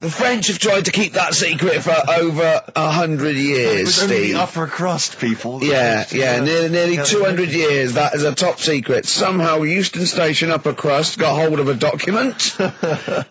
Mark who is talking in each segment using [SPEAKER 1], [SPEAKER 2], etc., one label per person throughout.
[SPEAKER 1] The French have tried to keep that secret for over 100 years,
[SPEAKER 2] It was only
[SPEAKER 1] Steve.
[SPEAKER 2] the upper crust people.
[SPEAKER 1] Yeah, nearly 200 years, that is a top secret. Somehow Euston Station upper crust got hold of a document,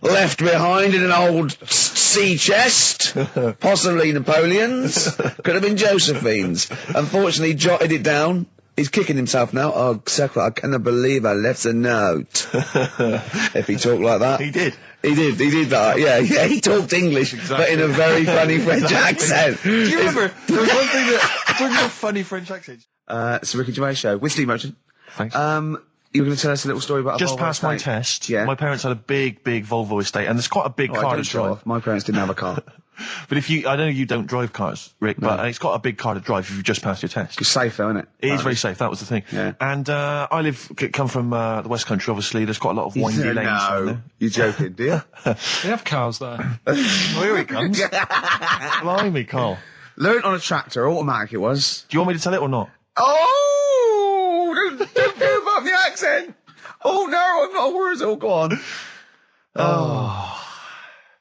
[SPEAKER 1] left behind in an old sea chest, possibly Napoleon's, could have been Josephine's. Unfortunately, jotted it down. He's kicking himself now. Oh, Secret, I cannot believe I left a note. If he talked like that.
[SPEAKER 2] He did.
[SPEAKER 1] He did that, yeah, he talked English, but in a very funny French accent.
[SPEAKER 2] Do you remember, there was one thing that, talking about funny French accents.
[SPEAKER 1] It's the Ricky Gervais Show, with Steve Merchant.
[SPEAKER 2] Thanks.
[SPEAKER 1] You were going to tell us a little story about a
[SPEAKER 2] Just
[SPEAKER 1] Volvo
[SPEAKER 2] passed my
[SPEAKER 1] estate.
[SPEAKER 2] test.
[SPEAKER 1] Yeah.
[SPEAKER 2] My parents had a big Volvo estate, and there's quite a big
[SPEAKER 1] Oh, I
[SPEAKER 2] car
[SPEAKER 1] don't
[SPEAKER 2] to drive.
[SPEAKER 1] drive. My parents didn't have a car.
[SPEAKER 2] But I know you don't drive cars, Rick, but it's got a big car to drive if you've just passed your test.
[SPEAKER 1] It's safe though, isn't it?
[SPEAKER 2] It is very safe, that was the thing.
[SPEAKER 1] Yeah.
[SPEAKER 2] And I come from the West Country, obviously. There's quite a lot of windy lanes.
[SPEAKER 1] No, you're joking, do you?
[SPEAKER 3] They have cars there.
[SPEAKER 2] Oh, here he comes. Blimey, Carl.
[SPEAKER 1] Learned on a tractor, automatic it was.
[SPEAKER 2] Do you want me to tell it or not?
[SPEAKER 1] Oh! Don't go above the accent! Oh no, I'm not worried. Oh, go on. Oh.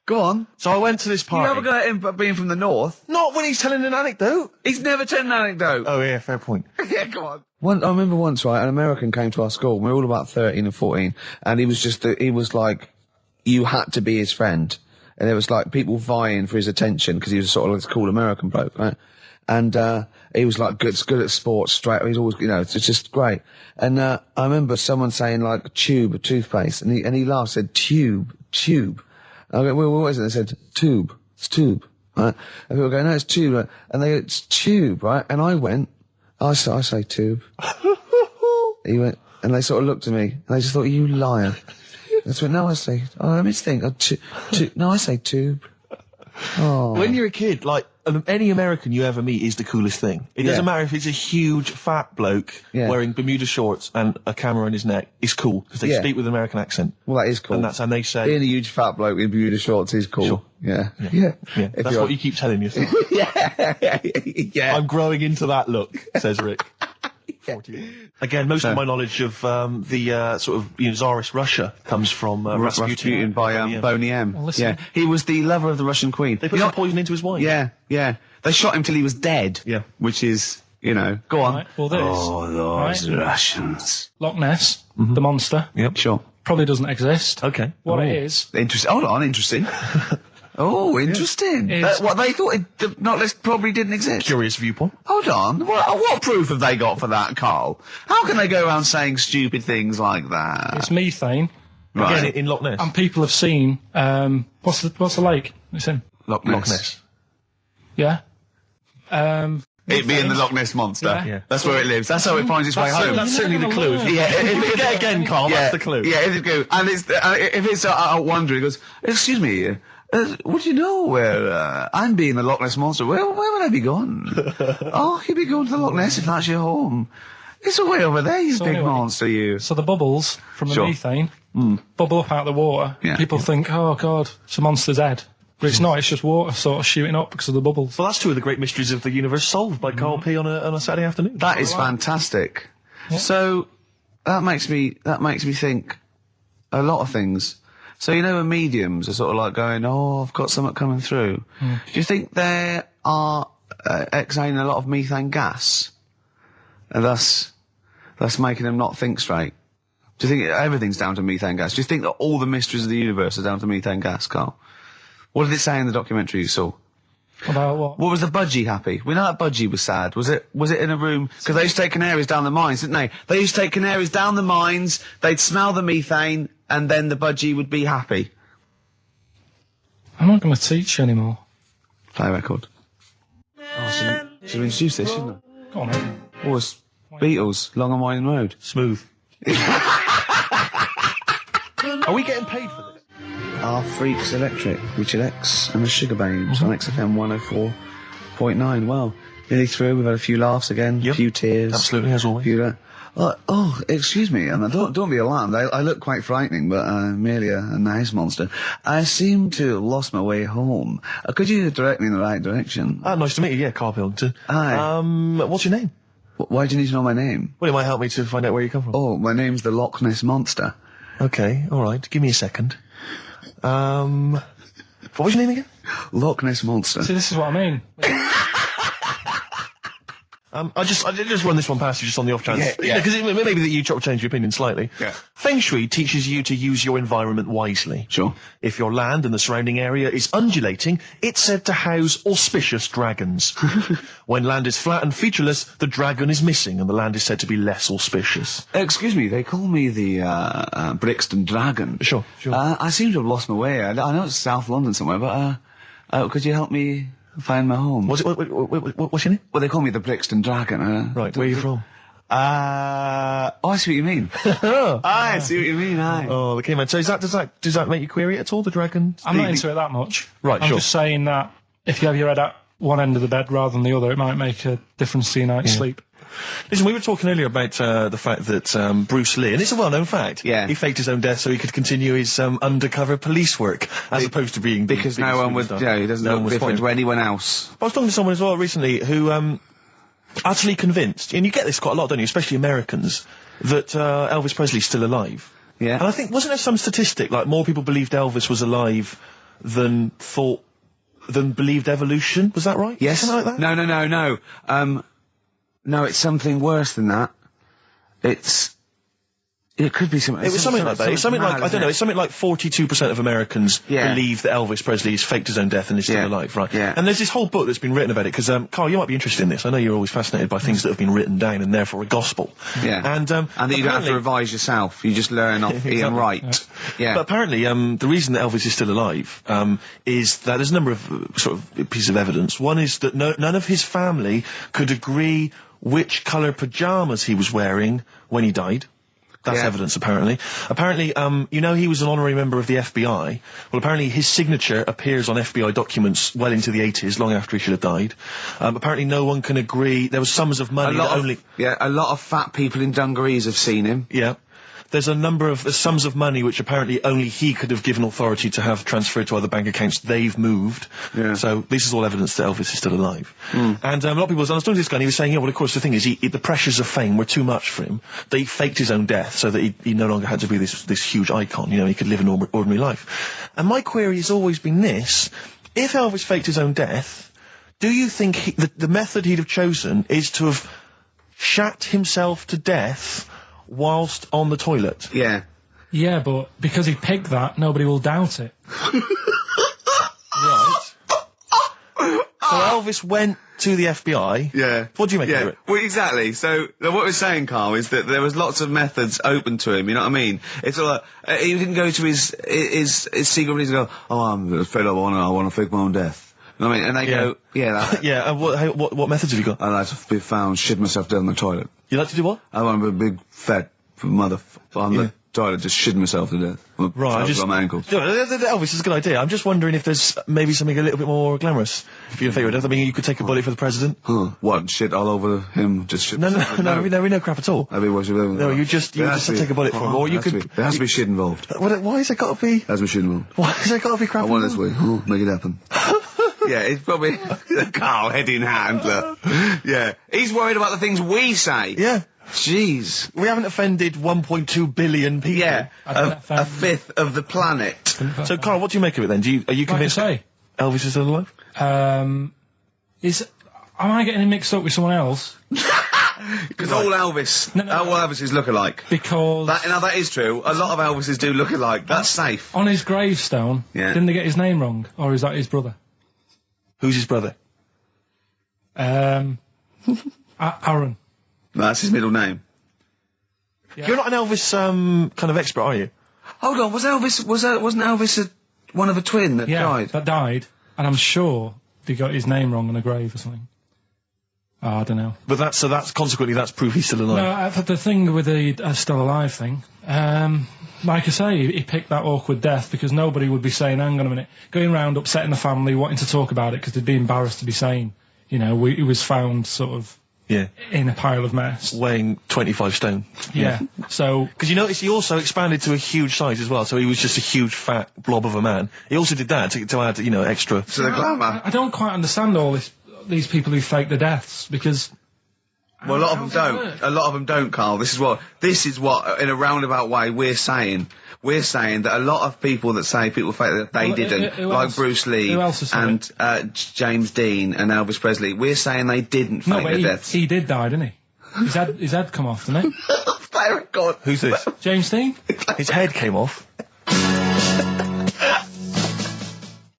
[SPEAKER 1] Go on.
[SPEAKER 2] So I went to this
[SPEAKER 1] You
[SPEAKER 2] party.
[SPEAKER 1] never got him being from the north.
[SPEAKER 2] Not when he's telling an anecdote.
[SPEAKER 1] He's never told an anecdote.
[SPEAKER 2] Oh, yeah, fair point.
[SPEAKER 1] Yeah, go on. I remember once, right, an American came to our school. We were all about 13 and 14, and he was like, you had to be his friend. And there was like people vying for his attention because he was sort of like this cool American bloke, right? And, he was like good at sports, straight, he's always, it's just great. And, I remember someone saying like tube, toothpaste, and he laughed, said tube. I go, well, what is it? They said, tube. It's tube, right? And people go, no, it's tube, right? And they go, it's tube, right? And I went, I say tube. He went, and they sort of looked at me, and they just thought, you liar. I went, no, I say, let me think, no, I say tube. Oh.
[SPEAKER 2] When you're a kid, like, any American you ever meet is the coolest thing. It doesn't matter if it's a huge, fat bloke wearing Bermuda shorts and a camera on his neck. It's cool, because they speak with an American accent.
[SPEAKER 1] Well, that is cool.
[SPEAKER 2] And they say...
[SPEAKER 1] Being a huge fat bloke in Bermuda shorts is cool.
[SPEAKER 2] Sure.
[SPEAKER 1] Yeah.
[SPEAKER 2] That's what you keep telling yourself.
[SPEAKER 1] Yeah.
[SPEAKER 2] I'm growing into that look, says Rick. 40. Again, most of my knowledge of the sort of Tsarist Russia comes from
[SPEAKER 1] Rasputin by Boney M.
[SPEAKER 3] Well, listen.
[SPEAKER 1] Yeah, he was the lover of the Russian queen.
[SPEAKER 2] They put some poison into his wine.
[SPEAKER 1] Yeah. They shot him till he was dead.
[SPEAKER 2] Yeah.
[SPEAKER 1] Which is, go on.
[SPEAKER 3] Right, well, this.
[SPEAKER 1] Oh, those Russians.
[SPEAKER 3] Loch Ness, the monster,
[SPEAKER 2] Yep.
[SPEAKER 1] Sure.
[SPEAKER 3] probably doesn't exist.
[SPEAKER 2] Okay.
[SPEAKER 3] What it is,
[SPEAKER 1] Interesting. Hold on, interesting. Oh, interesting.
[SPEAKER 3] It's-
[SPEAKER 1] What they thought Not less probably didn't exist.
[SPEAKER 2] Curious viewpoint.
[SPEAKER 1] Hold on. What proof have they got for that, Carl? How can they go around saying stupid things like that?
[SPEAKER 3] it's methane,
[SPEAKER 1] Right.
[SPEAKER 2] Again, in Loch Ness.
[SPEAKER 3] and people have seen, what's the lake it's in?
[SPEAKER 1] Loch
[SPEAKER 2] Loch Ness.
[SPEAKER 3] Yeah?
[SPEAKER 1] It being the Loch Ness Monster.
[SPEAKER 3] Yeah.
[SPEAKER 1] That's where it lives. That's how it finds its way home.
[SPEAKER 2] That's certainly the clue.
[SPEAKER 1] Yeah,
[SPEAKER 2] If you get again, Carl, that's the clue.
[SPEAKER 1] Yeah, if it go, and it's if it's out wandering, it goes, excuse me, what do you know where I'm being the Loch Ness Monster? Where would I be gone? Oh, you'd be going to the Loch Ness if that's your home. It's way over there, you big
[SPEAKER 3] anyway,
[SPEAKER 1] monster, you.
[SPEAKER 3] So the bubbles from the
[SPEAKER 1] Sure.
[SPEAKER 3] methane bubble up out of the water.
[SPEAKER 1] Yeah.
[SPEAKER 3] People think, oh, God, it's a monster's head. But it's not, it's just water sort of shooting up because of the bubbles.
[SPEAKER 2] Well, that's two of the great mysteries of the universe solved by Karl P on a Saturday afternoon.
[SPEAKER 1] That is fantastic. Yeah. So that makes me think a lot of things. So when mediums are sort of like going, oh, I've got something coming through. Do you think they are exhaling a lot of methane gas, and thus making them not think straight? Do you think everything's down to methane gas? Do you think that all the mysteries of the universe are down to methane gas, Carl? What did it say in the documentary you saw?
[SPEAKER 3] About what?
[SPEAKER 1] What was the budgie happy? We know that budgie was sad. Was it in a room? Because they used to take canaries down the mines, didn't they? They used to take canaries down the mines, they'd smell the methane, and then the budgie would be happy.
[SPEAKER 3] I'm not going to teach you anymore.
[SPEAKER 1] Play a record. Oh, should we introduce this, shouldn't I?
[SPEAKER 3] Go on, then.
[SPEAKER 1] Oh, it's Beatles, Long and Winding Road.
[SPEAKER 2] Smooth. Are we getting paid for this?
[SPEAKER 1] Our Freaks Electric, Richard X and the Sugar Babes on XFM 104.9. Well, nearly through. We've had a few laughs again, a few tears.
[SPEAKER 2] Absolutely, as always.
[SPEAKER 1] Excuse me, and don't be alarmed. I look quite frightening, but I'm merely a nice monster. I seem to have lost my way home. Could you direct me in the right direction?
[SPEAKER 2] Nice to meet you, yeah, Karl Pilkington.
[SPEAKER 1] Hi.
[SPEAKER 2] What's your name?
[SPEAKER 1] Why do you need to know my name?
[SPEAKER 2] Well, it might help me to find out where you come from.
[SPEAKER 1] Oh, my name's the Loch Ness Monster.
[SPEAKER 2] Okay, alright, give me a second. What was your name again?
[SPEAKER 1] Loch Ness Monster.
[SPEAKER 3] See, this is what I mean.
[SPEAKER 2] I just run this one past you just on the off chance.
[SPEAKER 1] Yeah.
[SPEAKER 2] Because maybe that you change your opinion slightly.
[SPEAKER 1] Yeah.
[SPEAKER 2] Feng Shui teaches you to use your environment wisely.
[SPEAKER 1] Sure.
[SPEAKER 2] If your land and the surrounding area is undulating, it's said to house auspicious dragons. When land is flat and featureless, the dragon is missing and the land is said to be less auspicious.
[SPEAKER 1] Excuse me, they call me the Brixton Dragon.
[SPEAKER 2] Sure.
[SPEAKER 1] I seem to have lost my way. I know it's South London somewhere, but could you help me find my home?
[SPEAKER 2] What's your name?
[SPEAKER 1] Well, they call me the Brixton Dragon.
[SPEAKER 2] Right, where are you from?
[SPEAKER 1] I see what you mean. I see what you mean, aye.
[SPEAKER 2] Oh, okay, man. So does that make you query it at all, the dragon?
[SPEAKER 3] I'm not into it that much.
[SPEAKER 2] Right,
[SPEAKER 3] I'm
[SPEAKER 2] sure.
[SPEAKER 3] just saying that if you have your head at one end of the bed rather than the other, it might make a difference to your night's sleep.
[SPEAKER 2] Listen, we were talking earlier about the fact that Bruce Lee, and it's a well-known fact, he faked his own death so he could continue his undercover police work, as opposed to being...
[SPEAKER 1] Because no one would... Yeah, he doesn't look different to anyone else.
[SPEAKER 2] I was talking to someone as well recently who... utterly convinced, and you get this quite a lot, don't you, especially Americans, that Elvis Presley's still alive.
[SPEAKER 1] Yeah.
[SPEAKER 2] And I think, wasn't there some statistic, like more people believed Elvis was alive than believed evolution? Was that right?
[SPEAKER 1] Yes.
[SPEAKER 2] Something like that?
[SPEAKER 1] No. No, it's something worse than that. It could be something...
[SPEAKER 2] It was something like that. It's something like, I don't know, it's something like 42% of Americans believe that Elvis Presley has faked his own death and is still alive, right? Yeah. And there's this whole book that's been written about it, because, Karl, you might be interested in this. I know you're always fascinated by things that have been written down and therefore a gospel.
[SPEAKER 1] Yeah. And that you don't have to revise yourself. You just learn off Ian Wright. Yeah.
[SPEAKER 2] But apparently, the reason that Elvis is still alive, is that there's a number of, sort of, pieces of evidence. One is that none of his family could agree which colour pyjamas he was wearing when he died. That's evidence, apparently. Apparently, you know he was an honorary member of the FBI. Well, apparently his signature appears on FBI documents well into the 80s, long after he should have died. Apparently no one can agree. There was sums of money that only...
[SPEAKER 1] Yeah, a lot of fat people in dungarees have seen him.
[SPEAKER 2] Yeah. There's a number of sums of money which apparently only he could have given authority to have transferred to other bank accounts. They've moved. Yeah. So this is all evidence that Elvis is still alive. And a lot of people, I was talking to this guy and he was saying, well, of course, the thing is, the pressures of fame were too much for him. That he faked his own death so that he no longer had to be this huge icon. You know, he could live an ordinary life. And my query has always been this. If Elvis faked his own death, do you think the method he'd have chosen is to have shat himself to death whilst on the toilet?
[SPEAKER 1] Yeah.
[SPEAKER 3] Yeah, but because he picked that, nobody will doubt it.
[SPEAKER 2] Right. So Elvis went to the FBI.
[SPEAKER 1] Yeah.
[SPEAKER 2] What do you make of it?
[SPEAKER 1] Well, exactly. So what we're saying, Karl, is that there was lots of methods open to him. You know what I mean? It's all like, he didn't go to his secret reason to go, oh, I'm fed up. I want to fake my own death. You know what I mean? And they go,
[SPEAKER 2] yeah. What methods have you got?
[SPEAKER 1] I like to be found, shit myself down the toilet.
[SPEAKER 2] You like to do what?
[SPEAKER 1] I want to be a big fat mother on the toilet, just shitting myself to death.
[SPEAKER 2] Right,
[SPEAKER 1] on my ankles.
[SPEAKER 2] Elvis is a good idea. I'm just wondering if there's maybe something a little bit more glamorous for your favourite death. I mean, you could take a bullet for the president.
[SPEAKER 1] What? Shit all over him? Just shit?
[SPEAKER 2] No, we know crap at all. No, you just take a bullet for him, or you could.
[SPEAKER 1] There has to be shit involved.
[SPEAKER 2] Why has it got to be?
[SPEAKER 1] There has to be shit involved.
[SPEAKER 2] Why has it got to be crap?
[SPEAKER 1] I want it this way. Make it happen. Yeah, it's probably Karl, head in hand, look. Yeah. He's worried about the things we say.
[SPEAKER 2] Yeah.
[SPEAKER 1] Jeez.
[SPEAKER 2] We haven't offended 1.2 billion people.
[SPEAKER 1] Yeah. A fifth of the planet.
[SPEAKER 2] So, Karl, what do you make of it then? Are you convinced Elvis is still alive?
[SPEAKER 3] Am I getting him mixed up with someone else?
[SPEAKER 1] Because all Elvis, all Elvises look alike.
[SPEAKER 3] Because...
[SPEAKER 1] that is true. A lot of Elvises do look alike. That's safe.
[SPEAKER 3] On his gravestone, didn't they get his name wrong? Or is that his brother?
[SPEAKER 2] Who's his brother?
[SPEAKER 3] Aaron.
[SPEAKER 1] That's his middle name.
[SPEAKER 3] Yeah.
[SPEAKER 2] You're not an Elvis kind of expert, are you?
[SPEAKER 1] Hold on, wasn't Elvis one of a twin that died?
[SPEAKER 3] That died, and I'm sure they got his name wrong on a grave or something. Oh, I don't know.
[SPEAKER 2] But that's consequently that's proof he's still alive.
[SPEAKER 3] No, the thing with the still alive thing, like I say, he picked that awkward death because nobody would be saying, hang on a minute, going round upsetting the family, wanting to talk about it because they'd be embarrassed to be saying, you know, he was found sort of in a pile of mess.
[SPEAKER 2] Weighing 25 stone.
[SPEAKER 3] Yeah. So...
[SPEAKER 2] Because you notice he also expanded to a huge size as well, so he was just a huge fat blob of a man. He also did that to add, you know, extra...
[SPEAKER 1] To the glamour.
[SPEAKER 3] I don't quite understand all these people who fake the deaths, because
[SPEAKER 1] Well, a lot of them don't. A lot of them don't, Carl. This is what, in a roundabout way, we're saying. We're saying that a lot of people that say people fake that they didn't, like else? Bruce Lee and James Dean and Elvis Presley, we're saying they didn't fake their deaths.
[SPEAKER 3] He did die, didn't he? His head come off, didn't it?
[SPEAKER 1] Thank God.
[SPEAKER 2] Who's this?
[SPEAKER 3] James Dean?
[SPEAKER 2] His head came off.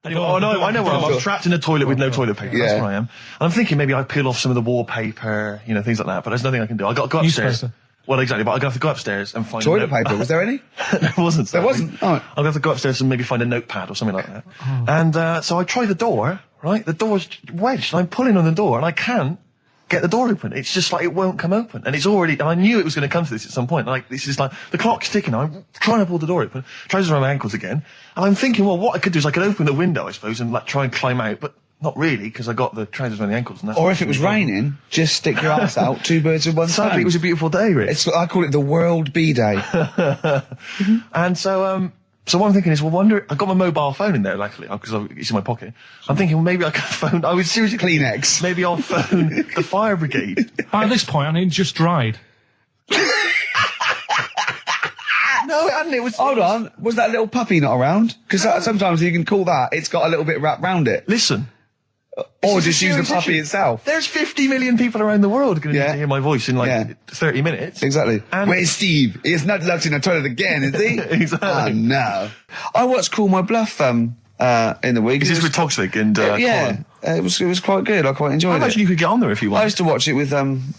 [SPEAKER 2] Oh no, I know where I'm trapped in a toilet with no toilet paper. That's where I am. And I'm thinking maybe I peel off some of the wallpaper, things like that, but there's nothing I can do. I got to go upstairs.
[SPEAKER 3] Newspaper.
[SPEAKER 2] Well, exactly, but I'm going to have to go upstairs and find
[SPEAKER 1] toilet paper. Was there any?
[SPEAKER 2] There wasn't.
[SPEAKER 1] There wasn't? Oh.
[SPEAKER 2] I'm going to have to go upstairs and maybe find a notepad or something like that. Oh. And so I try the door, right? The door's wedged, and I'm pulling on the door, and I can't get the door open. It's just like it won't come open. And it's already, and I knew it was going to come to this at some point. Like, this is like, the clock's ticking. I'm trying to pull the door open, trousers around my ankles again. And I'm thinking, well, what I could do is I could open the window, I suppose, and like try and climb out, but not really, because I got the trousers around the ankles. And that's
[SPEAKER 1] or if it was raining, just stick your ass out, two birds with one stone.
[SPEAKER 2] Sadly, it was a beautiful day, Rich.
[SPEAKER 1] I call it the World B-Day.
[SPEAKER 2] And so what I'm thinking is, well, I got my mobile phone in there, luckily, because it's in my pocket. I'm thinking, well, maybe I can phone, I was seriously
[SPEAKER 1] Kleenex.
[SPEAKER 2] Maybe I'll phone the fire brigade.
[SPEAKER 3] By this point, I mean, just dried.
[SPEAKER 2] No, it hadn't. It was.
[SPEAKER 1] Hold on. Was that little puppy not around? Because sometimes you can call that. It's got a little bit wrapped round it.
[SPEAKER 2] Listen.
[SPEAKER 1] Or just use the puppy itself.
[SPEAKER 2] There's 50 million people around the world going to need to hear my voice in 30 minutes.
[SPEAKER 1] Exactly. Where's Steve? He's not locked in the toilet again, is he?
[SPEAKER 2] Exactly.
[SPEAKER 1] Oh, no. I watched Call My Bluff in the week.
[SPEAKER 2] Is this with Toxic and Colin?
[SPEAKER 1] It was quite good. I quite enjoyed it.
[SPEAKER 2] I imagine you could get on there if you want.
[SPEAKER 1] I used to watch it with,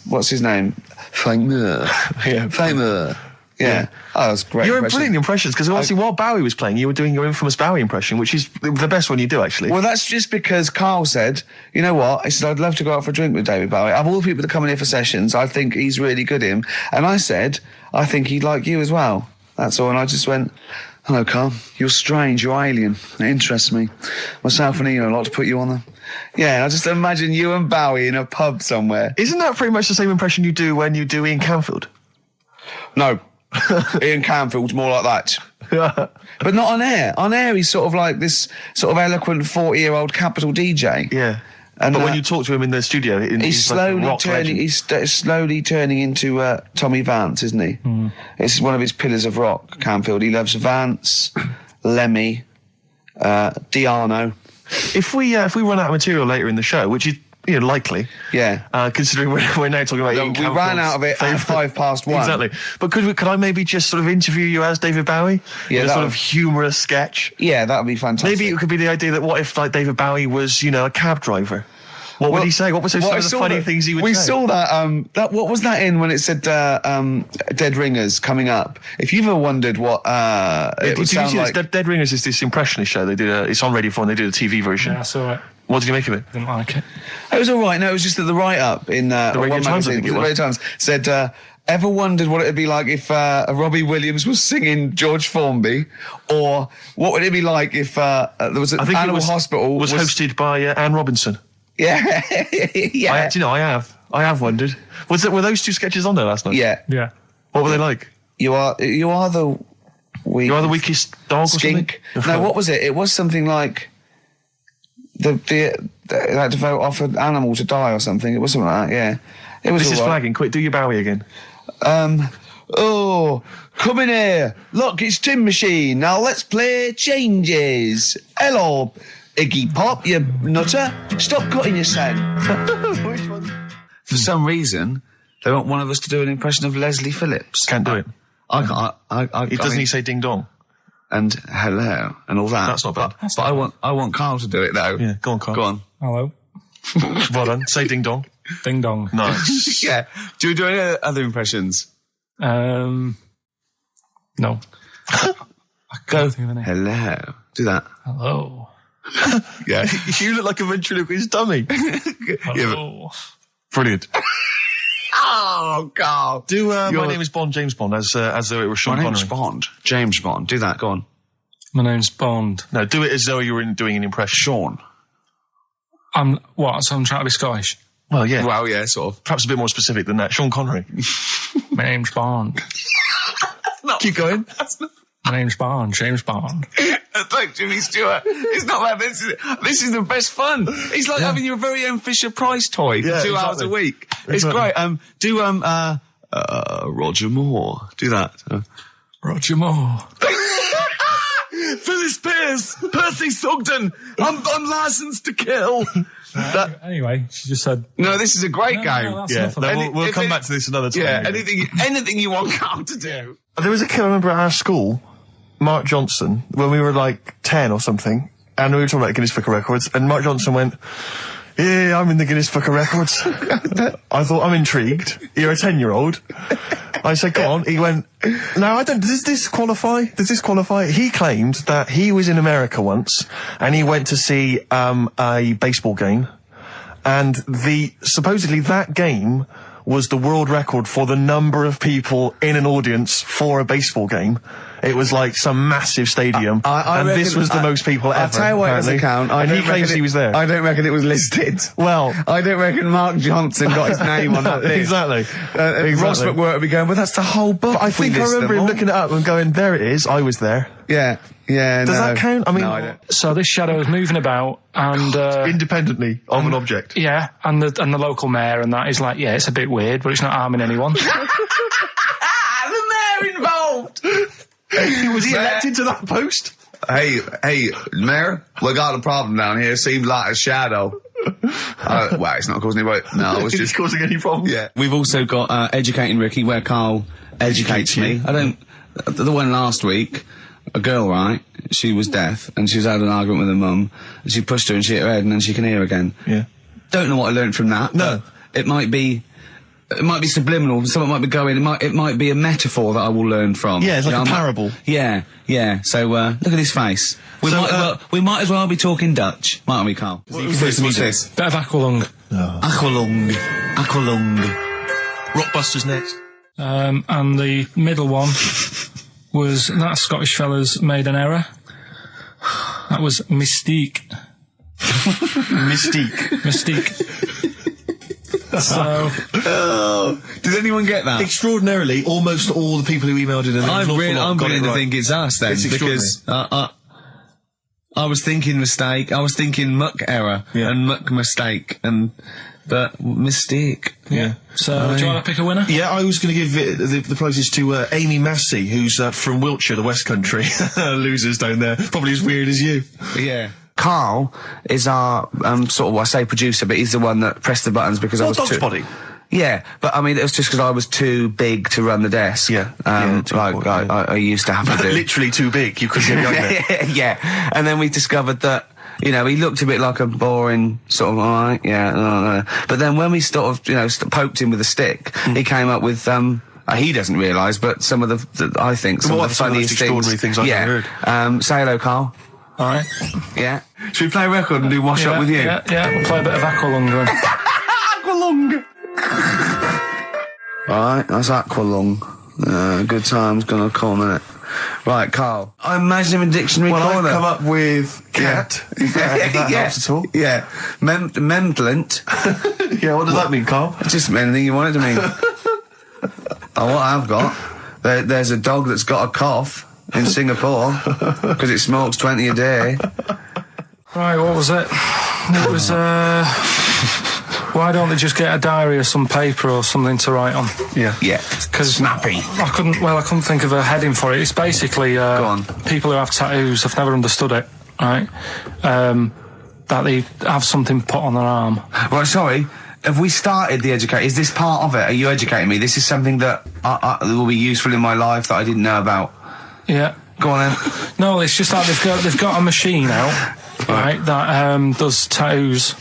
[SPEAKER 1] what's his name? Famer. Famer. Yeah. Oh, that was great.
[SPEAKER 2] You're brilliant impressions, because obviously while Bowie was playing, you were doing your infamous Bowie impression, which is the best one you do, actually.
[SPEAKER 1] Well, that's just because Carl said, you know what? He said, I'd love to go out for a drink with David Bowie. Of all the people that come in here for sessions, I think he's really good at him. And I said, I think he'd like you as well. That's all. And I just went, hello, Carl. You're strange. You're alien. It interests me. Myself and Ian, I'd like to put you on the... Yeah, I just imagine you and Bowie in a pub somewhere.
[SPEAKER 2] Isn't that pretty much the same impression you do when you do Ian Canfield?
[SPEAKER 1] No. Ian Canfield's more like that. But not on air. On air, he's sort of like this sort of eloquent 40-year-old capital DJ.
[SPEAKER 2] Yeah. But when you talk to him in the studio, he's slowly turning into Tommy Vance, isn't he? Mm. It's one of his pillars of rock, Canfield. He loves Vance, Lemmy, Diano. If we run out of material later in the show, which is likely.
[SPEAKER 1] Yeah.
[SPEAKER 2] Considering we're now talking about Ian
[SPEAKER 1] we ran out of it at 1:05.
[SPEAKER 2] Exactly. But could I maybe just sort of interview you as David Bowie?
[SPEAKER 1] Yeah.
[SPEAKER 2] In a sort of humorous sketch?
[SPEAKER 1] Yeah, that would be fantastic.
[SPEAKER 2] Maybe it could be the idea that what if, like, David Bowie was, a cab driver? What would he say? What was some of the funny things he would say?
[SPEAKER 1] We saw that, what was that in when it said, Dead Ringers coming up? If you've ever wondered what, it would sound like...
[SPEAKER 2] Dead Ringers is this impressionist show. They did it's on Radio 4 and they did a TV version.
[SPEAKER 3] Yeah, I saw it.
[SPEAKER 2] What did you make of it?
[SPEAKER 3] Didn't like it.
[SPEAKER 1] It was all right. No, it was just that the write-up in
[SPEAKER 2] the Radio Times,
[SPEAKER 1] Radio Times said, ever wondered what it would be like if Robbie Williams was singing George Formby? Or what would it be like if there was an animal hospital...
[SPEAKER 2] was hosted by Anne Robinson.
[SPEAKER 1] Yeah. Yeah.
[SPEAKER 2] I have wondered. Were those two sketches on there last night?
[SPEAKER 1] Yeah.
[SPEAKER 3] Yeah.
[SPEAKER 2] What were they like?
[SPEAKER 1] You are the
[SPEAKER 2] weakest dog
[SPEAKER 1] skink.
[SPEAKER 2] Or something?
[SPEAKER 1] No, what was it? It was something like... They had to vote off an animal to die or something. It was something like that, yeah. It was
[SPEAKER 2] This is flagging. Quick, do your Bowie again.
[SPEAKER 1] Oh, come in here. Look, it's Tin Machine. Now let's play Changes. Hello, Iggy Pop, you nutter. Stop cutting your sound.
[SPEAKER 2] Which one?
[SPEAKER 1] For some reason, they want one of us to do an impression of Leslie Phillips.
[SPEAKER 2] Can't do it.
[SPEAKER 1] Doesn't
[SPEAKER 2] he say ding dong?
[SPEAKER 1] And hello and all that.
[SPEAKER 2] That's not bad.
[SPEAKER 1] But I want Carl to do it though.
[SPEAKER 2] Yeah, go on, Carl.
[SPEAKER 1] Go on.
[SPEAKER 3] Hello.
[SPEAKER 2] Well done. Say ding dong.
[SPEAKER 3] Ding dong.
[SPEAKER 2] Nice.
[SPEAKER 1] Yeah. Do you do any other impressions?
[SPEAKER 3] No.
[SPEAKER 1] Go. Hello. Do that.
[SPEAKER 3] Hello.
[SPEAKER 1] Yeah.
[SPEAKER 2] You look like a ventriloquist dummy.
[SPEAKER 3] Hello.
[SPEAKER 2] Brilliant.
[SPEAKER 1] Oh, God.
[SPEAKER 2] Do My Name is Bond, James Bond, as though it was Sean Connery.
[SPEAKER 1] My name's Bond, James Bond. Do that, go on.
[SPEAKER 3] My name's Bond.
[SPEAKER 2] No, do it as though you were doing an impression.
[SPEAKER 1] Sean.
[SPEAKER 3] So I'm trying to be Scottish?
[SPEAKER 2] Well, yeah.
[SPEAKER 1] Well, yeah, sort of.
[SPEAKER 2] Perhaps a bit more specific than that. Sean Connery.
[SPEAKER 3] My name's Bond.
[SPEAKER 2] Keep going.
[SPEAKER 3] My name's Bond, James Bond.
[SPEAKER 1] It's like Jimmy Stewart. It's not like this. This is the best fun. It's like having your very own Fisher-Price toy for 2 hours a week. It's great. Roger Moore. Do that.
[SPEAKER 3] Roger Moore.
[SPEAKER 1] Phyllis Pierce, Percy Sugden. I'm licensed to kill.
[SPEAKER 3] Anyway, she just said.
[SPEAKER 1] No, this is a great game.
[SPEAKER 2] We'll come back to this another time.
[SPEAKER 1] Yeah, anything you want Carl to do.
[SPEAKER 2] There was a kid I remember at our school, Mark Johnson, when we were like 10 or something, and we were talking about Guinness Book of Records, and Mark Johnson went, "Yeah, I'm in the Guinness Book of Records." I thought, I'm intrigued. You're a 10-year-old. I said, go on. He went, no, I don't. Does this qualify? He claimed that he was in America once, and he went to see a baseball game, and supposedly that game was the world record for the number of people in an audience for a baseball game. It was like some massive stadium, and this was the most people ever.
[SPEAKER 1] I'll tell you what, it doesn't count.
[SPEAKER 2] And he claims he was there.
[SPEAKER 1] I don't reckon it was listed.
[SPEAKER 2] Well,
[SPEAKER 1] I don't reckon Mark Johnson got his name on that list.
[SPEAKER 2] Exactly.
[SPEAKER 1] Ross McWhirter would be going, but that's the whole book.
[SPEAKER 2] But I think I remember him looking it up and going, there it is, I was there.
[SPEAKER 1] Yeah. Does
[SPEAKER 2] that count? I mean,
[SPEAKER 1] no, I don't.
[SPEAKER 3] So this shadow is moving about and
[SPEAKER 2] independently of an object.
[SPEAKER 3] Yeah, and the local mayor and that is like, yeah, it's a bit weird, but it's not harming anyone.
[SPEAKER 1] The mayor involved.
[SPEAKER 2] Was he elected to that post?
[SPEAKER 1] Hey, Mayor, we got a problem down here. Seems like a shadow. Well, it's not causing any. No, it's just
[SPEAKER 2] causing any problems.
[SPEAKER 1] Yeah. We've also got Educating Ricky, where Carl educates me. The one last week, a girl, right? She was deaf, and she was had an argument with her mum, and she pushed her and she hit her head, and then she can hear again.
[SPEAKER 2] Yeah.
[SPEAKER 1] Don't know what I learned from that.
[SPEAKER 2] No.
[SPEAKER 1] It might be subliminal. Something might be going. It might be a metaphor that I will learn from.
[SPEAKER 2] Yeah, it's like a parable.
[SPEAKER 1] Yeah. So look at his face. We might as well be talking Dutch, mightn't we, Carl?
[SPEAKER 3] What's this? Bit of Aqualung.
[SPEAKER 1] Oh. Aqualung.
[SPEAKER 2] Rockbusters next.
[SPEAKER 3] And the middle one was that Scottish fella's made an error. That was Mystique. Mystique. So,
[SPEAKER 1] does anyone get that?
[SPEAKER 2] Extraordinarily, almost all the people who emailed in.
[SPEAKER 1] I'm beginning to think it's us then, because I was thinking mistake, I was thinking muck error and muck mistake, but mistake.
[SPEAKER 3] Yeah. So, do you want to pick a winner?
[SPEAKER 2] Yeah, I was going to give the prizes to Amy Massey, who's from Wiltshire, the West Country. Losers down there, probably as weird as you.
[SPEAKER 1] Yeah. Carl is our sort of, I say producer, but he's the one that pressed the buttons because I was
[SPEAKER 2] Dog's Body.
[SPEAKER 1] Yeah, but I mean, it was just because I was too big to run the desk.
[SPEAKER 2] Yeah.
[SPEAKER 1] I used to have to do.
[SPEAKER 2] Literally too big. You couldn't get there.
[SPEAKER 1] Yeah. And then we discovered that, he looked a bit like a boring sort of, alright, yeah. But then when we sort of, poked him with a stick, he came up with, he doesn't realise, but some of the I think, some of the funniest
[SPEAKER 2] extraordinary things I've ever
[SPEAKER 1] heard. Say hello, Carl.
[SPEAKER 3] Alright.
[SPEAKER 1] Yeah. Should we play a record and do Wash Up with you?
[SPEAKER 3] Yeah, we'll play a bit of Aqualung then.
[SPEAKER 1] Aqualung! Alright, that's Aqualung. Good time's gonna come, innit? Right, Carl. I imagine him in dictionary corner.
[SPEAKER 2] I've come up with cat. If that helps at all.
[SPEAKER 1] Yeah. Memblent.
[SPEAKER 2] Yeah, what does that mean, Carl?
[SPEAKER 1] Just anything you want it to mean. What I've got, there's a dog that's got a cough in Singapore because it smokes 20 a day.
[SPEAKER 3] Right, what was it? It was, why don't they just get a diary or some paper or something to write on?
[SPEAKER 1] Yeah. Because snappy.
[SPEAKER 3] I couldn't think of a heading for it. It's basically,
[SPEAKER 1] Go on.
[SPEAKER 3] People who have tattoos, I've never understood it, right? That they have something put on their arm.
[SPEAKER 1] Right, sorry. Have we started the educate? Is this part of it? Are you educating me? This is something that will be useful in my life that I didn't know about.
[SPEAKER 3] Yeah.
[SPEAKER 1] Go on then.
[SPEAKER 3] No, it's just that they've got a machine out, right, that does tattoos.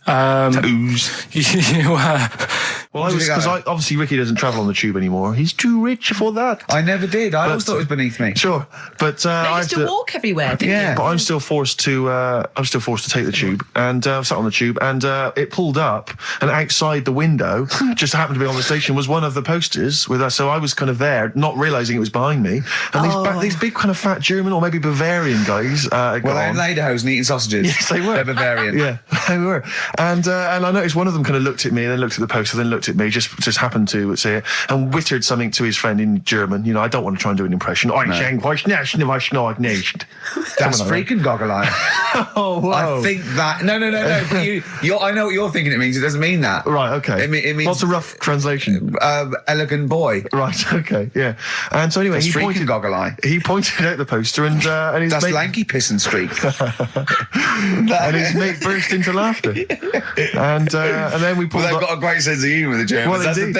[SPEAKER 1] Tattoos.
[SPEAKER 2] Well, because obviously Ricky doesn't travel on the tube anymore. He's too rich for that.
[SPEAKER 1] I never did. I always thought it was beneath me.
[SPEAKER 2] Sure, but
[SPEAKER 4] I used to walk everywhere, didn't you?
[SPEAKER 2] But I'm still forced to. Take the tube, and sat on the tube, and it pulled up, and outside the window, just happened to be on the station, was one of the posters with us. So I was kind of there, not realising it was behind me, and these big kind of fat German or maybe Bavarian guys.
[SPEAKER 1] Well, they're in lederhosen eating sausages.
[SPEAKER 2] Yes, they were.
[SPEAKER 1] They're Bavarian.
[SPEAKER 2] Yeah, they were. And I noticed one of them kind of looked at me, and then looked at the poster, then looked looked at me, just happened to say it, and wittered something to his friend in German. You know, I don't want to try and do an impression.
[SPEAKER 1] That's freaking goggle-eye.
[SPEAKER 2] Oh, whoa.
[SPEAKER 1] I think that... No. But I know what you're thinking it means. It doesn't mean that.
[SPEAKER 2] Right, okay.
[SPEAKER 1] It means...
[SPEAKER 2] What's a rough translation?
[SPEAKER 1] Elegant boy.
[SPEAKER 2] Right, okay, yeah. And so anyway,
[SPEAKER 1] He pointed goggle-eye.
[SPEAKER 2] He pointed out the poster and his
[SPEAKER 1] That's
[SPEAKER 2] mate...
[SPEAKER 1] lanky piss and streak.
[SPEAKER 2] and his mate burst into laughter. And then we pulled
[SPEAKER 1] Well, they've got a great sense of humour, the Germans.
[SPEAKER 2] Well,
[SPEAKER 1] that's
[SPEAKER 2] indeed.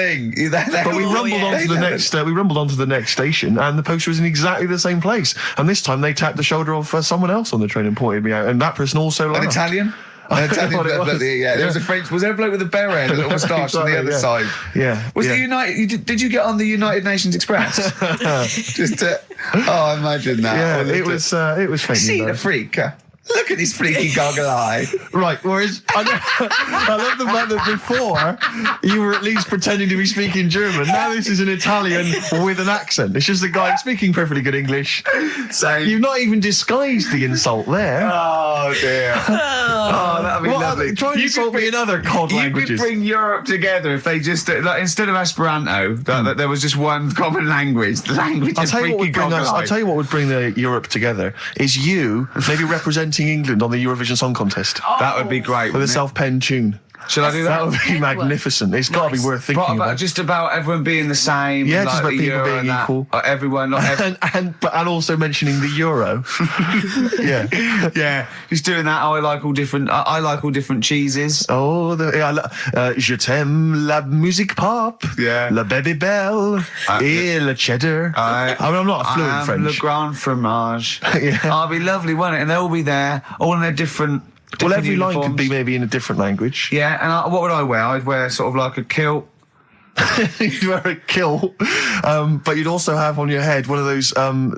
[SPEAKER 1] the thing.
[SPEAKER 2] But we rumbled onto the next. We rumbled onto the next station, and the poster was in exactly the same place. And this time they tapped the shoulder of someone else on the train and pointed me out, and that person also laughed.
[SPEAKER 1] An Italian? An Italian bloke, there was a French. Was there a bloke with a beret, a little moustache on the other side?
[SPEAKER 2] Yeah.
[SPEAKER 1] Was the United? Did you get on the United Nations Express? Just to, imagine that.
[SPEAKER 2] Yeah, it was fake.
[SPEAKER 1] See the freak. Look at this freaky goggle eye.
[SPEAKER 2] Right, whereas I love the fact that before you were at least pretending to be speaking German. Now this is an Italian with an accent. It's just a guy speaking perfectly good English.
[SPEAKER 1] Same.
[SPEAKER 2] You've not even disguised the insult there.
[SPEAKER 1] Oh dear. Oh, that'd be lovely.
[SPEAKER 2] Try and insult me in other cod languages.
[SPEAKER 1] You could bring Europe together if they just instead of Esperanto, that there was just one common language. The language of freaky goggle eye.
[SPEAKER 2] I'll tell you what would bring Europe together is you maybe representing England on the Eurovision Song Contest.
[SPEAKER 1] That would be great.
[SPEAKER 2] With a self-penned tune.
[SPEAKER 1] Should I do that?
[SPEAKER 2] That would be magnificent. It's got to be worth thinking about.
[SPEAKER 1] Just about everyone being the same.
[SPEAKER 2] Yeah,
[SPEAKER 1] like
[SPEAKER 2] just about people being equal.
[SPEAKER 1] Everyone, not everyone.
[SPEAKER 2] and also mentioning the euro.
[SPEAKER 1] Yeah. Just doing that. I like all different cheeses.
[SPEAKER 2] Oh, je t'aime la musique pop.
[SPEAKER 1] Yeah.
[SPEAKER 2] La baby belle. Et le cheddar. I'm not fluent French.
[SPEAKER 1] Le grand fromage.
[SPEAKER 2] Yeah.
[SPEAKER 1] Oh, it'd be lovely, wouldn't it? And they'll all be there, all in their different.
[SPEAKER 2] Well, every
[SPEAKER 1] uniforms.
[SPEAKER 2] line could be maybe in a different language.
[SPEAKER 1] Yeah, and what would I wear? I'd wear sort of like a kilt.
[SPEAKER 2] You'd wear a kilt, but you'd also have on your head one of those kind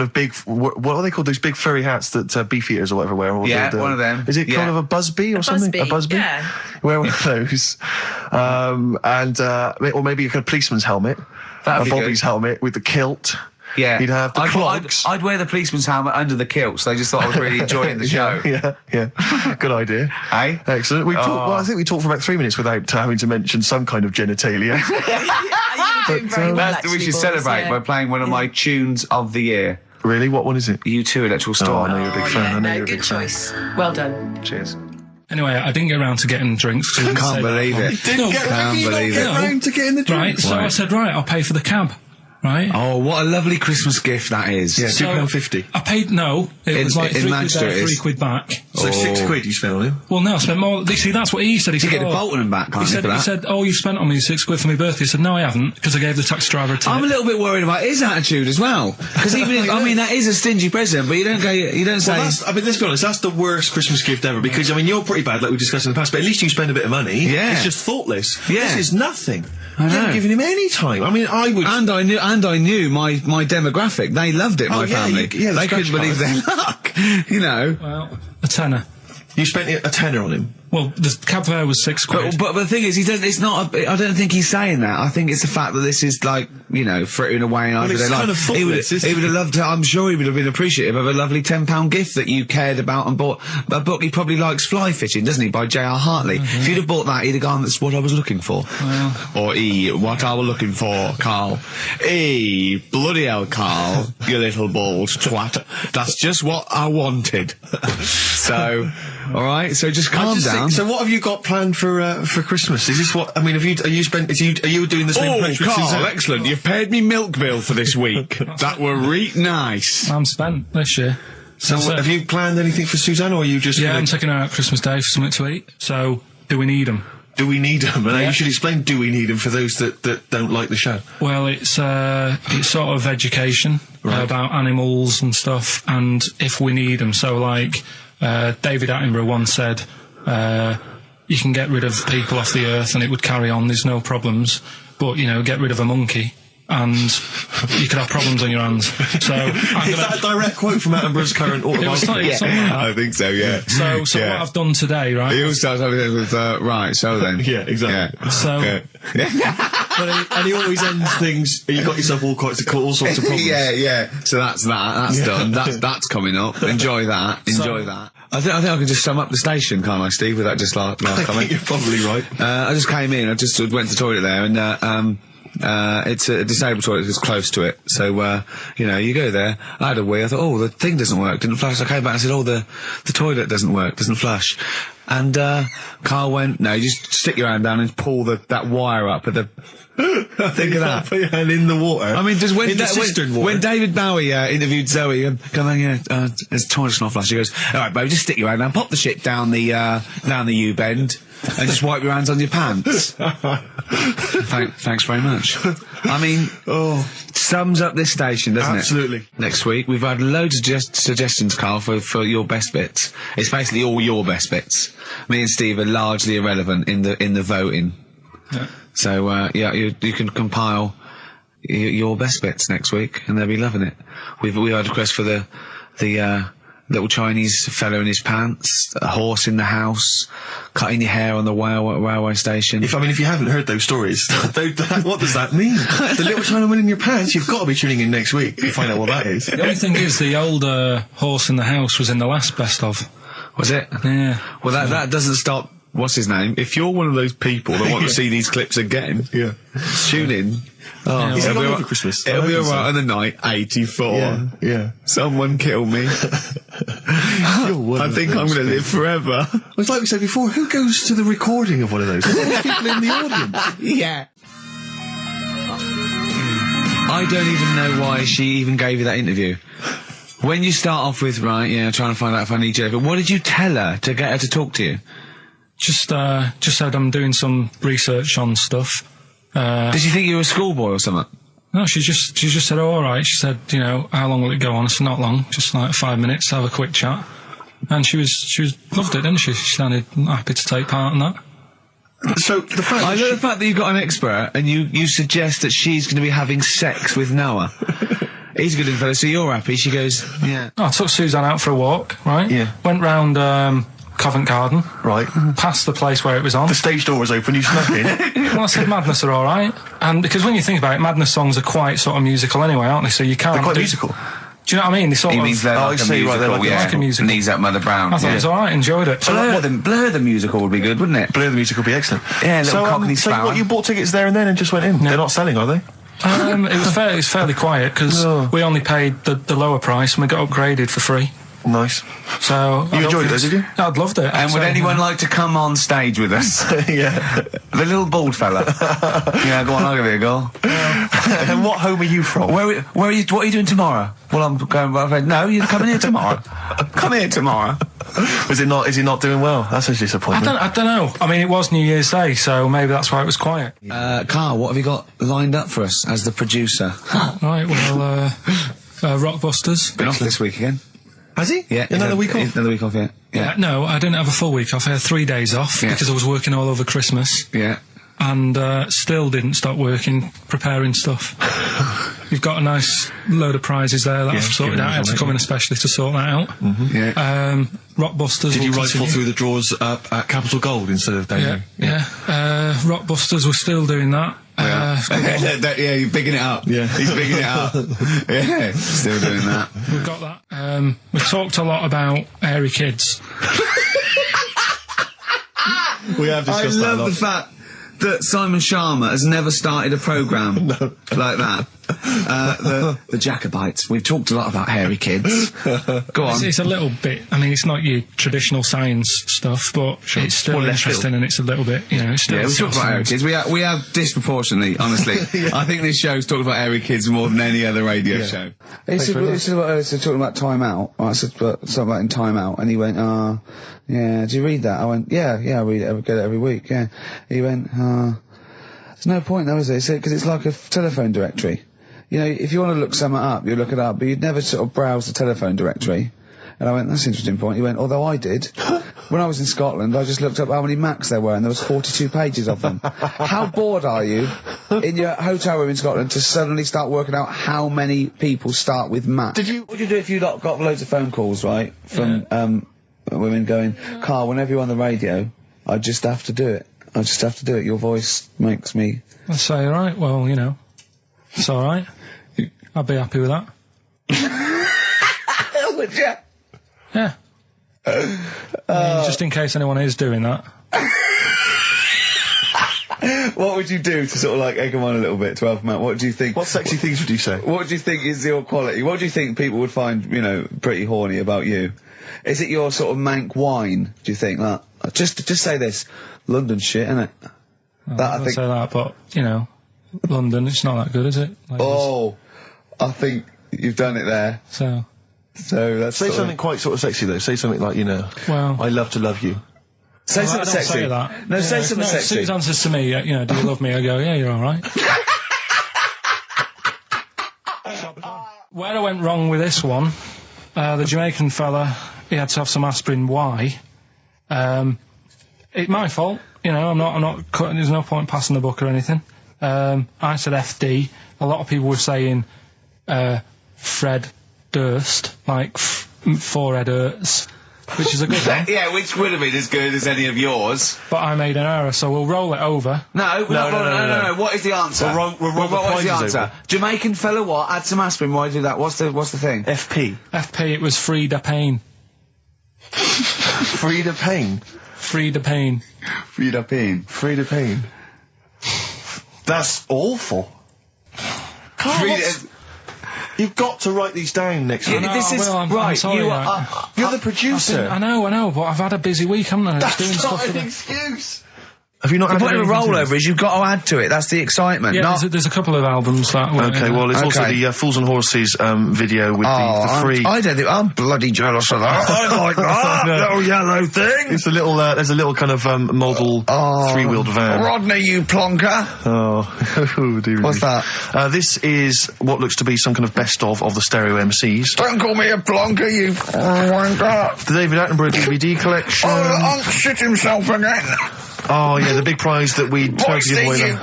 [SPEAKER 2] of big, what are they called? Those big furry hats that beefeaters or whatever wear. Or
[SPEAKER 1] one of them.
[SPEAKER 2] Is it kind of a busby or something? A busby?
[SPEAKER 4] Yeah.
[SPEAKER 2] Wear one of those, or maybe a kind of policeman's helmet,
[SPEAKER 1] That'd be
[SPEAKER 2] Bobby's
[SPEAKER 1] good.
[SPEAKER 2] helmet with the kilt.
[SPEAKER 1] Yeah,
[SPEAKER 2] you'd have the clogs.
[SPEAKER 1] I'd wear the policeman's helmet under the kilt, so they just thought I was really enjoying the show.
[SPEAKER 2] Yeah. Good idea.
[SPEAKER 1] Hey?
[SPEAKER 2] Excellent. I think we talked for about 3 minutes without having to mention some kind of genitalia.
[SPEAKER 1] We should celebrate by playing one of my tunes of the year.
[SPEAKER 2] Really? What one is it?
[SPEAKER 1] U2 Electoral Storm.
[SPEAKER 2] I know you're a big fan. I know you're a
[SPEAKER 4] good
[SPEAKER 2] big fan.
[SPEAKER 4] choice. Well done.
[SPEAKER 1] Cheers.
[SPEAKER 3] Anyway, I didn't get around to getting drinks.
[SPEAKER 1] Can't believe it.
[SPEAKER 3] Can't
[SPEAKER 1] believe it.
[SPEAKER 2] Round to getting the
[SPEAKER 3] Right,
[SPEAKER 2] drinks.
[SPEAKER 3] so I said, I'll pay for the cab. Right.
[SPEAKER 1] Oh, what a lovely Christmas gift that is.
[SPEAKER 2] Yeah,
[SPEAKER 3] So,
[SPEAKER 2] £2.50.
[SPEAKER 3] I paid, it was like
[SPEAKER 1] in
[SPEAKER 3] £3
[SPEAKER 1] Manchester
[SPEAKER 3] there,
[SPEAKER 1] it is.
[SPEAKER 3] £3 back.
[SPEAKER 2] So £6 you spent on him?
[SPEAKER 3] Well, no, I spent more. You see, that's what he said. He said,
[SPEAKER 1] get the Bolton and back, can't
[SPEAKER 3] he
[SPEAKER 1] you, for that?
[SPEAKER 3] said, you spent on me £6 for my birthday. I said, no, I haven't, because I gave the taxi driver a tip.
[SPEAKER 1] I'm a little bit worried about his attitude as well. Because even if, that is a stingy present, but you don't say...
[SPEAKER 2] Well, let's be honest, that's the worst Christmas gift ever, because, you're pretty bad, like we discussed in the past, but at least you spend a bit of money.
[SPEAKER 1] Yeah.
[SPEAKER 2] It's just thoughtless.
[SPEAKER 1] Yeah.
[SPEAKER 2] This is nothing.
[SPEAKER 1] I know.
[SPEAKER 2] You haven't given him any time. I would...
[SPEAKER 1] And I knew my demographic. They loved it, my family.
[SPEAKER 2] the
[SPEAKER 1] They couldn't
[SPEAKER 2] scratch
[SPEAKER 1] believe
[SPEAKER 2] card.
[SPEAKER 1] their luck.
[SPEAKER 3] Well, a tenner.
[SPEAKER 2] You spent a tenner on him.
[SPEAKER 3] Well, the cab fare was £6.
[SPEAKER 1] But the thing is, I don't think he's saying that. I think it's the fact that this is like, frittering away and
[SPEAKER 2] it's kind of thoughtless, isn't
[SPEAKER 1] he would
[SPEAKER 2] it?
[SPEAKER 1] have loved to, I'm sure he would have been appreciative of a lovely £10 gift that you cared about and bought. A book he probably likes Fly Fishing, doesn't he, by J.R. Hartley. If you'd have bought that, he'd have gone, that's what I was looking for. Or what I was looking for, Carl. Bloody hell, Carl, you little bald twat. That's just what I wanted. So, alright, so just calm down.
[SPEAKER 2] So what have you got planned for Christmas? Is this what, are you doing the same place with
[SPEAKER 1] Carl,
[SPEAKER 2] Suzanne?
[SPEAKER 1] excellent. You've paid me milk bill for this week. That were reet nice.
[SPEAKER 3] I'm spent this year.
[SPEAKER 2] So have you planned anything for Suzanne, or are you just...
[SPEAKER 3] Yeah, I'm taking her out Christmas Day for something to eat. So, do we need them?
[SPEAKER 2] Do we need them? And you should explain do we need them for those that don't like the show.
[SPEAKER 3] Well, it's sort of education about animals and stuff, and if we need them. So, like, David Attenborough once said, you can get rid of people off the earth and it would carry on, there's no problems, but, get rid of a monkey and you could have problems on your hands. So
[SPEAKER 2] Is that a direct quote from Attenborough's current autobiography?
[SPEAKER 3] Something like that.
[SPEAKER 1] I think so, yeah.
[SPEAKER 3] So what I've done today, right?
[SPEAKER 1] He always starts everything with, right, so then.
[SPEAKER 2] Yeah, exactly.
[SPEAKER 1] Yeah.
[SPEAKER 3] So,
[SPEAKER 2] And he always ends things, you got yourself all sorts of problems.
[SPEAKER 1] Yeah. So that's that. That's done. That's coming up. Enjoy that. Enjoy that. I think I can just sum up the station, can't I, Steve, without just last comment?
[SPEAKER 2] I think you're probably right.
[SPEAKER 1] I just came in, I just went to the toilet there, and it's a disabled toilet that's close to it. So, you know, you go there, I had a wee, I thought, oh, the thing doesn't work, didn't flush. I came back and I said, oh, the toilet doesn't work, doesn't flush. And, Karl went, no, you just stick your hand down and pull that wire up at the... Think of that.
[SPEAKER 2] Put your hand in the water.
[SPEAKER 1] I mean, just when David Bowie interviewed Zoe, there's toilet's not flush. He goes, all right, baby, just stick your hand down, pop the shit down the U-bend, and just wipe your hands on your pants. Thanks very much. I mean, sums up this station, doesn't it?
[SPEAKER 2] Absolutely.
[SPEAKER 1] Next week, we've had loads of suggestions, Karl, for your best bits. It's basically all your best bits. Me and Steve are largely irrelevant in the voting.
[SPEAKER 3] Yeah.
[SPEAKER 1] So, you can compile your best bits next week, and they'll be loving it. We had a request for the little Chinese fellow in his pants, a horse in the house, cutting your hair on the railway station.
[SPEAKER 2] If you haven't heard those stories, what does that mean? The little Chinaman in your pants, you've got to be tuning in next week to find out what that is.
[SPEAKER 3] The only thing is, the old horse in the house was in the last best of.
[SPEAKER 1] Was it?
[SPEAKER 3] Yeah.
[SPEAKER 1] Well, that doesn't stop... What's his name? If you're one of those people that want to see these clips again, tune in.
[SPEAKER 2] Oh,
[SPEAKER 1] it'll be
[SPEAKER 2] over Christmas.
[SPEAKER 1] It'll be alright on the night 84.
[SPEAKER 2] Yeah.
[SPEAKER 1] Someone kill me. I think I'm going to live forever.
[SPEAKER 2] It's like we said before, who goes to the recording of one of those? There's people in the audience.
[SPEAKER 1] Yeah. I don't even know why she even gave you that interview. When you start off with, trying to find out if I need you, what did you tell her to get her to talk to you?
[SPEAKER 3] Just said I'm doing some research on stuff.
[SPEAKER 1] Did she think you were a schoolboy or something?
[SPEAKER 3] No, she just said, oh, all right. She said, you know, how long will it go on? I said, not long, just like 5 minutes, have a quick chat. And she loved it, didn't she? She sounded happy to take part in that.
[SPEAKER 2] So the fact
[SPEAKER 1] I love the fact that you've got an expert and you suggest that she's going to be having sex with Noah. He's a good fella, so you're happy. She goes, yeah.
[SPEAKER 3] Oh, I took Suzanne out for a walk, right?
[SPEAKER 2] Yeah.
[SPEAKER 3] Went round Covent Garden.
[SPEAKER 2] Right.
[SPEAKER 3] Past the place where it was on.
[SPEAKER 2] The stage door was open, you snuck in.
[SPEAKER 3] Well, I said Madness are alright. And because when you think about it, Madness songs are quite sort of musical anyway, aren't they? So you can't...
[SPEAKER 2] They're quite musical.
[SPEAKER 3] Do you know what I mean? They sort
[SPEAKER 1] He
[SPEAKER 3] of...
[SPEAKER 1] means they're like a musical,
[SPEAKER 3] like a musical.
[SPEAKER 1] Knees Up Mother Brown.
[SPEAKER 3] I thought it was alright, enjoyed it.
[SPEAKER 1] Blur the musical would be good, wouldn't it?
[SPEAKER 2] Blur the musical would be excellent.
[SPEAKER 1] Yeah, little Cockney
[SPEAKER 2] So
[SPEAKER 1] Sparrow.
[SPEAKER 2] what, you bought tickets there and then and just went in?
[SPEAKER 3] Yeah.
[SPEAKER 2] They're not selling, are they?
[SPEAKER 3] It was fairly quiet because we only paid the lower price and we got upgraded for free.
[SPEAKER 2] Nice.
[SPEAKER 3] So
[SPEAKER 2] you enjoyed it, though, did you?
[SPEAKER 3] I'd loved it.
[SPEAKER 1] And would anyone like to come on stage with us?
[SPEAKER 2] Yeah.
[SPEAKER 1] The little bald fella. Yeah, go on, I'll give you a go.
[SPEAKER 2] And what home are you from?
[SPEAKER 1] Where are you? What are you doing tomorrow? Well, I'm going. No, you're coming here tomorrow. Come here tomorrow.
[SPEAKER 2] Is he not doing well? That's a disappointment.
[SPEAKER 3] I don't know. I mean, it was New Year's Day, so maybe that's why it was quiet.
[SPEAKER 1] Karl, what have you got lined up for us as the producer?
[SPEAKER 3] Right. Well, Rockbusters.
[SPEAKER 1] Been off this week again.
[SPEAKER 2] Has he?
[SPEAKER 1] Yeah.
[SPEAKER 2] Another week off?
[SPEAKER 1] Another week off, yeah.
[SPEAKER 3] No, I didn't have a full week off. I had 3 days off because I was working all over Christmas.
[SPEAKER 1] Yeah.
[SPEAKER 3] And still didn't stop working, preparing stuff. You've got a nice load of prizes there that I've sorted out. I had to come in especially to sort that out.
[SPEAKER 1] Yeah.
[SPEAKER 3] Rockbusters.
[SPEAKER 2] Did you rifle through the drawers at Capital Gold instead of down
[SPEAKER 3] Yeah. Rockbusters, we're still doing that.
[SPEAKER 1] Yeah, you're bigging it up.
[SPEAKER 2] Yeah.
[SPEAKER 1] He's bigging it up. Yeah, still doing that.
[SPEAKER 3] We've got that. We talked a lot about hairy kids.
[SPEAKER 2] We have discussed that a lot.
[SPEAKER 1] I love the fact that Simon Sharma has never started a programme like that. The Jacobites. We've talked a lot about hairy kids. Go on.
[SPEAKER 3] It's a little bit, I mean, it's not your traditional science stuff, but it's still interesting and it's a little bit, you know, it's still...
[SPEAKER 1] Yeah, we talk about hairy kids. We have disproportionately, honestly. I think this show's talked about hairy kids more than any other radio show. He said talking about Time Out. I said something about in Time Out, and he went, yeah, do you read that? I went, yeah, I read it, I get it every week, yeah. He went, there's no point though, is there? He said, because it's like a telephone directory. You know, if you want to look something up, you look it up, but you'd never sort of browse the telephone directory. And I went, that's an interesting point. He went, although I did. When I was in Scotland, I just looked up how many Macs there were, and there was 42 pages of them. How bored are you in your hotel room in Scotland to suddenly start working out how many people start with Mac? What would you do if you got loads of phone calls, right, from women going, Karl, whenever you're on the radio, I just have to do it. I just have to do it. Your voice makes me...
[SPEAKER 3] I say, all right, well, you know, it's all right. I'd be happy with that.
[SPEAKER 1] Would you?
[SPEAKER 3] Yeah. Just in case anyone is doing that.
[SPEAKER 1] What would you do to sort of like egg them on a little bit to help them out? What do you think?
[SPEAKER 2] What sexy things would you say?
[SPEAKER 1] What do you think is your quality? What do you think people would find, you know, pretty horny about you? Is it your sort of mank wine? Do you think that? Just say this, London shit, innit?
[SPEAKER 3] I think say that, but you know, London, it's not that good, is it?
[SPEAKER 1] Oh, I think you've done it there.
[SPEAKER 3] So
[SPEAKER 1] that's
[SPEAKER 2] say something quite sort of sexy though. Say something like, you know,
[SPEAKER 3] well,
[SPEAKER 2] I love to love you.
[SPEAKER 1] Say something sexy.
[SPEAKER 3] Say that.
[SPEAKER 1] No, say something sexy.
[SPEAKER 3] Sue's answers to me, you know, do you love me? I go, yeah, you're all right. Where I went wrong with this one, the Jamaican fella, he had to have some aspirin. Why? It's my fault. You know, I'm not cutting. There's no point passing the buck or anything. I said FD. A lot of people were saying Fred Durst, like forehead hurts, which is a good one.
[SPEAKER 1] Yeah, which would have been as good as any of yours.
[SPEAKER 3] But I made an error, so we'll roll it over.
[SPEAKER 1] No. What is the answer? What is the answer? Jamaican fella, what? Add some aspirin. Why do that? What's the thing?
[SPEAKER 2] FP.
[SPEAKER 3] FP. It was Frida Payne.
[SPEAKER 2] Frida Payne.
[SPEAKER 3] Frida Payne.
[SPEAKER 1] Frida Payne.
[SPEAKER 2] Frida Payne. That's awful. You've got to write these down next week.
[SPEAKER 1] This is
[SPEAKER 3] I'm
[SPEAKER 1] right.
[SPEAKER 3] sorry,
[SPEAKER 2] You're the producer.
[SPEAKER 3] I know, but I've had a busy week, haven't I?
[SPEAKER 2] That's not an excuse. Have you not?
[SPEAKER 1] The point of a rollover is you've got to add to it. That's the excitement.
[SPEAKER 3] Yeah, there's a couple of albums that.
[SPEAKER 2] Okay, well, there's also the Fools and Horses video with the free.
[SPEAKER 1] I don't think I'm bloody jealous of that. I like that little yellow thing.
[SPEAKER 2] It's a little. There's a little kind of model three-wheeled van.
[SPEAKER 1] Rodney, you plonker.
[SPEAKER 2] Oh, dear.
[SPEAKER 1] What's that?
[SPEAKER 2] This is what looks to be some kind of best of the stereo MCs.
[SPEAKER 1] Don't call me a plonker, you wanker.
[SPEAKER 2] The David Attenborough DVD collection.
[SPEAKER 1] Oh, shit himself again.
[SPEAKER 2] Oh, yeah, the big prize that we tried to give away then.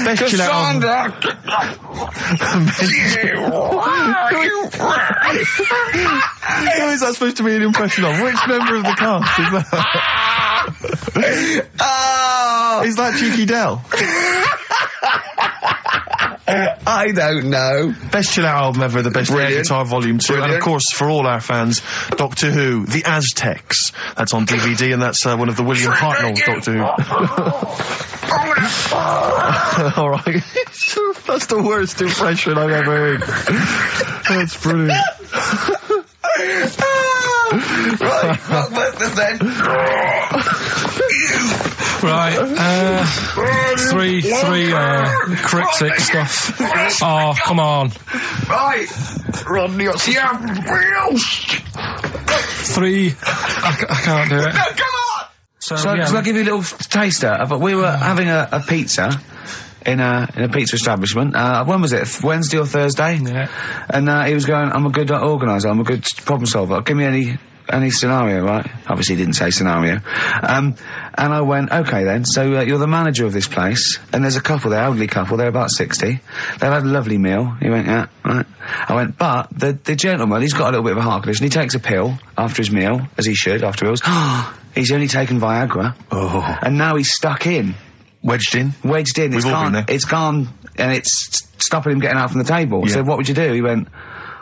[SPEAKER 2] Best chill out. Who is that supposed to be an impression of? Which member of the cast is that? Is that Cheeky Dell?
[SPEAKER 1] I don't know.
[SPEAKER 2] Best chill out album ever, the best air guitar volume 2, and of course for all our fans, Doctor Who, The Aztecs. That's on DVD, and that's one of the William Hartnell Doctor Who. All right, that's the worst impression I've ever heard. That's brilliant.
[SPEAKER 1] Right, then.
[SPEAKER 3] Right, three cryptic stuff. Oh, come on.
[SPEAKER 1] Right, Rodney,
[SPEAKER 3] Three. I can't do it.
[SPEAKER 1] No, come on! So
[SPEAKER 3] yeah.
[SPEAKER 1] I'll give you a little taster. We were having a pizza in a pizza establishment. When was it? Wednesday or Thursday?
[SPEAKER 3] Yeah.
[SPEAKER 1] And he was going, I'm a good organiser, I'm a good problem solver. Give me any scenario, right? Obviously he didn't say scenario. And I went, okay then, so you're the manager of this place, and there's a couple there, elderly couple, they're about 60. They've had a lovely meal. He went, yeah, right. I went, but the gentleman, he's got a little bit of a heart condition, he takes a pill after his meal, as he should, after meals. He's only taken Viagra. Oh. And now he's stuck in.
[SPEAKER 2] Wedged in.
[SPEAKER 1] It's gone, and it's stopping him getting out from the table.
[SPEAKER 2] Yeah.
[SPEAKER 1] So what would you do? He went,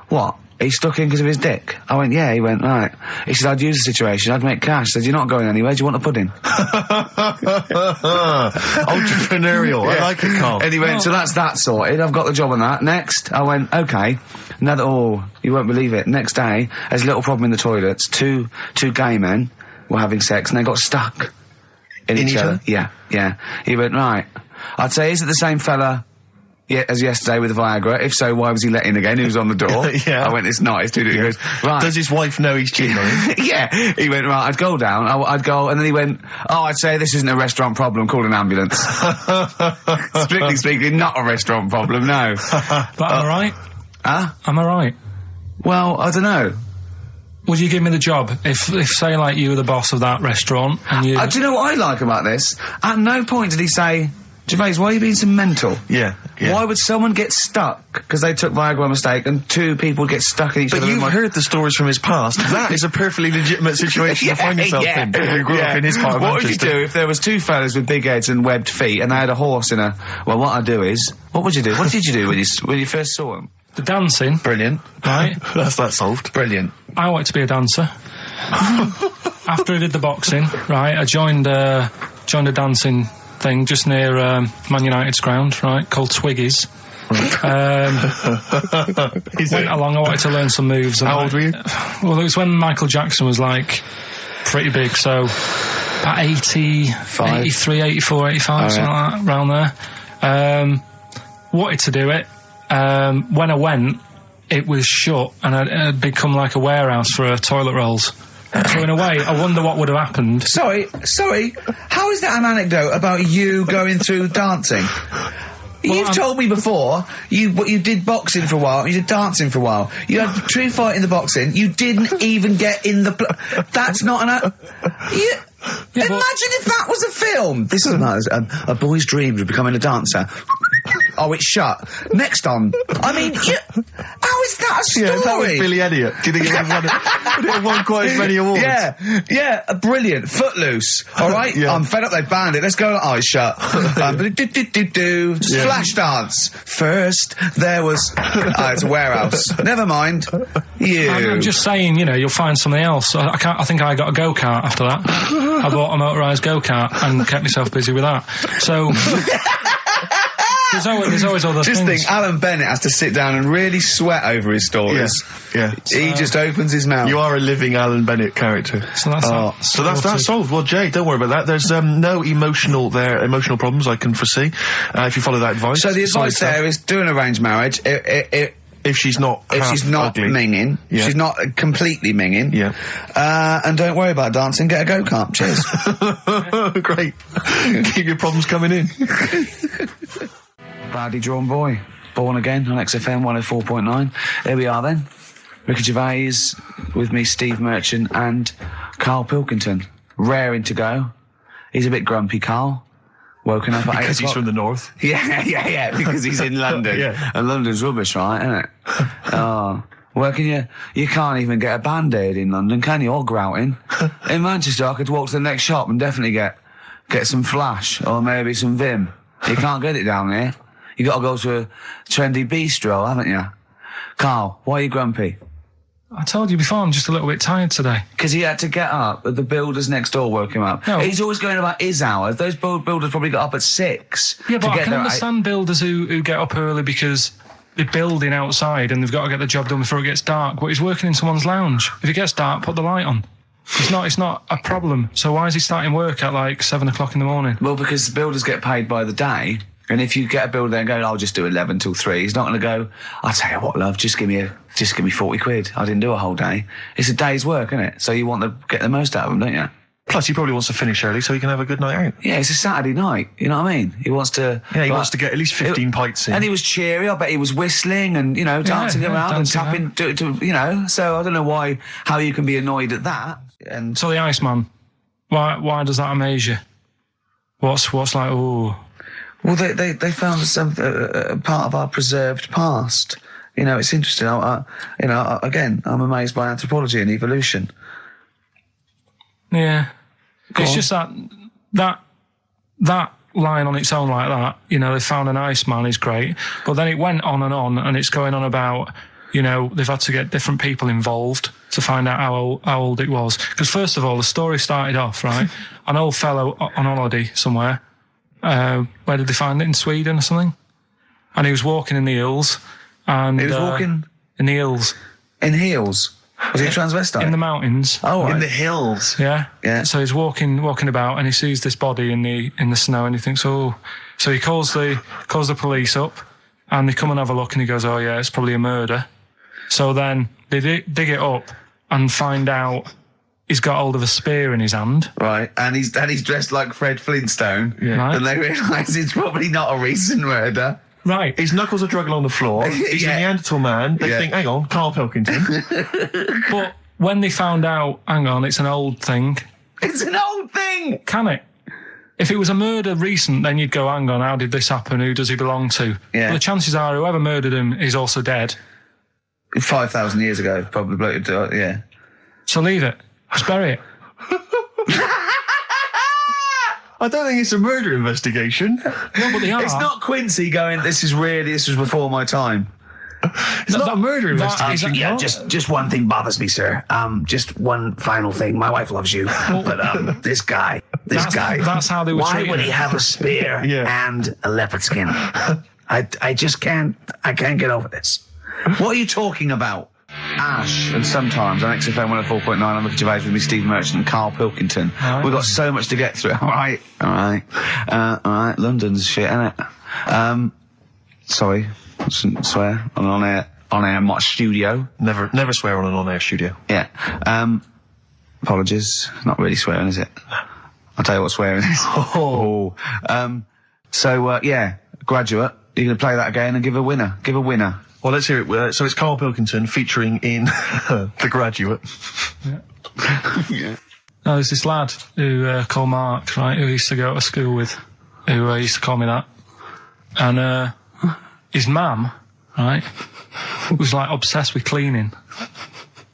[SPEAKER 1] what? He's stuck in because of his dick. I went, yeah. He went, right. He said, I'd use the situation, I'd make cash. I said, you're not going anywhere, do you want a pudding?
[SPEAKER 2] Entrepreneurial. Yeah. I like it, Carl.
[SPEAKER 1] And he went, so that's that sorted, I've got the job on that. Next, I went, okay. You won't believe it. Next day, there's a little problem in the toilets. Two gay men were having sex and they got stuck in each other. Yeah. He went, right. I'd say, is it the same fella as yesterday with the Viagra? If so, why was he let in again? He was on the door.
[SPEAKER 2] Yeah.
[SPEAKER 1] I went, it's not. It's too different. He goes, right.
[SPEAKER 2] Does his wife know he's cheating on him?
[SPEAKER 1] Yeah. He went, right, I'd go down. I'd go, and then he went, I'd say this isn't a restaurant problem, call an ambulance. Strictly speaking, not a restaurant problem, no.
[SPEAKER 3] But am I right?
[SPEAKER 1] Huh?
[SPEAKER 3] Am I right?
[SPEAKER 1] Well, I don't know.
[SPEAKER 3] Would you give me the job if say, like, you were the boss of that restaurant and you...
[SPEAKER 1] Do you know what I like about this? At no point did he say, Gervais, why are you being so mental?
[SPEAKER 2] Yeah.
[SPEAKER 1] Why would someone get stuck because they took Viagra by mistake, and two people get stuck in each other?
[SPEAKER 2] But you've heard the stories from his past. That is a perfectly legitimate situation to find yourself in. You grew up in his part of
[SPEAKER 1] What would you
[SPEAKER 2] Manchester.
[SPEAKER 1] do if there was two fellas with big heads and webbed feet, and they had a horse in a... Well, what I'd do is... What would you do? What did you do when you first saw them?
[SPEAKER 3] The dancing.
[SPEAKER 1] Brilliant.
[SPEAKER 3] Right.
[SPEAKER 2] That's that solved.
[SPEAKER 1] Brilliant.
[SPEAKER 3] I wanted to be a dancer. After I did the boxing, right, I joined a dancing thing just near Man United's ground, right, called Twiggy's. Went along, I wanted to learn some moves.
[SPEAKER 2] How old were you?
[SPEAKER 3] Well, it was when Michael Jackson was, like, pretty big, so about 83, 84, 85, something like that, around there. Wanted to do it. When I went, it was shut, and I'd become like a warehouse for toilet rolls. So in a way, I wonder what would have happened.
[SPEAKER 1] Sorry, how is that an anecdote about you going through dancing? You've told me before, you did boxing for a while, you did dancing for a while. You had a true fight in the boxing, you didn't even get in the... That's not an... Imagine if that was a film! This is a boy's dreams of becoming a dancer. Oh, it's shut. Next on. I mean, how is that a story?
[SPEAKER 2] Yeah, that was Billy Elliot. Do you think it would have won quite as many awards?
[SPEAKER 1] Yeah, brilliant. Footloose. All right?
[SPEAKER 2] Yeah.
[SPEAKER 1] I'm fed up, they banned it. Let's go. Oh, it's shut. Flash dance. First, there was... it's a warehouse. Never mind.
[SPEAKER 3] I'm just saying, you'll find something else. I think I got a go-kart after that. I bought a motorised go-kart and kept myself busy with that. So... There's always other things.
[SPEAKER 1] Just think, Alan Bennett has to sit down and really sweat over his stories.
[SPEAKER 2] Yeah.
[SPEAKER 1] He just opens his mouth.
[SPEAKER 2] You are a living Alan Bennett character.
[SPEAKER 3] So that's
[SPEAKER 2] solved. Well, Jay, don't worry about that. There's no emotional problems I can foresee if you follow that advice.
[SPEAKER 1] So the advice there is do an arranged marriage.
[SPEAKER 2] If she's not ugly.
[SPEAKER 1] minging, she's not completely minging.
[SPEAKER 2] Yeah.
[SPEAKER 1] And don't worry about dancing. Get a go-kart. Cheers.
[SPEAKER 2] Great. Keep your problems coming in.
[SPEAKER 1] Badly drawn boy, born again on XFM 104.9. There we are then. Ricky Gervais with me, Steve Merchant and Karl Pilkington, raring to go. He's a bit grumpy, Karl. Woken up at 8 o'clock.
[SPEAKER 2] Because he's from the north.
[SPEAKER 1] Yeah, because he's in London.
[SPEAKER 2] Yeah.
[SPEAKER 1] And London's rubbish, right, isn't it? Well, you can't even get a Band-Aid in London, can you? Or grouting. In Manchester, I could walk to the next shop and definitely get some Flash or maybe some Vim. You can't get it down here. You got to go to a trendy bistro, haven't you? Karl, why are you grumpy?
[SPEAKER 3] I told you before, I'm just a little bit tired today.
[SPEAKER 1] Because he had to get up. The builders next door woke him up.
[SPEAKER 3] No.
[SPEAKER 1] He's always going about his hours. Those builders probably got up at 6.
[SPEAKER 3] Yeah, but
[SPEAKER 1] to
[SPEAKER 3] I
[SPEAKER 1] get
[SPEAKER 3] can
[SPEAKER 1] there
[SPEAKER 3] understand builders who get up early because they're building outside and they've got to get the job done before it gets dark. But he's working in someone's lounge. If it gets dark, put the light on. It's not a problem. So why is he starting work at like 7 o'clock in the morning?
[SPEAKER 1] Well, because the builders get paid by the day. And if you get a builder there and go, I'll just do 11 till 3, he's not going to go, I'll tell you what, love, just give me 40 quid. I didn't do a whole day. It's a day's work, isn't it? So you want to get the most out of them, don't you?
[SPEAKER 2] Plus, he probably wants to finish early so he can have a good night out.
[SPEAKER 1] Yeah, it's a Saturday night, you know what I mean? He wants to...
[SPEAKER 2] Yeah, he wants to get at least 15 pints in.
[SPEAKER 1] And he was cheery, I bet he was whistling and, dancing around and tapping, so I don't know how you can be annoyed at that. And
[SPEAKER 3] So the Iceman, why does that amaze you? What's like, ooh...
[SPEAKER 1] Well, they found some part of our preserved past. It's interesting. Again, I'm amazed by anthropology and evolution.
[SPEAKER 3] Yeah, it's just that line on its own like that. They found an Iceman is great, but then it went on, and it's going on about they've had to get different people involved to find out how old it was. Because first of all, the story started off right. An old fellow on holiday somewhere. Where did they find it? In Sweden or something? And he was walking in the hills. And
[SPEAKER 1] he was walking?
[SPEAKER 3] In the hills.
[SPEAKER 1] In heels? Was he a transvestite?
[SPEAKER 3] In the mountains.
[SPEAKER 1] Oh, right.
[SPEAKER 2] In the hills.
[SPEAKER 3] Yeah.
[SPEAKER 1] Yeah.
[SPEAKER 3] So he's walking about and he sees this body in the snow and he thinks, oh. So he calls the police up and they come and have a look and he goes, oh yeah, it's probably a murder. So then they dig it up and find out he's got hold of a spear in his hand.
[SPEAKER 1] Right, and he's dressed like Fred Flintstone.
[SPEAKER 3] Yeah. Right.
[SPEAKER 1] And they realise it's probably not a recent murder.
[SPEAKER 3] Right.
[SPEAKER 2] His knuckles are dragging on the floor. He's a Neanderthal man. They think, hang on, Karl Pilkington.
[SPEAKER 3] But when they found out, hang on, it's an old thing.
[SPEAKER 1] It's an old thing!
[SPEAKER 3] Can it? If it was a murder recent, then you'd go, hang on, how did this happen? Who does he belong to?
[SPEAKER 1] Yeah.
[SPEAKER 3] But the chances are whoever murdered him is also dead.
[SPEAKER 1] 5,000 years ago, probably. Yeah.
[SPEAKER 3] So leave it. Just bury it.
[SPEAKER 2] I don't think it's a murder investigation.
[SPEAKER 3] No, but they are.
[SPEAKER 1] It's not Quincy going, this was before my time.
[SPEAKER 2] It's not a murder investigation.
[SPEAKER 5] Yeah, just one thing bothers me, sir. Just one final thing. My wife loves you, but this guy.
[SPEAKER 3] That's how they were
[SPEAKER 5] Why
[SPEAKER 3] treating
[SPEAKER 5] would
[SPEAKER 3] him.
[SPEAKER 5] he have a spear and a leopard skin? I just can't. I can't get over this.
[SPEAKER 1] What are you talking about? Ash, and sometimes on XFM 104.9, I'm Ricky Gervais with me, Steve Merchant and Karl Pilkington.
[SPEAKER 3] Right.
[SPEAKER 1] We've got so much to get through. All right. London's shit, innit? Sorry, I shouldn't swear on air, my studio.
[SPEAKER 2] Never swear on an on-air studio.
[SPEAKER 1] Yeah. Apologies. Not really swearing, is it? I'll tell you what swearing is. Yeah, Graduate. You're going to play that again and give a winner. Give a winner.
[SPEAKER 2] Well, let's hear it. So it's Karl Pilkington featuring in The Graduate.
[SPEAKER 3] No, there's this lad who called Mark, right, who I used to go to school with, who used to call me that. And his mum, right, was like obsessed with cleaning.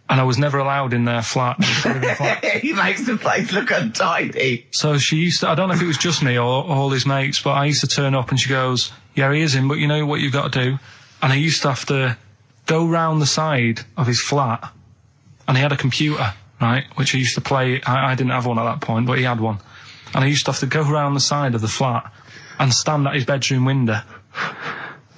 [SPEAKER 3] And I was never allowed in their flat.
[SPEAKER 1] He makes the place look untidy.
[SPEAKER 3] So she used to, I don't know if it was just me or all his mates, but I used to turn up and she goes, yeah, he is in, but you know what you've got to do? And I used to have to go round the side of his flat, and he had a computer, right, which I used to play. I didn't have one at that point, but he had one. And I used to have to go round the side of the flat and stand at his bedroom window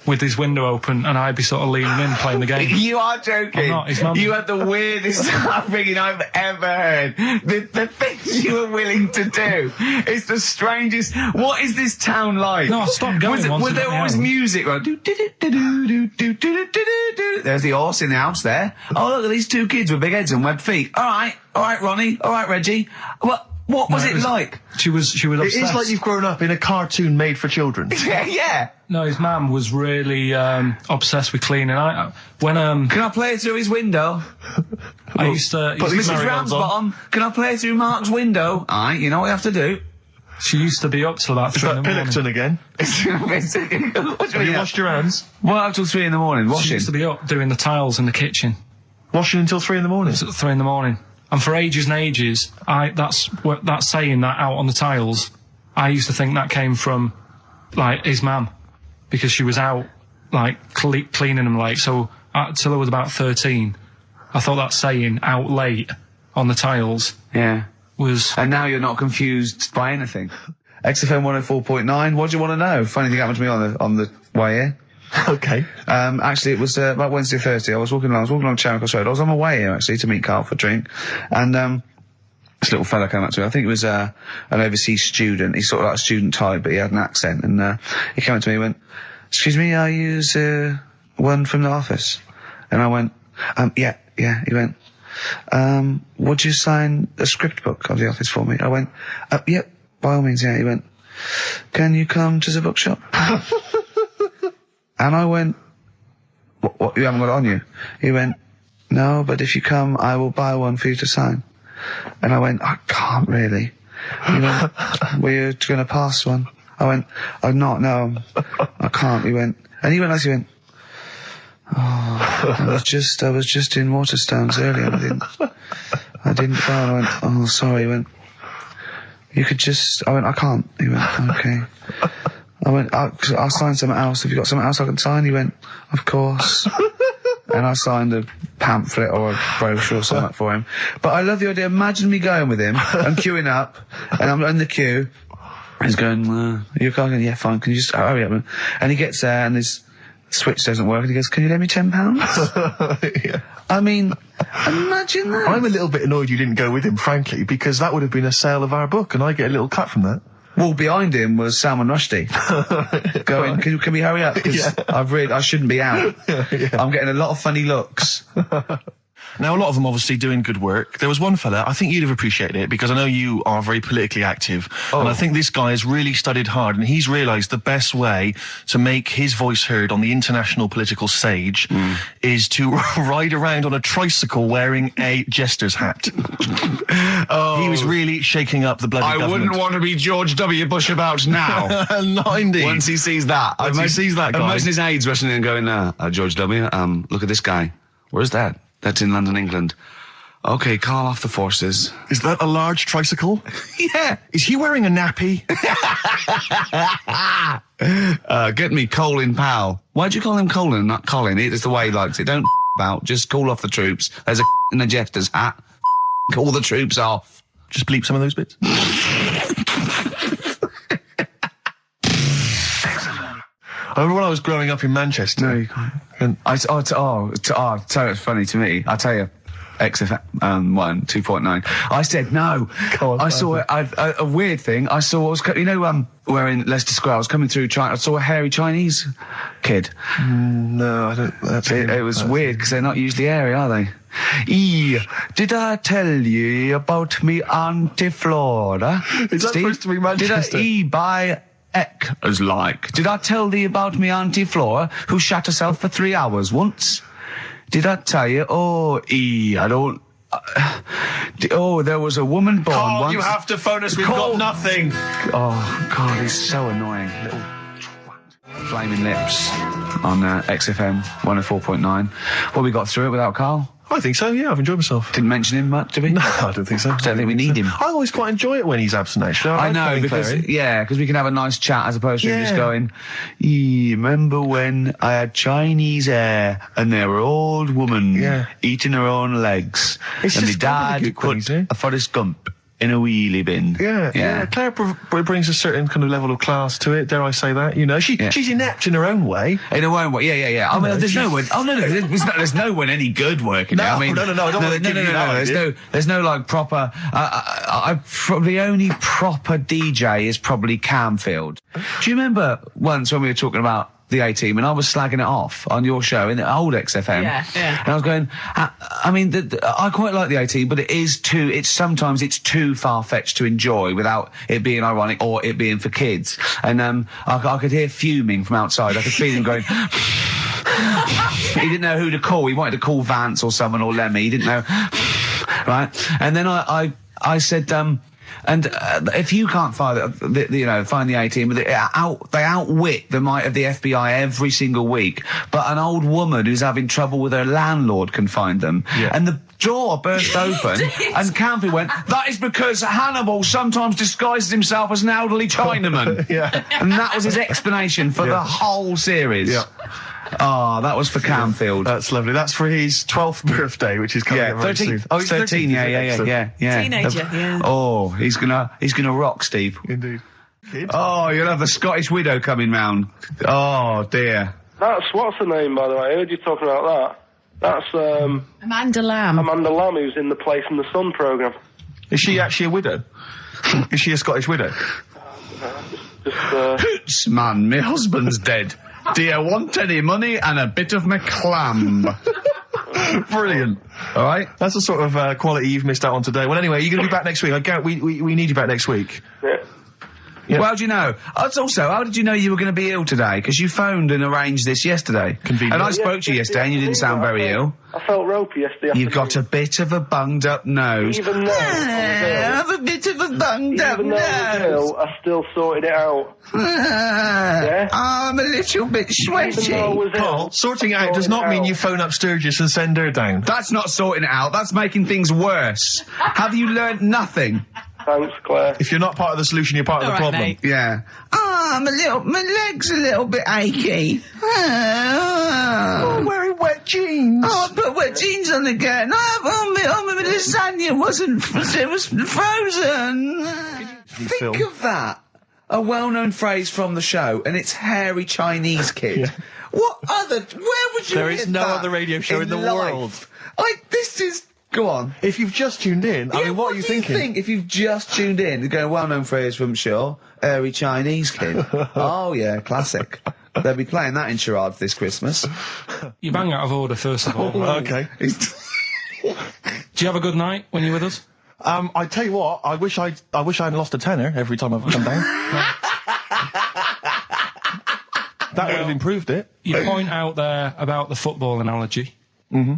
[SPEAKER 3] with his window open, and I'd be sort of leaning in playing the game.
[SPEAKER 1] You are joking.
[SPEAKER 3] I'm not, his mum.
[SPEAKER 1] You had the weirdest upbringing I've ever heard. The things you were willing to do. It's the strangest. What is this town like?
[SPEAKER 3] No, I stopped going once
[SPEAKER 1] Was
[SPEAKER 3] it
[SPEAKER 1] there
[SPEAKER 3] got me
[SPEAKER 1] always
[SPEAKER 3] home.
[SPEAKER 1] music? Right? There's the horse in the house there. Oh, look at these two kids with big heads and webbed feet. All right, Ronnie. All right, Reggie. What was it like?
[SPEAKER 3] She was obsessed.
[SPEAKER 2] It is like you've grown up in a cartoon made for children.
[SPEAKER 1] Yeah.
[SPEAKER 3] No, his mum was really obsessed with cleaning. When
[SPEAKER 1] Can I play through his window?
[SPEAKER 3] I used to...
[SPEAKER 1] Mrs. Ramsbottom, can I play through Mark's window? Aye, you know what you have to do.
[SPEAKER 3] She used to be up till about 3 in the morning.
[SPEAKER 2] Pilkington again.
[SPEAKER 1] What do
[SPEAKER 2] Have you washed your hands?
[SPEAKER 1] What, up till 3 in the morning?
[SPEAKER 3] She
[SPEAKER 1] Washing?
[SPEAKER 3] used to be up doing the tiles in the kitchen.
[SPEAKER 2] Washing until 3 in the morning?
[SPEAKER 3] It's at 3 in the morning. And for ages and ages, that's saying that out on the tiles, I used to think that came from, like, his mum. Because she was out, like, cleaning them late. So, till I was about 13, I thought that saying, out late, on the tiles,
[SPEAKER 1] Yeah.
[SPEAKER 3] was...
[SPEAKER 1] And now you're not confused by anything. XFM 104.9, what do you want to know? Funny thing happened to me on the way here.
[SPEAKER 2] Okay.
[SPEAKER 1] Actually, it was about Wednesday or Thursday. I was walking along Charing Cross Road. I was on my way here, actually, to meet Karl for a drink. And this little fella came up to me. I think it was an overseas student. He's sort of like a student type, but he had an accent. And he came up to me and went, excuse me, are you one from the office? And I went, yeah. He went, would you sign a script book of the office for me? I went, yeah, by all means, yeah. He went, can you come to the bookshop? And I went, what, you haven't got it on you? He went, no, but if you come, I will buy one for you to sign. And I went, I can't really. He went, were you going to pass one? I went, I'm not, no, I can't. He went, and he went like, he went, oh, I was just in Waterstones earlier. I didn't go. I went, oh, sorry. He went, you could just, I went, I can't. He went, okay. I went, I'll sign something else. Have you got something else I can sign? He went, of course. And I signed a pamphlet or a brochure or something for him. But I love the idea. Imagine me going with him and queuing up, and I'm in the queue. He's going, you're going, yeah, fine. Can you just hurry up? And he gets there, and his switch doesn't work, and he goes, can you lend me £10?
[SPEAKER 2] Yeah.
[SPEAKER 1] I mean, imagine that.
[SPEAKER 2] I'm a little bit annoyed you didn't go with him, frankly, because that would have been a sale of our book, and I get a little cut from that.
[SPEAKER 1] Well, behind him was Salman Rushdie. Going, can we hurry up? Because I shouldn't be out.
[SPEAKER 2] Yeah.
[SPEAKER 1] I'm getting a lot of funny looks.
[SPEAKER 2] Now, a lot of them obviously doing good work. There was one fella, I think you'd have appreciated it, because I know you are very politically active, and I think this guy has really studied hard, and he's realised the best way to make his voice heard on the international political stage is to ride around on a tricycle wearing a jester's hat. He was really shaking up the bloody government.
[SPEAKER 1] I wouldn't want to be George W. Bush about now.
[SPEAKER 2] Not indeed.
[SPEAKER 1] Once he sees that.
[SPEAKER 2] Once he sees that guy.
[SPEAKER 1] Imagine his aides rushing in and going, George W., look at this guy. Where's that? That's in London, England. Okay, call off the forces.
[SPEAKER 2] Is that a large tricycle?
[SPEAKER 1] Yeah.
[SPEAKER 2] Is he wearing a nappy?
[SPEAKER 1] Get me Colin Powell. Why'd you call him Colin, not Colin? It's the way he likes it. Don't about. Just call off the troops. There's a in a jester's hat. Call the troops off.
[SPEAKER 2] Just bleep some of those bits. I remember when I was growing up in Manchester.
[SPEAKER 1] No, you can't. And tell you it's funny to me. I tell you, XFM 2.9. I said no. I saw a weird thing. I saw where in Leicester Square I was coming through China. I saw a hairy Chinese kid.
[SPEAKER 2] No, I don't.
[SPEAKER 1] It was weird because they're not usually hairy, are they? Did I tell you about me Auntie Flora?
[SPEAKER 2] Is that supposed to be Manchester?
[SPEAKER 1] Did I buy as like? Did I tell thee about me Auntie Flora who shat herself for 3 hours once? Did I tell you? I don't. There was a woman born
[SPEAKER 2] Carl,
[SPEAKER 1] once.
[SPEAKER 2] you have to phone us. We've got nothing.
[SPEAKER 1] Oh God, he's so annoying. Little twat. Flaming Lips on XFM 104.9. Well, we got through it without Carl.
[SPEAKER 2] I think so, yeah, I've enjoyed myself.
[SPEAKER 1] Didn't mention him much, did we?
[SPEAKER 2] No, I don't think so.
[SPEAKER 1] Don't think we need him.
[SPEAKER 2] I always quite enjoy it when he's absent, actually.
[SPEAKER 1] I know, because we can have a nice chat as opposed to him just going, remember when I had Chinese hair and there were old woman eating her own legs
[SPEAKER 2] It's
[SPEAKER 1] and my
[SPEAKER 2] just
[SPEAKER 1] dad put a Forrest Gump in a wheelie bin.
[SPEAKER 2] Yeah. Claire brings a certain kind of level of class to it, dare I say that, you know. She's inept in her own way.
[SPEAKER 1] In her own way, yeah. I mean, there's no one, there's no one any good working there. I mean,
[SPEAKER 2] no, I don't want to give you that.
[SPEAKER 1] There's no like proper, the only proper DJ is probably Camfield. Do you remember once when we were talking about the A-Team, and I was slagging it off on your show in the old XFM.
[SPEAKER 4] Yeah.
[SPEAKER 1] And I was going, I quite like the A-Team, but sometimes it's too far-fetched to enjoy without it being ironic or it being for kids. And I could hear fuming from outside. I could feel him going. He didn't know who to call. He wanted to call Vance or someone or Lemmy. He didn't know. Right? And then I said, and if you can't find the A-Team, they outwit the might of the FBI every single week. But an old woman who's having trouble with her landlord can find them. Yeah. And the door burst open, and Campy went, "That is because Hannibal sometimes disguises himself as an elderly Chinaman." And that was his explanation for the whole series. Yeah. Oh, that was for Camfield.
[SPEAKER 2] That's lovely. That's for his 12th birthday, which is coming up very
[SPEAKER 1] 13.
[SPEAKER 2] soon.
[SPEAKER 1] Oh, he's 13. Yeah.
[SPEAKER 4] Teenager,
[SPEAKER 1] Oh, he's gonna rock, Steve.
[SPEAKER 2] Indeed. Kid.
[SPEAKER 1] Oh, you'll have the Scottish widow coming round. Oh dear.
[SPEAKER 6] What's her name, by the way? I heard you talking about that. That's
[SPEAKER 4] Amanda Lamb.
[SPEAKER 6] Amanda Lamb, who's in the Place in the Sun programme.
[SPEAKER 2] Is she actually a widow? Is she a Scottish widow?
[SPEAKER 1] Hoots, man, my husband's dead. Do you want any money and a bit of my clam?
[SPEAKER 2] Brilliant.
[SPEAKER 1] All right.
[SPEAKER 2] That's the sort of quality you've missed out on today. Well, anyway, you're going to be back next week. We need you back next week.
[SPEAKER 6] Yeah.
[SPEAKER 1] Well, how do you know? Also, how did you know you were going to be ill today? Because you phoned and arranged this yesterday.
[SPEAKER 2] Convenient.
[SPEAKER 1] And I spoke to you yesterday and you didn't sound very ill.
[SPEAKER 6] I felt ropey yesterday.
[SPEAKER 1] You've got a bit of a bunged up nose.
[SPEAKER 6] Even though
[SPEAKER 1] I have a bit of a bunged up nose.
[SPEAKER 6] I still sorted it out.
[SPEAKER 1] I'm a little bit sweaty.
[SPEAKER 2] Carl, sorting it out does not mean you phone up Sturgis and send her down.
[SPEAKER 1] That's not sorting it out. That's making things worse. Have you learnt nothing?
[SPEAKER 6] Thanks, Claire.
[SPEAKER 2] If you're not part of the solution, you're part of the problem.
[SPEAKER 4] Mate.
[SPEAKER 1] Yeah. My leg's a little bit achy.
[SPEAKER 2] Wearing wet jeans.
[SPEAKER 1] I put wet jeans on again. My lasagna it was frozen. Think of that. A well-known phrase from the show, and it's hairy Chinese kid. Where would you
[SPEAKER 2] There is no other radio show in the world.
[SPEAKER 1] Go on.
[SPEAKER 2] If you've just tuned in, I mean, what are you thinking?
[SPEAKER 1] Think if you've just tuned in? You're going, well-known phrase from Shaw, hairy Chinese kid. Oh, yeah, classic. They'll be playing that in charades this Christmas.
[SPEAKER 3] You bang out of order, first of all.
[SPEAKER 2] Okay.
[SPEAKER 3] Do you have a good night when you're with us?
[SPEAKER 2] I tell you what, I wish I'd lost a tenner every time I've come down. That would have improved it.
[SPEAKER 3] You point out there about the football analogy.
[SPEAKER 2] Mm-hmm.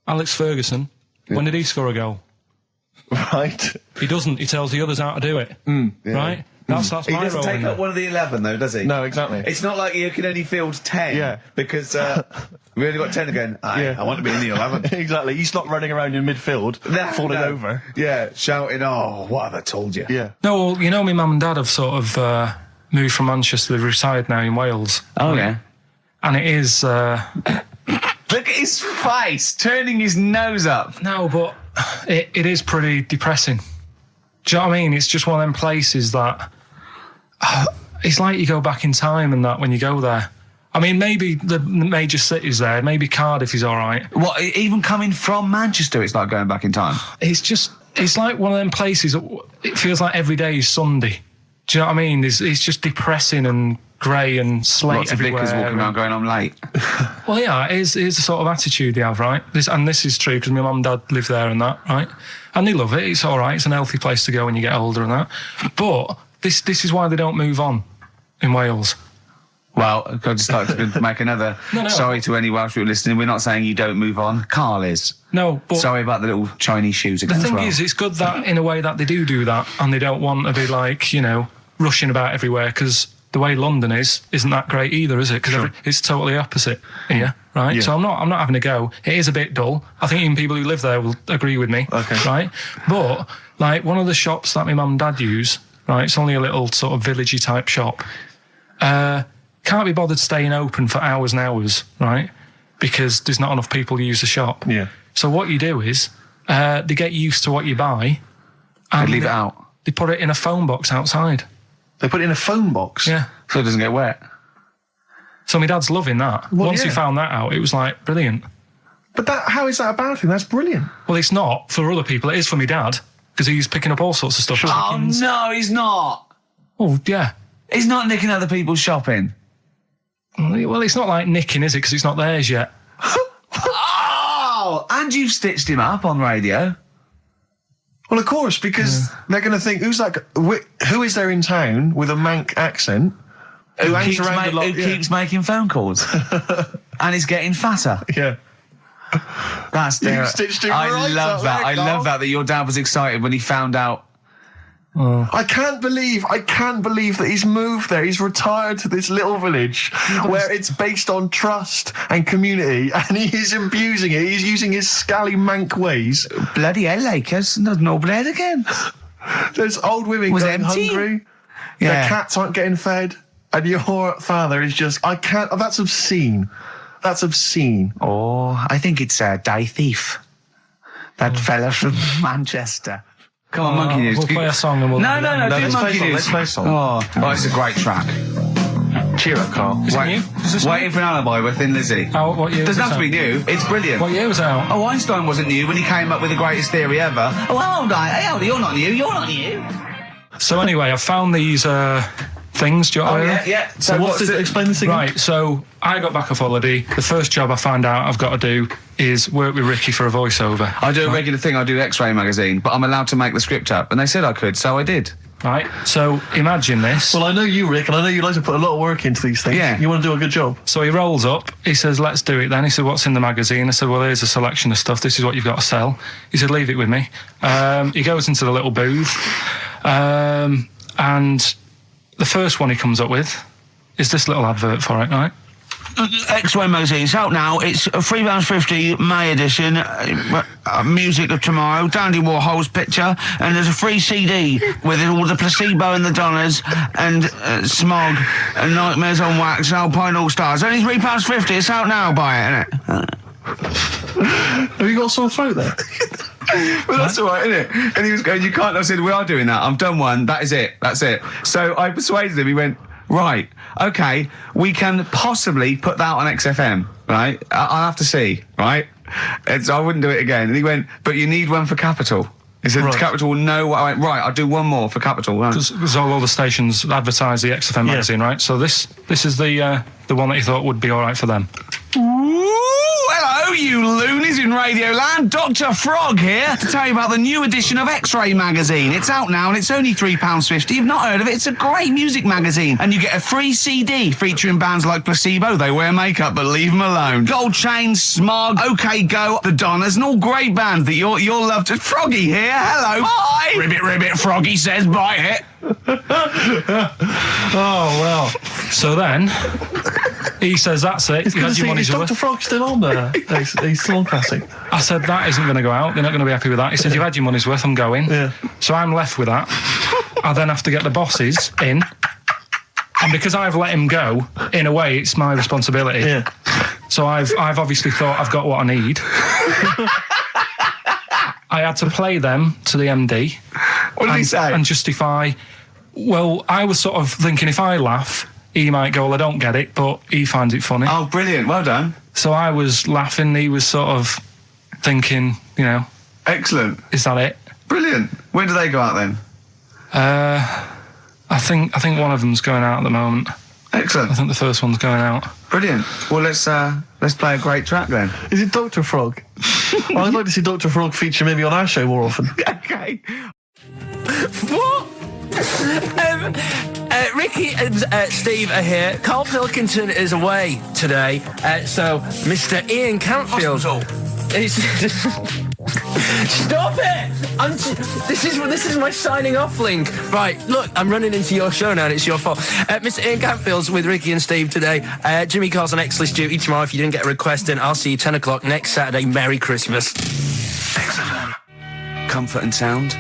[SPEAKER 3] Alex Ferguson, when did he score a goal?
[SPEAKER 2] Right.
[SPEAKER 3] He doesn't. He tells the others how to do it. Right? That's
[SPEAKER 1] He
[SPEAKER 3] my
[SPEAKER 1] doesn't
[SPEAKER 3] role.
[SPEAKER 1] take
[SPEAKER 3] in
[SPEAKER 1] up
[SPEAKER 3] it.
[SPEAKER 1] one of the 11, though, does he?
[SPEAKER 2] No, exactly.
[SPEAKER 1] It's not like you can only field 10.
[SPEAKER 2] Yeah.
[SPEAKER 1] Because we only got 10 again. I want to be in the 11.
[SPEAKER 2] Exactly. He's not running around in midfield, falling over.
[SPEAKER 1] Yeah, shouting, oh, what have I told you?
[SPEAKER 2] Yeah.
[SPEAKER 3] No, well, you know, my mum and dad have sort of moved from Manchester. They've retired now in Wales.
[SPEAKER 1] Oh, yeah.
[SPEAKER 3] And it is...
[SPEAKER 5] Look at his face, turning his nose up.
[SPEAKER 3] No, but it is pretty depressing. Do you know what I mean? It's just one of them places that... it's like you go back in time and that when you go there. I mean, maybe the major cities there, maybe Cardiff is all right.
[SPEAKER 5] What, even coming from Manchester, it's like going back in time?
[SPEAKER 3] It's like one of them places that it feels like every day is Sunday. Do you know what I mean? It's just depressing and grey and slate
[SPEAKER 5] Lots of
[SPEAKER 3] everywhere.
[SPEAKER 5] vickers walking around going, I'm late.
[SPEAKER 3] Well, yeah, it is the sort of attitude they have, right? This is true because my mum and dad live there and that, right? And they love it. It's all right. It's an healthy place to go when you get older and that. But this is why they don't move on in Wales.
[SPEAKER 5] Well, I'd just like to make another sorry to any Welsh people listening. We're not saying you don't move on. Carl is.
[SPEAKER 3] No, but...
[SPEAKER 5] Sorry about the little Chinese shoes again.
[SPEAKER 3] The thing is, it's good that, in a way, that they do that, and they don't want to be, like, you know, rushing about everywhere, because the way London isn't that great either, is it? Because it's totally opposite here, right? Yeah. So I'm not having a go. It is a bit dull. I think even people who live there will agree with me, right? But, like, one of the shops that my mum and dad use, right, it's only a little sort of villagey type shop, can't be bothered staying open for hours and hours, right? Because there's not enough people who use the shop.
[SPEAKER 2] Yeah.
[SPEAKER 3] So what you do is, they get used to what you buy. And
[SPEAKER 5] they leave it out.
[SPEAKER 3] They put it in a phone box outside.
[SPEAKER 2] They put it in a phone box?
[SPEAKER 3] Yeah.
[SPEAKER 5] So it doesn't get wet.
[SPEAKER 3] So my dad's loving that.
[SPEAKER 2] Well,
[SPEAKER 3] Once he found that out, it was like, brilliant.
[SPEAKER 2] But how is that about him? That's brilliant.
[SPEAKER 3] Well, it's not for other people. It is for my dad, because he's picking up all sorts of stuff.
[SPEAKER 5] Oh, no, he's not.
[SPEAKER 3] Oh, yeah.
[SPEAKER 5] He's not nicking other people's shopping.
[SPEAKER 3] Well, it's not like nicking, is it? Because it's not theirs yet.
[SPEAKER 5] Oh, and you've stitched him up on radio.
[SPEAKER 2] Well, of course, because they're going to think, who is there in town with a Manc accent who
[SPEAKER 5] keeps making phone calls and is getting fatter?
[SPEAKER 2] Yeah.
[SPEAKER 5] That's
[SPEAKER 2] You've stitched him
[SPEAKER 5] I
[SPEAKER 2] right
[SPEAKER 5] love
[SPEAKER 2] up
[SPEAKER 5] that.
[SPEAKER 2] there,
[SPEAKER 5] I
[SPEAKER 2] Carl.
[SPEAKER 5] love that your dad was excited when he found out.
[SPEAKER 2] I can't believe that he's moved there. He's retired to this little village where it's based on trust and community, and he is abusing it. He's using his scally Manc ways.
[SPEAKER 5] Bloody hell, Lakers. There's no bread again.
[SPEAKER 2] There's old women
[SPEAKER 5] Was
[SPEAKER 2] going
[SPEAKER 5] empty.
[SPEAKER 2] hungry.
[SPEAKER 5] Yeah.
[SPEAKER 2] Their cats aren't getting fed. And your father is just... I can't... Oh, that's obscene. That's obscene.
[SPEAKER 5] Oh, I think it's Die Thief. That fella from Manchester. Come on, Monkey News.
[SPEAKER 3] We'll play a song and we'll...
[SPEAKER 5] No, do
[SPEAKER 2] let's
[SPEAKER 5] Monkey
[SPEAKER 2] play
[SPEAKER 5] News.
[SPEAKER 2] song, let's play song.
[SPEAKER 5] Oh, it's a great track.
[SPEAKER 2] Cheer up, Carl.
[SPEAKER 3] Is it new? Is this
[SPEAKER 5] Waiting for an Alibi with Thin Lizzy.
[SPEAKER 3] What year
[SPEAKER 5] Doesn't
[SPEAKER 3] was
[SPEAKER 5] have to
[SPEAKER 3] it
[SPEAKER 5] be new. It's brilliant.
[SPEAKER 3] What year was it out?
[SPEAKER 5] Oh, Einstein wasn't new when he came up with the greatest theory ever. Oh, hold on. Hey, hold on. You're not new. You're not new.
[SPEAKER 3] So anyway, I found these things. Do you know what I mean?
[SPEAKER 5] Yeah.
[SPEAKER 2] So explain this again.
[SPEAKER 3] Right, so I got back off holiday. The first job I found out I've got to do is work with Ricky for a voiceover.
[SPEAKER 5] I do a regular thing. I do X-Ray magazine, but I'm allowed to make the script up. And they said I could, so I did.
[SPEAKER 3] Right, so imagine this.
[SPEAKER 2] Well, I know you, Rick, and I know you like to put a lot of work into these things.
[SPEAKER 5] Yeah.
[SPEAKER 2] You want to do a good job.
[SPEAKER 3] So he rolls up, he says, let's do it then. He said, what's in the magazine? I said, well, here's a selection of stuff. This is what you've got to sell. He said, leave it with me. He goes into the little booth, and the first one he comes up with is this little advert for it, right?
[SPEAKER 5] X-Ray magazine. It's out now. It's £3.50 May edition. Music of Tomorrow. Dandy Warhol's picture, and there's a free CD with all the Placebo and the Donners and Smog and Nightmares on Wax and Alpine All Stars. Only £3.50. It's out now. Buy it, innit?
[SPEAKER 2] Have you got a sore throat there?
[SPEAKER 5] Well, that's all right, isn't it? And he was going, you can't. I said, we are doing that. I've done one. That is it. That's it. So I persuaded him. He went, right, okay, we can possibly put that on XFM, right? I'll have to see, right? I wouldn't do it again. And he went, but you need one for Capital. He said,
[SPEAKER 2] Right.
[SPEAKER 5] Capital will know what I went, right, I'll do one more for Capital. Right.
[SPEAKER 3] Because all the stations advertise the XFM magazine, right? So this is the one that he thought would be all right for them.
[SPEAKER 5] Ooh, hello, you loonies in Radioland. Dr. Frog here to tell you about the new edition of X-Ray magazine. It's out now and it's only £3.50. You've not heard of it? It's a great music magazine. And you get a free CD featuring bands like Placebo, They Wear Makeup, but leave them alone, Gold Chain, Smog, OK Go, The Donners, and all great bands that you'll love to... Froggy here, hello. Bye. Ribbit, Froggy says bye it.
[SPEAKER 3] Oh, well. So then, he says, that's it.
[SPEAKER 2] It's good to see, is Dr. Frog still on there? He's still on Classic.
[SPEAKER 3] I said, that isn't going to go out. They're not going to be happy with that. He said, you've had your money's worth, I'm going.
[SPEAKER 2] Yeah.
[SPEAKER 3] So I'm left with that. I then have to get the bosses in. And because I've let him go, in a way, it's my responsibility.
[SPEAKER 2] Yeah.
[SPEAKER 3] So I've obviously thought I've got what I need. I had to play them to the MD.
[SPEAKER 5] What did he say?
[SPEAKER 3] And justify... Well, I was sort of thinking if I laugh, he might go, well, I don't get it, but he finds it funny.
[SPEAKER 5] Oh, brilliant. Well done.
[SPEAKER 3] So I was laughing, he was sort of thinking, you know...
[SPEAKER 5] Excellent.
[SPEAKER 3] Is that it?
[SPEAKER 5] Brilliant. When do they go out then?
[SPEAKER 3] I think one of them's going out at the moment.
[SPEAKER 5] Excellent.
[SPEAKER 3] I think the first one's going out.
[SPEAKER 5] Brilliant. Well, let's play a great track then.
[SPEAKER 2] Is it Dr. Frog? I'd like to see Dr. Frog feature maybe on our show more often.
[SPEAKER 5] Okay.
[SPEAKER 7] What? Ricky and Steve are here. Karl Pilkington is away today, so Mr. Ian Campfield. Stop it! This is my signing off link. Right, look, I'm running into your show now and it's your fault. Mr. Ian Campfield's with Ricky and Steve today. Jimmy Carr's on X-List duty tomorrow. If you didn't get a request in, I'll see you 10 o'clock next Saturday. Merry Christmas.
[SPEAKER 5] XFM. Comfort and Sound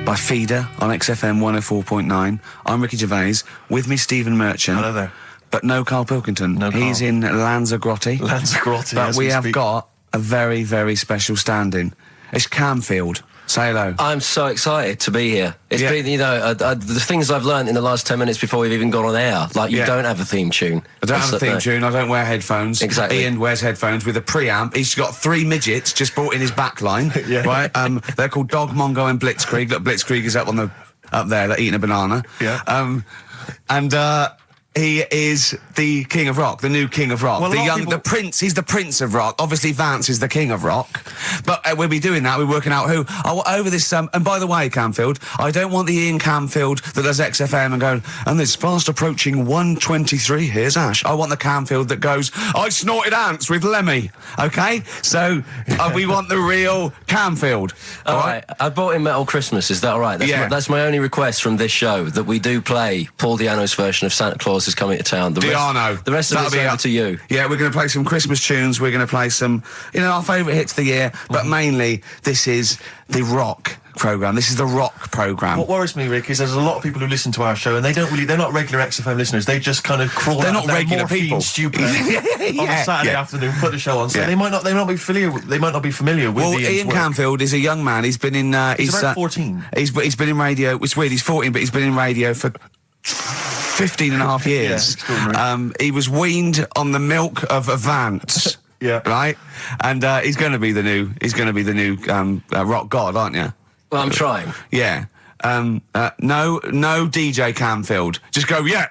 [SPEAKER 5] by Feeder on XFM 104.9. I'm Ricky Gervais. With me, Stephen Merchant.
[SPEAKER 2] Hello there.
[SPEAKER 5] But no Karl Pilkington.
[SPEAKER 2] No Karl.
[SPEAKER 5] He's in Lanzarote.
[SPEAKER 2] Lanzarote,
[SPEAKER 5] But
[SPEAKER 2] as
[SPEAKER 5] we
[SPEAKER 2] we
[SPEAKER 5] have
[SPEAKER 2] speak.
[SPEAKER 5] got a very, very special stand-in. It's Camfield. Say hello.
[SPEAKER 7] I'm so excited to be here. It's
[SPEAKER 5] Yeah.
[SPEAKER 7] been, you know, the things I've learned in the last 10 minutes before we've even gone on air. Like, you
[SPEAKER 5] Yeah.
[SPEAKER 7] don't have a theme tune.
[SPEAKER 5] I don't have a theme tune. I don't wear headphones.
[SPEAKER 7] Exactly.
[SPEAKER 5] Ian wears headphones with a preamp. He's got 3 midgets just brought in his back line.
[SPEAKER 2] Yeah.
[SPEAKER 5] Right? They're called Dog, Mongo and Blitzkrieg. Look, Blitzkrieg is up there. They're eating a banana.
[SPEAKER 2] Yeah.
[SPEAKER 5] He is the king of rock, the new king of rock.
[SPEAKER 2] Well,
[SPEAKER 5] the prince, he's the prince of rock. Obviously, Vance is the king of rock. But we'll be doing that. We're working out who. Over this, and by the way, Camfield, I don't want the Ian Camfield that does XFM and going, and it's fast approaching 1:23, here's Ash. I want the Camfield that goes, I snorted ants with Lemmy. Okay? So, we want the real Camfield.
[SPEAKER 7] All right. I bought in Metal Christmas. Is that all right? That's my only request from this show, that we do play Paul Di'Anno's version of Santa Claus is Coming to Town. The rest of it's over to you.
[SPEAKER 5] Yeah, we're going to play some Christmas tunes. We're going to play some, our favourite hits of the year. But mainly, this is the rock programme. This is the rock programme.
[SPEAKER 2] What worries me, Rick, is there's a lot of people who listen to our show and they're not regular XFM listeners. They just kind of crawl
[SPEAKER 5] They're
[SPEAKER 2] out
[SPEAKER 5] not
[SPEAKER 2] of their
[SPEAKER 5] regular
[SPEAKER 2] morphine
[SPEAKER 5] people.
[SPEAKER 2] stupid on a Saturday afternoon, put the show on. So they might not be familiar with
[SPEAKER 5] Well,
[SPEAKER 2] Ian's
[SPEAKER 5] Ian
[SPEAKER 2] work.
[SPEAKER 5] Camfield is a young man. He's been in...
[SPEAKER 2] He's about 14.
[SPEAKER 5] He's been in radio... It's weird, he's 14, but he's been in radio for 15 and a half years. He was weaned on the milk of a Vance.
[SPEAKER 2] Yeah.
[SPEAKER 5] Right? And he's going to be the new rock god, aren't you?
[SPEAKER 7] Well, I'm trying.
[SPEAKER 5] Yeah. No DJ Camfield. Just go, yeah.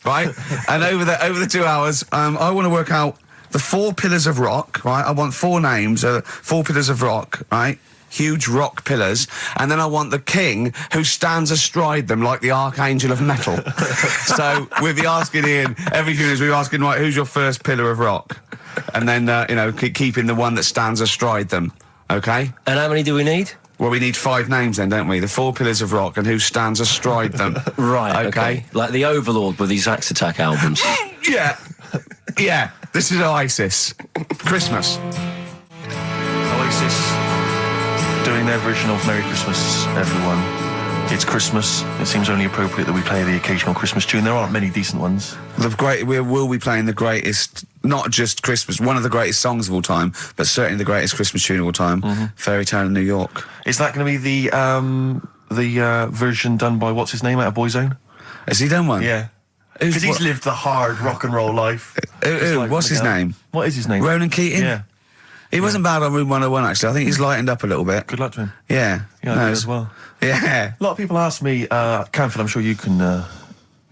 [SPEAKER 5] Right? And over the 2 hours, I want to work out the 4 pillars of rock, right? I want 4 names, 4 pillars of rock, right? Huge rock pillars, and then I want the king who stands astride them like the archangel of metal. So we'll be asking Ian, every few minutes we'll be asking, right, who's your first pillar of rock? And then, keeping the one that stands astride them, okay?
[SPEAKER 7] And how many do we need?
[SPEAKER 5] Well, we need 5 names then, don't we? The 4 pillars of rock and who stands astride them.
[SPEAKER 7] Right, okay. Like the Overlord with these Axe Attack albums.
[SPEAKER 5] Yeah. Yeah. This is Oasis. Christmas.
[SPEAKER 2] Oasis doing their version of Merry Christmas, everyone. It's Christmas. It seems only appropriate that we play the occasional Christmas tune. There aren't many decent ones.
[SPEAKER 5] We will be playing the greatest, not just Christmas, one of the greatest songs of all time, but certainly the greatest Christmas tune of all time, Fairy Tale in New York.
[SPEAKER 2] Is that going to be the version done by, what's his name, out of Boyzone?
[SPEAKER 5] Has he done one?
[SPEAKER 2] Yeah. Because he's lived the hard rock and roll life.
[SPEAKER 5] What's his name?
[SPEAKER 2] What is his name?
[SPEAKER 5] Ronan Keating?
[SPEAKER 2] Yeah.
[SPEAKER 5] He wasn't bad on Room 101, actually. I think he's lightened up a little bit.
[SPEAKER 2] Good luck to him.
[SPEAKER 5] Yeah.
[SPEAKER 2] Yeah, I do as well.
[SPEAKER 5] Yeah.
[SPEAKER 2] A lot of people ask me, Camfield, I'm sure you can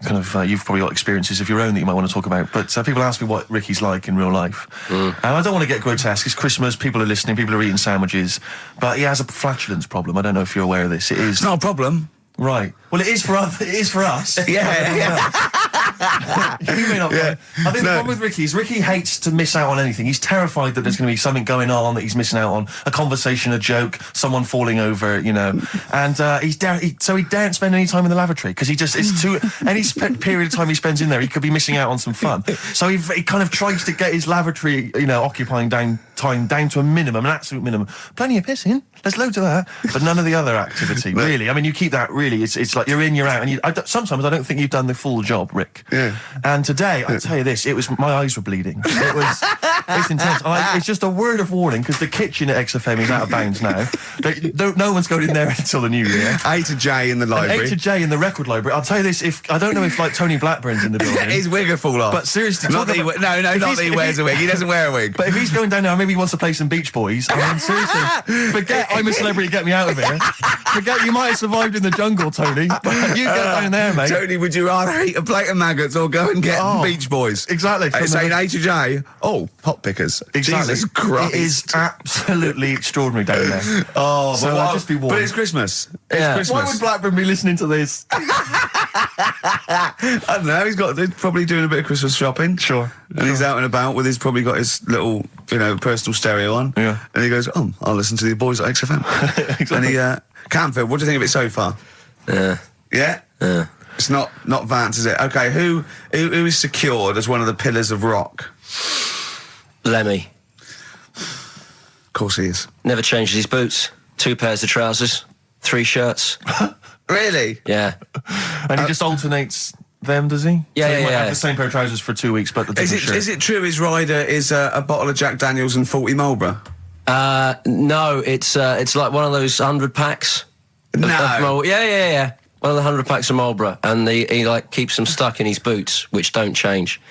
[SPEAKER 2] kind of, you've probably got experiences of your own that you might want to talk about. But people ask me what Ricky's like in real life. And I don't want to get grotesque. It's Christmas, people are listening, people are eating sandwiches. But he has a flatulence problem. I don't know if you're aware of this. It is.
[SPEAKER 5] It's not a problem.
[SPEAKER 2] Right. Well, it is for us.
[SPEAKER 5] Yeah.
[SPEAKER 2] You may not. Yeah. I think the problem with Ricky is Ricky hates to miss out on anything. He's terrified that there's going to be something going on that he's missing out on. A conversation, a joke, someone falling over, you know. And so he daren't spend any time in the lavatory because it's too. Any period of time he spends in there, he could be missing out on some fun. So he kind of tries to get his lavatory, occupying time down to a minimum, an absolute minimum. Plenty of pissing. There's loads of that, but none of the other activity. Really, I mean, you keep that. Really, it's like you're in, you're out, and sometimes I don't think you've done the full job, Rick.
[SPEAKER 5] Yeah.
[SPEAKER 2] And today, I'll tell you this: my eyes were bleeding. It's intense. It's just a word of warning because the kitchen at XFM is out of bounds now. No one's going in there until the new year.
[SPEAKER 5] A to J in the library.
[SPEAKER 2] A to J in the record library. I'll tell you this: I don't know if like Tony Blackburn's in the building.
[SPEAKER 5] His wig will fall off.
[SPEAKER 2] But seriously,
[SPEAKER 5] not that he wears a wig. He doesn't wear a wig.
[SPEAKER 2] But if he's going down now, maybe he wants to play some Beach Boys. I mean, seriously, forget I'm a celebrity. Get me out of here. Forget you might have survived in the jungle, Tony. But you get down there, mate.
[SPEAKER 5] Tony, would you rather eat a plate of maggots or go and get Beach Boys?
[SPEAKER 2] Exactly.
[SPEAKER 5] Saying A to J. Oh, pot pickers.
[SPEAKER 2] Exactly.
[SPEAKER 5] Jesus Christ.
[SPEAKER 2] It is absolutely extraordinary down there.
[SPEAKER 5] Oh,
[SPEAKER 2] so I'll just be warned.
[SPEAKER 5] But it's Christmas.
[SPEAKER 2] Yeah.
[SPEAKER 5] Christmas.
[SPEAKER 2] Why would Blackburn be listening to this?
[SPEAKER 5] I don't know. He's probably doing a bit of Christmas shopping.
[SPEAKER 2] Sure.
[SPEAKER 5] And he's out and about with probably got his little, personal stereo on.
[SPEAKER 2] Yeah.
[SPEAKER 5] And he goes, I'll listen to the boys at XFM. Exactly. And Campfield, what do you think of it so far?
[SPEAKER 7] Yeah.
[SPEAKER 5] Yeah?
[SPEAKER 7] Yeah.
[SPEAKER 5] It's not Vance, is it? Okay, who is secured as one of the pillars of rock?
[SPEAKER 7] Lemmy.
[SPEAKER 5] Of course he is.
[SPEAKER 7] Never changes his boots. 2 pairs of trousers. 3 shirts.
[SPEAKER 5] Really?
[SPEAKER 7] Yeah.
[SPEAKER 2] And he just alternates them, does he?
[SPEAKER 7] Yeah,
[SPEAKER 2] so he might
[SPEAKER 7] yeah.
[SPEAKER 2] have the same pair of trousers for 2 weeks, but the different shirt.
[SPEAKER 5] Is it true his rider is a bottle of Jack Daniels and 40 Marlboro?
[SPEAKER 7] No, it's like one of those 100 packs.
[SPEAKER 5] No.
[SPEAKER 7] Yeah. One of the 100 packs of Marlboro, and he like keeps them stuck in his boots, which don't change.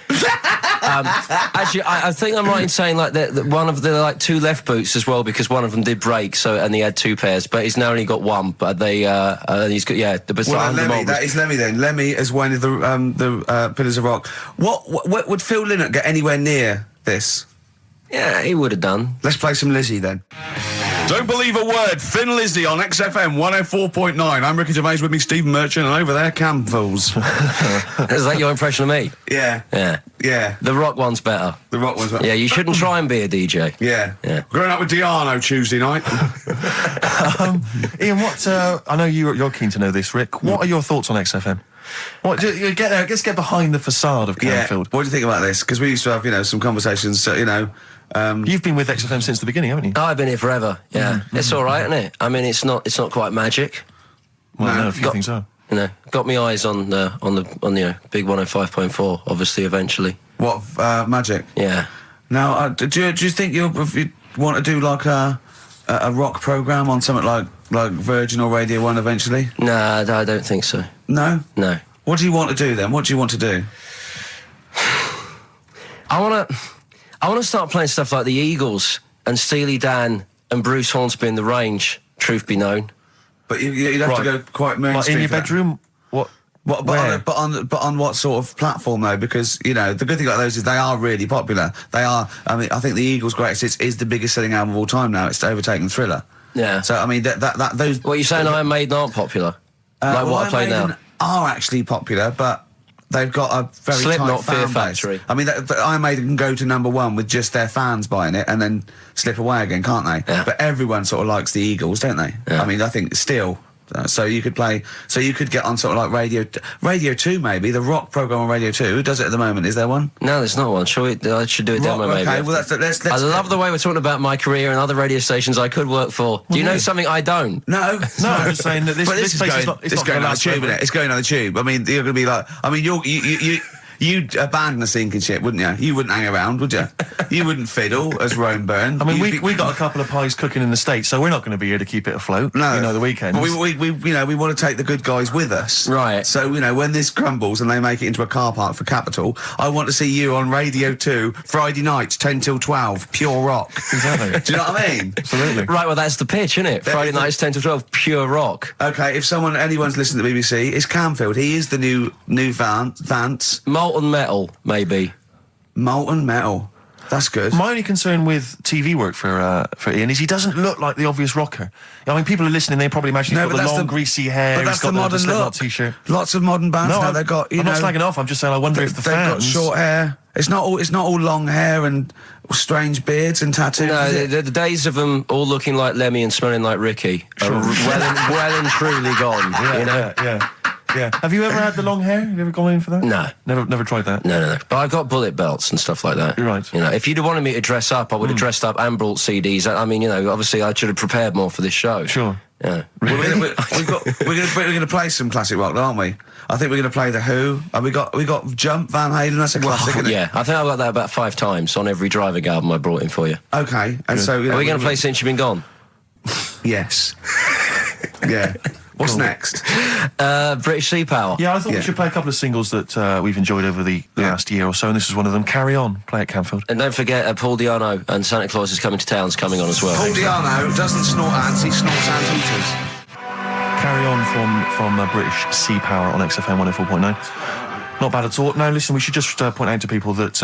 [SPEAKER 7] Actually, I think I'm right in saying like that one of the like 2 left boots as well, because one of them did break. So and he had 2 pairs, but he's now only got 1. But he's got the
[SPEAKER 5] well, Lemmy, that is Lemmy then. Lemmy is one of the pillars of rock. What would Phil Lynott get anywhere near this?
[SPEAKER 7] Yeah, he would have done.
[SPEAKER 5] Let's play some Lizzie then. Don't believe a word. Thin Lizzie on XFM 104.9. I'm Ricky Gervais, with me Stephen Merchant, and over there Campbells.
[SPEAKER 7] Is that your impression of me?
[SPEAKER 5] Yeah.
[SPEAKER 7] Yeah. The rock one's better.
[SPEAKER 5] The rock one's better.
[SPEAKER 7] Yeah, you shouldn't try and be a DJ.
[SPEAKER 5] Yeah. Growing up with Diano Tuesday night.
[SPEAKER 2] Ian, I know you're keen to know this, Rick. What are your thoughts on XFM? Let's get behind the facade of Canfield.
[SPEAKER 5] Yeah. What do you think about this? Because we used to have, some conversations,
[SPEAKER 2] You've been with XFM since the beginning, haven't you?
[SPEAKER 7] I've been here forever. Yeah, it's all right, isn't it? I mean, it's not quite magic.
[SPEAKER 2] Well, no, a few things are.
[SPEAKER 7] Got me eyes on the big 105.4. Obviously, eventually.
[SPEAKER 5] What magic?
[SPEAKER 7] Yeah.
[SPEAKER 5] Now, do you think you want to do like a rock program on something like Virgin or Radio 1 eventually?
[SPEAKER 7] Nah, I don't think so.
[SPEAKER 5] No. What do you want to do then? What do you want to do?
[SPEAKER 7] I want to start playing stuff like the Eagles and Steely Dan and Bruce Hornsby in the Range, truth be known.
[SPEAKER 5] But you'd have to go quite mainstream.
[SPEAKER 2] In your bedroom? What?
[SPEAKER 5] But on what sort of platform though? Because the good thing about those is they are really popular. They are. I mean, I think the Eagles' Greatest Hits is the biggest selling album of all time now. It's overtaken Thriller.
[SPEAKER 7] Yeah.
[SPEAKER 5] So I mean, those.
[SPEAKER 7] What are you saying? Iron Maiden aren't popular? Like what I play now?
[SPEAKER 5] Are actually popular, but they've got a very
[SPEAKER 7] Slipknot,
[SPEAKER 5] tight fan
[SPEAKER 7] Fear
[SPEAKER 5] base.
[SPEAKER 7] Factory.
[SPEAKER 5] I mean, Iron Maiden can go to #1 with just their fans buying it and then slip away again, can't they?
[SPEAKER 7] Yeah.
[SPEAKER 5] But everyone sort of likes the Eagles, don't they?
[SPEAKER 7] Yeah.
[SPEAKER 5] I mean, I think still. So you could get on sort of like Radio 2 maybe, the rock program on Radio 2. Who does it at the moment? Is there one?
[SPEAKER 7] No, there's not one. I should do it demo maybe.
[SPEAKER 5] Okay, well let's
[SPEAKER 7] I love the way we're talking about my career and other radio stations I could work for. Do you know something I don't?
[SPEAKER 5] No,
[SPEAKER 2] I'm just saying that this place is not
[SPEAKER 5] going on the tube, isn't it? It's going on the tube. I mean, you're going to be like, I mean,
[SPEAKER 1] You'd abandon a sinking ship, wouldn't you? You wouldn't hang around, would you? You wouldn't fiddle, as Rome burned.
[SPEAKER 2] I mean, we got a couple of pies cooking in the States, so we're not going to be here to keep it afloat.
[SPEAKER 1] No.
[SPEAKER 2] You know, the weekends.
[SPEAKER 1] But we want to take the good guys with us.
[SPEAKER 7] Right.
[SPEAKER 1] So, when this crumbles and they make it into a car park for Capital, I want to see you on Radio 2, Friday nights, 10 till 12, pure rock.
[SPEAKER 2] Exactly.
[SPEAKER 1] Do you know what I mean?
[SPEAKER 2] Absolutely.
[SPEAKER 7] Right, well, that's the pitch, isn't it? Friday nights, 10 to 12, pure rock.
[SPEAKER 1] Okay, if anyone's listening to the BBC, it's Camfield. He is the new Vance.
[SPEAKER 7] Molten metal, maybe.
[SPEAKER 1] Molten metal. That's good.
[SPEAKER 2] My only concern with TV work for Ian is he doesn't look like the obvious rocker. I mean, people are listening, they probably imagine he's got the long, greasy hair.
[SPEAKER 1] But that's
[SPEAKER 2] he's got
[SPEAKER 1] the modern look.
[SPEAKER 2] T-shirt.
[SPEAKER 1] Lots of modern bands now. They've got.
[SPEAKER 2] I'm not slagging off. I'm just saying. I wonder if the
[SPEAKER 1] they've
[SPEAKER 2] fans.
[SPEAKER 1] got short hair. It's not all long hair and strange beards and tattoos.
[SPEAKER 7] No, the days of them all looking like Lemmy and smelling like Ricky are well and truly gone.
[SPEAKER 2] Yeah. Have you ever had the long hair? Have you ever gone in for that?
[SPEAKER 7] No.
[SPEAKER 2] Never tried that?
[SPEAKER 7] No. But I've got bullet belts and stuff like that.
[SPEAKER 2] You're right.
[SPEAKER 7] If you'd have wanted me to dress up, I would have dressed up and brought CDs. I mean, obviously I should have prepared more for this show.
[SPEAKER 2] Sure.
[SPEAKER 7] Yeah.
[SPEAKER 1] We're going to play some classic rock, aren't we? I think we're going to play The Who. We got Jump, Van Halen. That's a classic, isn't it?
[SPEAKER 7] Yeah, I think I've got that about 5 times on every driving album I brought in for you.
[SPEAKER 1] Okay, and so
[SPEAKER 7] are we going to play Since You've Been Gone?
[SPEAKER 1] Yes. Yeah. What's next?
[SPEAKER 7] British Sea Power.
[SPEAKER 2] Yeah, I thought we should play a couple of singles that we've enjoyed over the last year or so, and this is one of them. Carry On, play at Camfield.
[SPEAKER 7] And don't forget, Paul Di'Anno and Santa Claus is Coming to Town's coming on as well.
[SPEAKER 1] Paul Di'Anno doesn't snort ants, he snorts anteaters.
[SPEAKER 2] Carry On from British Sea Power on XFM 104.9. Not bad at all. Now, listen, we should just point out to people that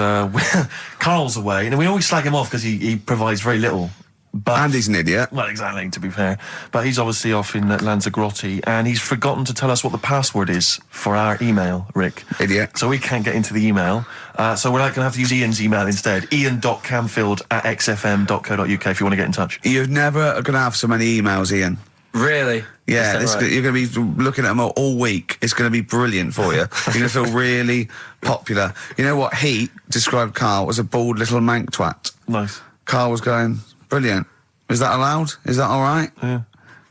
[SPEAKER 2] Karl's away, and we always slag him off because he provides very little. But,
[SPEAKER 1] and he's an idiot.
[SPEAKER 2] Well, exactly, to be fair. But he's obviously off in Lanzarote, and he's forgotten to tell us what the password is for our email, Rick.
[SPEAKER 1] Idiot.
[SPEAKER 2] So we can't get into the email. So we're going to have to use Ian's email instead. ian.camfield@xfm.co.uk if you want to get in touch.
[SPEAKER 1] You're never going to have so many emails, Ian.
[SPEAKER 7] Really?
[SPEAKER 1] Yeah,
[SPEAKER 7] right?
[SPEAKER 1] You're going to be looking at them all week. It's going to be brilliant for you. You're going to feel really popular. You know what? He described Karl as a bald little mank twat.
[SPEAKER 2] Nice.
[SPEAKER 1] Karl was going, brilliant. Is that allowed? Is that all right?
[SPEAKER 2] Yeah.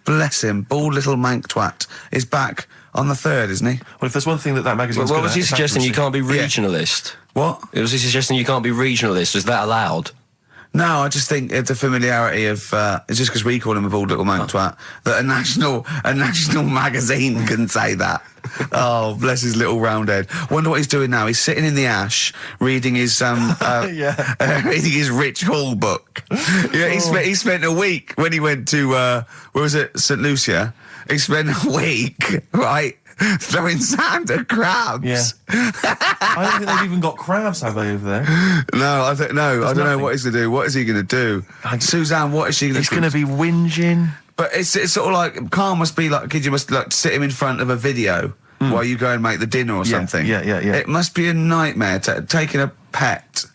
[SPEAKER 1] Bless him. Bald little mank twat is back on the 3rd, isn't he?
[SPEAKER 2] Well, if there's one thing that magazine's
[SPEAKER 7] What was he suggesting? You can't be regionalist?
[SPEAKER 1] What?
[SPEAKER 7] Was he suggesting you can't be regionalist? Is that allowed?
[SPEAKER 1] No, I just think the familiarity of it's just because we call him a bald little mank twat that a national magazine can say that. Oh, bless his little round head. Wonder what he's doing now. He's sitting in the ash reading his reading his Rich Hall book. Yeah, he spent a week when he went to where was it, St. Lucia. He spent a week, right, throwing sand at crabs.
[SPEAKER 2] Yeah. I don't think they've even got crabs, have they, over there?
[SPEAKER 1] No, I don't know what he's going to do. What is he going to do? Suzanne, what is she going to do?
[SPEAKER 2] He's going to be whinging.
[SPEAKER 1] But it's sort of like, Karl must be like a kid, you must like sit him in front of a video while you go and make the dinner or something.
[SPEAKER 2] Yeah.
[SPEAKER 1] It must be a nightmare taking a pet.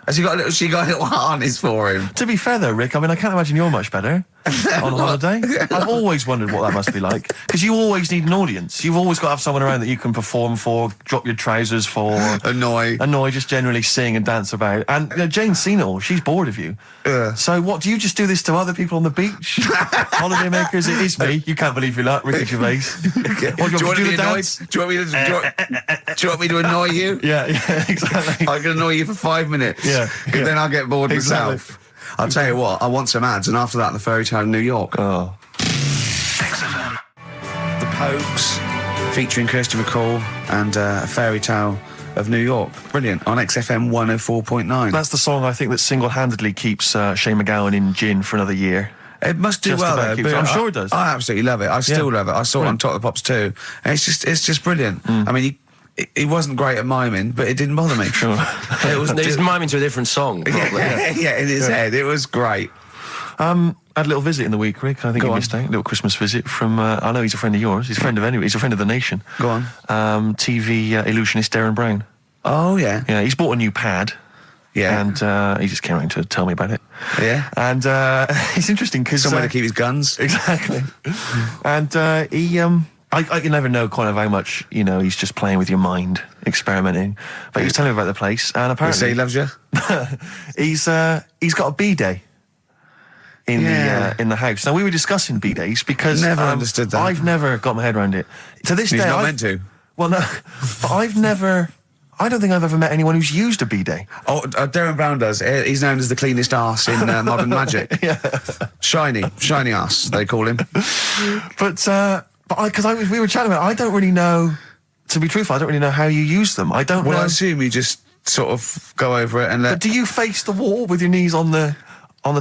[SPEAKER 1] Has she got a little harness for him?
[SPEAKER 2] To be fair though, Rick, I mean, I can't imagine you're much better on holiday. I've always wondered what that must be like. Because you always need an audience. You've always got to have someone around that you can perform for, drop your trousers for.
[SPEAKER 1] Annoy, just
[SPEAKER 2] generally sing and dance about. And Jane's seen it all. She's bored of you. So what, do you just do this to other people on the beach? Holiday makers, it is me. You can't believe you're like Ricky Gervais.
[SPEAKER 1] Do you want me to annoy? Do you want me to annoy you?
[SPEAKER 2] Yeah, exactly.
[SPEAKER 1] I can annoy you for 5 minutes.
[SPEAKER 2] Yeah.
[SPEAKER 1] Then I'll get bored myself. I'll tell you what, I want some ads, and after that, the Fairy Tale of New York.
[SPEAKER 2] Oh.
[SPEAKER 1] The Pokes, featuring Kirsty McCall, and A Fairy Tale of New York. Brilliant, on XFM 104.9.
[SPEAKER 2] That's the song I think that single-handedly keeps Shane McGowan in gin for another year.
[SPEAKER 1] It must do
[SPEAKER 2] Just
[SPEAKER 1] well,
[SPEAKER 2] about
[SPEAKER 1] though.
[SPEAKER 2] keeps- I'm sure it does.
[SPEAKER 1] I absolutely love it. I still love it. I saw it on Top of the Pops too. And it's just brilliant. I mean, he wasn't great at miming, but it didn't bother me.
[SPEAKER 2] Sure.
[SPEAKER 7] It was just miming to a different song. Probably.
[SPEAKER 1] Yeah, in his head. It was great.
[SPEAKER 2] I had a little visit in the week, Rick. I think you missed out. A little Christmas visit from, I know he's a friend of yours. He's a friend of he's a friend of the nation.
[SPEAKER 1] Go on.
[SPEAKER 2] TV illusionist Darren Brown.
[SPEAKER 1] Oh, yeah.
[SPEAKER 2] Yeah, he's bought a new pad.
[SPEAKER 1] Yeah.
[SPEAKER 2] And he just came around to tell me about it.
[SPEAKER 1] Yeah.
[SPEAKER 2] And it's interesting because...
[SPEAKER 1] Somewhere to keep his guns.
[SPEAKER 2] Exactly. And he... I can never know kind of how much, he's just playing with your mind, experimenting. But he was telling me about the place, and apparently...
[SPEAKER 1] Say he loves you?
[SPEAKER 2] he's got a B-day in the house. Now, we were discussing B-days because...
[SPEAKER 1] Never understood that.
[SPEAKER 2] I've never got my head around it. To this day...
[SPEAKER 1] He's not meant to.
[SPEAKER 2] Well, no. But I've never
[SPEAKER 8] I don't think I've ever met anyone who's used a bidet.
[SPEAKER 1] Oh, Darren Brown does. He's known as the cleanest arse in Modern Magic.
[SPEAKER 8] Yeah.
[SPEAKER 1] Shiny arse, they call him.
[SPEAKER 8] But we were chatting about it, I don't really know, to be truthful, I don't really know how you use them. I don't know.
[SPEAKER 1] Well, I assume you just sort of go over it and let...
[SPEAKER 8] But do you face the wall with your knees on the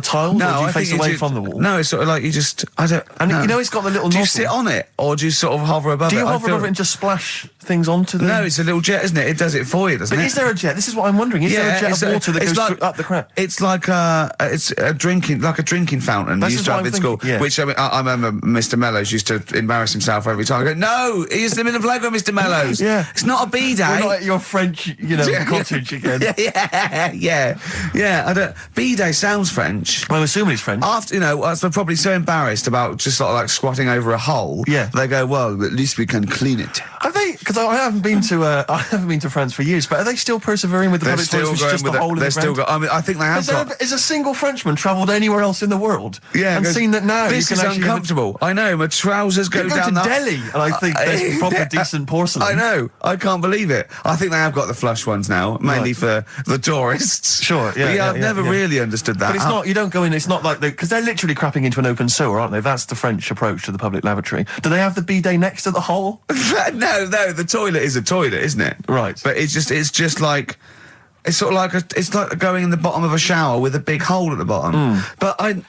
[SPEAKER 8] tiles,
[SPEAKER 1] No,
[SPEAKER 8] or do you
[SPEAKER 1] I
[SPEAKER 8] face
[SPEAKER 1] think
[SPEAKER 8] away from the wall?
[SPEAKER 1] No, it's sort of like you just... I don't...
[SPEAKER 8] And
[SPEAKER 1] no.
[SPEAKER 8] you know it's got the little
[SPEAKER 1] Do you
[SPEAKER 8] nozzle.
[SPEAKER 1] sit on it, or do you sort of hover above it?
[SPEAKER 8] Do you
[SPEAKER 1] I
[SPEAKER 8] hover
[SPEAKER 1] feel-
[SPEAKER 8] over it and just splash things onto them?
[SPEAKER 1] No, it's a little jet, isn't it? It does it for you, doesn't
[SPEAKER 8] But
[SPEAKER 1] it?
[SPEAKER 8] is there a jet? This is what I'm wondering. Is there a jet of water that goes up the crap?
[SPEAKER 1] It's like it's a drinking fountain
[SPEAKER 8] That's
[SPEAKER 1] you used to
[SPEAKER 8] what
[SPEAKER 1] have
[SPEAKER 8] I'm
[SPEAKER 1] in school.
[SPEAKER 8] thinking, yeah.
[SPEAKER 1] Which I remember Mr. Mellows used to embarrass himself every time. I go, no, he's the middle logo, Mr. Mellows.
[SPEAKER 8] Yeah.
[SPEAKER 1] It's not a bidet.
[SPEAKER 8] We're not at your French, cottage again.
[SPEAKER 1] Yeah. I don't. Bidet sounds French.
[SPEAKER 8] I'm assuming it's French.
[SPEAKER 1] After they're probably so embarrassed about just sort of like squatting over a hole.
[SPEAKER 8] Yeah.
[SPEAKER 1] They go, well, at least we can clean it.
[SPEAKER 8] Have they? Because I haven't been to France for years. But are they still persevering with the
[SPEAKER 1] They're
[SPEAKER 8] public toilets?
[SPEAKER 1] still
[SPEAKER 8] Which is
[SPEAKER 1] going
[SPEAKER 8] just
[SPEAKER 1] with
[SPEAKER 8] a
[SPEAKER 1] it.
[SPEAKER 8] hole in
[SPEAKER 1] They're
[SPEAKER 8] the
[SPEAKER 1] still
[SPEAKER 8] ground?
[SPEAKER 1] I mean, I think they have got.
[SPEAKER 8] Has a single Frenchman travelled anywhere else in the world and
[SPEAKER 1] goes,
[SPEAKER 8] seen that now?
[SPEAKER 1] This
[SPEAKER 8] you
[SPEAKER 1] is
[SPEAKER 8] can actually
[SPEAKER 1] uncomfortable. I know. My trousers go
[SPEAKER 8] You go
[SPEAKER 1] down
[SPEAKER 8] to
[SPEAKER 1] that.
[SPEAKER 8] Delhi, and I think there's proper decent porcelain.
[SPEAKER 1] I know. I can't believe it. I think they have got the flush ones now, mainly for the tourists.
[SPEAKER 8] Sure, yeah,
[SPEAKER 1] But
[SPEAKER 8] yeah,
[SPEAKER 1] I've never really understood that.
[SPEAKER 8] But it's not, you don't go in, it's not like because they're literally crapping into an open sewer, aren't they? That's the French approach to the public lavatory. Do they have the bidet next to the hole?
[SPEAKER 1] No, the toilet is a toilet, isn't it?
[SPEAKER 8] Right.
[SPEAKER 1] But it's just like, it's sort of like it's like going in the bottom of a shower with a big hole at the bottom. But I don't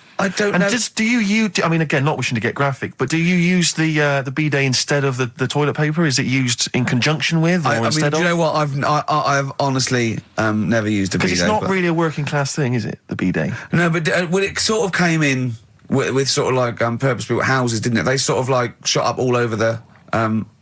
[SPEAKER 1] know.
[SPEAKER 8] And do you use, I mean, again, not wishing to get graphic, but do you use the bidet instead of the toilet paper? Is it used in conjunction with, or
[SPEAKER 1] I mean,
[SPEAKER 8] instead
[SPEAKER 1] do
[SPEAKER 8] of?
[SPEAKER 1] you know what? I've honestly never used a bidet.
[SPEAKER 8] Because it's not
[SPEAKER 1] but-
[SPEAKER 8] really a working class thing, is it, the bidet?
[SPEAKER 1] No, but well, it sort of came in with sort of like purpose-built houses, didn't it? They sort of like shot up all over the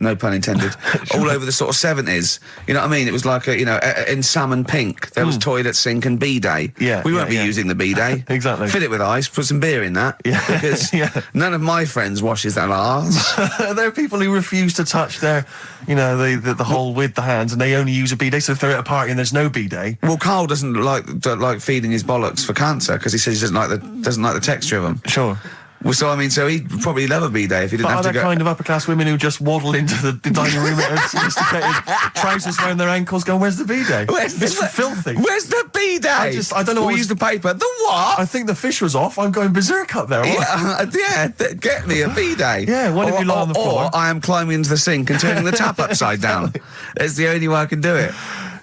[SPEAKER 1] no pun intended, all over the sort of 70s. You know what I mean? It was like in salmon pink, there was toilet, sink and bidet.
[SPEAKER 8] Yeah,
[SPEAKER 1] we won't be
[SPEAKER 8] yeah.
[SPEAKER 1] using the bidet.
[SPEAKER 8] Exactly.
[SPEAKER 1] Fill it with ice, put some beer in that.
[SPEAKER 8] Yeah.
[SPEAKER 1] Because none of my friends washes their arse.
[SPEAKER 8] There are people who refuse to touch their, the hole with the hands, and they only use a bidet. So if they're at a party and there's no bidet,
[SPEAKER 1] Well, Carl doesn't like feeding his bollocks for cancer because he says he doesn't like the texture of them.
[SPEAKER 8] sure.
[SPEAKER 1] Well, so I mean, so he'd probably love a bidet if he didn't
[SPEAKER 8] But
[SPEAKER 1] have
[SPEAKER 8] are
[SPEAKER 1] to
[SPEAKER 8] there
[SPEAKER 1] go.
[SPEAKER 8] kind of upper class women who just waddle into the dining room in sophisticated trousers around their ankles, going, "Where's the bidet? It's filthy."
[SPEAKER 1] Where's the bidet?
[SPEAKER 8] I don't know.
[SPEAKER 1] We use the paper. The what?
[SPEAKER 8] I think the fish was off. I'm going berserk up there.
[SPEAKER 1] Get me a bidet.
[SPEAKER 8] Yeah, what if you lie on the floor?
[SPEAKER 1] Or I am climbing into the sink and turning the tap upside down. It's the only way I can do it.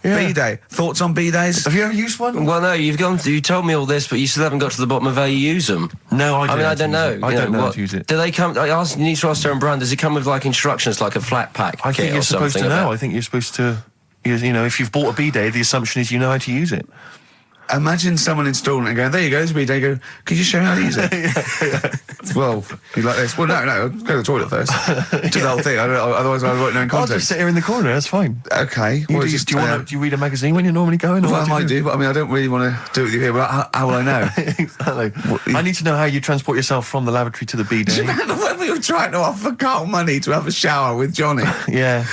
[SPEAKER 8] Yeah.
[SPEAKER 1] Bidet. Thoughts on bidets?
[SPEAKER 8] Have you ever used one?
[SPEAKER 7] Well, no, you told me all this, but you still haven't got to the bottom of how you use them.
[SPEAKER 8] No, I
[SPEAKER 7] mean, I don't know.
[SPEAKER 8] I don't know how to use it.
[SPEAKER 7] Do they come? You need to ask Darren Brown. Does it come with like instructions, like a flat pack?
[SPEAKER 8] I think
[SPEAKER 7] kit
[SPEAKER 8] you're
[SPEAKER 7] or
[SPEAKER 8] supposed to
[SPEAKER 7] something
[SPEAKER 8] know.
[SPEAKER 7] about-
[SPEAKER 8] I think you're supposed to. If you've bought a bidet, the assumption is you know how to use it.
[SPEAKER 1] Imagine someone installing it and going, there you go, there's a bidet. You go, could you show me how to use it? Well, you like this? Well, no, go to the toilet first. Do the whole thing. Otherwise I won't know in
[SPEAKER 8] I'll
[SPEAKER 1] context.
[SPEAKER 8] just sit here in the corner. That's fine.
[SPEAKER 1] Okay.
[SPEAKER 8] Do you read a magazine when you're normally going? Or
[SPEAKER 1] Well,
[SPEAKER 8] what
[SPEAKER 1] I might
[SPEAKER 8] do?
[SPEAKER 1] do, but I mean, I don't really want to do it with you here, but how will I know?
[SPEAKER 8] Exactly. I need to know how you transport yourself from the lavatory to the
[SPEAKER 1] Do you
[SPEAKER 8] bidet.
[SPEAKER 1] remember when we were trying to offer Carl money to have a shower with Johnny?
[SPEAKER 8] Yeah.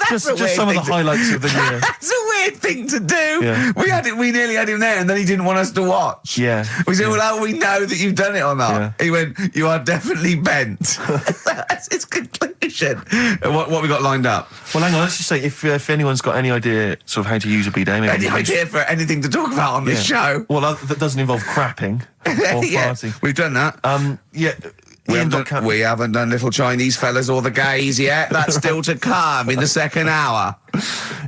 [SPEAKER 8] just
[SPEAKER 1] a weird
[SPEAKER 8] some of the
[SPEAKER 1] thing to-
[SPEAKER 8] highlights of the year.
[SPEAKER 1] That's a weird thing to do.
[SPEAKER 8] Yeah.
[SPEAKER 1] We nearly had him there, and then he didn't want us to watch.
[SPEAKER 8] Yeah.
[SPEAKER 1] We said, well, how do we know that you've done it or not?
[SPEAKER 8] Yeah.
[SPEAKER 1] He went, you are definitely bent. That's its conclusion. What we got lined up?
[SPEAKER 8] Well, hang on. Let's just say if anyone's got any idea sort of how to use a bidet, maybe
[SPEAKER 1] Any idea for anything to talk about on this show?
[SPEAKER 8] Well, that doesn't involve crapping or
[SPEAKER 1] Yeah,
[SPEAKER 8] farting.
[SPEAKER 1] we've done that.
[SPEAKER 8] Yeah.
[SPEAKER 1] We haven't done little Chinese fellas or the gays yet. That's still to come in the second hour.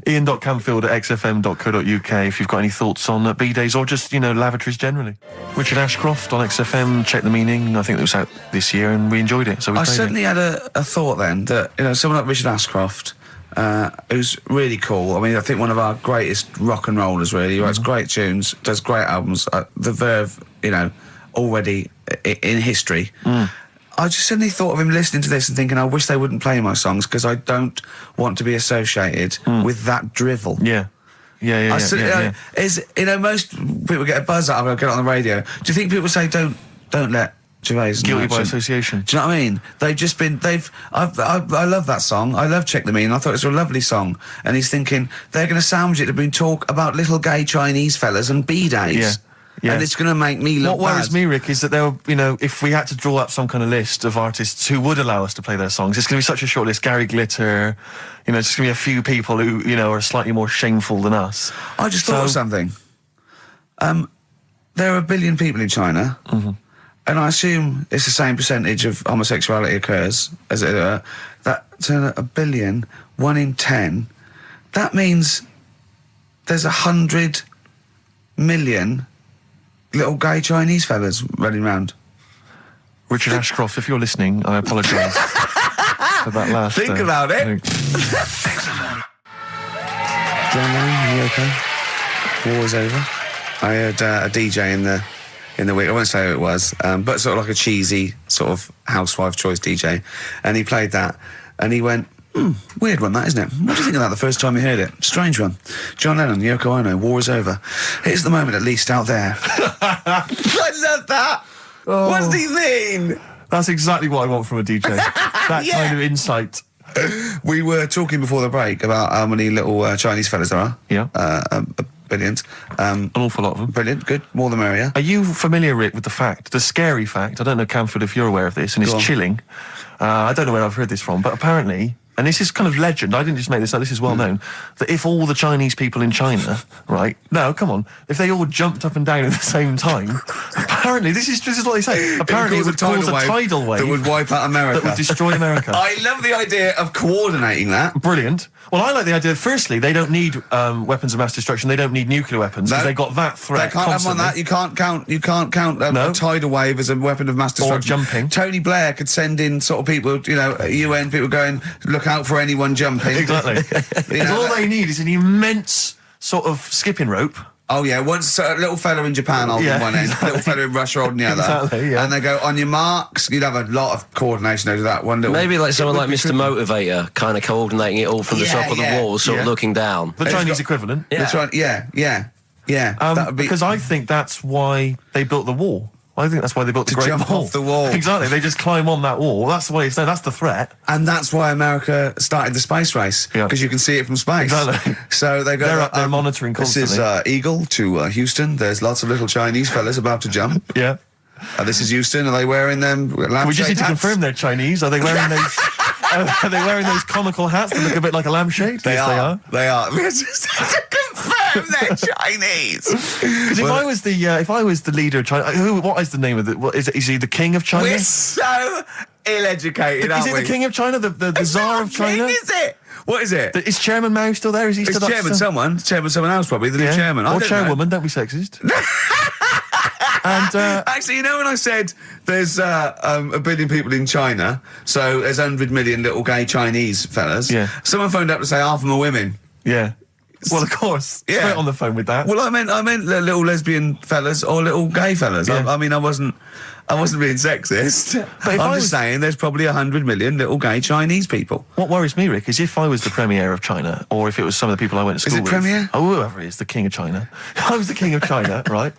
[SPEAKER 8] Ian.Camfield@xfm.co.uk if you've got any thoughts on bidets or just, lavatories generally. Richard Ashcroft on XFM, Check the Meaning. I think it was out this year and we enjoyed it. So we
[SPEAKER 1] I
[SPEAKER 8] played
[SPEAKER 1] suddenly had a thought then that, someone like Richard Ashcroft, who's really cool. I mean, I think one of our greatest rock and rollers, really. He writes great tunes, does great albums. The Verve, already in history. I just suddenly thought of him listening to this and thinking, I wish they wouldn't play my songs because I don't want to be associated with that drivel.
[SPEAKER 8] Yeah.
[SPEAKER 1] Most people get a buzz out of it, get it on the radio. Do you think people say, don't let Gervais
[SPEAKER 8] Guilty by association.
[SPEAKER 1] Do you know what I mean? I love that song. I love Check the Meaning. I thought it was a lovely song. And he's thinking, they're going to sandwich it to talk about little gay Chinese fellas and bidets. and it's going to make me look
[SPEAKER 8] What worries
[SPEAKER 1] bad.
[SPEAKER 8] me, Rick, is that there were, you know, if we had to draw up some kind of list of artists who would allow us to play their songs, it's going to be such a short list. Gary Glitter, you know, it's just going to be a few people who, you know, are slightly more shameful than us.
[SPEAKER 1] I just thought of something. There are 1 billion people in China, and I assume it's the same percentage of homosexuality occurs as that to 1 billion, 1 in 10. That means there's 100 million little gay Chinese fellas running around.
[SPEAKER 8] Richard Ashcroft, if you're listening, I apologise for that last...
[SPEAKER 1] Think about it. John Lennon, you okay? War's over. I heard a DJ in the week. I won't say who it was, but sort of like a cheesy sort of housewife choice DJ, and he played that, and he went, weird one, that, isn't it? What do you think of that the first time you heard it? Strange one. John Lennon, Yoko Ono, war is over. Here's the moment, at least, out there. I love that.
[SPEAKER 8] Oh.
[SPEAKER 1] What does he mean?
[SPEAKER 8] That's exactly what I want from a DJ. That kind of insight.
[SPEAKER 1] We were talking before the break about how many little Chinese fellas there are.
[SPEAKER 8] Yeah.
[SPEAKER 1] Billions.
[SPEAKER 8] An awful lot of them.
[SPEAKER 1] Brilliant, good, more the merrier.
[SPEAKER 8] Are you familiar, Rick, with the scary fact, I don't know, Camford, if you're aware of this, and it's chilling. I don't know where I've heard this from, but apparently, and this is kind of legend, I didn't just make this up, this is well known, that if all the Chinese people in China, right, no, come on, if they all jumped up and down at the same time, apparently, this is what they say, apparently it would cause a tidal wave
[SPEAKER 1] that would wipe out America.
[SPEAKER 8] That would destroy America.
[SPEAKER 1] I love the idea of coordinating that.
[SPEAKER 8] Brilliant. Well, I like the idea, firstly, they don't need weapons of mass destruction, they don't need nuclear weapons, because they've got that threat
[SPEAKER 1] They can't
[SPEAKER 8] constantly.
[SPEAKER 1] have on that, you can't count a tidal wave as a weapon of mass destruction.
[SPEAKER 8] Or jumping.
[SPEAKER 1] Tony Blair could send in sort of people, you know, UN people going, look out for anyone jumping.
[SPEAKER 8] Exactly. Because all they need is an immense sort of skipping rope.
[SPEAKER 1] Oh yeah, once a little fella in Japan holding one end, little fella in Russia holding the other.
[SPEAKER 8] Exactly, yeah.
[SPEAKER 1] And they go, on your marks, you'd have a lot of coordination over that one little...
[SPEAKER 7] Maybe like someone like Mr. Motivator, kind of coordinating it all from the top of the wall, sort of looking down.
[SPEAKER 8] The Chinese equivalent.
[SPEAKER 1] That's right, yeah. That would be...
[SPEAKER 8] Because I think that's why they built the wall. I think that's why they built the Great
[SPEAKER 1] jump
[SPEAKER 8] Wall.
[SPEAKER 1] off the wall.
[SPEAKER 8] Exactly, they just climb on that wall. That's the way it's done. That's the threat.
[SPEAKER 1] And that's why America started the space race, because you can see it from space.
[SPEAKER 8] Exactly.
[SPEAKER 1] So they go...
[SPEAKER 8] They're up there monitoring constantly.
[SPEAKER 1] This is Eagle to Houston. There's lots of little Chinese fellas about to jump.
[SPEAKER 8] Yeah.
[SPEAKER 1] This is Houston. Are they wearing them lampshade
[SPEAKER 8] We just need to
[SPEAKER 1] hats?
[SPEAKER 8] confirm they're Chinese. Are they wearing those... are they wearing those comical hats that look a bit like a lampshade?
[SPEAKER 1] They
[SPEAKER 8] Yes,
[SPEAKER 1] are. They are. We just have to confirm they're Chinese.
[SPEAKER 8] Because if I was the leader of China, what is the name of it? Is he the king of China?
[SPEAKER 1] We're so ill-educated, aren't
[SPEAKER 8] Is
[SPEAKER 1] we?
[SPEAKER 8] it the king of China? The Tsar of China?
[SPEAKER 1] King, is it? What is it?
[SPEAKER 8] Is Chairman Mao still there? Is he
[SPEAKER 1] It's
[SPEAKER 8] still
[SPEAKER 1] chairman someone else probably, the new
[SPEAKER 8] Yeah.
[SPEAKER 1] chairman. I
[SPEAKER 8] Or
[SPEAKER 1] don't
[SPEAKER 8] chairwoman,
[SPEAKER 1] know.
[SPEAKER 8] don't be sexist. And
[SPEAKER 1] Actually, you know when I said there's 1 billion people in China, so there's 100 million little gay Chinese fellas, someone phoned up to say half of them are women.
[SPEAKER 8] yeah. Well, of course.
[SPEAKER 1] Yeah.
[SPEAKER 8] Straight on the phone with that.
[SPEAKER 1] Well, I meant little lesbian fellas or little gay fellas.
[SPEAKER 8] Yeah.
[SPEAKER 1] I mean, I wasn't being sexist.
[SPEAKER 8] But if
[SPEAKER 1] I'm
[SPEAKER 8] I
[SPEAKER 1] just
[SPEAKER 8] was-
[SPEAKER 1] saying there's probably 100 million little gay Chinese people.
[SPEAKER 8] What worries me, Rick, is if I was the premier of China, or if it was some of the people I went to school
[SPEAKER 1] it
[SPEAKER 8] with.
[SPEAKER 1] premier?
[SPEAKER 8] Oh, whoever is, the king of China. If I was the king of China, right?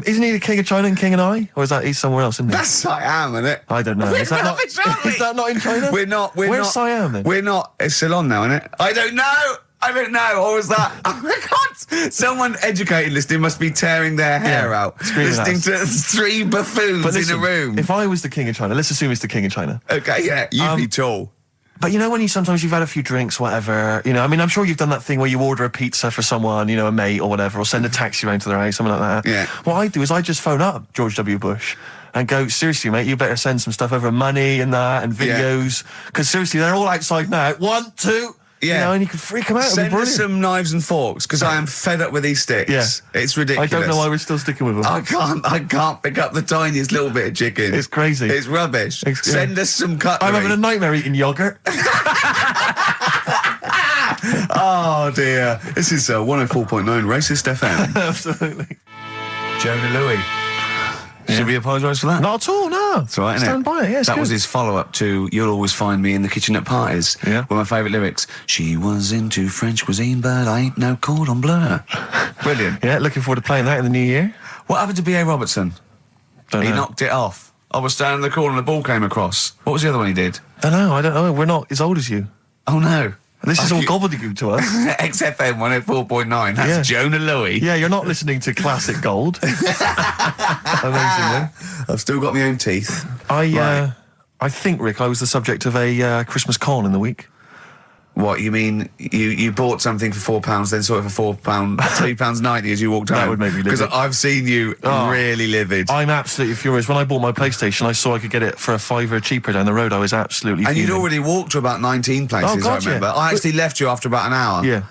[SPEAKER 8] Isn't he the king of China and king and I? Or is that he's somewhere else, isn't he?
[SPEAKER 1] That's Siam, isn't it?
[SPEAKER 8] I don't know. Is that
[SPEAKER 1] rubbish,
[SPEAKER 8] is that not in China?
[SPEAKER 1] We're not.
[SPEAKER 8] Where's Siam then?
[SPEAKER 1] We're not. It's Ceylon now, isn't it? I don't know. Or was that? Oh my God! Someone educated listening must be tearing their hair out,
[SPEAKER 8] screaming
[SPEAKER 1] listening
[SPEAKER 8] at us.
[SPEAKER 1] to 3 buffoons
[SPEAKER 8] But listen,
[SPEAKER 1] in a room.
[SPEAKER 8] If I was the king of China, let's assume it's the king of China.
[SPEAKER 1] Okay, yeah, you'd be tall.
[SPEAKER 8] But you know when sometimes you've had a few drinks, whatever, you know, I mean, I'm sure you've done that thing where you order a pizza for someone, you know, a mate or whatever, or send a taxi round to their house, something like that.
[SPEAKER 1] Yeah.
[SPEAKER 8] What I do is I just phone up George W. Bush and go, seriously, mate, you better send some stuff over, money and that, and videos, because seriously, they're all outside now. 1, 2...
[SPEAKER 1] Yeah.
[SPEAKER 8] You know, and you can freak them out. It'd be
[SPEAKER 1] Send us
[SPEAKER 8] brilliant.
[SPEAKER 1] some knives and forks, because I am fed up with these sticks.
[SPEAKER 8] Yeah.
[SPEAKER 1] It's ridiculous.
[SPEAKER 8] I don't know why we're still sticking with them.
[SPEAKER 1] I can't pick up the tiniest little bit of chicken.
[SPEAKER 8] It's crazy.
[SPEAKER 1] It's rubbish. Send us some cutlery.
[SPEAKER 8] I'm having a nightmare eating yogurt.
[SPEAKER 1] Oh dear. This is 104.9 Racist FM.
[SPEAKER 8] Absolutely.
[SPEAKER 1] Jonah Louis. Should we apologise for that?
[SPEAKER 8] Not at all, no.
[SPEAKER 1] That's right, isn't
[SPEAKER 8] Stand by it, yeah, it's
[SPEAKER 1] That was
[SPEAKER 8] good.
[SPEAKER 1] his follow-up to You'll Always Find Me in the Kitchen at Parties.
[SPEAKER 8] Yeah.
[SPEAKER 1] One of my favourite lyrics. She was into French cuisine, but I ain't no cordon bleu. Brilliant.
[SPEAKER 8] Yeah, looking forward to playing that in the new year.
[SPEAKER 1] What happened to B.A. Robertson?
[SPEAKER 8] Don't
[SPEAKER 1] He
[SPEAKER 8] know.
[SPEAKER 1] knocked it off. I was standing in the corner and the ball came across. What was the other one he did?
[SPEAKER 8] I don't know. We're not as old as you.
[SPEAKER 1] Oh no.
[SPEAKER 8] This is all gobbledygook to us.
[SPEAKER 1] XFM 104.9. That's Jonah Louie.
[SPEAKER 8] Yeah, you're not listening to classic gold. Amazingly.
[SPEAKER 1] I've still got my own teeth.
[SPEAKER 8] I think, Rick, I was the subject of a Christmas con in the week.
[SPEAKER 1] What, you mean you bought something for £4, then saw it for £3.90 as you walked home?
[SPEAKER 8] That would make me livid.
[SPEAKER 1] Because I've seen you really livid.
[SPEAKER 8] I'm absolutely furious. When I bought my PlayStation, I saw I could get it for a £5 cheaper down the road. I was absolutely
[SPEAKER 1] And
[SPEAKER 8] fuming.
[SPEAKER 1] you'd already walked to about 19 places, I remember. I actually left you after about an hour.
[SPEAKER 8] Yeah.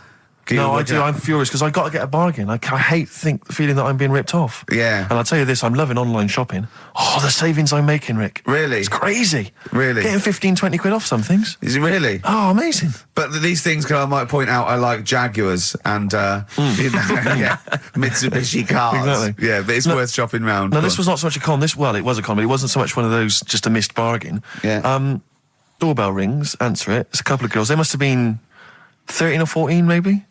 [SPEAKER 8] No, I do. I'm furious because I got to get a bargain. I hate the feeling that I'm being ripped off.
[SPEAKER 1] Yeah.
[SPEAKER 8] And I'll tell you this, I'm loving online shopping. Oh, the savings I'm making, Rick.
[SPEAKER 1] Really?
[SPEAKER 8] It's crazy.
[SPEAKER 1] Really?
[SPEAKER 8] Getting 15, 20 quid off some things.
[SPEAKER 1] Is it really?
[SPEAKER 8] Oh, amazing.
[SPEAKER 1] But these things, I might point out, are like Jaguars and Mitsubishi cars.
[SPEAKER 8] Exactly.
[SPEAKER 1] Yeah, but it's worth shopping round.
[SPEAKER 8] No, this was not so much a con. It was a con, but it wasn't so much one of those just a missed bargain.
[SPEAKER 1] Yeah.
[SPEAKER 8] Doorbell rings, answer it. It's a couple of girls. They must have been 13 or 14, maybe.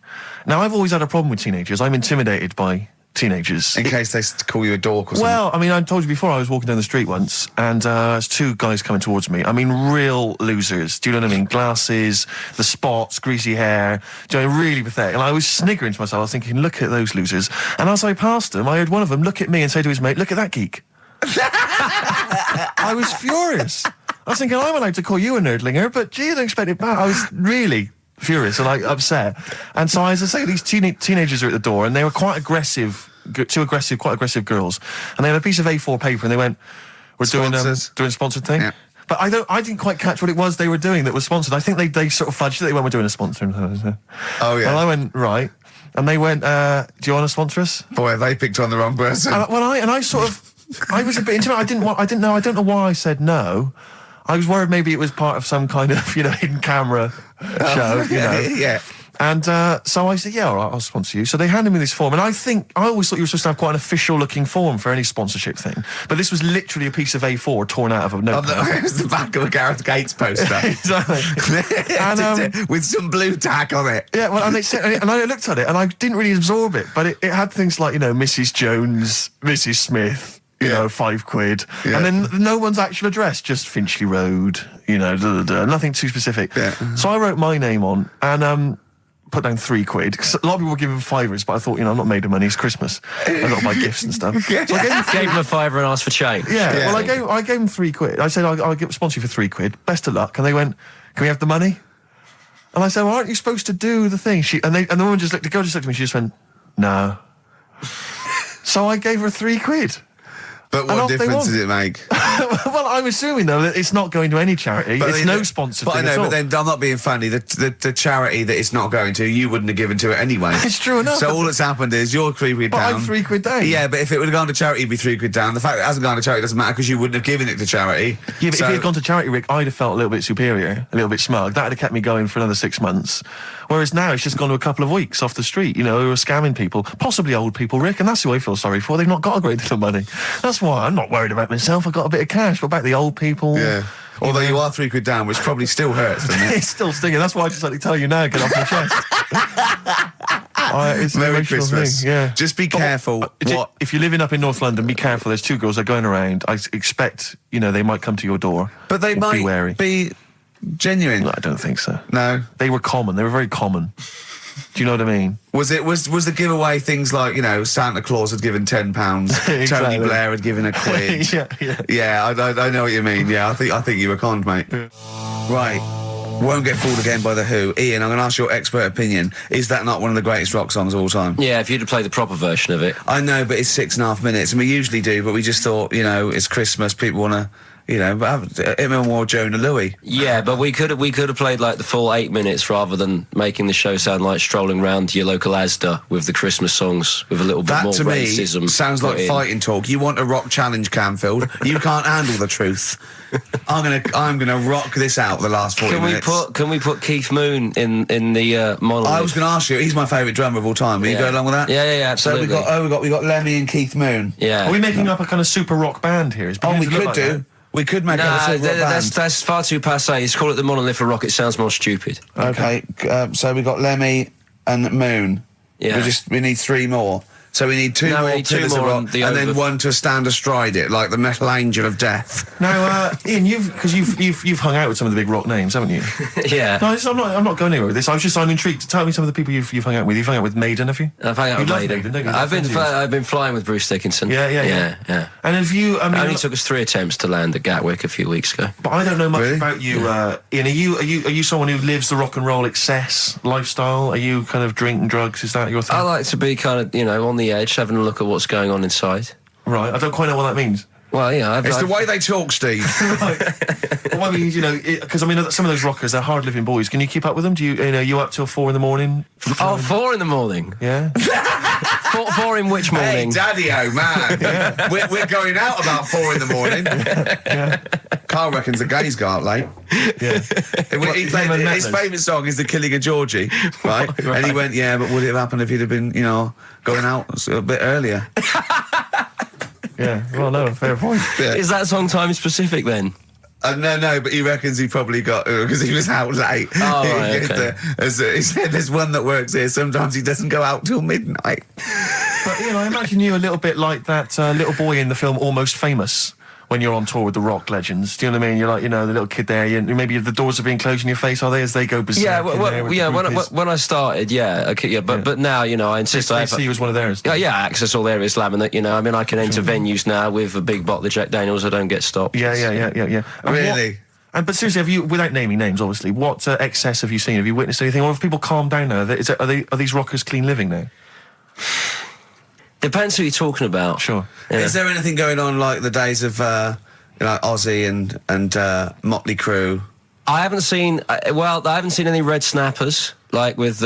[SPEAKER 8] Now, I've always had a problem with teenagers. I'm intimidated by teenagers.
[SPEAKER 1] In case they call you a dork or something.
[SPEAKER 8] Well, I mean, I told you before, I was walking down the street once, and there's two guys coming towards me. I mean, real losers. Do you know what I mean? Glasses, the spots, greasy hair. Do you know, really pathetic. And I was sniggering to myself. I was thinking, look at those losers. And as I passed them, I heard one of them look at me and say to his mate, look at that geek. I was furious. I was thinking, I'm allowed to call you a nerdlinger, but gee, I don't expect it back. I was really furious and upset. And so, as I say, these teenagers are at the door, and they were quite aggressive, quite aggressive girls. And they had a piece of A4 paper, and they went, "We're doing a sponsored thing." Yeah. But I didn't quite catch what it was they were doing that was sponsored. I think they sort of fudged it. They went, "We're doing a sponsor."
[SPEAKER 1] Oh yeah.
[SPEAKER 8] And I went, right. And they went, "Do you want to sponsor us?"
[SPEAKER 1] Boy, they picked on the wrong person.
[SPEAKER 8] I was a bit intimidated. I don't know why I said no. I was worried maybe it was part of some kind of, hidden camera show,
[SPEAKER 1] Yeah.
[SPEAKER 8] And so I said, yeah, all right, I'll sponsor you. So they handed me this form, and I always thought you were supposed to have quite an official-looking form for any sponsorship thing. But this was literally a piece of A4 torn out of a notepad.
[SPEAKER 1] It was the back of a Gareth Gates poster.
[SPEAKER 8] Exactly.
[SPEAKER 1] And, with some blue tack on it.
[SPEAKER 8] Yeah, well, and I looked at it, and I didn't really absorb it, but it had things like, Mrs. Jones, Mrs. Smith, £5.
[SPEAKER 1] Yeah.
[SPEAKER 8] And then no one's actual address, just Finchley Road, nothing too specific.
[SPEAKER 1] Yeah.
[SPEAKER 8] So I wrote my name on and put down £3. Cause a lot of people were giving £5s, but I thought, I'm not made of money, it's Christmas. I've got to buy gifts and stuff.
[SPEAKER 7] So I gave him a £5 and asked for change.
[SPEAKER 8] Yeah. Well, I gave him £3. I said, I'll sponsor you for £3. Best of luck. And they went, can we have the money? And I said, well, aren't you supposed to do the thing? And the woman the girl just looked at me, she just went, no. So I gave her £3.
[SPEAKER 1] But what difference does it make?
[SPEAKER 8] Well, I'm assuming, though, that it's not going to any charity. It's no sponsored thing at all.
[SPEAKER 1] But then I'm not being funny. The charity that it's not going to, you wouldn't have given to it anyway.
[SPEAKER 8] It's true enough.
[SPEAKER 1] So all that's happened is you're £3 down.
[SPEAKER 8] But I'm £3 down.
[SPEAKER 1] Yeah, but if it would have gone to charity, you'd be £3 down. The fact that it hasn't gone to charity doesn't matter because you wouldn't have given it to charity.
[SPEAKER 8] Yeah, but if it had gone to charity, Rick, I'd have felt a little bit superior, a little bit smug. That would have kept me going for another 6 months. Whereas now it's just gone to a couple of weeks off the street, who are scamming people, possibly old people, Rick, and that's who I feel sorry for. They've not got a great deal of money. That's why I'm not worried about myself. I've got a bit of cash. What about the old people?
[SPEAKER 1] Yeah. Although you are £3 down, which probably still hurts, doesn't it?
[SPEAKER 8] It's still stinging. That's why I just like to tell you now, get off my chest. It's an
[SPEAKER 1] Merry
[SPEAKER 8] emotional
[SPEAKER 1] Christmas.
[SPEAKER 8] thing, yeah.
[SPEAKER 1] Just be careful.
[SPEAKER 8] If you're living up in North London, be careful. There's two girls that are going around. I expect, they might come to your door.
[SPEAKER 1] But they might
[SPEAKER 8] be wary.
[SPEAKER 1] Be genuine.
[SPEAKER 8] No, I don't think so.
[SPEAKER 1] No.
[SPEAKER 8] They were common. They were very common. Do you know what I mean?
[SPEAKER 1] Was the giveaway things like, Santa Claus had given £10,
[SPEAKER 8] Exactly.
[SPEAKER 1] Tony Blair had given £1? Yeah, I know what you mean. Yeah, I think you were conned, mate. Yeah. Right. Won't Get Fooled Again by The Who. Ian, I'm going to ask your expert opinion. Is that not one of the greatest rock songs of all time?
[SPEAKER 7] Yeah, if you'd have played the proper version of it.
[SPEAKER 1] I know, but it's 6.5 minutes, and we usually do, but we just thought, it's Christmas, people want to... have him and more Jonah Louie.
[SPEAKER 7] Yeah, but we could have played like the full 8 minutes rather than making the show sound like strolling round your local Asda with the Christmas songs with a little bit more racism.
[SPEAKER 1] That to me sounds like fighting talk. You want a rock challenge, Canfield? You can't handle the truth. I'm gonna rock this out the last 40 minutes.
[SPEAKER 7] Can we put Keith Moon in the monolith?
[SPEAKER 1] I was going to ask you. He's my favourite drummer of all time. Will you go along with that?
[SPEAKER 7] Yeah, absolutely.
[SPEAKER 1] So we got Lemmy and Keith Moon.
[SPEAKER 7] Yeah.
[SPEAKER 8] Are we making up a kind of super rock band here?
[SPEAKER 1] We could do. That? We could make up a super rock band.
[SPEAKER 7] That's far too passé. Let's call it the Monolith of Rock. It sounds more stupid.
[SPEAKER 1] Okay. So we got Lemmy and Moon.
[SPEAKER 7] Yeah.
[SPEAKER 1] We need 3 more. So we need two
[SPEAKER 7] No, we
[SPEAKER 1] more
[SPEAKER 7] need two
[SPEAKER 1] pillars of
[SPEAKER 7] more
[SPEAKER 1] rock,
[SPEAKER 7] on the
[SPEAKER 1] and then
[SPEAKER 7] over-
[SPEAKER 1] one to stand astride it, like the metal angel of death.
[SPEAKER 8] Now, Ian, you've hung out with some of the big rock names, haven't you?
[SPEAKER 7] Yeah.
[SPEAKER 8] No, I'm not going anywhere with this. I'm intrigued. Tell me some of the people you've hung out with. You've hung out with Maiden, have you?
[SPEAKER 7] I've hung out with
[SPEAKER 8] love
[SPEAKER 7] Maiden.
[SPEAKER 8] don't you?
[SPEAKER 7] I've been flying with Bruce Dickinson.
[SPEAKER 8] Yeah. And have you? I mean,
[SPEAKER 7] It only took us 3 attempts to land at Gatwick a few weeks ago.
[SPEAKER 8] but I don't know much
[SPEAKER 1] Really?
[SPEAKER 8] about you, Ian. Are you someone who lives the rock and roll excess lifestyle? Are you kind of drink and drugs? Is that your thing?
[SPEAKER 7] I like to be kind of, on the edge, having a look at what's going on inside.
[SPEAKER 8] Right. I don't quite know what that means.
[SPEAKER 7] Well,
[SPEAKER 1] It's the way they talk, Steve.
[SPEAKER 8] Well, I mean, because some of those rockers, they're hard-living boys. Can you keep up with them? Do you up till 4 in the morning?
[SPEAKER 7] Oh, 4 in the morning.
[SPEAKER 8] Yeah.
[SPEAKER 7] 4 in which
[SPEAKER 1] Hey,
[SPEAKER 7] morning?
[SPEAKER 1] Daddy-o, man. We're going out about 4 in the morning. Carl reckons the gays go out late.
[SPEAKER 8] Yeah.
[SPEAKER 1] His favourite song is The Killing of Georgie, right? And he went, yeah, but would it have happened if he'd have been, going out a bit earlier?
[SPEAKER 8] Yeah. Well, no, fair point.
[SPEAKER 1] Yeah.
[SPEAKER 7] Is that song time specific then?
[SPEAKER 1] No, but he reckons he probably got, because he was out late.
[SPEAKER 7] Oh, right, okay.
[SPEAKER 1] He said there's one that works here, sometimes he doesn't go out till midnight.
[SPEAKER 8] But, I imagine you a little bit like that little boy in the film Almost Famous, when you're on tour with the rock legends. Do you know what I mean? You're like, the little kid there, maybe the doors are being closed in your face, are they, as they go berserk?
[SPEAKER 7] When I started, but now, I insist I have...
[SPEAKER 8] he was one of theirs.
[SPEAKER 7] Yeah, access all areas, laminate, I can enter venues now with a big bottle of Jack Daniels, I don't get stopped.
[SPEAKER 8] Yeah. And
[SPEAKER 1] Really?
[SPEAKER 8] But seriously, have you, without naming names, obviously, what excess have you seen? Have you witnessed anything? Or have people calmed down now? Are these rockers clean living now?
[SPEAKER 7] Depends who you're talking about.
[SPEAKER 8] Sure.
[SPEAKER 7] Yeah.
[SPEAKER 1] Is there anything going on like the days of, Ozzy and Motley Crue?
[SPEAKER 7] I haven't seen any red snappers, like with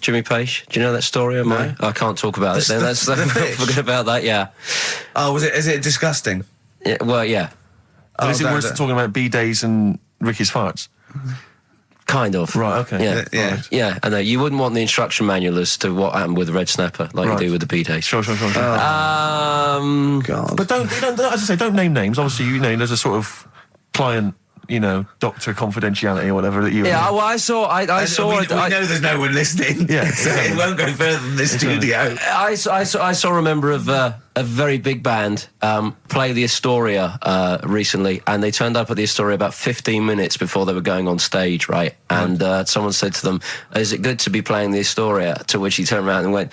[SPEAKER 7] Jimmy Page. Do you know that story of mine? I can't talk about it then. Let's forget about that, yeah.
[SPEAKER 1] Oh, is it disgusting?
[SPEAKER 7] Yeah, well, yeah.
[SPEAKER 8] But is it worse than talking about B-days and Ricky's farts?
[SPEAKER 7] Kind of.
[SPEAKER 8] Right, okay.
[SPEAKER 7] Yeah.
[SPEAKER 1] Yeah.
[SPEAKER 7] Yeah, I know. You wouldn't want the instruction manual as to what happened with the red snapper, like
[SPEAKER 8] Right.
[SPEAKER 7] you do with the B-days.
[SPEAKER 8] Sure.
[SPEAKER 1] God.
[SPEAKER 8] But don't, as I say, don't name names. Obviously, there's a sort of client, doctor confidentiality or whatever that you...
[SPEAKER 7] Yeah, well, I saw...
[SPEAKER 1] We know there's no one listening.
[SPEAKER 8] Yeah.
[SPEAKER 1] So it won't go further than this studio.
[SPEAKER 7] I saw a member of a very big band play the Astoria recently, and they turned up at the Astoria about 15 minutes before they were going on stage, right? And someone said to them, "Is it good to be playing the Astoria?" To which he turned around and went,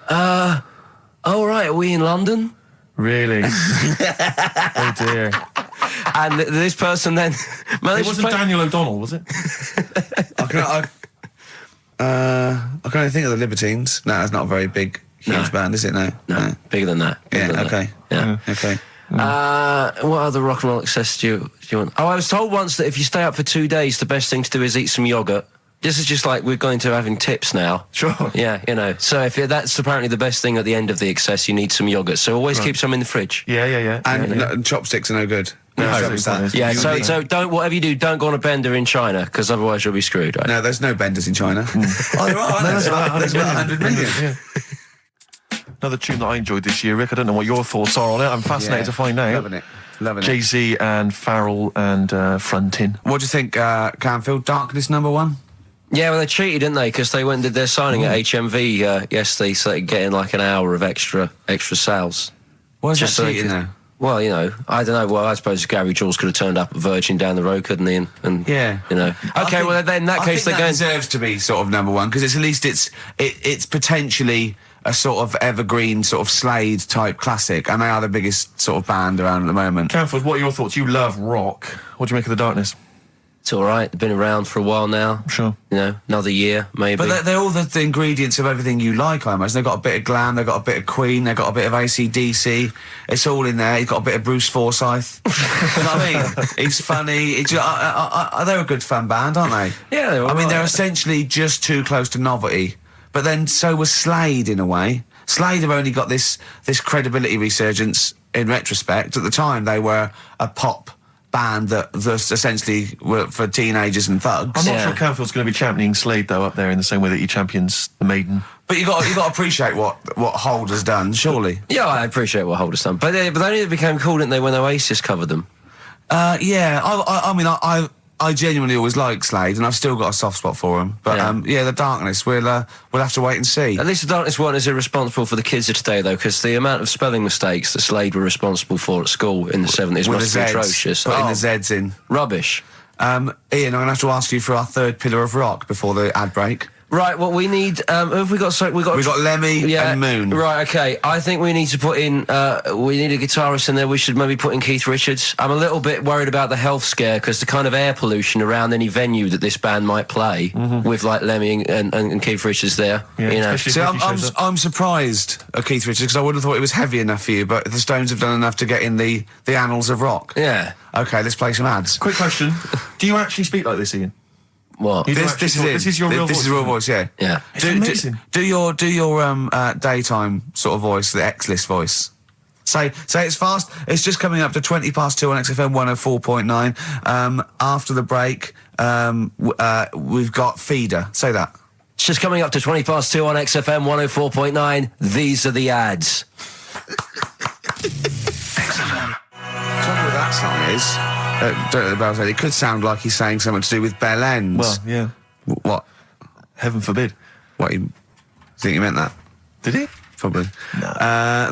[SPEAKER 7] "Oh, right, are we in London?"
[SPEAKER 8] Really? Oh, dear.
[SPEAKER 7] And this person then managed
[SPEAKER 8] It
[SPEAKER 7] to
[SPEAKER 8] wasn't
[SPEAKER 7] play...
[SPEAKER 8] Daniel O'Donnell, was it?
[SPEAKER 1] I can only think of the Libertines. No, it's not a very big, huge band, is it? No.
[SPEAKER 7] Bigger than that. Bigger than that.
[SPEAKER 1] Okay.
[SPEAKER 7] Yeah.
[SPEAKER 1] Okay.
[SPEAKER 7] What other rock and roll excess do you want? Oh, I was told once that if you stay up for 2 days, the best thing to do is eat some yogurt. This is just like we're going to having tips now.
[SPEAKER 8] Sure.
[SPEAKER 7] Yeah, So if that's apparently the best thing at the end of the excess, you need some yogurt. So always keep some in the fridge.
[SPEAKER 8] Yeah.
[SPEAKER 1] And chopsticks are no good.
[SPEAKER 8] No,
[SPEAKER 7] Yeah, so don't, whatever you do, don't go on a bender in China, because otherwise you'll be screwed, right?
[SPEAKER 1] No, there's no benders in China. Oh, there are. There's about 100 million.
[SPEAKER 8] Yeah. Another tune that I enjoyed this year, Rick. I don't know what your thoughts are on it. I'm fascinated to find out.
[SPEAKER 1] Loving it.
[SPEAKER 8] Jay-Z and Farrell and Frontin.
[SPEAKER 1] What do you think, Canfield? Darkness #1?
[SPEAKER 7] Yeah, well, they cheated, didn't they? Because they went and did their signing at HMV yesterday, so they could get in like an hour of extra sales.
[SPEAKER 1] Why is
[SPEAKER 7] Just
[SPEAKER 1] that
[SPEAKER 7] so they
[SPEAKER 1] cheating
[SPEAKER 7] could-
[SPEAKER 1] now?
[SPEAKER 7] Well, I don't know. Well, I suppose Gary Jules could have turned up at Virgin down the road, couldn't he? And
[SPEAKER 1] Yeah.
[SPEAKER 7] Okay, well, then in that case, they're going...
[SPEAKER 1] deserves to be sort of #1, because at least it's potentially a sort of evergreen, sort of Slade type classic, and they are the biggest sort of band around at the moment.
[SPEAKER 8] Canfield, what are your thoughts? You love rock. What do you make of The Darkness?
[SPEAKER 7] It's all right. They've been around for a while now.
[SPEAKER 8] Sure.
[SPEAKER 7] Another year, maybe.
[SPEAKER 1] But they're all the ingredients of everything you like, I imagine. They've got a bit of glam, they've got a bit of Queen, they've got a bit of AC/DC. It's all in there. You've got a bit of Bruce Forsyth. You know what I mean? He's funny. They're a good fun band, aren't they?
[SPEAKER 7] Yeah, they're all
[SPEAKER 1] I mean,
[SPEAKER 7] right.
[SPEAKER 1] they're essentially just too close to novelty. But then so was Slade, in a way. Slade have only got this credibility resurgence in retrospect. At the time, they were a pop band that essentially were for teenagers and thugs.
[SPEAKER 8] I'm not sure Canfield's going to be championing Slade, though, up there in the same way that he champions the Maiden.
[SPEAKER 1] But you got to appreciate what Hold has done, surely.
[SPEAKER 7] Yeah, I appreciate what Holder's done. But they only became cool, didn't they, when Oasis covered them?
[SPEAKER 1] Yeah. I mean, I genuinely always liked Slade, and I've still got a soft spot for him. But the Darkness, we'll have to wait and see.
[SPEAKER 7] At least the Darkness one is irresponsible for the kids of today, though, because the amount of spelling mistakes that Slade were responsible for at school in the 70s must be atrocious.
[SPEAKER 1] Putting the Z's in.
[SPEAKER 7] Rubbish.
[SPEAKER 1] Ian, I'm going to have to ask you for our third pillar of rock before the ad break.
[SPEAKER 7] Right, well, we need... who have we got? So we got
[SPEAKER 1] Lemmy and Moon.
[SPEAKER 7] Right, okay. I think we need to put in... we need a guitarist in there. We should maybe put in Keith Richards. I'm a little bit worried about the health scare, because the kind of air pollution around any venue that this band might play, with, like, Lemmy and Keith Richards there.
[SPEAKER 8] Yeah,
[SPEAKER 7] you know.
[SPEAKER 1] See, I'm surprised at Keith Richards, because I would have thought it was heavy enough for you, but the Stones have done enough to get in the annals of rock.
[SPEAKER 7] Yeah.
[SPEAKER 1] Okay, let's play some ads.
[SPEAKER 8] Quick question. Do you actually speak like this, Ian?
[SPEAKER 7] What?
[SPEAKER 1] This is your real voice. This is your real voice, yeah.
[SPEAKER 7] Yeah.
[SPEAKER 8] It's amazing.
[SPEAKER 1] Do your daytime sort of voice, the X-list voice. Say it's fast. It's just coming up to 2 on XFM 104.9. After the break, we've got Feeder. Say that.
[SPEAKER 7] It's just coming up to 2 on XFM 104.9. These are the ads.
[SPEAKER 1] XFM. What that song is? It could sound like he's saying something to do with Bell Ends.
[SPEAKER 8] Well, yeah.
[SPEAKER 1] What?
[SPEAKER 8] Heaven forbid.
[SPEAKER 1] What? You think he meant that?
[SPEAKER 8] Did he?
[SPEAKER 1] Probably.
[SPEAKER 8] No.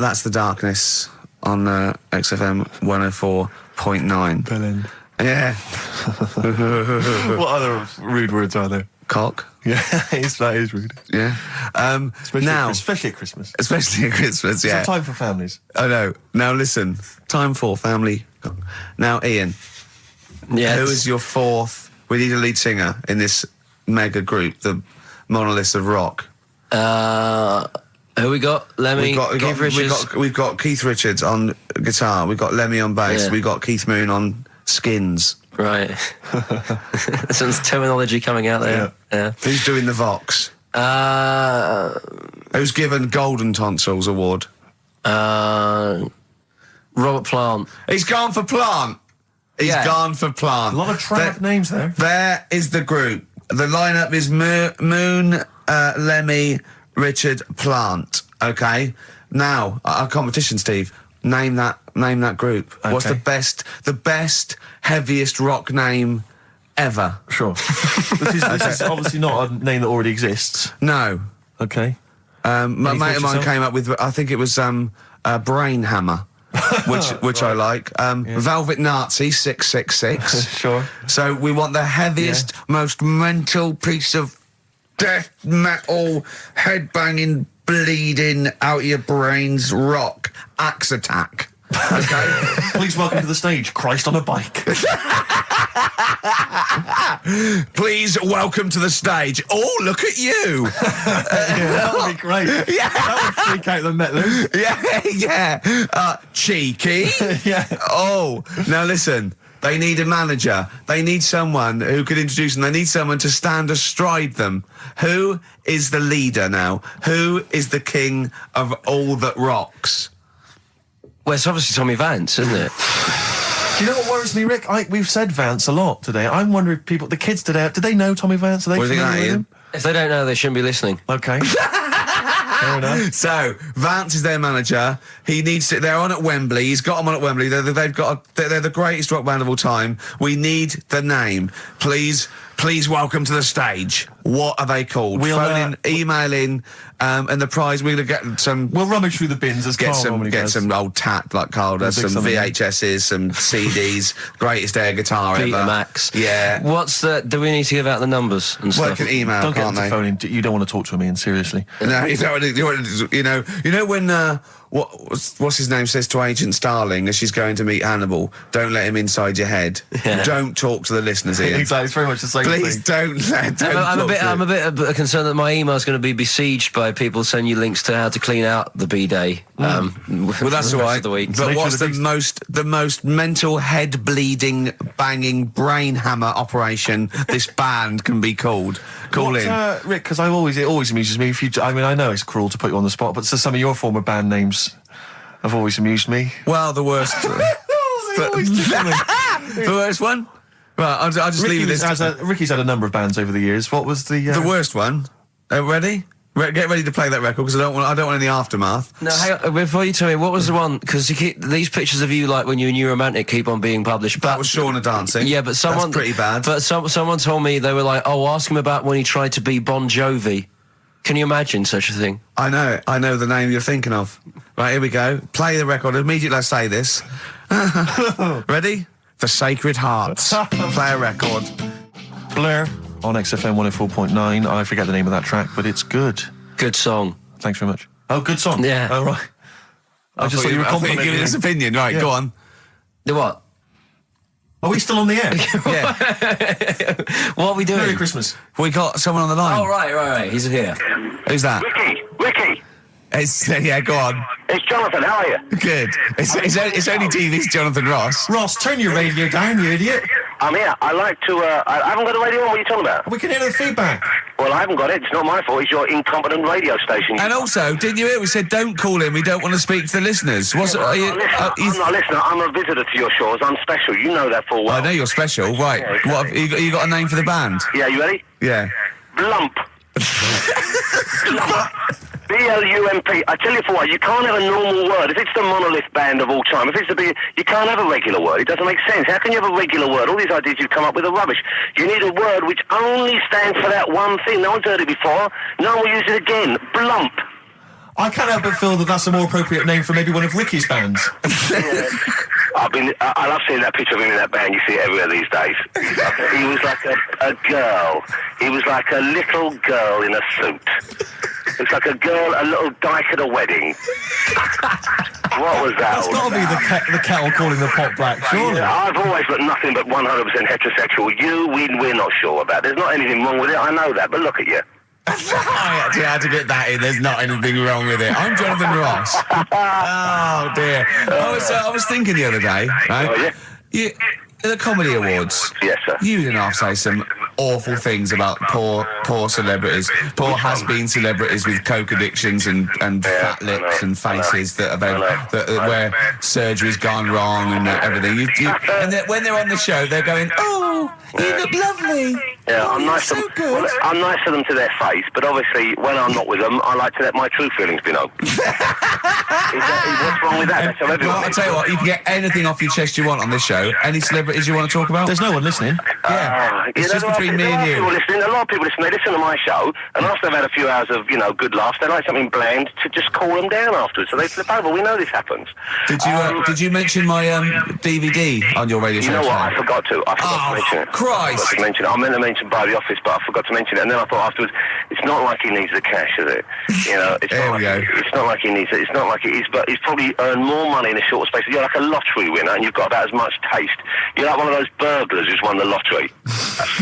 [SPEAKER 1] That's The Darkness on XFM 104.9.
[SPEAKER 8] Bell End.
[SPEAKER 1] Yeah.
[SPEAKER 8] What other rude words are there?
[SPEAKER 1] Cock.
[SPEAKER 8] Yeah, that is rude.
[SPEAKER 1] Yeah.
[SPEAKER 8] Especially at Christmas.
[SPEAKER 1] Especially at Christmas, yeah.
[SPEAKER 8] It's time for families.
[SPEAKER 1] I know. Now listen, time for family. Now, Ian.
[SPEAKER 7] Yes.
[SPEAKER 1] Who is your fourth? We need a lead singer in this mega group, the monoliths of rock.
[SPEAKER 7] Who we got? Lemmy, Keith Richards.
[SPEAKER 1] We've got Keith Richards on guitar. We've got Lemmy on bass.
[SPEAKER 7] Yeah.
[SPEAKER 1] We've got Keith Moon on skins.
[SPEAKER 7] Right. Some terminology coming out there. Yeah.
[SPEAKER 1] Who's doing the Vox? Who's given Golden Tonsils Award?
[SPEAKER 7] Robert Plant.
[SPEAKER 1] He's gone for Plant. He's gone for Plant.
[SPEAKER 8] A lot of trad names there.
[SPEAKER 1] There is the group. The lineup is Moon, Lemmy, Richard, Plant. Okay. Now, our competition, Steve. Name that group. Okay. What's the best, heaviest rock name ever?
[SPEAKER 8] Sure. This is obviously not a name that already exists.
[SPEAKER 1] No.
[SPEAKER 8] Okay.
[SPEAKER 1] My mate of mine came up with, I think it was Brain Hammer. which I like. Velvet Nazi 666.
[SPEAKER 8] Sure.
[SPEAKER 1] So we want the heaviest, most mental piece of death metal, headbanging, bleeding out your brains rock. Axe Attack. Okay.
[SPEAKER 8] Please welcome to the stage, Christ on a bike.
[SPEAKER 1] Please welcome to the stage. Oh, look at you.
[SPEAKER 8] That would be great.
[SPEAKER 1] Yeah.
[SPEAKER 8] That would freak out the metalers.
[SPEAKER 1] Yeah. Cheeky.
[SPEAKER 8] Yeah.
[SPEAKER 1] Oh, now listen. They need a manager. They need someone who could introduce them. They need someone to stand astride them. Who is the leader now? Who is the king of all that rocks?
[SPEAKER 7] Well, it's obviously Tommy Vance, isn't it?
[SPEAKER 8] Do you know what worries me, Rick? We've said Vance a lot today. I'm wondering if the kids today, do they know Tommy Vance? Are they familiar with him?
[SPEAKER 7] If they don't know, they shouldn't be listening.
[SPEAKER 8] Okay. Fair enough.
[SPEAKER 1] So, Vance is their manager. He needs to, they're on at Wembley. He's got them on at Wembley. They're the greatest rock band of all time. We need the name. Please welcome to the stage. What are they called? Phone in, email in, and the prize, we're going to get some...
[SPEAKER 8] We'll rummage through the bins as Carl normally
[SPEAKER 1] Get
[SPEAKER 8] does.
[SPEAKER 1] some old tat like Carl does, some VHSs, some CDs, greatest air guitar ever.
[SPEAKER 7] Betamax.
[SPEAKER 1] Yeah.
[SPEAKER 7] Do we need to give out the numbers and
[SPEAKER 1] Well,
[SPEAKER 7] stuff?
[SPEAKER 1] you can email,
[SPEAKER 8] Don't get
[SPEAKER 1] can't
[SPEAKER 8] them to
[SPEAKER 1] they?
[SPEAKER 8] phone in. You don't want to talk to him, Ian, seriously.
[SPEAKER 1] No, you know when what's his name says to Agent Starling as she's going to meet Hannibal, don't let him inside your head.
[SPEAKER 7] Yeah.
[SPEAKER 1] Don't talk to the listeners, Ian.
[SPEAKER 8] Exactly, it's very much the same
[SPEAKER 1] Please
[SPEAKER 8] thing.
[SPEAKER 7] I'm a bit concerned that my email's going to be besieged by people sending you links to how to clean out the B-Day.
[SPEAKER 1] Well, that's all right.
[SPEAKER 7] The week.
[SPEAKER 1] But what's the most mental head bleeding, banging brain hammer operation this band can be called? Call in,
[SPEAKER 8] Rick, because it always amuses me. I know it's cruel to put you on the spot, but some of your former band names have always amused me.
[SPEAKER 1] Well, the worst. The worst one. Right, I'll just leave this.
[SPEAKER 8] Ricky's had a number of bands over the years. What was the
[SPEAKER 1] worst one? Ready? Get ready to play that record because I don't want any aftermath.
[SPEAKER 7] No, hang on, before you tell me, what was the one? Because these pictures of you, like when you were New Romantic, keep on being published.
[SPEAKER 1] That was Shauna dancing.
[SPEAKER 7] Yeah, but someone
[SPEAKER 1] That's pretty bad.
[SPEAKER 7] But someone told me, they were like, "Oh, ask him about when he tried to be Bon Jovi." Can you imagine such a thing?
[SPEAKER 1] I know the name you're thinking of. Right, here we go. Play the record. Immediately I say this. Ready? The Sacred Hearts. Play a record.
[SPEAKER 8] Blair on XFM 104.9. I forget the name of that track, but it's good.
[SPEAKER 7] Good song.
[SPEAKER 8] Thanks very much. Oh, good song.
[SPEAKER 7] Yeah.
[SPEAKER 8] Oh, right. I just thought you were complimenting
[SPEAKER 1] giving his opinion. Right, go on.
[SPEAKER 7] The what?
[SPEAKER 8] Are we still on the air?
[SPEAKER 1] Yeah.
[SPEAKER 7] What are we doing?
[SPEAKER 8] Merry Christmas.
[SPEAKER 1] We got someone on the line.
[SPEAKER 7] Oh, right. He's here.
[SPEAKER 1] Who's that?
[SPEAKER 6] Ricky.
[SPEAKER 1] Yeah, go on.
[SPEAKER 6] It's Jonathan. How are you?
[SPEAKER 1] Good. It's only TV's Jonathan Ross.
[SPEAKER 8] Ross, turn your radio down, you idiot.
[SPEAKER 6] I'm here. I like to. I haven't got the radio on. What are you talking about?
[SPEAKER 8] We can hear the feedback.
[SPEAKER 6] Well, I haven't got it. It's not my fault. It's your incompetent radio station.
[SPEAKER 1] And also, didn't you hear we said don't call in? We don't want to speak to the listeners.
[SPEAKER 6] I'm not a listener. I'm a visitor to your shows. I'm special. You know that full well.
[SPEAKER 1] I know you're special. Right.
[SPEAKER 6] Yeah, exactly.
[SPEAKER 1] What have you got a name for the band?
[SPEAKER 6] Yeah, you ready?
[SPEAKER 1] Yeah.
[SPEAKER 6] Blump. B-L-U-M-P. I tell you for what, you can't have a normal word. If it's the monolith band of all time, if it's the big, you can't have a regular word. It doesn't make sense. How can you have a regular word? All these ideas you come up with are rubbish. You need a word which only stands for that one thing. No one's heard it before. No one will use it again. Blump.
[SPEAKER 8] I can't help but feel that that's a more appropriate name for maybe one of Ricky's bands.
[SPEAKER 6] Yeah. I love seeing that picture of him in that band. You see it everywhere these days. He was like a girl. He was like a little girl in a suit. It's like a little dyke at a wedding. What was that?
[SPEAKER 8] That's got to be the kettle calling the pot black, surely.
[SPEAKER 6] Yeah, I've always got nothing but 100% heterosexual. We're not sure about. There's not anything wrong with it. I know that, but look at you.
[SPEAKER 1] I actually had to get that in. There's not anything wrong with it. I'm Jonathan Ross. Oh dear. I was thinking the other day, right?
[SPEAKER 6] Oh, yeah?
[SPEAKER 1] The Comedy Awards.
[SPEAKER 6] Yes, sir.
[SPEAKER 1] You didn't have to say some awful things about poor celebrities, poor has-been celebrities with coke addictions and fat lips and faces that where surgery's gone wrong and everything. And when they're on the show, they're going, "Oh, you look lovely."
[SPEAKER 6] Yeah, I'm nice to them. Well, I'm nice to them to their face, but obviously when I'm not with them, I like to let my true feelings be known. What's wrong with that? That's how everyone.
[SPEAKER 1] Well, I'll tell you what, you can get anything off your chest you want on this show. Any celebrities you want to talk about?
[SPEAKER 8] There's no one listening.
[SPEAKER 1] Yeah, it's just between me and you.
[SPEAKER 6] A lot of people listen. They listen to my show, and after they've had a few hours of good laughs, they like something bland to just cool them down afterwards. So they flip over. We know this happens.
[SPEAKER 1] Did you mention my DVD on your radio show?
[SPEAKER 6] You know what? I forgot to mention it.
[SPEAKER 1] Christ!
[SPEAKER 6] I meant to mention by the office, but I forgot to mention it. And then I thought afterwards, it's not like he needs the cash, is it? It's not like he needs it. It's not like it is, but he's probably earned more money in a short space. You're like a lottery winner, and you've got about as much taste. You're like one of those burglars who's won the lottery.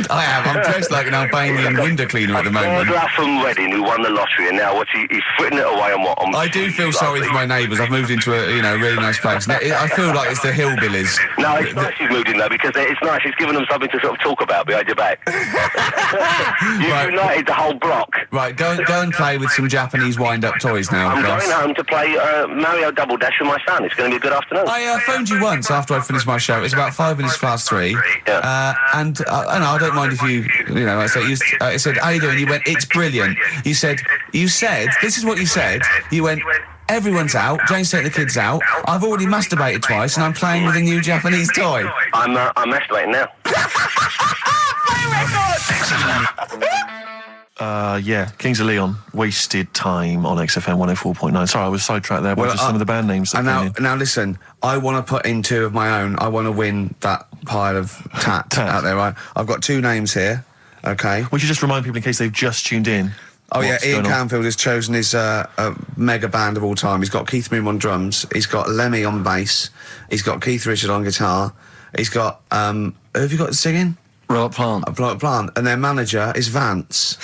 [SPEAKER 1] I am. I'm dressed like an Albanian window cleaner at the moment.
[SPEAKER 6] Burglar from Reading who won the lottery, and now he's fritting it away on what?
[SPEAKER 1] I do feel sorry for my neighbours. I've moved into a really nice place. I feel like it's the hillbillies.
[SPEAKER 6] No, it's nice he's moved in though, because it's nice. He's given them something to sort of talk about behind your back. You've united the whole block.
[SPEAKER 1] Right, go and play with some Japanese wind-up toys now.
[SPEAKER 6] I'm going home to play Mario Double Dash with my son. It's going to be a good afternoon.
[SPEAKER 1] I phoned you once after I finished my show. It was about 5 minutes past 3.
[SPEAKER 6] Yeah.
[SPEAKER 1] And I don't mind if I said, "How you doing?" You went, "It's brilliant." You said, this is what you said. You went, "Everyone's out. Jane's taking the kids out. I've already masturbated twice, and I'm playing with a new Japanese toy."
[SPEAKER 6] I'm masturbating now.
[SPEAKER 8] Yeah, Kings of Leon, Wasted Time on XFM 104.9. Sorry, I was sidetracked there by just some of the band names.
[SPEAKER 1] Now listen, I want to put in 2 of my own. I want to win that pile of tat out there, right? I've got 2 names here, okay?
[SPEAKER 8] We should just remind people in case they've just tuned in.
[SPEAKER 1] Oh yeah, Ian Canfield has chosen his mega band of all time. He's got Keith Moon on drums, he's got Lemmy on bass, he's got Keith Richard on guitar, he's got, who have you got singing?
[SPEAKER 7] Robert
[SPEAKER 1] Plant. And their manager is Vance.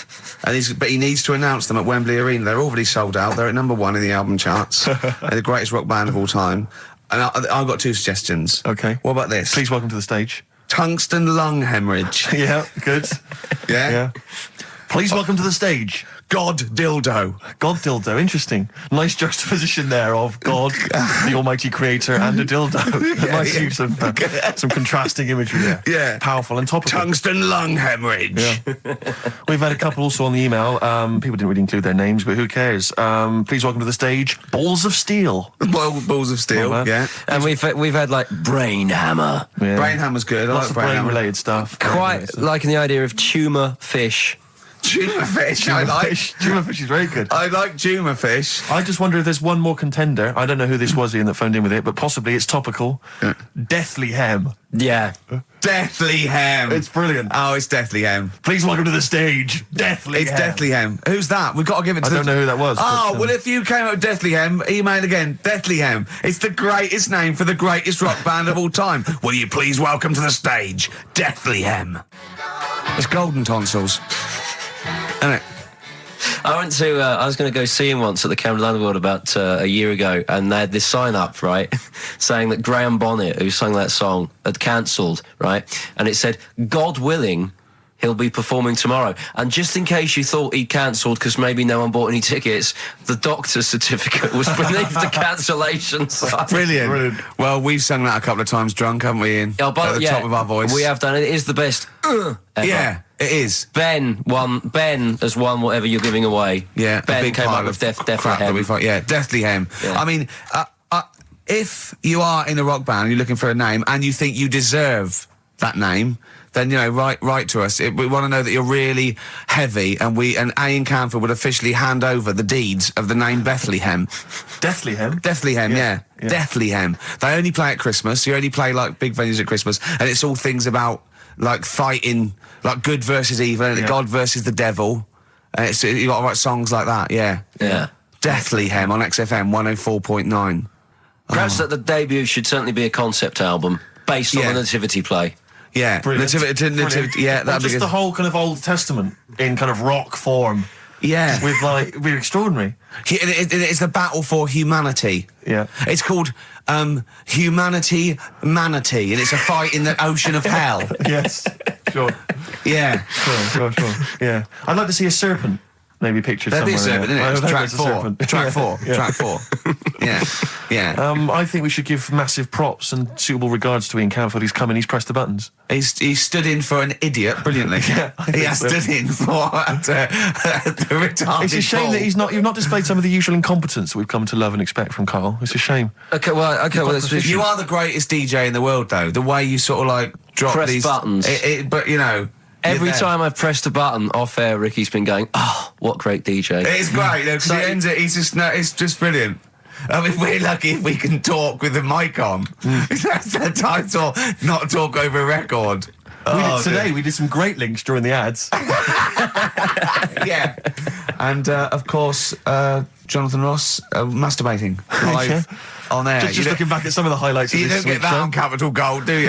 [SPEAKER 1] But he needs to announce them at Wembley Arena. They're already sold out. They're at number 1 in the album charts. They're the greatest rock band of all time. And I've got 2 suggestions.
[SPEAKER 8] Okay.
[SPEAKER 1] What about this?
[SPEAKER 8] Please welcome to the stage.
[SPEAKER 1] Tungsten lung hemorrhage.
[SPEAKER 8] Yeah, good.
[SPEAKER 1] Yeah?
[SPEAKER 8] Please welcome to the stage.
[SPEAKER 1] God Dildo.
[SPEAKER 8] God dildo, interesting. Nice juxtaposition there of God, the Almighty Creator, and a dildo. Nice use of some contrasting imagery there.
[SPEAKER 1] Yeah.
[SPEAKER 8] Powerful and topical.
[SPEAKER 1] Tungsten lung hemorrhage.
[SPEAKER 8] Yeah. We've had a couple also on the email. People didn't really include their names, but who cares? Please welcome to the stage, Balls of Steel.
[SPEAKER 1] Balls of Steel,
[SPEAKER 8] Oh,
[SPEAKER 1] yeah.
[SPEAKER 7] And we've had like Brain Hammer.
[SPEAKER 8] Yeah.
[SPEAKER 1] Brain Hammer's good. I
[SPEAKER 8] Lots
[SPEAKER 1] like
[SPEAKER 8] of
[SPEAKER 1] Brain Hammer.
[SPEAKER 8] brain-related stuff.
[SPEAKER 7] Quite liking the idea of tumour fish.
[SPEAKER 1] Tuna fish, I like.
[SPEAKER 8] Tuna fish is very good.
[SPEAKER 1] I like tuna fish.
[SPEAKER 8] I just wonder if there's one more contender. I don't know who this was, Ian, that phoned in with it, but possibly it's topical. Deathly Hem.
[SPEAKER 7] Yeah.
[SPEAKER 1] Deathly Hem.
[SPEAKER 8] It's brilliant.
[SPEAKER 1] Oh, it's Deathly Hem.
[SPEAKER 8] Please welcome to the stage, Deathly
[SPEAKER 1] It's
[SPEAKER 8] Hem.
[SPEAKER 1] Deathly Hem. Who's that? We've got to give it to
[SPEAKER 8] I don't know who that was.
[SPEAKER 1] Oh,
[SPEAKER 8] but,
[SPEAKER 1] well, if you came up with Deathly Hem, email again. Deathly Hem. It's the greatest name for the greatest rock band of all time. Will you please welcome to the stage, Deathly Hem? It's Golden Tonsils. Isn't it?
[SPEAKER 7] I was going to go see him once at the Camden Underworld about a year ago, and they had this sign up, right, saying that Graham Bonnet, who sang that song, had cancelled, right, and it said, God willing, he'll be performing tomorrow. And just in case you thought he'd cancelled because maybe no one bought any tickets, the doctor's certificate was beneath the cancellation sign.
[SPEAKER 1] Brilliant. Well, we've sung that a couple of times drunk, haven't we, Ian?
[SPEAKER 7] Oh, but,
[SPEAKER 1] at the top of our voice.
[SPEAKER 7] We have done it. It is the best ever.
[SPEAKER 1] Yeah, it is.
[SPEAKER 7] Ben has won whatever you're giving away.
[SPEAKER 1] Yeah,
[SPEAKER 7] Ben
[SPEAKER 1] a big
[SPEAKER 7] came
[SPEAKER 1] pile
[SPEAKER 7] up with
[SPEAKER 1] of
[SPEAKER 7] Deathly
[SPEAKER 1] crap that
[SPEAKER 7] Hem.
[SPEAKER 1] we find. Yeah, Deathly Hem.
[SPEAKER 7] Yeah.
[SPEAKER 1] I mean, if you are in a rock band and you're looking for a name and you think you deserve that name, then, write to us. We want to know that you're really heavy, and Ian Canfield would officially hand over the deeds of the name Bethlehem.
[SPEAKER 8] Deathly Hem?
[SPEAKER 1] Deathly Hem, yeah.
[SPEAKER 8] Yeah.
[SPEAKER 1] Deathly Hem. They only play at Christmas. You only play, like, big venues at Christmas, and it's all things about, like, fighting, like, good versus evil, and God versus the devil. And you got to write songs like that, yeah.
[SPEAKER 7] Yeah.
[SPEAKER 1] Deathly Hem on XFM 104.9.
[SPEAKER 7] Perhaps that the debut should certainly be a concept album based on the Nativity play.
[SPEAKER 1] Yeah,
[SPEAKER 8] Brilliant.
[SPEAKER 1] Nativity, yeah,
[SPEAKER 8] Or
[SPEAKER 1] that'd be
[SPEAKER 8] just
[SPEAKER 1] good.
[SPEAKER 8] the whole kind of Old Testament in kind of rock form.
[SPEAKER 1] Yeah.
[SPEAKER 8] With it'd be extraordinary.
[SPEAKER 1] It's the battle for humanity.
[SPEAKER 8] Yeah.
[SPEAKER 1] It's called Humanity Manatee, and it's a fight in the ocean of hell.
[SPEAKER 8] Yes. Sure.
[SPEAKER 1] Yeah.
[SPEAKER 8] Sure. Yeah. I'd like to see a serpent. Maybe pictured
[SPEAKER 1] There'd be a
[SPEAKER 8] somewhere.
[SPEAKER 1] serpent, isn't it?
[SPEAKER 8] I
[SPEAKER 1] It's
[SPEAKER 8] hope
[SPEAKER 1] track
[SPEAKER 8] there's a serpent.
[SPEAKER 1] four. Track four. Yeah.
[SPEAKER 8] I think we should give massive props and suitable regards to Ian Canfield. He's come in, he's pressed the buttons.
[SPEAKER 1] He's stood in for an idiot brilliantly.
[SPEAKER 8] Yeah,
[SPEAKER 1] he has stood in for the retarded
[SPEAKER 8] It's a shame that you've not displayed some of the usual incompetence that we've come to love and expect from Karl. It's a shame.
[SPEAKER 7] Okay, well,
[SPEAKER 1] you are the greatest DJ in the world, though. The way you sort of like drop
[SPEAKER 7] press
[SPEAKER 1] these
[SPEAKER 7] buttons.
[SPEAKER 1] But
[SPEAKER 7] every time I've pressed a button off air, Ricky's been going, "Oh, what great DJ!"
[SPEAKER 1] It's great because he ends it. It's just brilliant. I mean, we're lucky if we can talk with the mic on. That's the title. Not talk over a record.
[SPEAKER 8] We did some great links during the ads.
[SPEAKER 1] Yeah, and of course, Jonathan Ross masturbating live on air.
[SPEAKER 8] Just looking back at some of the highlights of
[SPEAKER 1] You
[SPEAKER 8] this
[SPEAKER 1] don't get that
[SPEAKER 8] show.
[SPEAKER 1] on Capital Gold, do you?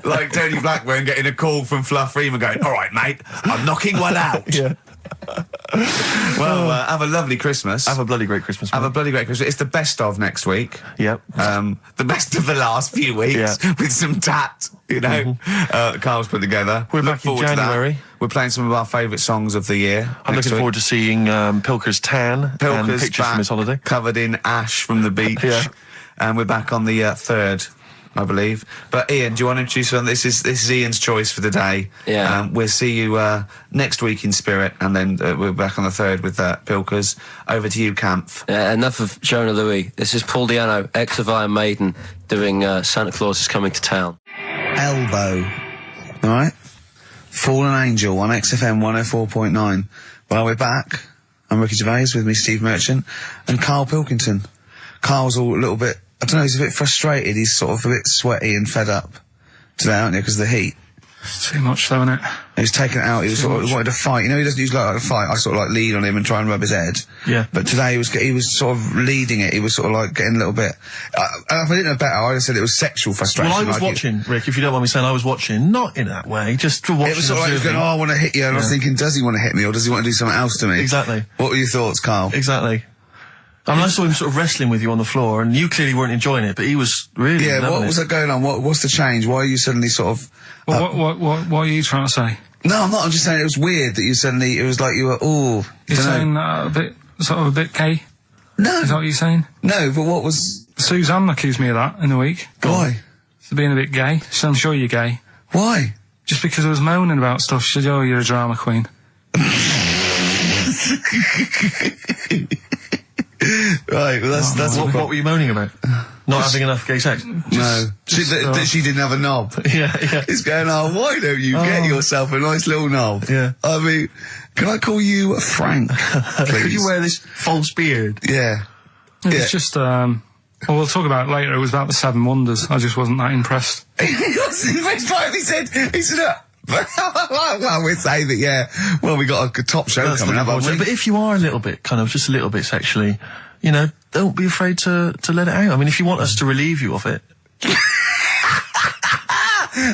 [SPEAKER 1] Like Tony Blackburn getting a call from Fluff Freeman going, "All right, mate, I'm knocking one out."
[SPEAKER 8] Yeah.
[SPEAKER 1] Well, have a lovely Christmas.
[SPEAKER 8] Have a bloody great Christmas.
[SPEAKER 1] Have
[SPEAKER 8] mate.
[SPEAKER 1] a bloody great Christmas. It's the best of next week.
[SPEAKER 8] Yep.
[SPEAKER 1] The best of the last few weeks with some tat, Carl's put together.
[SPEAKER 8] We're
[SPEAKER 1] Look
[SPEAKER 8] back in
[SPEAKER 1] forward to that.
[SPEAKER 8] January.
[SPEAKER 1] We're playing some of our favourite songs of the year.
[SPEAKER 8] I'm looking forward to seeing Pilker's tan and
[SPEAKER 1] Pilker's
[SPEAKER 8] pictures from his holiday.
[SPEAKER 1] covered in ash from the beach.
[SPEAKER 8] Yeah.
[SPEAKER 1] And we're back on the 3rd, I believe. But Ian, do you want to introduce one? This is Ian's choice for the day.
[SPEAKER 7] Yeah.
[SPEAKER 1] We'll see you next week in spirit, and then we're back on the 3rd with Pilkers. Over to you, Kampf.
[SPEAKER 7] Enough of Jonah Louis. This is Paul Di'Anno, ex of Iron Maiden, doing Santa Claus is Coming to Town.
[SPEAKER 1] Elbow. All right? Fallen Angel on XFM 104.9. Well, we're back. I'm Ricky Gervais, with me Steve Merchant and Karl Pilkington. Karl's all a little bit, I don't know, he's a bit frustrated. He's sort of a bit sweaty and fed up today, aren't you, because of the heat.
[SPEAKER 3] It's too much, though, isn't it?
[SPEAKER 1] He was taken it out. He was sort of wanted to fight. He doesn't usually like to fight. I sort of like lead on him and try and rub his head.
[SPEAKER 3] Yeah.
[SPEAKER 1] But today he was sort of leading it. He was sort of like getting a little bit. If I didn't know better, I said it was sexual frustration.
[SPEAKER 8] Well, I was
[SPEAKER 1] like
[SPEAKER 8] watching, Rick, if you don't mind me saying, I was watching, not in that way, just to watch.
[SPEAKER 1] It was sort of like he was going, "Oh, I want to hit you," and I was thinking, does he want to hit me or does he want to do something else to me?
[SPEAKER 8] Exactly.
[SPEAKER 1] What were your thoughts, Karl?
[SPEAKER 8] Exactly. I mean, I saw him sort of wrestling with you on the floor, and you clearly weren't enjoying it, but he was really.
[SPEAKER 1] Yeah,
[SPEAKER 8] loving
[SPEAKER 1] what
[SPEAKER 8] it.
[SPEAKER 1] was that going on? What's the change? Why are you suddenly sort of?
[SPEAKER 3] Well, what are you trying to say?
[SPEAKER 1] No, I'm not. I'm just saying it was weird that you suddenly, it was like you were, ooh.
[SPEAKER 3] You're saying a bit gay?
[SPEAKER 1] No.
[SPEAKER 3] Is that what you're saying?
[SPEAKER 1] No, but what was...
[SPEAKER 3] Suzanne accused me of that in the week.
[SPEAKER 1] Why?
[SPEAKER 3] For being a bit gay. She said, I'm sure you're gay.
[SPEAKER 1] Why?
[SPEAKER 3] Just because I was moaning about stuff. She said, oh, you're a drama queen.
[SPEAKER 1] Right, well that's
[SPEAKER 8] what were you moaning about? Not having enough gay sex?
[SPEAKER 1] No. She didn't have a knob.
[SPEAKER 8] Yeah.
[SPEAKER 1] It's going, oh, why don't you get yourself a nice little knob?
[SPEAKER 8] Yeah.
[SPEAKER 1] I mean, can I call you Frank, please?
[SPEAKER 8] Could you wear this false beard?
[SPEAKER 1] Yeah.
[SPEAKER 3] It's just, well, we'll talk about it later. It was about the 7 Wonders. I just wasn't that impressed.
[SPEAKER 1] He wasn't impressed by it. He said, well, we'd say that, yeah. Well, we got a top show coming up, haven't we?
[SPEAKER 8] But if you are a little bit, just a little bit sexually, don't be afraid to let it out. I mean, if you want us to relieve you of it.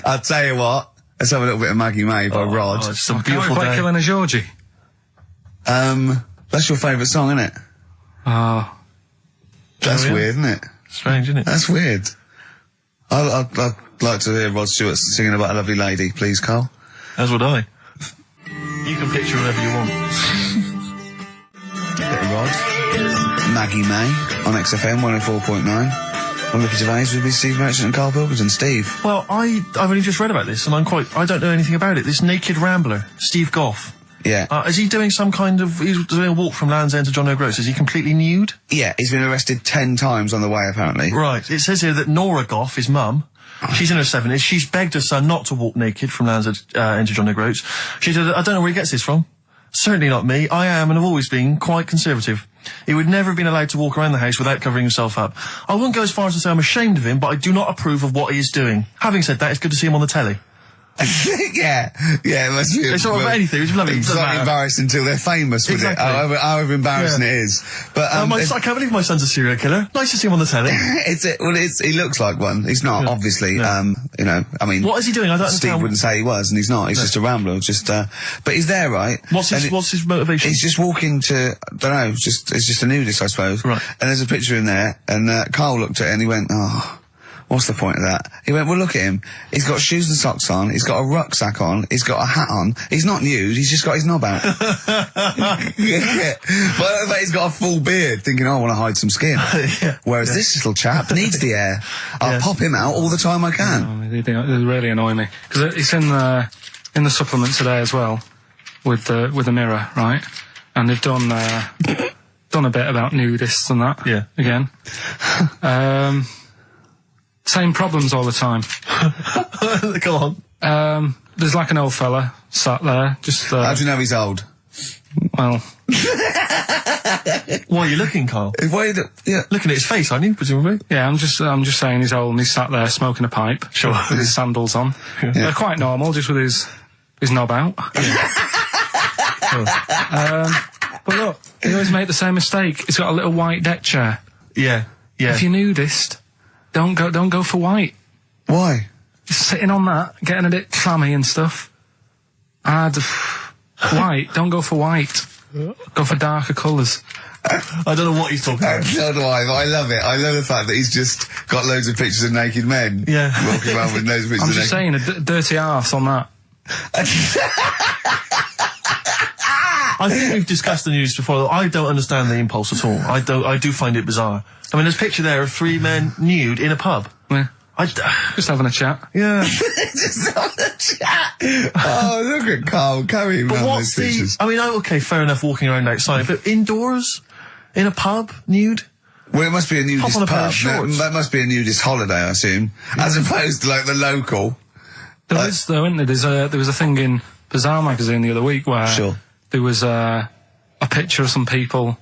[SPEAKER 1] I'll tell you what. Let's have a little bit of Maggie May by Rod.
[SPEAKER 8] It's some
[SPEAKER 3] Can't we
[SPEAKER 8] beautiful
[SPEAKER 3] play
[SPEAKER 8] day.
[SPEAKER 3] Killing a Georgie?
[SPEAKER 1] That's your favourite song, isn't it?
[SPEAKER 3] Oh.
[SPEAKER 1] That's weird, isn't it?
[SPEAKER 8] Strange, isn't it?
[SPEAKER 1] That's weird. I'd like to hear Rod Stewart singing about a lovely lady, please, Carl.
[SPEAKER 8] As would I. You can picture whatever you want.
[SPEAKER 1] Bit of Rod. Maggie May on XFM 104.9. On Ricky Gervais with me, Steve Merchant and Karl Pilkington. Steve.
[SPEAKER 8] Well, I've only just read about this, and I don't know anything about it. This naked rambler, Steve Goff.
[SPEAKER 1] Yeah.
[SPEAKER 8] Is he doing some kind of, he's doing a walk from Land's End to John O'Groats? Is he completely nude?
[SPEAKER 1] Yeah, he's been arrested 10 times on the way, apparently.
[SPEAKER 8] Right. It says here that Nora Goff, his mum, she's in her 70s, she's begged her son not to walk naked from Land's End to John O'Groats. She said, I don't know where he gets this from. Certainly not me. I am and have always been quite conservative. He would never have been allowed to walk around the house without covering himself up. I wouldn't go as far as to say I'm ashamed of him, but I do not approve of what he is doing. Having said that, it's good to see him on the telly.
[SPEAKER 1] yeah, it must be.
[SPEAKER 8] It's not about anything. It's lovely.
[SPEAKER 1] It's not embarrassing until they're famous with
[SPEAKER 8] Exactly.
[SPEAKER 1] it. However embarrassing it is. But
[SPEAKER 8] I can't believe my son's a serial killer. Nice to see him on the telly.
[SPEAKER 1] He looks like one. He's not, obviously. I mean,
[SPEAKER 8] what is he doing? I don't understand.
[SPEAKER 1] Steve wouldn't say he was, and he's not. He's just a rambler. But he's there, right?
[SPEAKER 8] What's his motivation?
[SPEAKER 1] He's just walking to, I don't know, it's just a nudist, I suppose.
[SPEAKER 8] Right.
[SPEAKER 1] And there's a picture in there, and Carl looked at it and he went, oh, what's the point of that? He went, well, look at him. He's got shoes and socks on. He's got a rucksack on. He's got a hat on. He's not nude. He's just got his knob out. Yeah. But he's got a full beard, thinking, oh, I want to hide some skin. Whereas this little chap needs the air. I'll pop him out all the time I can.
[SPEAKER 3] They really annoy me. Because it's in the supplement today as well, with the Mirror, right? And they've done a bit about nudists and that.
[SPEAKER 8] Yeah.
[SPEAKER 3] Again. Same problems all the time.
[SPEAKER 8] Go on.
[SPEAKER 3] There's like an old fella sat there, just...
[SPEAKER 1] How do you know he's old?
[SPEAKER 3] Well...
[SPEAKER 8] Why are you looking, Carl?
[SPEAKER 1] Looking
[SPEAKER 8] at his face, aren't you, presumably?
[SPEAKER 3] Yeah, I'm just saying he's old and he's sat there smoking a pipe.
[SPEAKER 8] Sure.
[SPEAKER 3] With his sandals on.
[SPEAKER 1] Yeah.
[SPEAKER 3] They're quite normal, just with his knob out. But look, he always make the same mistake. He's got a little white deck chair.
[SPEAKER 8] Yeah.
[SPEAKER 3] If you're nudist, don't go for white.
[SPEAKER 1] Why?
[SPEAKER 3] Just sitting on that, getting a bit clammy and stuff. White, don't go for white. Go for darker colours.
[SPEAKER 8] I don't know what he's talking about.
[SPEAKER 1] So do I, but I love it. I love the fact that he's just got loads of pictures of naked men.
[SPEAKER 8] Yeah.
[SPEAKER 1] Walking around with loads of pictures
[SPEAKER 3] I'm
[SPEAKER 1] of
[SPEAKER 3] just saying, a dirty arse on that.
[SPEAKER 8] I think we've discussed the news before. I don't understand the impulse at all. I do find it bizarre. I mean, there's a picture there of 3 men nude in a pub.
[SPEAKER 3] Yeah. Just having a chat.
[SPEAKER 8] Yeah.
[SPEAKER 1] Just having a chat. Oh, look at Carl carrying around those pictures.
[SPEAKER 8] I mean, okay, fair enough walking around outside, but indoors? In a pub? Nude?
[SPEAKER 1] Well, it must be a nudist
[SPEAKER 8] Pop on a pair
[SPEAKER 1] pub.
[SPEAKER 8] of shorts.
[SPEAKER 1] That must be a nudist holiday, I assume. As opposed to, like, the local.
[SPEAKER 3] There is, though, isn't there? There was a thing in Bazaar magazine the other week where there was a picture of some people.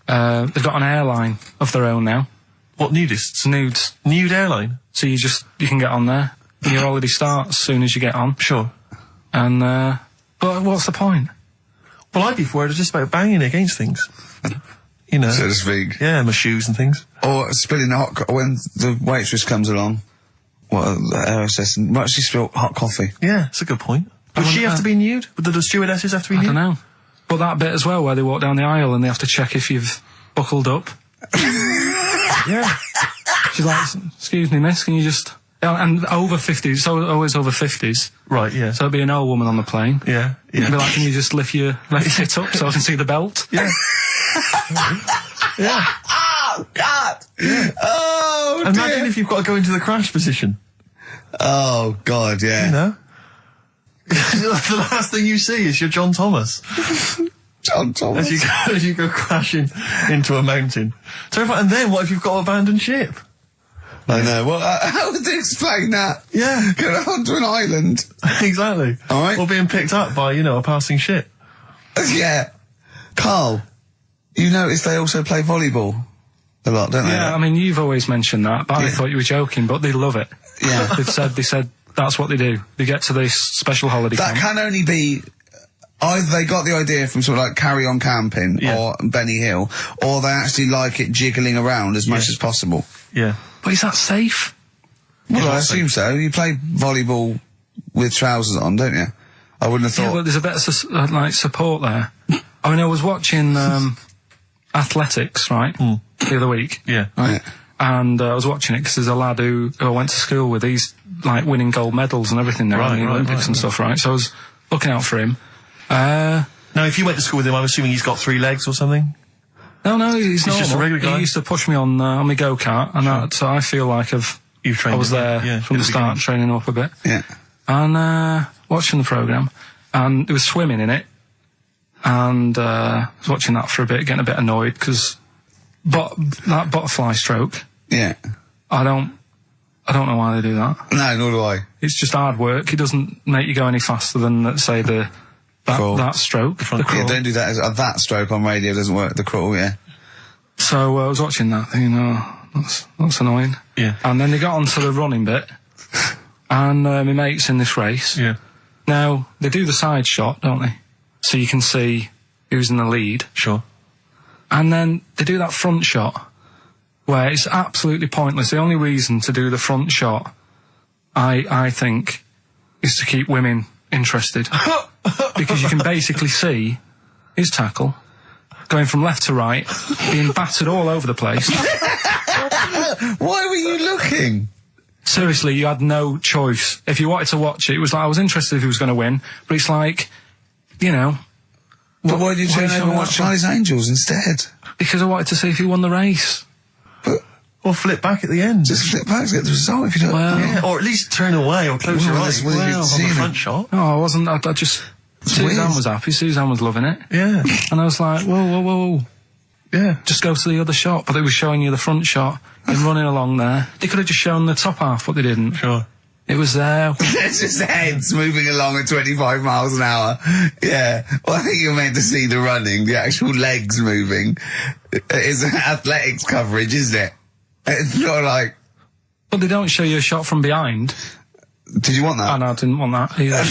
[SPEAKER 3] They've got an airline of their own now.
[SPEAKER 8] What, nudists?
[SPEAKER 3] Nudes.
[SPEAKER 8] Nude airline?
[SPEAKER 3] So you can get on there. And your holiday starts as soon as you get on.
[SPEAKER 8] Sure.
[SPEAKER 3] And, but what's the point?
[SPEAKER 8] Well, I'd be worried just about banging against things. You know.
[SPEAKER 1] So to speak.
[SPEAKER 8] Yeah, my shoes and things.
[SPEAKER 1] Or spilling when the waitress comes along. The aerostess, might she spill hot coffee?
[SPEAKER 8] Yeah, that's a good point. Does she have to be nude? Do the stewardesses have to be nude?
[SPEAKER 3] I don't know. But that bit as well, where they walk down the aisle and they have to check if you've buckled up.
[SPEAKER 8] Yeah.
[SPEAKER 3] She's like, excuse me, miss, can you just And over 50s, so always over 50s.
[SPEAKER 8] Right, yeah.
[SPEAKER 3] So it'd be an old woman on the plane.
[SPEAKER 8] Yeah, yeah.
[SPEAKER 3] It'd be like, can you just lift your left hip up so I can see the belt?
[SPEAKER 8] Yeah. Yeah.
[SPEAKER 1] Oh, God! Yeah. Oh,
[SPEAKER 8] Imagine if you've got to go into the crash position.
[SPEAKER 1] Oh, God, yeah.
[SPEAKER 8] You know? The last thing you see is your John Thomas.
[SPEAKER 1] John Thomas.
[SPEAKER 8] As you go crashing into a mountain. Terrifying. And then what if you've got to abandon ship?
[SPEAKER 1] I know. Well, how would they explain that?
[SPEAKER 8] Yeah.
[SPEAKER 1] Go onto an island.
[SPEAKER 8] Exactly.
[SPEAKER 1] All right.
[SPEAKER 8] Or being picked up by, a passing ship.
[SPEAKER 1] Yeah. Carl, you notice they also play volleyball a lot, don't they?
[SPEAKER 3] Yeah, I mean, you've always mentioned that, but I thought you were joking, but they love it.
[SPEAKER 1] Yeah.
[SPEAKER 3] They said that's what they do. They get to this special holiday
[SPEAKER 1] That
[SPEAKER 3] camp.
[SPEAKER 1] can only be... Either they got the idea from sort of like Carry On Camping or Benny Hill, or they actually like it jiggling around as much as possible.
[SPEAKER 8] Yeah.
[SPEAKER 3] But is that safe?
[SPEAKER 1] Well, I assume so. You play volleyball with trousers on, don't you? I wouldn't have thought...
[SPEAKER 3] Yeah, but there's a bit of support there. I mean, I was watching athletics, right, the other week.
[SPEAKER 8] Yeah.
[SPEAKER 1] Right.
[SPEAKER 3] And I was watching it because there's a lad who I went to school with. He's, like, winning gold medals and everything now in the Olympics and stuff, right? So I was looking out for him.
[SPEAKER 8] Now, if you went to school with him, I'm assuming he's got 3 legs or something?
[SPEAKER 3] No, he's normal.
[SPEAKER 8] Just a regular guy?
[SPEAKER 3] He used to push me on my go-kart, and so I feel like I was there from the start, training up a bit.
[SPEAKER 1] Yeah.
[SPEAKER 3] And watching the programme, and there was swimming in it, and I was watching that for a bit, getting a bit annoyed, because that butterfly stroke,
[SPEAKER 1] Yeah.
[SPEAKER 3] I don't know why they do that.
[SPEAKER 1] No, nor do I.
[SPEAKER 3] It's just hard work. It doesn't make you go any faster than, let's say, that stroke. The crawl.
[SPEAKER 1] Yeah, don't do that. That stroke on radio doesn't work. The crawl, yeah.
[SPEAKER 3] So I was watching that, thinking, that's annoying.
[SPEAKER 8] Yeah.
[SPEAKER 3] And then they got onto the running bit, and my mate's in this race.
[SPEAKER 8] Yeah.
[SPEAKER 3] Now, they do the side shot, don't they? So you can see who's in the lead.
[SPEAKER 8] Sure.
[SPEAKER 3] And then they do that front shot, where it's absolutely pointless. The only reason to do the front shot, I think, is to keep women interested. Because you can basically see his tackle going from left to right, being battered all over the place.
[SPEAKER 1] Why were you looking?
[SPEAKER 3] Seriously, you had no choice. If you wanted to watch it, it was like, I was interested if he was going to win, but it's like,
[SPEAKER 1] But why did you turn over and watch Charlie's Angels instead?
[SPEAKER 3] Because I wanted to see if he won the race.
[SPEAKER 8] Or flip back at the end.
[SPEAKER 1] Just flip back to get the result if you don't...
[SPEAKER 3] Well,
[SPEAKER 8] Or at least turn away or close your eyes on the front shot.
[SPEAKER 3] No, I wasn't. I just... Suzanne was happy. Suzanne was loving it.
[SPEAKER 8] Yeah.
[SPEAKER 3] And I was like, whoa.
[SPEAKER 8] Yeah.
[SPEAKER 3] Just go to the other shot. But they were showing you the front shot and running along there. They could have just shown the top half, but they didn't.
[SPEAKER 8] Sure.
[SPEAKER 3] It was there.
[SPEAKER 1] It's just heads moving along at 25 miles an hour. Yeah. Well, I think you're meant to see the running, the actual legs moving. It's athletics coverage, isn't it? It's not like...
[SPEAKER 3] But they don't show you a shot from behind.
[SPEAKER 1] Did you want that?
[SPEAKER 3] Oh, no, I didn't want that either.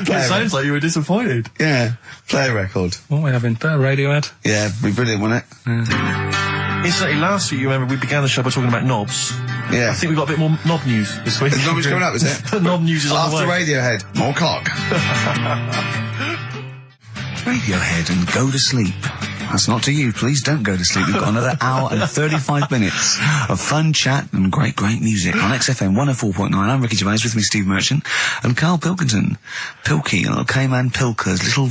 [SPEAKER 8] It sounds like you were disappointed.
[SPEAKER 1] Yeah. Play a record.
[SPEAKER 3] What are we having? Better Radiohead?
[SPEAKER 1] Yeah, be brilliant, wouldn't it?
[SPEAKER 8] Incidentally, last week, you remember, we began the show by talking about knobs.
[SPEAKER 1] Yeah.
[SPEAKER 8] I think we've got a bit more knob news this week.
[SPEAKER 1] There's not much coming up, is it?
[SPEAKER 8] Knob news is on the way.
[SPEAKER 1] After Radiohead, more cock. Radiohead and go to sleep. That's not to you. Please don't go to sleep. We've got another hour and 35 minutes of fun chat and great music on XFM 104.9. I'm Ricky Gervais, with me Steve Merchant and Karl Pilkington. Pilky, little K-Man Pilkers, little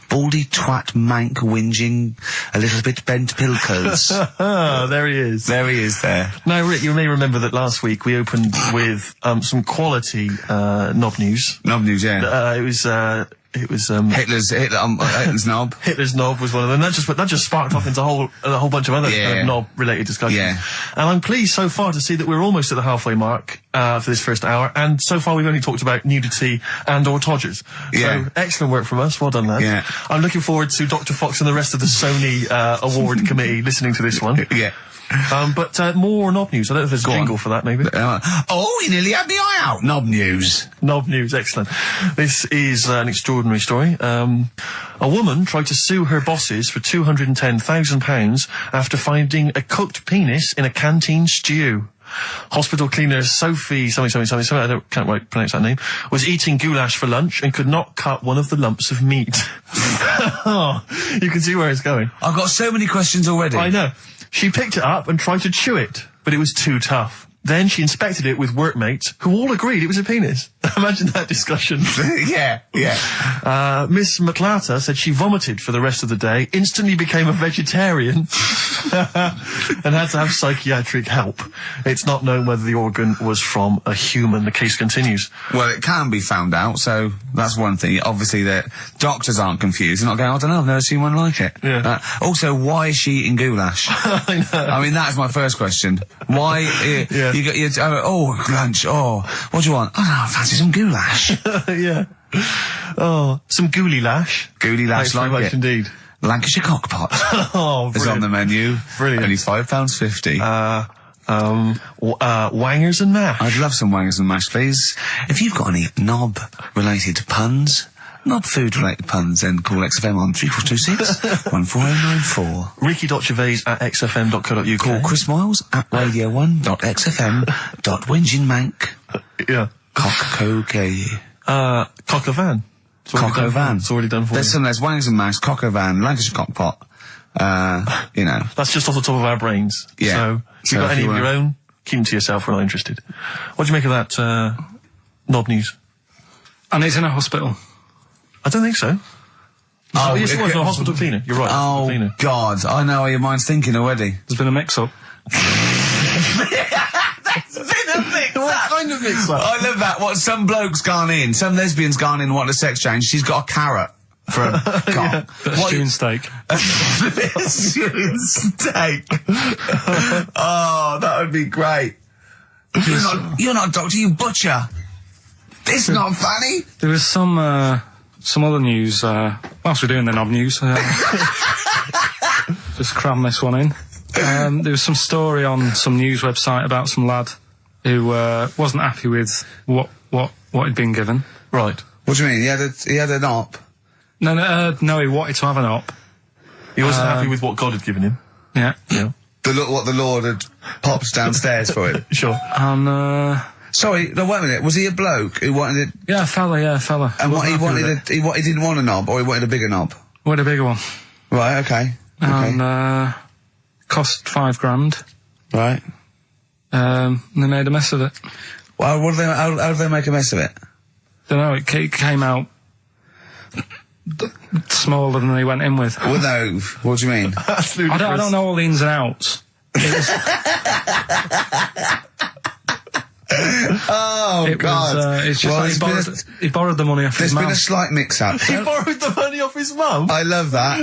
[SPEAKER 1] baldy twat mank whinging, a little bit bent Pilkers.
[SPEAKER 8] There he is.
[SPEAKER 1] There he is there.
[SPEAKER 8] Now, Rick, you may remember that last week we opened with some quality knob news.
[SPEAKER 1] Knob news, yeah.
[SPEAKER 8] It was
[SPEAKER 1] Hitler's knob.
[SPEAKER 8] Hitler's knob was one of them. That just sparked off into a whole bunch of other kind of knob-related discussions.
[SPEAKER 1] Yeah.
[SPEAKER 8] And I'm pleased so far to see that we're almost at the halfway mark for this first hour. And so far we've only talked about nudity and/or todgers.
[SPEAKER 1] Yeah.
[SPEAKER 8] So excellent work from us. Well done, lads.
[SPEAKER 1] Yeah.
[SPEAKER 8] I'm looking forward to Dr. Fox and the rest of the Sony award committee listening to this one.
[SPEAKER 1] Yeah.
[SPEAKER 8] But more knob news. I don't know if there's a jingle for that, maybe.
[SPEAKER 1] He nearly had the eye out. Knob news.
[SPEAKER 8] Knob news, excellent. This is an extraordinary story. A woman tried to sue her bosses for £210,000 after finding a cooked penis in a canteen stew. Hospital cleaner Sophie, can't quite pronounce that name, was eating goulash for lunch and could not cut one of the lumps of meat. You can see where it's going.
[SPEAKER 1] I've got so many questions already.
[SPEAKER 8] I know. She picked it up and tried to chew it, but it was too tough. Then she inspected it with workmates who all agreed it was a penis. Imagine that discussion.
[SPEAKER 1] Yeah.
[SPEAKER 8] Miss McClarter said she vomited for the rest of the day, instantly became a vegetarian, and had to have psychiatric help. It's not known whether the organ was from a human. The case continues.
[SPEAKER 5] Well, it can be found out, so that's one thing. Obviously, that doctors aren't confused. They're not going, I don't know, I've never seen one like it.
[SPEAKER 8] Yeah.
[SPEAKER 5] Also, why is she eating goulash?
[SPEAKER 8] I know.
[SPEAKER 5] I mean, that's my first question. Why?
[SPEAKER 8] Yeah.
[SPEAKER 5] Lunch. Oh, what do you want? Oh, no, I fancy some goulash.
[SPEAKER 8] Yeah. Oh, some gooly lash.
[SPEAKER 5] Gooly lash,
[SPEAKER 8] Thanks very
[SPEAKER 5] like
[SPEAKER 8] much
[SPEAKER 5] it.
[SPEAKER 8] Indeed.
[SPEAKER 5] Lancashire cockpot
[SPEAKER 8] Oh,
[SPEAKER 5] is on the menu.
[SPEAKER 8] Brilliant.
[SPEAKER 5] Only £5.50.
[SPEAKER 8] Wangers and mash.
[SPEAKER 5] I'd love some wangers and mash, please. If you've got any knob-related puns, knob-food-related puns, then call XFM on 3426 14094.
[SPEAKER 8] Ricky.Gervais at xfm.co.uk.
[SPEAKER 5] Call Chris Miles at radio1.xfm.winginmank.
[SPEAKER 8] Yeah.
[SPEAKER 5] Cock-co-gay.
[SPEAKER 8] Cock a van.
[SPEAKER 5] Cock-o van.
[SPEAKER 8] It's already done for you.
[SPEAKER 5] There's wangers and mash, cock-o van, Lancashire cockpot. You know.
[SPEAKER 8] That's just off the top of our brains.
[SPEAKER 5] Yeah.
[SPEAKER 8] So, if you've got any of your own, keep them to yourself. We're not interested. What do you make of that, knob news?
[SPEAKER 3] And he's in a hospital.
[SPEAKER 8] I don't think so.
[SPEAKER 5] Oh,
[SPEAKER 8] yes, it was a hospital cleaner. You're right.
[SPEAKER 5] Oh,
[SPEAKER 8] cleaner.
[SPEAKER 5] God. I know how your mind's thinking already.
[SPEAKER 3] There's been a mix-up.
[SPEAKER 8] What kind of mix-up?
[SPEAKER 5] I love that. What, some bloke's gone in, some lesbian's gone in and wanted a sex change. She's got a carrot for a cock.
[SPEAKER 3] Stewing steak.
[SPEAKER 5] Stewing steak. Oh, that would be great. You're not a doctor, you butcher. It's not funny.
[SPEAKER 3] There was some other news, whilst we're doing the knob news, just cram this one in. There was some story on some news website about some lad who wasn't happy with what he'd been given.
[SPEAKER 8] Right.
[SPEAKER 5] What do you mean? He had an op?
[SPEAKER 3] No, he wanted to have an op.
[SPEAKER 8] He wasn't happy with what God had given him.
[SPEAKER 3] Yeah.
[SPEAKER 8] Yeah.
[SPEAKER 5] What the Lord had popped downstairs for him?
[SPEAKER 8] Sure.
[SPEAKER 3] And,
[SPEAKER 5] Sorry, no, wait a minute. Was he a bloke who wanted it?
[SPEAKER 3] yeah, a fella.
[SPEAKER 5] And what he wanted, he didn't want a knob, or he wanted a bigger knob?
[SPEAKER 3] Wanted a bigger one.
[SPEAKER 5] Right, okay.
[SPEAKER 3] And, cost $5,000.
[SPEAKER 5] Right.
[SPEAKER 3] And they made a mess of it.
[SPEAKER 5] Well, how did they make a mess of it?
[SPEAKER 3] Don't know, it came out smaller than they went in with.
[SPEAKER 5] Well, no. What do you mean?
[SPEAKER 3] I don't know all the ins and outs.
[SPEAKER 5] God.
[SPEAKER 3] It's just he borrowed the money off his mum.
[SPEAKER 5] There's been a slight mix-up.
[SPEAKER 8] He borrowed the money off his mum?
[SPEAKER 5] I love that.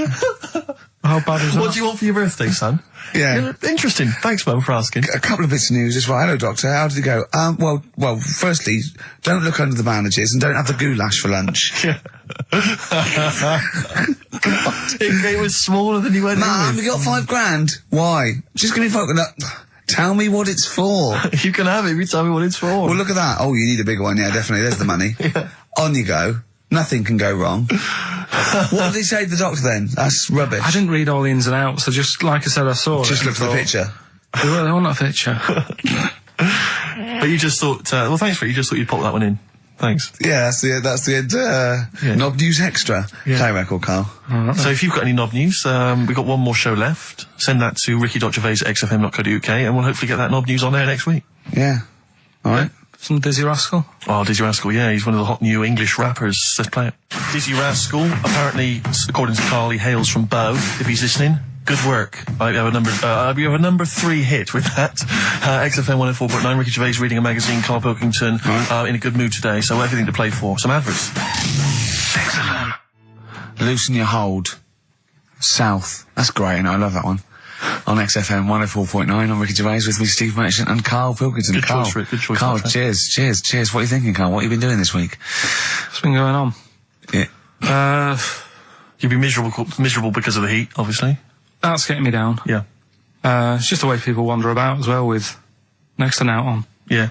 [SPEAKER 3] How bad is that?
[SPEAKER 8] What do you want for your birthday, son?
[SPEAKER 5] Yeah.
[SPEAKER 8] Interesting. Thanks, Mum, for asking.
[SPEAKER 5] A couple of bits of news as well. Hello, Doctor. How did it go? Well, firstly, don't look under the bandages and don't have the goulash for lunch.
[SPEAKER 8] It was smaller than you went in
[SPEAKER 5] Mum,
[SPEAKER 8] with.
[SPEAKER 5] you got $5,000. Why? She's going to be fucking up. Tell me what it's for.
[SPEAKER 8] You can have it if you tell me what it's for.
[SPEAKER 5] Well, look at that. Oh, you need a bigger one. Yeah, definitely. There's the money.
[SPEAKER 8] Yeah.
[SPEAKER 5] On you go. Nothing can go wrong. What did he say to the doctor then? That's rubbish.
[SPEAKER 3] I didn't read all the ins and outs. I just, like I said, I saw it.
[SPEAKER 5] Just looked at the picture.
[SPEAKER 3] They want a picture.
[SPEAKER 8] But you just thought, well, thanks for it. You just thought you'd pop that one in. Thanks.
[SPEAKER 5] Yeah, that's the end. Knob News Extra.
[SPEAKER 8] Yeah.
[SPEAKER 5] Play record, Carl.
[SPEAKER 8] So if you've got any knob news, we've got one more show left. Send that to ricky.gervais@xfm.co.uk and we'll hopefully get that knob news on air next week.
[SPEAKER 5] Yeah. All right.
[SPEAKER 3] Some Dizzy Rascal.
[SPEAKER 8] Oh, Dizzy Rascal, yeah, he's one of the hot new English rappers. Let's play it. Dizzy Rascal, apparently, according to Carl, he hails from Bow. If he's listening, good work. You have a number 3 hit with that. XFM 104.9, Ricky Gervais reading a magazine, Karl Pilkington, in a good mood today, so everything to play for. Some adverts.
[SPEAKER 5] Excellent. Loosen your hold. South. That's great, and I love that one. On XFM 104.9, I'm Ricky Gervais with me, Steve Merchant and Karl Pilkington.
[SPEAKER 8] Good
[SPEAKER 5] Carl,
[SPEAKER 8] choice, Rick. Good choice.
[SPEAKER 5] Carl, cheers. What are you thinking, Carl? What have you been doing this week?
[SPEAKER 3] What's been going on?
[SPEAKER 5] Yeah.
[SPEAKER 8] You'd be miserable because of the heat, obviously.
[SPEAKER 3] That's getting me down.
[SPEAKER 8] Yeah.
[SPEAKER 3] It's just the way people wander about as well with next to out on.
[SPEAKER 8] Yeah.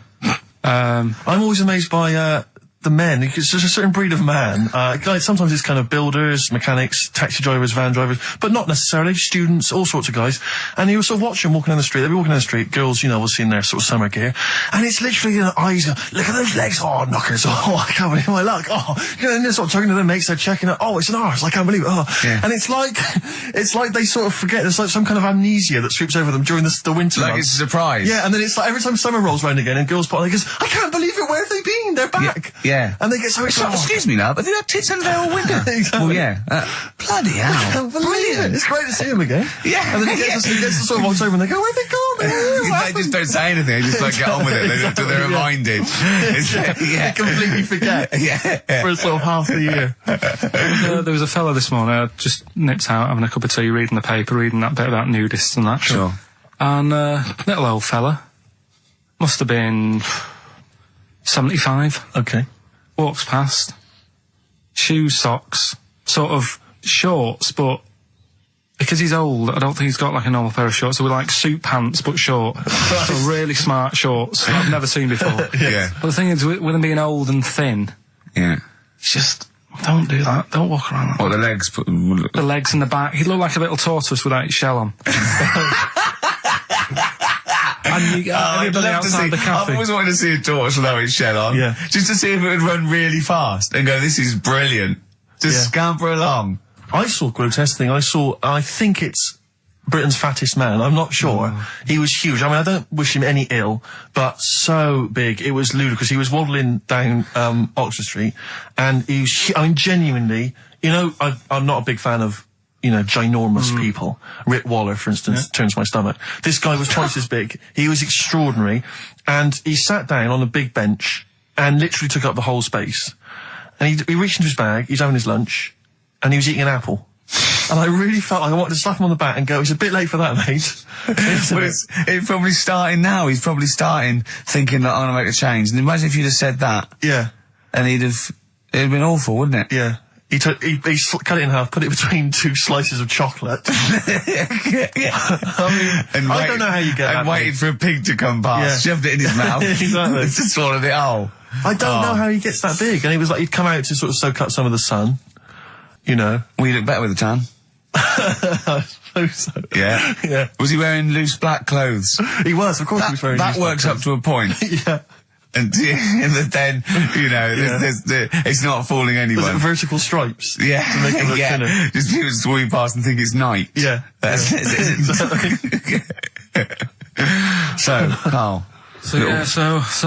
[SPEAKER 8] I'm always amazed by the men, it's just a certain breed of man. Guys, sometimes it's kind of builders, mechanics, taxi drivers, van drivers, but not necessarily students, all sorts of guys. And you sort of watch them walking down the street. They'll be walking down the street, girls, you know, will see in their sort of summer gear. And it's literally, you know, eyes, look at those legs. Oh, knockers. Oh, I can't believe my luck. Oh, you know, and they're sort of talking to their mates, they're checking it. Oh, it's an arse. I can't believe it. Oh.
[SPEAKER 1] Yeah.
[SPEAKER 8] And it's like they sort of forget. There's like some kind of amnesia that sweeps over them during the winter
[SPEAKER 1] Like
[SPEAKER 8] months.
[SPEAKER 1] it's a surprise.
[SPEAKER 8] Yeah, and then it's like every time summer rolls around again and girls put on, they goes, I can't believe it, where have they been? They're back.
[SPEAKER 1] Yeah.
[SPEAKER 8] And they get so excited.
[SPEAKER 1] Excuse me now, but they had tits under there all winter.
[SPEAKER 8] Exactly.
[SPEAKER 1] Well, yeah. Bloody hell.
[SPEAKER 8] I can't believe it. It's great to see them again.
[SPEAKER 1] Yeah.
[SPEAKER 8] And then he gets to sort of walks over and they go, where've they gone?
[SPEAKER 1] They just don't say anything. They just like get on with it.
[SPEAKER 8] Exactly,
[SPEAKER 1] They're
[SPEAKER 8] yeah.
[SPEAKER 1] reminded.
[SPEAKER 8] They completely forget.
[SPEAKER 1] Yeah.
[SPEAKER 8] For sort of half the year.
[SPEAKER 3] There was a fella this morning, I just nipped out having a cup of tea, reading the paper, reading that bit about nudists and that.
[SPEAKER 1] Sure.
[SPEAKER 3] And little old fella, must have been 75.
[SPEAKER 8] Okay.
[SPEAKER 3] Walks past, shoes, socks, sort of shorts, but because he's old, I don't think he's got like a normal pair of shorts. So we're like suit pants, but short. So really smart shorts I've never seen before.
[SPEAKER 1] Yeah.
[SPEAKER 3] But the thing is, with him being old and thin,
[SPEAKER 1] Yeah.
[SPEAKER 3] it's just, don't do that. Don't walk around like that.
[SPEAKER 1] What, the legs?
[SPEAKER 3] The legs and the back. He looked like a little tortoise without his shell on. And everybody outside the cafe.
[SPEAKER 1] I've always wanted to see a tortoise without its shell on.
[SPEAKER 8] Yeah.
[SPEAKER 1] Just to see if it would run really fast and go, this is brilliant. Just scamper along.
[SPEAKER 8] I saw a grotesque thing. I think it's Britain's fattest man. I'm not sure. He was huge. I mean, I don't wish him any ill, but so big. It was ludicrous. He was waddling down Oxford Street, and he was, I mean, genuinely, you know, I'm not a big fan of, you know, ginormous people. Rick Waller, for instance, turns my stomach. This guy was twice as big. He was extraordinary. And he sat down on a big bench and literally took up the whole space. And he reached into his bag, he's having his lunch, and he was eating an apple. And I really felt like I wanted to slap him on the back and go, it's a bit late for that, mate.
[SPEAKER 1] It's probably starting now. He's probably starting thinking that I'm going to make a change. And imagine if you'd have said that.
[SPEAKER 8] Yeah.
[SPEAKER 1] And it'd have been awful, wouldn't it?
[SPEAKER 8] Yeah. He cut it in half, put it between two slices of chocolate. I mean, I don't know how you get that.
[SPEAKER 1] And waited for a pig to come past, shoved it in his mouth.
[SPEAKER 8] Exactly.
[SPEAKER 1] Just swallowed it whole.
[SPEAKER 8] I don't know how he gets that big. And he was like, he'd come out to sort of soak up some of the sun, you know.
[SPEAKER 1] Well, you look better with a tan.
[SPEAKER 8] I suppose so.
[SPEAKER 1] Yeah.
[SPEAKER 8] Yeah.
[SPEAKER 1] Was he wearing loose black clothes?
[SPEAKER 8] He was, of course he was wearing
[SPEAKER 1] That
[SPEAKER 8] loose black
[SPEAKER 1] works up to a point.
[SPEAKER 8] Yeah.
[SPEAKER 1] And then, you know, it's not fooling anyone.
[SPEAKER 8] Was it vertical stripes?
[SPEAKER 1] Yeah.
[SPEAKER 8] To make him look thinner.
[SPEAKER 1] Just people walking past and think it's night.
[SPEAKER 8] Yeah.
[SPEAKER 1] That's So, Carl.
[SPEAKER 3] So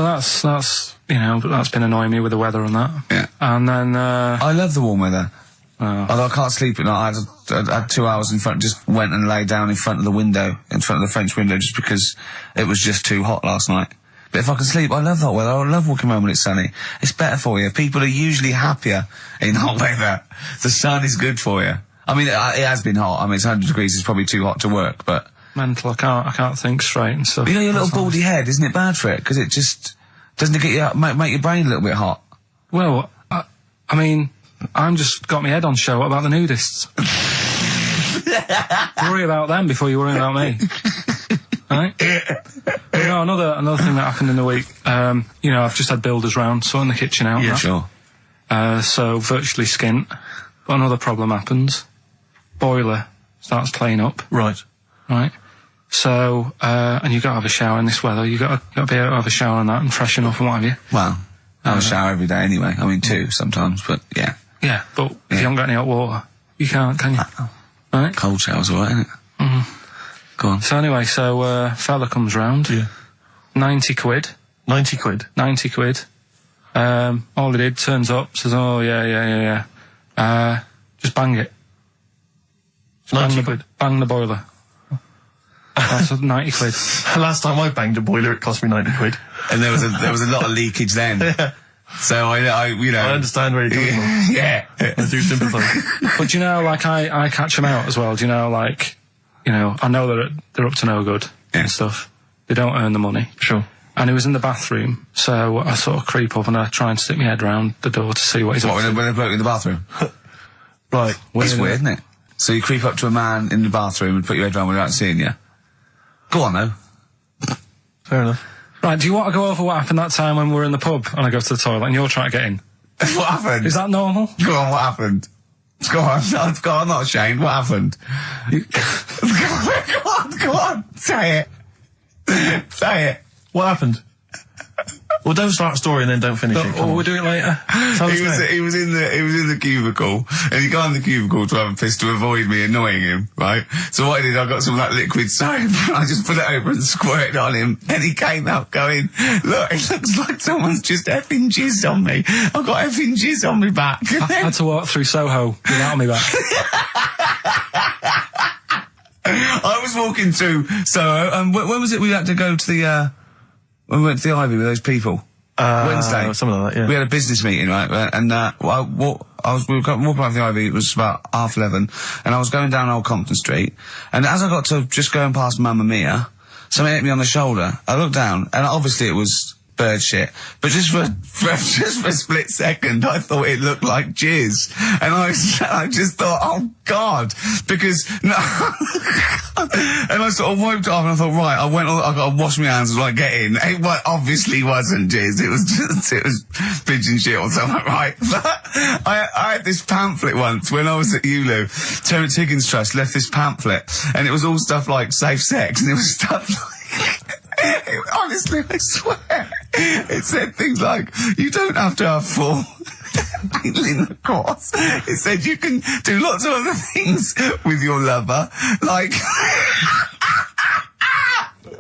[SPEAKER 3] that's you know, that's been annoying me with the weather and that.
[SPEAKER 1] Yeah.
[SPEAKER 3] And then
[SPEAKER 1] I love the warm weather. Although I can't sleep at night. I had 2 hours in front, just went and lay down in front of the window, in front of the French window, just because it was just too hot last night. But if I can sleep, I love hot weather. I love walking around when it's sunny. It's better for you. People are usually happier in hot weather. The sun is good for you. I mean, it has been hot. I mean, it's 100 degrees. It's probably too hot to work, but...
[SPEAKER 3] mental, I can't think straight and stuff.
[SPEAKER 1] You know, your little baldy head, isn't it bad for it? Because it just... doesn't it get you, make your brain a little bit hot?
[SPEAKER 3] Well, I mean, I'm just got my head on show. What about the nudists? Worry about them before you worry about me. Right? You know, another thing that happened in the week, you know, I've just had builders round, sorting the kitchen out.
[SPEAKER 1] Yeah, sure.
[SPEAKER 3] So virtually skint. But another problem happens. Boiler starts playing up.
[SPEAKER 8] Right.
[SPEAKER 3] Right? So, and you've got to have a shower in this weather. You've got to be able to have a shower and that and freshen up and what have you.
[SPEAKER 1] Well, I have a shower every day anyway. I mean, 2 sometimes, but yeah.
[SPEAKER 3] Yeah, but if you haven't got any hot water, you can't, can you? Right?
[SPEAKER 1] Cold shower's alright, isn't it?
[SPEAKER 3] Mm-hmm.
[SPEAKER 1] Go on.
[SPEAKER 3] So anyway, fella comes round.
[SPEAKER 8] Yeah.
[SPEAKER 3] 90 quid.
[SPEAKER 8] 90 quid?
[SPEAKER 3] 90 quid. All he did, turns up, says, oh, yeah. Just bang it.
[SPEAKER 8] 90 quid?
[SPEAKER 3] Bang the boiler. That's 90 quid.
[SPEAKER 8] Last time I banged a boiler, it cost me 90 quid.
[SPEAKER 1] And there was a lot of leakage then.
[SPEAKER 8] Yeah.
[SPEAKER 1] So I you know.
[SPEAKER 8] I understand where you're coming from.
[SPEAKER 1] Yeah.
[SPEAKER 8] I do sympathise.
[SPEAKER 3] But you know, like, I catch them out as well. Do you know, like, you know, I know they're up to no good and stuff. They don't earn the money.
[SPEAKER 8] Sure.
[SPEAKER 3] And he was in the bathroom, so I sort of creep up and I try and stick my head round the door to see what he's up to.
[SPEAKER 1] When a bloke in the bathroom?
[SPEAKER 8] Right.
[SPEAKER 1] It's weird, isn't it? So you creep up to a man in the bathroom and put your head round without seeing you. Go on, though.
[SPEAKER 8] Fair enough.
[SPEAKER 3] Right, do you want to go over what happened that time when we were in the pub and I go to the toilet and you're trying to get in?
[SPEAKER 5] What happened?
[SPEAKER 3] Is that normal?
[SPEAKER 5] Go on, what happened? Go on, I'm not ashamed. What happened? Go on, say it. Say it.
[SPEAKER 8] What happened? Well, don't start a story and then don't finish it.
[SPEAKER 3] Or we'll do it later.
[SPEAKER 5] He was in the cubicle, and he got in the cubicle to have a piss to avoid me annoying him, right? So what I did, I got some of that liquid soap, I just put it over and squirted on him, and he came out going, look, it looks like someone's just effing jizzed on me. I've got effing jizz on me back.
[SPEAKER 3] I had to walk through Soho without me back.
[SPEAKER 5] I was walking through Soho, when was it we had to go to the, when we went to the Ivy with those people? Wednesday.
[SPEAKER 8] Something like that, yeah.
[SPEAKER 5] We had a business meeting, right? And, we were walking around the Ivy, it was about 11:30, and I was going down Old Compton Street, and as I got to just going past Mamma Mia, something hit me on the shoulder. I looked down, and obviously it was bird shit, but just for a split second, I thought it looked like jizz, and I just thought, oh God, because no, and I sort of wiped it off, and I thought, right, I got to wash my hands and like get in. It obviously wasn't jizz, it was pigeon shit or something, right? But I had this pamphlet once when I was at ULU. Terence Higgins Trust left this pamphlet, and it was all stuff like safe sex, and it was stuff like. Honestly, I swear, it said things like, you don't have to have full intercourse. It said you can do lots of other things with your lover, like...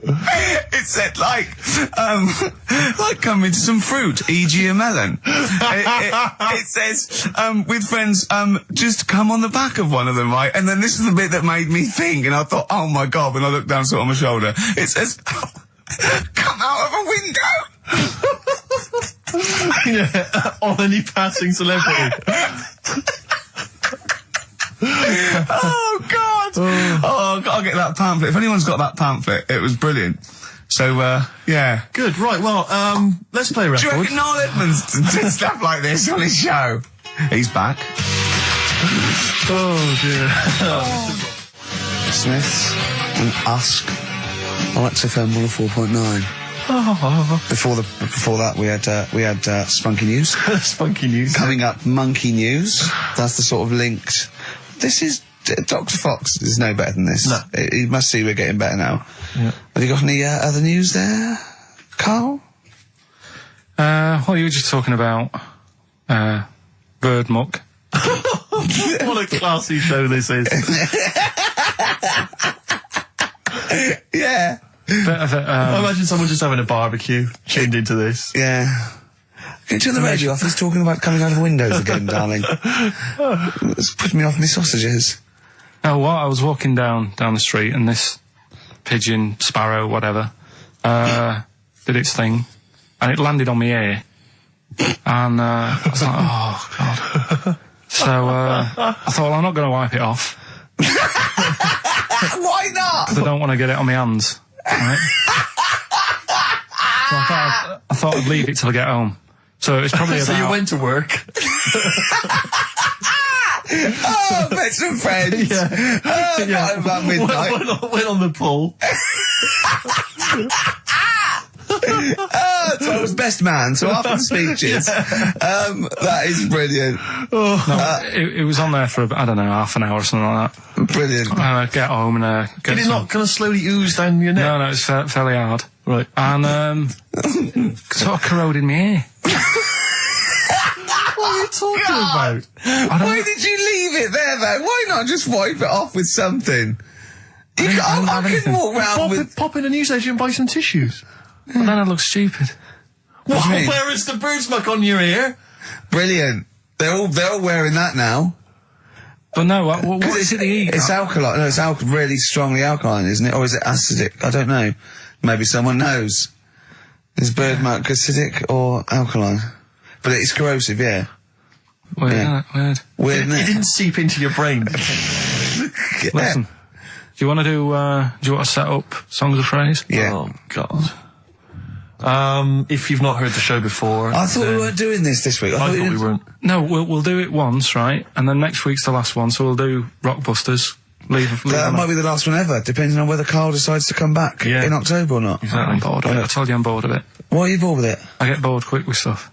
[SPEAKER 5] It said like come into some fruit, e.g. a melon. It says, with friends, just come on the back of one of them, right? And then this is the bit that made me think, and I thought, oh my God, when I looked down sort of my shoulder, it says, come out of a window.
[SPEAKER 8] Yeah, on any passing celebrity.
[SPEAKER 5] Oh God! Oh, I'll get that pamphlet. If anyone's got that pamphlet, it was brilliant. So, yeah.
[SPEAKER 8] Good, right, well, let's play a record.
[SPEAKER 5] Do you reckon Noel Edmonds did stuff like this on his show? He's back.
[SPEAKER 8] Oh, dear.
[SPEAKER 1] Smiths and Usk on XFM 104.9. Before that, we had Spunky News.
[SPEAKER 8] Spunky News.
[SPEAKER 1] Coming up, Monkey News. That's the sort of linked. This is Dr. Fox is no better than this.
[SPEAKER 8] No.
[SPEAKER 1] He must see we're getting better now.
[SPEAKER 8] Yeah.
[SPEAKER 1] Have you got any other news there, Carl?
[SPEAKER 3] Well, you were just talking about bird muck.
[SPEAKER 8] What a classy show this is.
[SPEAKER 1] Yeah.
[SPEAKER 8] I imagine someone just having a barbecue, tuned into this.
[SPEAKER 1] Yeah. Can you turn the radio off? He's talking about coming out of windows again, darling. It's putting me off my sausages.
[SPEAKER 3] Oh, well, I was walking down the street and this pigeon, sparrow, whatever, did its thing, and it landed on my ear. And I was like, oh, God. So I thought, well, I'm not going to wipe it off.
[SPEAKER 1] Why not?
[SPEAKER 3] Because I don't want to get it on my hands. Right? So I thought I'd leave it till I get home. So it's probably about...
[SPEAKER 8] So you went to work?
[SPEAKER 1] Oh, met some friends.
[SPEAKER 8] Yeah.
[SPEAKER 1] Not about midnight.
[SPEAKER 8] Went on the pool.
[SPEAKER 1] So I was best man, so after the speeches, that is brilliant.
[SPEAKER 3] It was on there for, I don't know, half an hour or something like that.
[SPEAKER 1] Brilliant.
[SPEAKER 3] Get home and get
[SPEAKER 8] Did it not kind of slowly ooze down your neck?
[SPEAKER 3] No, it's fairly hard.
[SPEAKER 8] Right.
[SPEAKER 3] And sort of corroded my ear.
[SPEAKER 8] What are you talking about?
[SPEAKER 1] Why did you leave it there, though? Why not just wipe it off with something? I can walk round
[SPEAKER 8] Pop in a newsagent and buy some tissues.
[SPEAKER 3] Well, then I look stupid.
[SPEAKER 8] Well, where is the bird muck on your ear?
[SPEAKER 1] Brilliant. They're all wearing that now.
[SPEAKER 3] But no, what is it they eat?
[SPEAKER 1] It's alkaline. No, it's really strongly alkaline, isn't it? Or is it acidic? I don't know. Maybe someone knows. Is bird muck acidic or alkaline? But it's corrosive, yeah.
[SPEAKER 3] Weird,
[SPEAKER 1] Yeah.
[SPEAKER 3] Weird.
[SPEAKER 1] Isn't
[SPEAKER 8] It
[SPEAKER 1] it?
[SPEAKER 8] didn't seep into your brain.
[SPEAKER 3] Listen, do you want to set up songs of phrase?
[SPEAKER 1] Yeah.
[SPEAKER 8] Oh, God. If you've not heard the show before...
[SPEAKER 1] I thought we weren't doing this week.
[SPEAKER 8] I thought we weren't.
[SPEAKER 3] No, we'll do it once, right? And then next week's the last one, so we'll do Rockbusters.
[SPEAKER 1] That might be the last one ever, depending on whether Karl decides to come back in October or not.
[SPEAKER 3] Exactly. I'm bored of it. I told you I'm bored of it.
[SPEAKER 1] Why are you bored with it?
[SPEAKER 3] I get bored quick with stuff.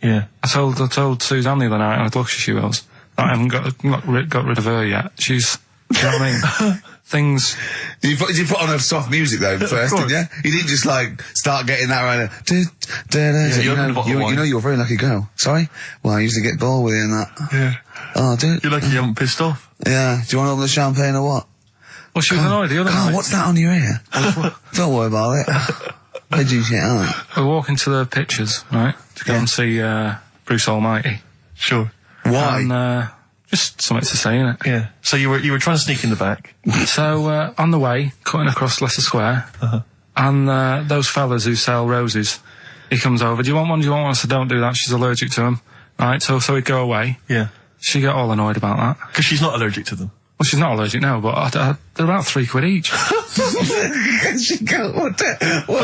[SPEAKER 8] Yeah.
[SPEAKER 3] I told Suzanne the other night, and look, she was, that I haven't got rid of her yet. She's, you know what I mean? Things.
[SPEAKER 1] Did you put on a soft music though first, didn't you? You didn't just like start getting that right. You know you're a very lucky girl. Sorry? Well, I usually get bored with you and that.
[SPEAKER 8] Yeah.
[SPEAKER 1] Oh, dude.
[SPEAKER 8] You're lucky you haven't pissed off.
[SPEAKER 1] Yeah. Do you want all the champagne or what?
[SPEAKER 3] Well, she was annoyed the other night.
[SPEAKER 1] What's that on your ear? Don't worry about it. Where'd you get on?
[SPEAKER 3] We're walking to the pictures, right? To go and see Bruce Almighty.
[SPEAKER 8] Sure.
[SPEAKER 1] Why?
[SPEAKER 3] And just something to say, innit?
[SPEAKER 8] Yeah. So you were trying to sneak in the back.
[SPEAKER 3] So on the way, cutting across Leicester Square, and those fellas who sell roses, he comes over. Do you want one? Do you want one? I said, don't do that. She's allergic to them. Right. So he'd go away.
[SPEAKER 8] Yeah.
[SPEAKER 3] She got all annoyed about that.
[SPEAKER 8] Because she's not allergic to them.
[SPEAKER 3] Well, she's not allergic now, but they're about £3 each.
[SPEAKER 8] But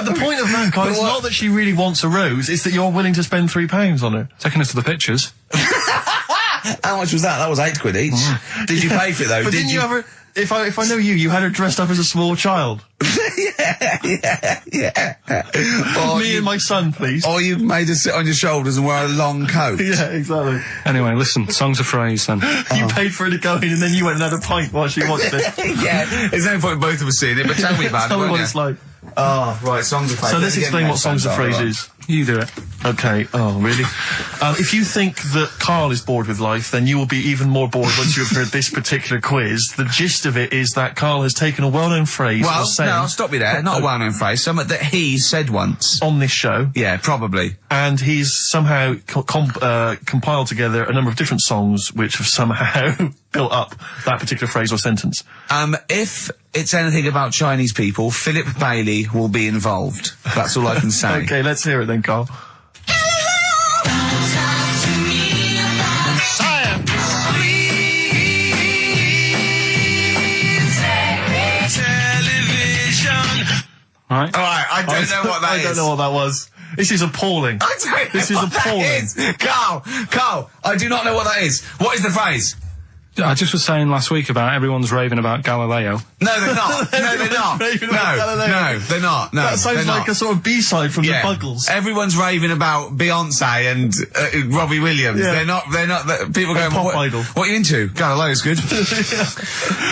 [SPEAKER 8] the point of that, Karl, is not that she really wants a rose, it's that you're willing to spend £3 on her.
[SPEAKER 3] Taking her to the pictures.
[SPEAKER 1] How much was that? That was £8 each. Did you pay for it though?
[SPEAKER 8] But didn't you ever... If I know you had her dressed up as a small child.
[SPEAKER 1] yeah.
[SPEAKER 8] Me and my son, please.
[SPEAKER 1] Or you made her sit on your shoulders and wear a long coat.
[SPEAKER 8] Yeah, exactly.
[SPEAKER 3] Anyway, listen, songs of phrase then.
[SPEAKER 8] You paid for her to go in and then you went and had a pint while she watched it.
[SPEAKER 1] Yeah, there's no point in both of us seeing it, but tell me about it.
[SPEAKER 8] Tell me what it's like.
[SPEAKER 1] Oh, right, songs of phrase.
[SPEAKER 8] So let's explain what songs of phrase is.
[SPEAKER 3] You do it.
[SPEAKER 8] Okay. Oh, really? If you think that Karl is bored with life, then you will be even more bored once you have heard this particular quiz. The gist of it is that Karl has taken a well-known phrase.
[SPEAKER 1] Well, no, I'll stop you there. Not a well-known phrase. Something that he said once
[SPEAKER 8] on this show.
[SPEAKER 1] Yeah, probably.
[SPEAKER 8] And he's somehow compiled together a number of different songs which have somehow built up that particular phrase or sentence.
[SPEAKER 1] If it's anything about Chinese people, Philip Bailey will be involved. That's all I can say.
[SPEAKER 8] Okay, let's hear it then, Karl.
[SPEAKER 3] Right.
[SPEAKER 1] Alright, I don't know what that is.
[SPEAKER 8] I don't know what that was. This is appalling. This is appalling.
[SPEAKER 1] Karl, I do not know what that is. What is the phrase?
[SPEAKER 3] I just was saying last week about everyone's raving about Galileo.
[SPEAKER 1] No, they're not. No, they're not. No, they're not. No,
[SPEAKER 8] that sounds like a sort of B-side from the Buggles.
[SPEAKER 1] Everyone's raving about Beyonce and Robbie Williams. Yeah. They're not. People going,
[SPEAKER 8] pop idol.
[SPEAKER 1] What are you into? Galileo's good.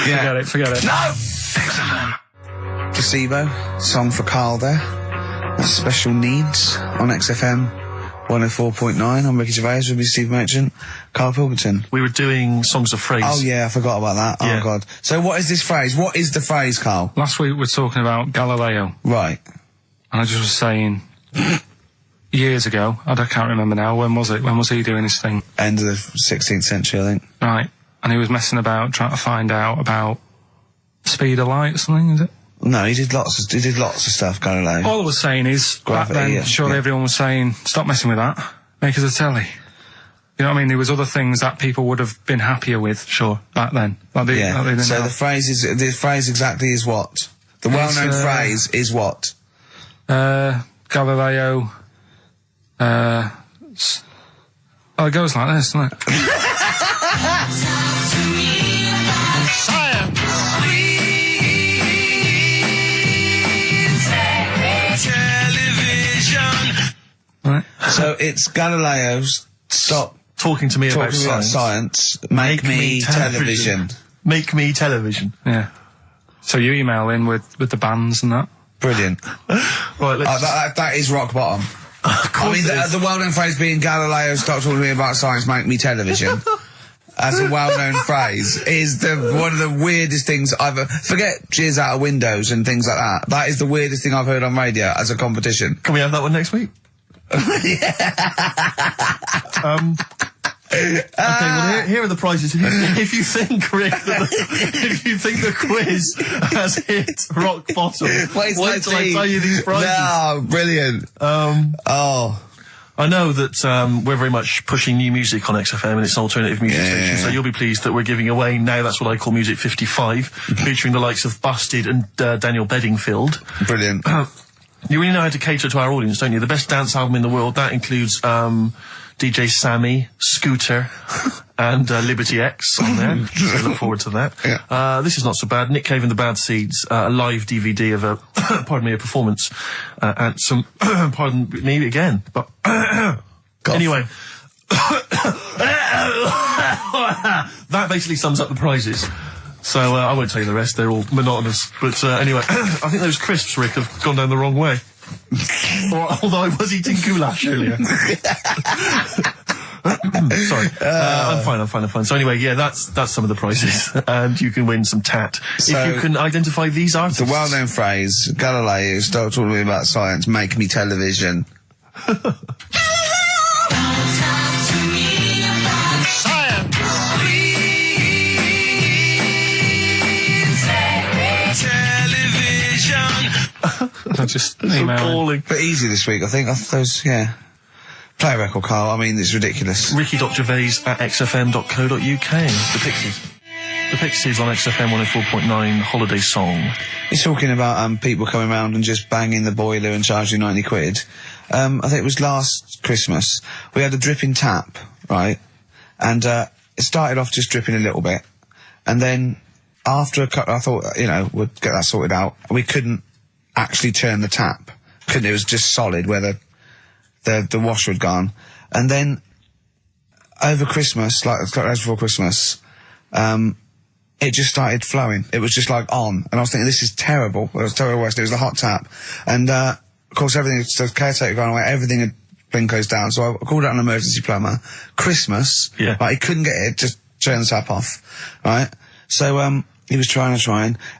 [SPEAKER 3] Yeah. Forget it.
[SPEAKER 1] No! Placebo, song for Karl there. That's Special Needs on XFM 104.9. I'm Ricky Gervais with me, Steve Merchant, Karl Pilkington.
[SPEAKER 8] We were doing songs of phrase.
[SPEAKER 1] Oh yeah, I forgot about that.
[SPEAKER 8] Yeah.
[SPEAKER 1] Oh god. So what is this phrase? What is the phrase, Karl?
[SPEAKER 3] Last week we were talking about Galileo.
[SPEAKER 1] Right.
[SPEAKER 3] And I just was saying, years ago, I can't remember now, when was it? When was he doing his thing?
[SPEAKER 1] End of the 16th century, I think.
[SPEAKER 3] Right. And he was messing about, trying to find out about speed of light or something, is it?
[SPEAKER 1] No, he did lots of stuff, Galileo.
[SPEAKER 3] All I was saying is,
[SPEAKER 1] Gravity,
[SPEAKER 3] back then, surely everyone was saying, stop messing with that, make us a telly. You know what I mean? There was other things that people would have been happier with, sure, back then. So the
[SPEAKER 1] phrase exactly is what? The well-known phrase is what?
[SPEAKER 3] Galileo, it goes like this, doesn't it? Right.
[SPEAKER 1] So it's Galileo's stop
[SPEAKER 8] talking to me about
[SPEAKER 1] science. Make me television.
[SPEAKER 8] Make me television.
[SPEAKER 3] Yeah. So you email in with the bands and that.
[SPEAKER 1] Brilliant.
[SPEAKER 8] Right.
[SPEAKER 1] That is rock bottom. I mean, the well-known phrase being Galileo, stop talking to me about science, make me television. As a well-known phrase is one of the weirdest things forget cheers out of windows and things like that. That is the weirdest thing I've heard on radio as a competition.
[SPEAKER 8] Can we have that one next week? Okay, well, here are the prizes. If you think, Rick, if you think the quiz has hit rock bottom, wait till I tell you these prizes.
[SPEAKER 1] No, brilliant.
[SPEAKER 8] I know that we're very much pushing new music on XFM and it's an alternative music station, so you'll be pleased that we're giving away now, that's what I call Music 55, featuring the likes of Busted and Daniel Bedingfield.
[SPEAKER 1] Brilliant.
[SPEAKER 8] You really know how to cater to our audience, don't you? The best dance album in the world, that includes DJ Sammy, Scooter, and Liberty X on there. So look forward to that.
[SPEAKER 1] Yeah.
[SPEAKER 8] This is not so bad. Nick Cave and the Bad Seeds, a live DVD of a a performance at some pardon me again, but anyway. That basically sums up the prizes. So I won't tell you the rest, they're all monotonous. But anyway, I think those crisps, Rick, have gone down the wrong way. Although I was eating goulash earlier. Sorry. I'm fine. So anyway, yeah, that's some of the prizes. And you can win some tat.
[SPEAKER 1] So,
[SPEAKER 8] if you can identify these artists.
[SPEAKER 1] The well-known phrase, Galileo, start talking about science, make me television.
[SPEAKER 3] I just
[SPEAKER 8] calling.
[SPEAKER 1] But easy this week, I think. Those, yeah. Play a record, Carl. I mean, it's ridiculous.
[SPEAKER 8] Ricky.Gervais at xfm.co.uk. The Pixies. The Pixies on XFM 104.9 holiday song.
[SPEAKER 1] He's talking about people coming around and just banging the boiler and charging 90 quid. I think it was last Christmas. We had a dripping tap, right? And it started off just dripping a little bit. And then after a couple, I thought, we'd get that sorted out. We couldn't actually turn the tap. It was just solid where the washer had gone. And then over Christmas, like before Christmas, it just started flowing. It was just like on. And I was thinking, this is terrible. It was terrible. It was the hot tap. And of course, the caretaker gone away, everything had been closed down. So I called out an emergency plumber. Christmas, right, he couldn't get it, just turn the tap off, right? So he was trying.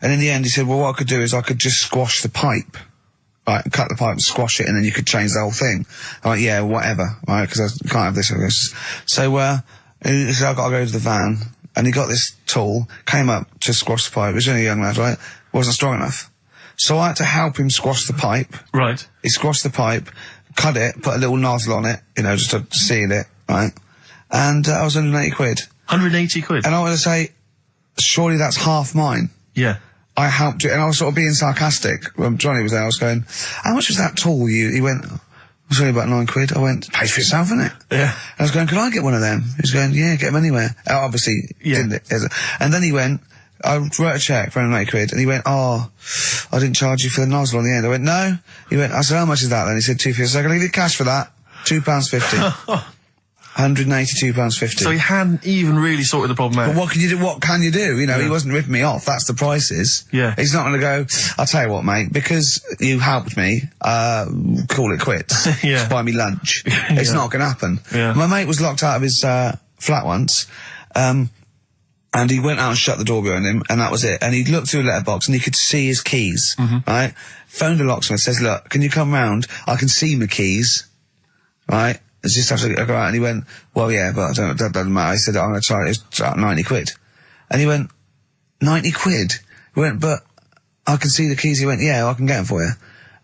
[SPEAKER 1] And in the end, he said, well, what I could do is I could just squash the pipe. Right, cut the pipe and squash it, and then you could change the whole thing. I'm like, yeah, whatever, right, because I can't have this. So, he said, I've got to go to the van, and he got this tool, came up to squash the pipe. He was only a young lad, right? Wasn't strong enough. So I had to help him squash the pipe.
[SPEAKER 8] Right.
[SPEAKER 1] He squashed the pipe, cut it, put a little nozzle on it, just to seal it, right? And I was 180 quid.
[SPEAKER 8] 180 quid?
[SPEAKER 1] And I want to say, surely that's half mine.
[SPEAKER 8] Yeah.
[SPEAKER 1] I helped it, and I was sort of being sarcastic. When Johnny was there, I was going, how much was that tool? He went, it was only about 9 quid. I went, pays for itself, isn't it?
[SPEAKER 8] Yeah.
[SPEAKER 1] And I was going, can I get one of them? He was going, yeah, get them anywhere. Obviously, didn't it? And then he went, I wrote a cheque for 180 quid, and he went, oh, I didn't charge you for the nozzle on the end. I went, no. He went, I said, how much is that then? He said, £2.50. So I can leave you cash for that. £2.50. £182.50.
[SPEAKER 8] So he hadn't even really sorted the problem out.
[SPEAKER 1] But what can you do? What can you do? He wasn't ripping me off. That's the prices.
[SPEAKER 8] Yeah.
[SPEAKER 1] He's not going to go, I'll tell you what, mate, because you helped me, call it quits.
[SPEAKER 8] Yeah.
[SPEAKER 1] Just buy me lunch. It's not going to happen.
[SPEAKER 8] Yeah.
[SPEAKER 1] My mate was locked out of his flat once, and he went out and shut the door behind him, and that was it. And he looked through a letterbox, and he could see his keys, right? Phoned a locksmith, says, look, can you come round? I can see my keys, right? It's just have to go out. And he went, well, yeah, but that doesn't matter. I said, I'm going to try it. It's 90 quid. And he went, 90 quid? He went, but I can see the keys. He went, yeah, I can get them for you.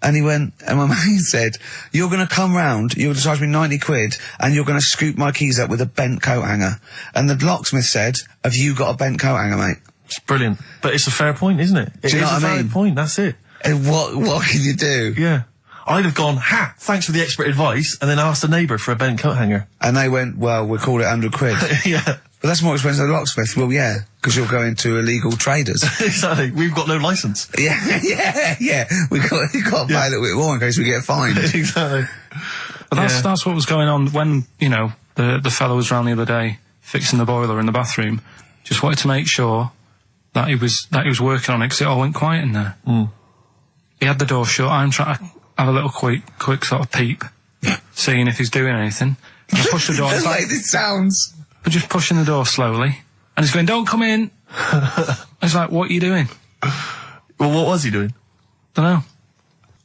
[SPEAKER 1] And he went, and my mate said, you're going to come round, you're going to charge me 90 quid, and you're going to scoop my keys up with a bent coat hanger. And the locksmith said, have you got a bent coat hanger, mate?
[SPEAKER 8] It's brilliant. But it's a fair point, isn't it?
[SPEAKER 1] Do you know what I mean?
[SPEAKER 8] It's a fair point, that's it.
[SPEAKER 1] And what can you do?
[SPEAKER 8] Yeah. I'd have gone, thanks for the expert advice, and then asked a neighbour for a bent coat hanger.
[SPEAKER 1] And they went, well, we'll call it 100 quid.
[SPEAKER 8] Yeah.
[SPEAKER 1] But that's more expensive than a locksmith. Well, yeah, because you're going to illegal traders.
[SPEAKER 8] Exactly. We've got no licence.
[SPEAKER 1] Yeah. You've got to pay a little bit more in case we get fined.
[SPEAKER 8] Exactly.
[SPEAKER 3] But that's what was going on when, the fellow was round the other day fixing the boiler in the bathroom. Just wanted to make sure that he was working on it, because it all went quiet in there.
[SPEAKER 8] Mm.
[SPEAKER 3] He had the door shut. I'm trying to have a little quick sort of peep, seeing if he's doing anything. And I push the door.
[SPEAKER 1] It's like this sounds.
[SPEAKER 3] But just pushing the door slowly, and he's going, "Don't come in." I was like, "What are you doing?"
[SPEAKER 8] Well, what was he doing?
[SPEAKER 3] Don't know.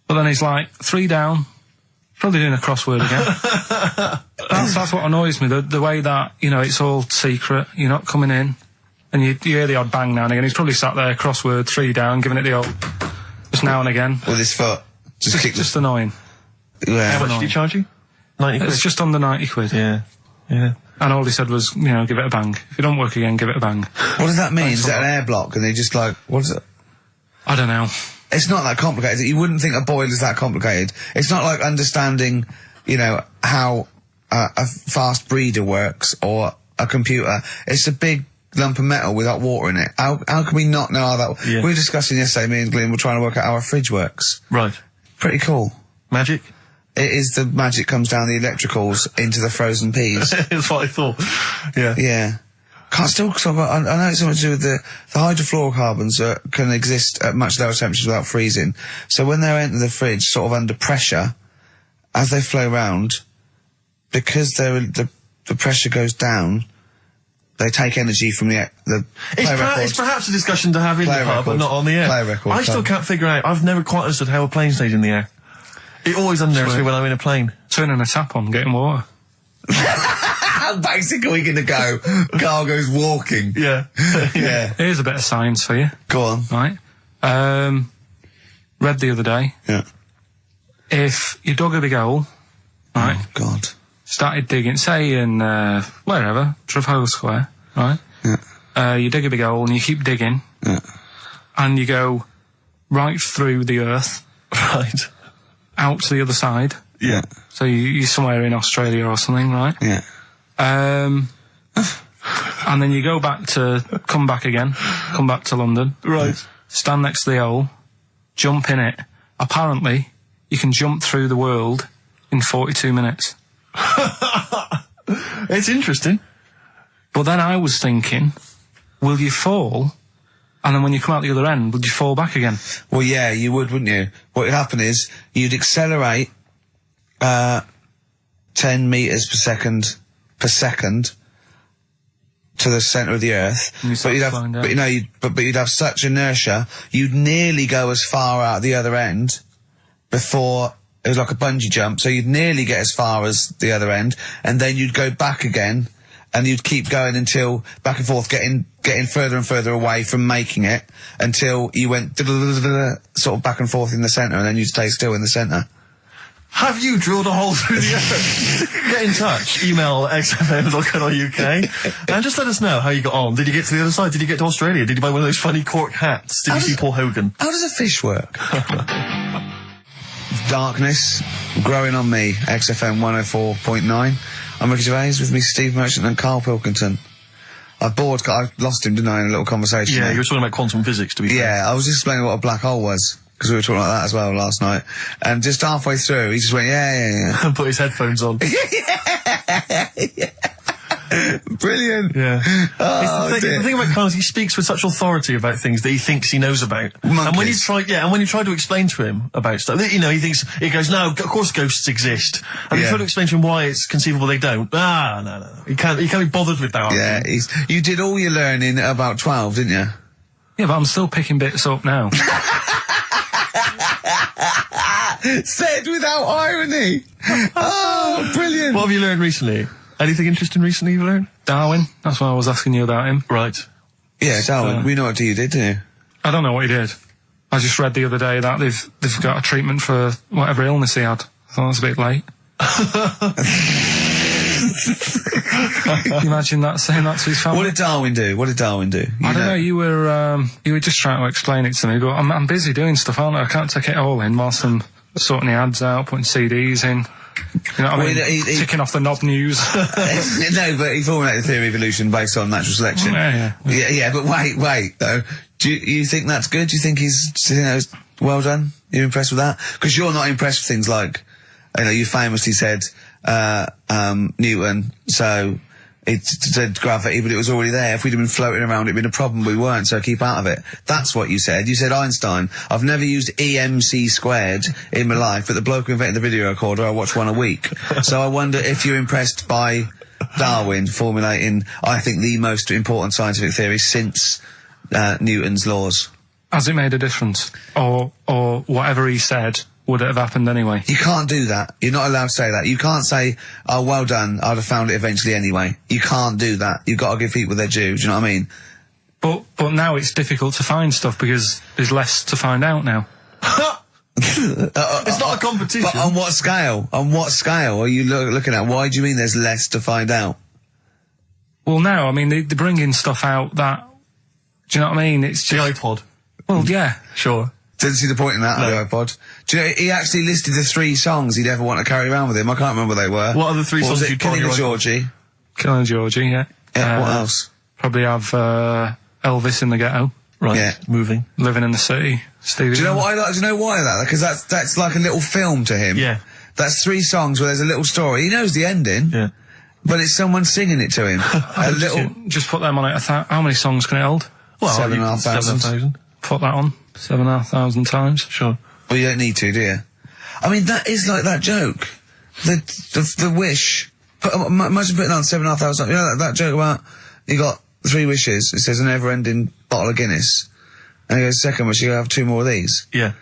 [SPEAKER 3] But then he's like, 3 down, probably doing a crossword again. that's what annoys me. The way that it's all secret. You're not coming in, and you hear the odd bang now and again. He's probably sat there, crossword, 3 down, giving it the old. Just now and again.
[SPEAKER 1] With his foot.
[SPEAKER 3] Just annoying.
[SPEAKER 1] Yeah.
[SPEAKER 8] How much did he charge you? 90 quid?
[SPEAKER 3] It's just under 90 quid.
[SPEAKER 8] Yeah.
[SPEAKER 3] And all he said was, give it a bang. If it don't work again, give it a bang.
[SPEAKER 1] What does that mean? Is that an air block? And they just what is it?
[SPEAKER 3] I don't know.
[SPEAKER 1] It's not that complicated. You wouldn't think a boiler is that complicated. It's not like understanding, how a fast breeder works, or a computer. It's a big lump of metal without water in it. How can we not know how that...
[SPEAKER 8] Yeah.
[SPEAKER 1] We were discussing yesterday, me and Glyn were trying to work out how our fridge works.
[SPEAKER 8] Right.
[SPEAKER 1] Pretty cool.
[SPEAKER 8] Magic?
[SPEAKER 1] It is the magic comes down the electricals into the frozen peas.
[SPEAKER 8] That's what I thought. Yeah.
[SPEAKER 1] Yeah. I know it's something to do with the hydrofluorocarbons that can exist at much lower temperatures without freezing. So when they enter the fridge sort of under pressure, as they flow round, because the pressure goes down, they take energy from the
[SPEAKER 8] It's perhaps a discussion to have in the pub, but not on the air. I still can't figure out, I've never quite understood how a plane stays in the air. It always unnerves me when I'm in a plane.
[SPEAKER 3] Turning a tap on, getting water.
[SPEAKER 1] How basic are we going to go? Carl goes walking.
[SPEAKER 8] Yeah.
[SPEAKER 1] Yeah.
[SPEAKER 3] Here's a bit of science for you.
[SPEAKER 1] Go on.
[SPEAKER 3] Right. Read the other day.
[SPEAKER 1] Yeah.
[SPEAKER 3] If you dug a big hole, right?
[SPEAKER 1] Oh, God.
[SPEAKER 3] Started digging, say in, wherever, Trafalgar Square, right?
[SPEAKER 1] Yeah.
[SPEAKER 3] You dig a big hole and you keep digging.
[SPEAKER 1] Yeah.
[SPEAKER 3] And you go right through the earth.
[SPEAKER 8] Right.
[SPEAKER 3] Out to the other side.
[SPEAKER 1] Yeah.
[SPEAKER 3] So you're somewhere in Australia or something, right?
[SPEAKER 1] Yeah.
[SPEAKER 3] And then you come back to London.
[SPEAKER 8] Right.
[SPEAKER 3] Stand next to the hole, jump in it. Apparently, you can jump through the world in 42 minutes.
[SPEAKER 8] It's interesting.
[SPEAKER 3] But then I was thinking, will you fall? And then when you come out the other end, would you fall back again?
[SPEAKER 1] Well, yeah, you would, wouldn't you? What would happen is, you'd accelerate 10 metres per second to the centre of the Earth. But you'd have such inertia, you'd nearly go as far out the other end before it was like a bungee jump. So you'd nearly get as far as the other end, and then you'd go back again, and you'd keep going until back and forth, getting further and further away from making it until you went sort of back and forth in the centre, and then you'd stay still in the centre.
[SPEAKER 8] Have you drilled a hole through the earth? Get in touch. Email xfm.co.uk and just let us know how you got on. Did you get to the other side? Did you get to Australia? Did you buy one of those funny cork hats? Did you see Paul Hogan?
[SPEAKER 1] How does a fish work? Darkness, growing on me, XFM 104.9. I'm Ricky Gervais, with me Steve Merchant and Karl Pilkington. I lost him, didn't I, in a little conversation?
[SPEAKER 8] Yeah, you were talking about quantum physics, to be fair.
[SPEAKER 1] Yeah, I was just explaining what a black hole was, because we were talking about that as well last night. And just halfway through, he just went, yeah.
[SPEAKER 8] And put his headphones on.
[SPEAKER 1] Brilliant.
[SPEAKER 8] Yeah.
[SPEAKER 1] Oh,
[SPEAKER 8] the thing about Karl is he speaks with such authority about things that he thinks he knows about.
[SPEAKER 1] Monkeys.
[SPEAKER 8] And when you try to explain to him about stuff, he goes, no, of course ghosts exist. And you try to explain to him why it's conceivable they don't. No. He can't be bothered with that.
[SPEAKER 1] Yeah, you did all your learning at about 12, didn't you?
[SPEAKER 3] Yeah, but I'm still picking bits up now.
[SPEAKER 1] Said without irony. Oh, brilliant.
[SPEAKER 8] What have you learned recently? Anything interesting recently you've learned?
[SPEAKER 3] Darwin, that's why I was asking you about him.
[SPEAKER 8] Right.
[SPEAKER 1] Yeah, Darwin, we know what you did, didn't you?
[SPEAKER 3] I don't know what he did. I just read the other day that they've got a treatment for whatever illness he had. I thought it was a bit late. Can you imagine that, saying that to his family?
[SPEAKER 1] What did Darwin do?
[SPEAKER 3] I don't know, you were just trying to explain it to me, but I'm busy doing stuff, aren't I? I can't take it all in whilst I'm sorting the ads out, putting CDs in. You know what I mean? Ticking off the knob news.
[SPEAKER 1] No, but he formulated the theory of evolution based on natural selection. Yeah, but wait, though. Do you think that's good? Do you think he's well done? You're impressed with that? Because you're not impressed with things like, you famously said, Newton, so it said gravity, but it was already there. If we'd have been floating around, it'd been a problem. We weren't, so keep out of it. That's what you said. You said Einstein. I've never used EMC squared in my life, but the bloke who invented the video recorder, I watch one a week. So I wonder if you're impressed by Darwin formulating, I think, the most important scientific theory since Newton's laws.
[SPEAKER 3] Has it made a difference? Or whatever he said, would it have happened anyway?
[SPEAKER 1] You can't do that. You're not allowed to say that. You can't say, oh, well done, I'd have found it eventually anyway. You can't do that. You've got to give people their due, do you know what I mean?
[SPEAKER 3] But now it's difficult to find stuff because there's less to find out now.
[SPEAKER 8] It's not a competition.
[SPEAKER 1] But on what scale? On what scale are you looking at? Why do you mean there's less to find out?
[SPEAKER 3] Well, now, I mean, they're bringing stuff out that... Do you know what I mean? It's just...
[SPEAKER 8] The iPod.
[SPEAKER 3] Well, yeah.
[SPEAKER 8] Sure.
[SPEAKER 1] Didn't see the point in that, no. The iPod. Do you know, he actually listed the 3 songs he'd ever want to carry around with him. I can't remember what they were.
[SPEAKER 8] What are the 3 songs you'd
[SPEAKER 1] Killing a Georgie.
[SPEAKER 3] Killing Georgie, yeah.
[SPEAKER 1] Yeah, what else?
[SPEAKER 3] Probably have Elvis in the Ghetto.
[SPEAKER 2] Right.
[SPEAKER 1] Yeah.
[SPEAKER 2] Moving.
[SPEAKER 3] Living in the City. Stevie.
[SPEAKER 1] Do you know what I like? Do you know why that? Because that's like a little film to him.
[SPEAKER 2] Yeah.
[SPEAKER 1] That's 3 songs where there's a little story. He knows the ending.
[SPEAKER 2] Yeah.
[SPEAKER 1] But it's someone singing it to him. A little.
[SPEAKER 3] Just put them on it. How many songs can it hold?
[SPEAKER 2] Well,
[SPEAKER 1] 7,500.
[SPEAKER 2] 7,000.
[SPEAKER 3] Put that on 7,500 times.
[SPEAKER 2] Sure.
[SPEAKER 1] Well, you don't need to, do you? I mean, that is like that joke. The wish. Imagine putting on 7,500. You know that joke about you got 3 wishes. It says a never-ending bottle of Guinness. And he goes, second wish, you have 2 more of these.
[SPEAKER 2] Yeah.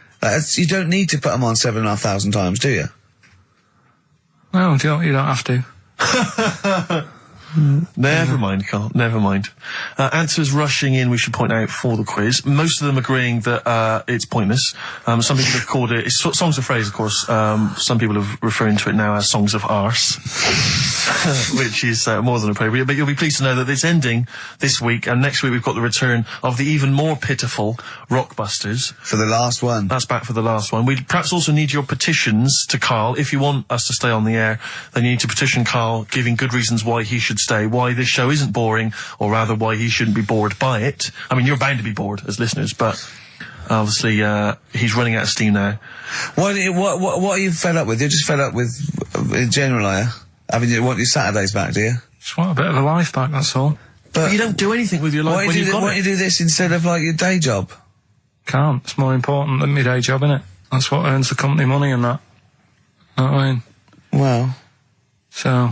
[SPEAKER 1] You don't need to put them on 7,500 times, do you?
[SPEAKER 3] No, you don't have to.
[SPEAKER 2] Never mind, Carl. Never mind. Answers rushing in, we should point out, for the quiz. Most of them agreeing that it's pointless. Some people have called it... It's songs of phrase, of course. Some people are referring to it now as songs of arse, which is more than appropriate. But you'll be pleased to know that it's ending this week, and next week we've got the return of the even more pitiful Rockbusters.
[SPEAKER 1] For the last one.
[SPEAKER 2] That's back for the last one. We perhaps also need your petitions to Carl. If you want us to stay on the air, then you need to petition Carl, giving good reasons why he should stay, why this show isn't boring, or rather why he shouldn't be bored by it. I mean, you're bound to be bored as listeners, but obviously he's running out of steam now.
[SPEAKER 1] What are you fed up with? You're just fed up with, in general, are you? I mean, you want your Saturdays back, do you?
[SPEAKER 3] Just want a bit of a life back, that's all.
[SPEAKER 2] But you don't do anything with your life when you've got it.
[SPEAKER 1] Why don't you do this instead of, like, your day job?
[SPEAKER 3] Can't. It's more important than my day job, innit? That's what earns the company money and that. Know what I mean?
[SPEAKER 1] Well...
[SPEAKER 3] So...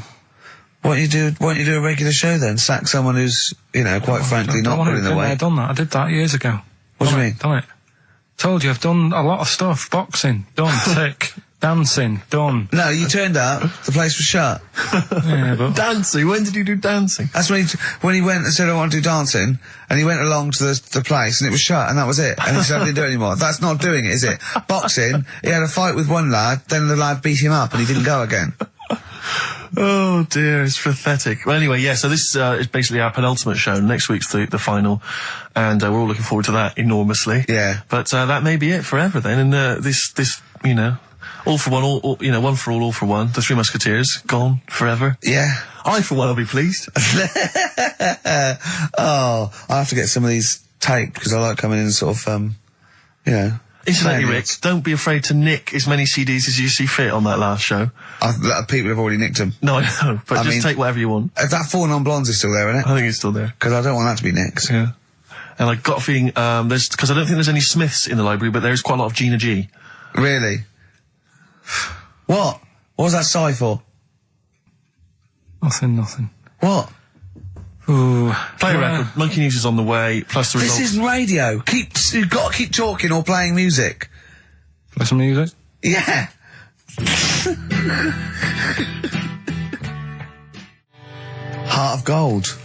[SPEAKER 1] Why don't you do a regular show then? Sack someone who's, quite frankly, not putting the weight.
[SPEAKER 3] I've done that. I did that years ago.
[SPEAKER 1] What do you mean?
[SPEAKER 3] Done it. Told you, I've done a lot of stuff. Boxing, done. Tick. Dancing, done.
[SPEAKER 1] No, you turned up, the place was shut.
[SPEAKER 3] Yeah, but...
[SPEAKER 2] Dancing? When did you do dancing?
[SPEAKER 1] That's when he went and said, I want to do dancing, and he went along to the place, and it was shut, and that was it. And he said, I didn't do it anymore. That's not doing it, is it? Boxing, he had a fight with one lad, then the lad beat him up, and he didn't go again.
[SPEAKER 2] Oh dear, it's pathetic. Well, anyway, yeah, so this is basically our penultimate show. Next week's the final, and we're all looking forward to that enormously.
[SPEAKER 1] Yeah.
[SPEAKER 2] But that may be it forever then, and this all for one, one for all for one. The Three Musketeers, gone forever.
[SPEAKER 1] Yeah.
[SPEAKER 2] I, for one, will be pleased.
[SPEAKER 1] Oh, I have to get some of these taped, because I like coming in and sort of,
[SPEAKER 2] Incidentally, Rick, don't be afraid to nick as many CDs as you see fit on that last show.
[SPEAKER 1] People have already nicked them.
[SPEAKER 2] No, I know, but just take whatever you want.
[SPEAKER 1] That Four Non-Blondes is still there, isn't it?
[SPEAKER 2] I think it's still there.
[SPEAKER 1] Because I don't want that to be nicked.
[SPEAKER 2] Yeah. And I got a feeling, because I don't think there's any Smiths in the library, but there's quite a lot of Gina G.
[SPEAKER 1] Really? What? What was that sigh for?
[SPEAKER 3] Nothing.
[SPEAKER 1] What?
[SPEAKER 3] Ooh.
[SPEAKER 2] Play a record. Monkey News is on the way, plus the results.
[SPEAKER 1] This is radio. You've got to keep talking or playing music.
[SPEAKER 3] Play some music?
[SPEAKER 1] Yeah. Heart of Gold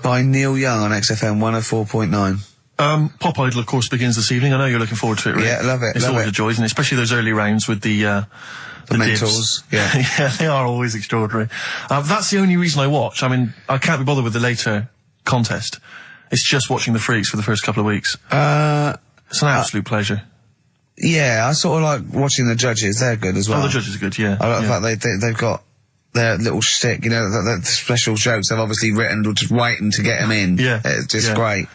[SPEAKER 1] by Neil Young on XFM 104.9.
[SPEAKER 2] Pop Idol, of course, begins this evening. I know you're looking forward to it, Rick.
[SPEAKER 1] Yeah, love it.
[SPEAKER 2] It's always a joy, isn't it? Especially those early rounds with the
[SPEAKER 1] mentors. Yeah.
[SPEAKER 2] Yeah, they are always extraordinary. That's the only reason I watch. I mean, I can't be bothered with the later contest. It's just watching the freaks for the first couple of weeks. It's an absolute pleasure.
[SPEAKER 1] Yeah, I sort of like watching the judges. They're good as well.
[SPEAKER 2] Oh, the judges are good, yeah.
[SPEAKER 1] I like the fact they've got their little shtick, the special jokes they've obviously written or just waiting to get them in.
[SPEAKER 2] Yeah.
[SPEAKER 1] It's just great.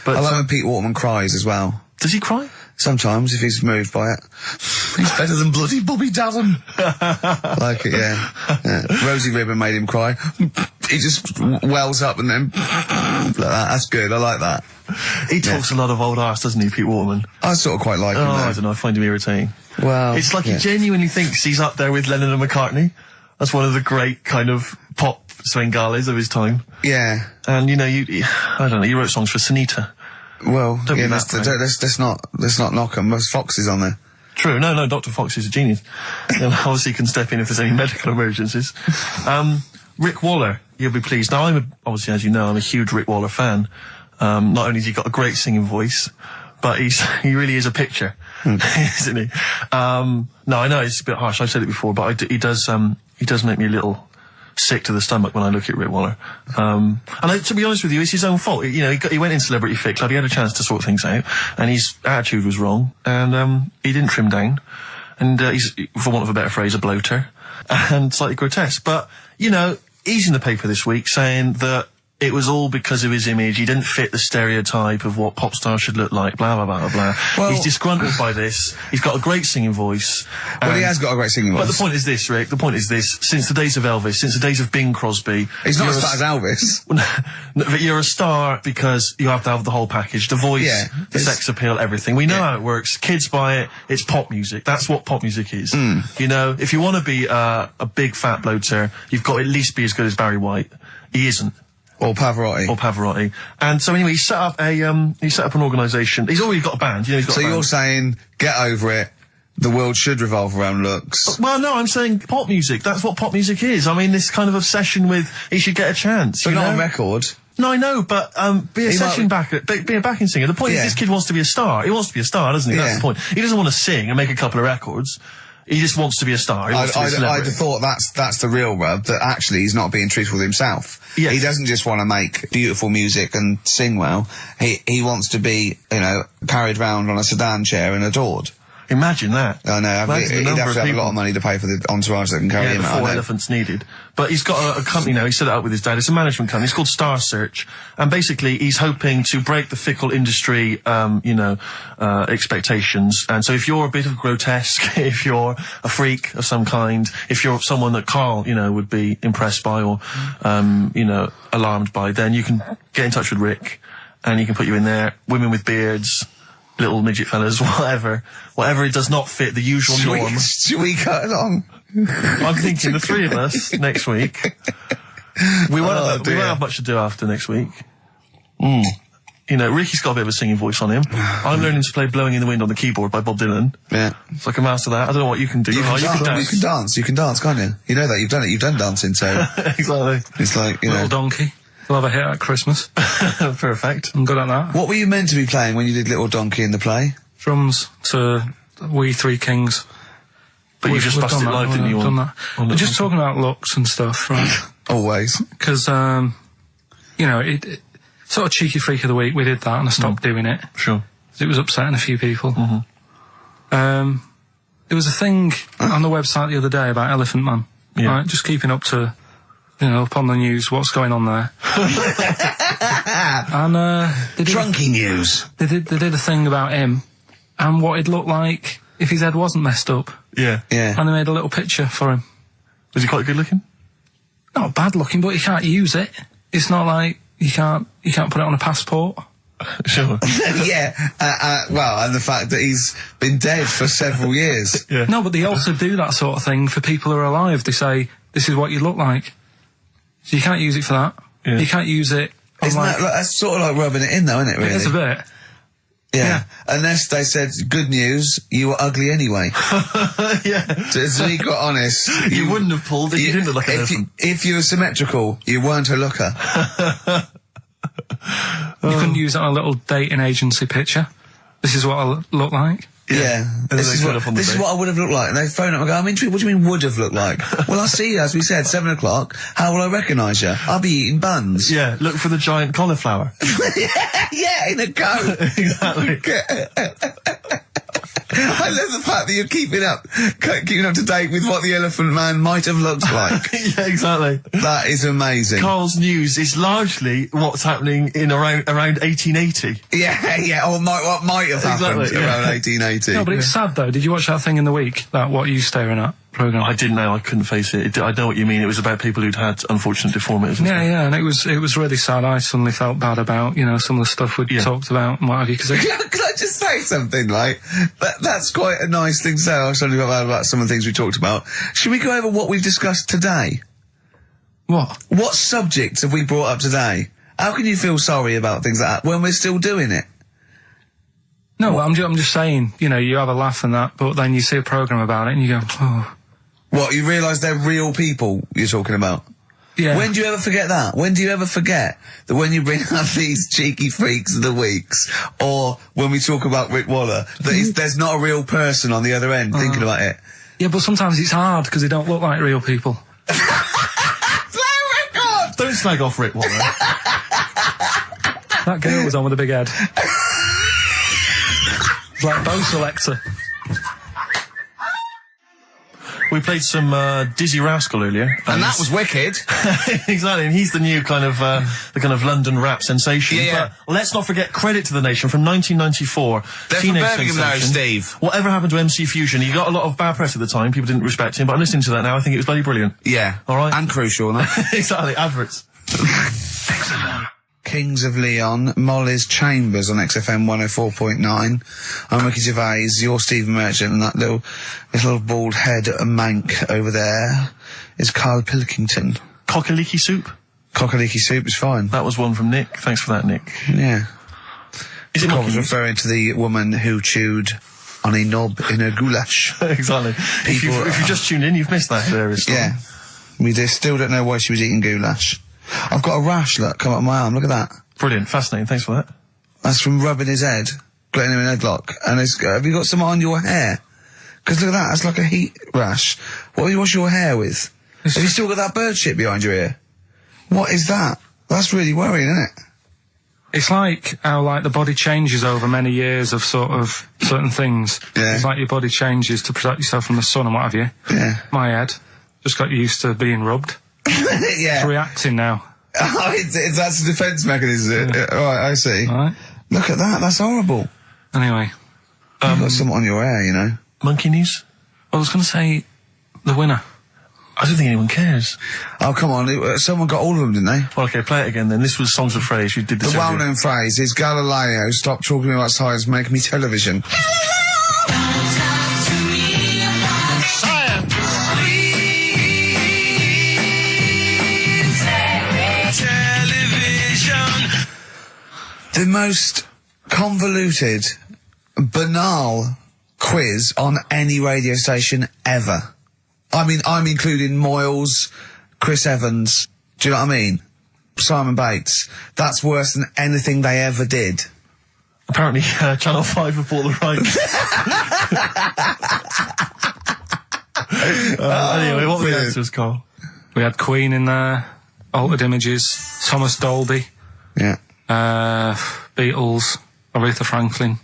[SPEAKER 2] But
[SPEAKER 1] I like when Pete Waterman cries as well.
[SPEAKER 2] Does he cry?
[SPEAKER 1] Sometimes, if he's moved by it. He's better than bloody Bobby Davin. Like it, yeah. Rosie Ribbon made him cry. He just wells up and then like that. That's good. I like that.
[SPEAKER 2] He talks a lot of old arse, doesn't he, Pete Waterman?
[SPEAKER 1] I sort of quite like him, though.
[SPEAKER 2] I don't know. I find him irritating.
[SPEAKER 1] Well,
[SPEAKER 2] it's like he genuinely thinks he's up there with Lennon and McCartney. That's one of the great kind of pop Svengalis of his time.
[SPEAKER 1] Yeah.
[SPEAKER 2] And, I don't know, he wrote songs for Sunita.
[SPEAKER 1] Well,
[SPEAKER 2] Don't be
[SPEAKER 1] let's not knock him. There's Foxes on there.
[SPEAKER 2] True. No, Dr. Fox is a genius. And obviously can step in if there's any medical emergencies. Rick Waller, you'll be pleased. Now, obviously, as you know, I'm a huge Rick Waller fan. Not only has he got a great singing voice, but he really is a picture, isn't he? No, I know it's a bit harsh. I've said it before, but he does make me a little sick to the stomach when I look at Rick Waller. And to be honest with you, it's his own fault. He went in Celebrity Fit Club, he had a chance to sort things out, and his attitude was wrong, and he didn't trim down. And he's, for want of a better phrase, a bloater, and slightly grotesque. But, he's in the paper this week saying that
[SPEAKER 8] it was all because of his image. He didn't fit the stereotype of what pop stars should look like, blah, blah, blah, blah.
[SPEAKER 1] Well,
[SPEAKER 8] he's disgruntled by this. He's got a great singing voice.
[SPEAKER 1] Well, he has got a great singing voice.
[SPEAKER 8] But the point is this, Rick, the point is this. Since the days of Elvis, since the days of Bing Crosby...
[SPEAKER 1] He's not as fat as Elvis.
[SPEAKER 8] But you're a star because you have to have the whole package. The voice, the sex appeal, everything. We know how it works. Kids buy it. It's pop music. That's what pop music is. You know, if you want to be a big fat bloater, you've got to at least be as good as Barry White. He isn't.
[SPEAKER 1] Or Pavarotti.
[SPEAKER 8] And so anyway, he set up an organisation. He's already got a band. You know, he's got a band.
[SPEAKER 1] You're saying, get over it. The world should revolve around looks.
[SPEAKER 8] Well, no, I'm saying pop music. That's what pop music is. I mean, this kind of obsession with he should get a chance.
[SPEAKER 1] But
[SPEAKER 8] you
[SPEAKER 1] not
[SPEAKER 8] know?
[SPEAKER 1] on record.
[SPEAKER 8] No, I know, but be a backing singer. The point is, this kid wants to be a star. He wants to be a star, doesn't he? That's the point. He doesn't want to sing and make a couple of records. He just wants to be a star. He wants to be a celebrity.
[SPEAKER 1] I'd have thought that's the real rub, that actually he's not being truthful with himself.
[SPEAKER 8] Yes.
[SPEAKER 1] He doesn't just want to make beautiful music and sing well. He wants to be, you know, carried round on a sedan chair and adored.
[SPEAKER 8] Imagine that.
[SPEAKER 1] I know. He'd have to have a lot of money to pay for the entourage that can carry him out.
[SPEAKER 8] The 4 elephants needed. But he's got a company now. He set it up with his dad. It's a management company. It's called Star Search. And basically, he's hoping to break the fickle industry, expectations. And so if you're a bit of grotesque, if you're a freak of some kind, if you're someone that Karl, would be impressed by or, alarmed by, then you can get in touch with Rick and he can put you in there. Women with beards, little midget fellas, whatever it does not fit the usual norm.
[SPEAKER 1] Should we cut along?
[SPEAKER 8] I'm thinking the 3 of us next week. We won't have much to do after next week. Ricky's got a bit of a singing voice on him. I'm learning to play Blowing in the Wind on the keyboard by Bob Dylan.
[SPEAKER 1] Yeah.
[SPEAKER 8] It's like a master that. I don't know what you can do.
[SPEAKER 1] You can dance, can't you? You know that, you've done it, you've done dancing, so.
[SPEAKER 8] Exactly.
[SPEAKER 1] It's like,
[SPEAKER 3] Little Donkey. We'll have a hit at Christmas.
[SPEAKER 8] Perfect.
[SPEAKER 3] I'm good at that.
[SPEAKER 1] What were you meant to be playing when you did Little Donkey in the play?
[SPEAKER 3] Drums to We Three Kings.
[SPEAKER 8] But you just busted live, didn't you?
[SPEAKER 3] We've done that. We're just talking about looks and stuff, right?
[SPEAKER 1] Always.
[SPEAKER 3] Because, it sort of cheeky freak of the week, we did that and I stopped doing it.
[SPEAKER 8] Sure.
[SPEAKER 3] It was upsetting a few people. There was a thing on the website the other day about Elephant Man.
[SPEAKER 8] Yeah.
[SPEAKER 3] Right? Just keeping up to, up on the news, what's going on there. And,
[SPEAKER 1] Drunky news.
[SPEAKER 3] They did a thing about him and what he'd look like if his head wasn't messed up.
[SPEAKER 8] Yeah.
[SPEAKER 1] Yeah.
[SPEAKER 3] And they made a little picture for him.
[SPEAKER 8] Was he quite good looking?
[SPEAKER 3] Not bad looking, but you can't use it. It's not like you can't put it on a passport.
[SPEAKER 8] Sure.
[SPEAKER 1] Yeah. And the fact that he's been dead for several years.
[SPEAKER 8] Yeah.
[SPEAKER 3] No, but they also do that sort of thing for people who are alive. They say, this is what you look like. So you can't use it for that.
[SPEAKER 8] Yeah.
[SPEAKER 3] You can't use it.
[SPEAKER 1] That's sort of like rubbing it in, though, isn't it, really?
[SPEAKER 3] It is a bit.
[SPEAKER 1] Yeah. Unless they said, good news, you were ugly anyway.
[SPEAKER 8] Yeah.
[SPEAKER 1] To be quite honest.
[SPEAKER 8] You wouldn't have pulled if you didn't look like an elephant.
[SPEAKER 1] If you were symmetrical, you weren't a looker.
[SPEAKER 3] You couldn't use it on a little dating agency picture. This is what I look like.
[SPEAKER 1] Yeah. This is what I would have looked like. And they phone up and go, I'm intrigued, what do you mean would have looked like? Well, I see you, as we said, 7 o'clock. How will I recognise you? I'll be eating buns.
[SPEAKER 8] Yeah, look for the giant cauliflower.
[SPEAKER 1] Yeah, in a coat.
[SPEAKER 8] Exactly.
[SPEAKER 1] I love the fact that you're keeping up to date with what the Elephant Man might have looked like.
[SPEAKER 8] Yeah, exactly.
[SPEAKER 1] That is amazing.
[SPEAKER 8] Karl's news is largely what's happening in around 1880.
[SPEAKER 1] Yeah, or what might have happened around 1880.
[SPEAKER 3] No, but it's sad though. Did you watch that thing in the week? That What Are You Staring At programme?
[SPEAKER 8] I didn't know. I couldn't face it. I know what you mean. It was about people who'd had unfortunate deformities.
[SPEAKER 3] Yeah, and it was really sad. I suddenly felt bad about some of the stuff we'd talked about and what have you. Could
[SPEAKER 1] I just say something like that's quite a nice thing to say. I suddenly felt bad about some of the things we talked about. Should we go over what we've discussed today? What subjects have we brought up today? How can you feel sorry about things like that when we're still doing it?
[SPEAKER 3] No, I'm just saying, you have a laugh and that, but then you see a programme about it and you go, oh.
[SPEAKER 1] What, you realise they're real people you're talking about?
[SPEAKER 3] Yeah.
[SPEAKER 1] When do you ever forget that? When do you ever forget that when you bring up these cheeky freaks of the weeks, or when we talk about Rick Waller, that there's not a real person on the other end thinking about it?
[SPEAKER 3] Yeah, but sometimes it's hard because they don't look like real people.
[SPEAKER 8] Don't slag off Rick Waller.
[SPEAKER 3] That girl was on with a big head. Like Bo Selector.
[SPEAKER 8] We played some Dizzy Rascal earlier,
[SPEAKER 1] and that was wicked.
[SPEAKER 8] Exactly, and he's the new kind of the kind of London rap sensation.
[SPEAKER 1] Yeah.
[SPEAKER 8] But let's not forget Credit to the Nation from 1994.
[SPEAKER 1] They're
[SPEAKER 8] teenage
[SPEAKER 1] from Birmingham now,
[SPEAKER 8] sensation.
[SPEAKER 1] Steve.
[SPEAKER 8] Whatever happened to MC Fusion? He got a lot of bad press at the time. People didn't respect him, but I'm listening to that now. I think it was bloody brilliant.
[SPEAKER 1] Yeah.
[SPEAKER 8] All right.
[SPEAKER 1] And crucial, no?
[SPEAKER 8] Exactly. Adverts.
[SPEAKER 1] Kings of Leon, Molly's Chambers on XFM 104.9. I'm Ricky Gervais, you're Stephen Merchant, and that little bald head mank over there is Karl Pilkington.
[SPEAKER 8] Cockaliki soup.
[SPEAKER 1] Cockaliki soup is fine.
[SPEAKER 8] That was one from Nick. Thanks for that, Nick.
[SPEAKER 1] Yeah.
[SPEAKER 8] Is it
[SPEAKER 1] I was referring to the woman who chewed on a knob in her goulash.
[SPEAKER 8] Exactly. If you just tuned in, you've missed that hilarious story.
[SPEAKER 1] Yeah. We still don't know why she was eating goulash. I've got a rash, look, come up my arm, look at that.
[SPEAKER 8] Brilliant, fascinating, thanks for that.
[SPEAKER 1] That's from rubbing his head, getting him in headlock. And have you got some on your hair? Because look at that, that's like a heat rash. What do you wash your hair with? Have you still got that bird shit behind your ear? What is that? That's really worrying, isn't it?
[SPEAKER 3] It's like how, like, the body changes over many years of sort of certain things.
[SPEAKER 1] Yeah.
[SPEAKER 3] It's like your body changes to protect yourself from the sun and what have you.
[SPEAKER 1] Yeah.
[SPEAKER 3] My head just got used to being rubbed.
[SPEAKER 1] Yeah.
[SPEAKER 3] It's reacting now.
[SPEAKER 1] Oh, that's a defence mechanism.
[SPEAKER 3] Yeah.
[SPEAKER 1] Right, I see.
[SPEAKER 3] Right.
[SPEAKER 1] Look at that, that's horrible.
[SPEAKER 3] Anyway.
[SPEAKER 1] You've got something on your hair, you know.
[SPEAKER 8] Monkey news?
[SPEAKER 3] I was going to say the winner.
[SPEAKER 8] I don't think anyone cares.
[SPEAKER 1] Oh, come on, someone got all of them, didn't they?
[SPEAKER 8] Well, okay, play it again then. This was Songs of Phrase. You did this.
[SPEAKER 1] The well-known phrase is Galileo, stop talking about science, make me television. The most convoluted, banal quiz on any radio station ever. I mean, I'm including Moyles, Chris Evans, do you know what I mean? Simon Bates. That's worse than anything they ever did.
[SPEAKER 8] Apparently, Channel 5 have bought the rights. Anyway, what were the answers, Carl?
[SPEAKER 3] We had Queen in there, Altered Images, Thomas Dolby.
[SPEAKER 1] Yeah.
[SPEAKER 3] Beatles, Aretha Franklin,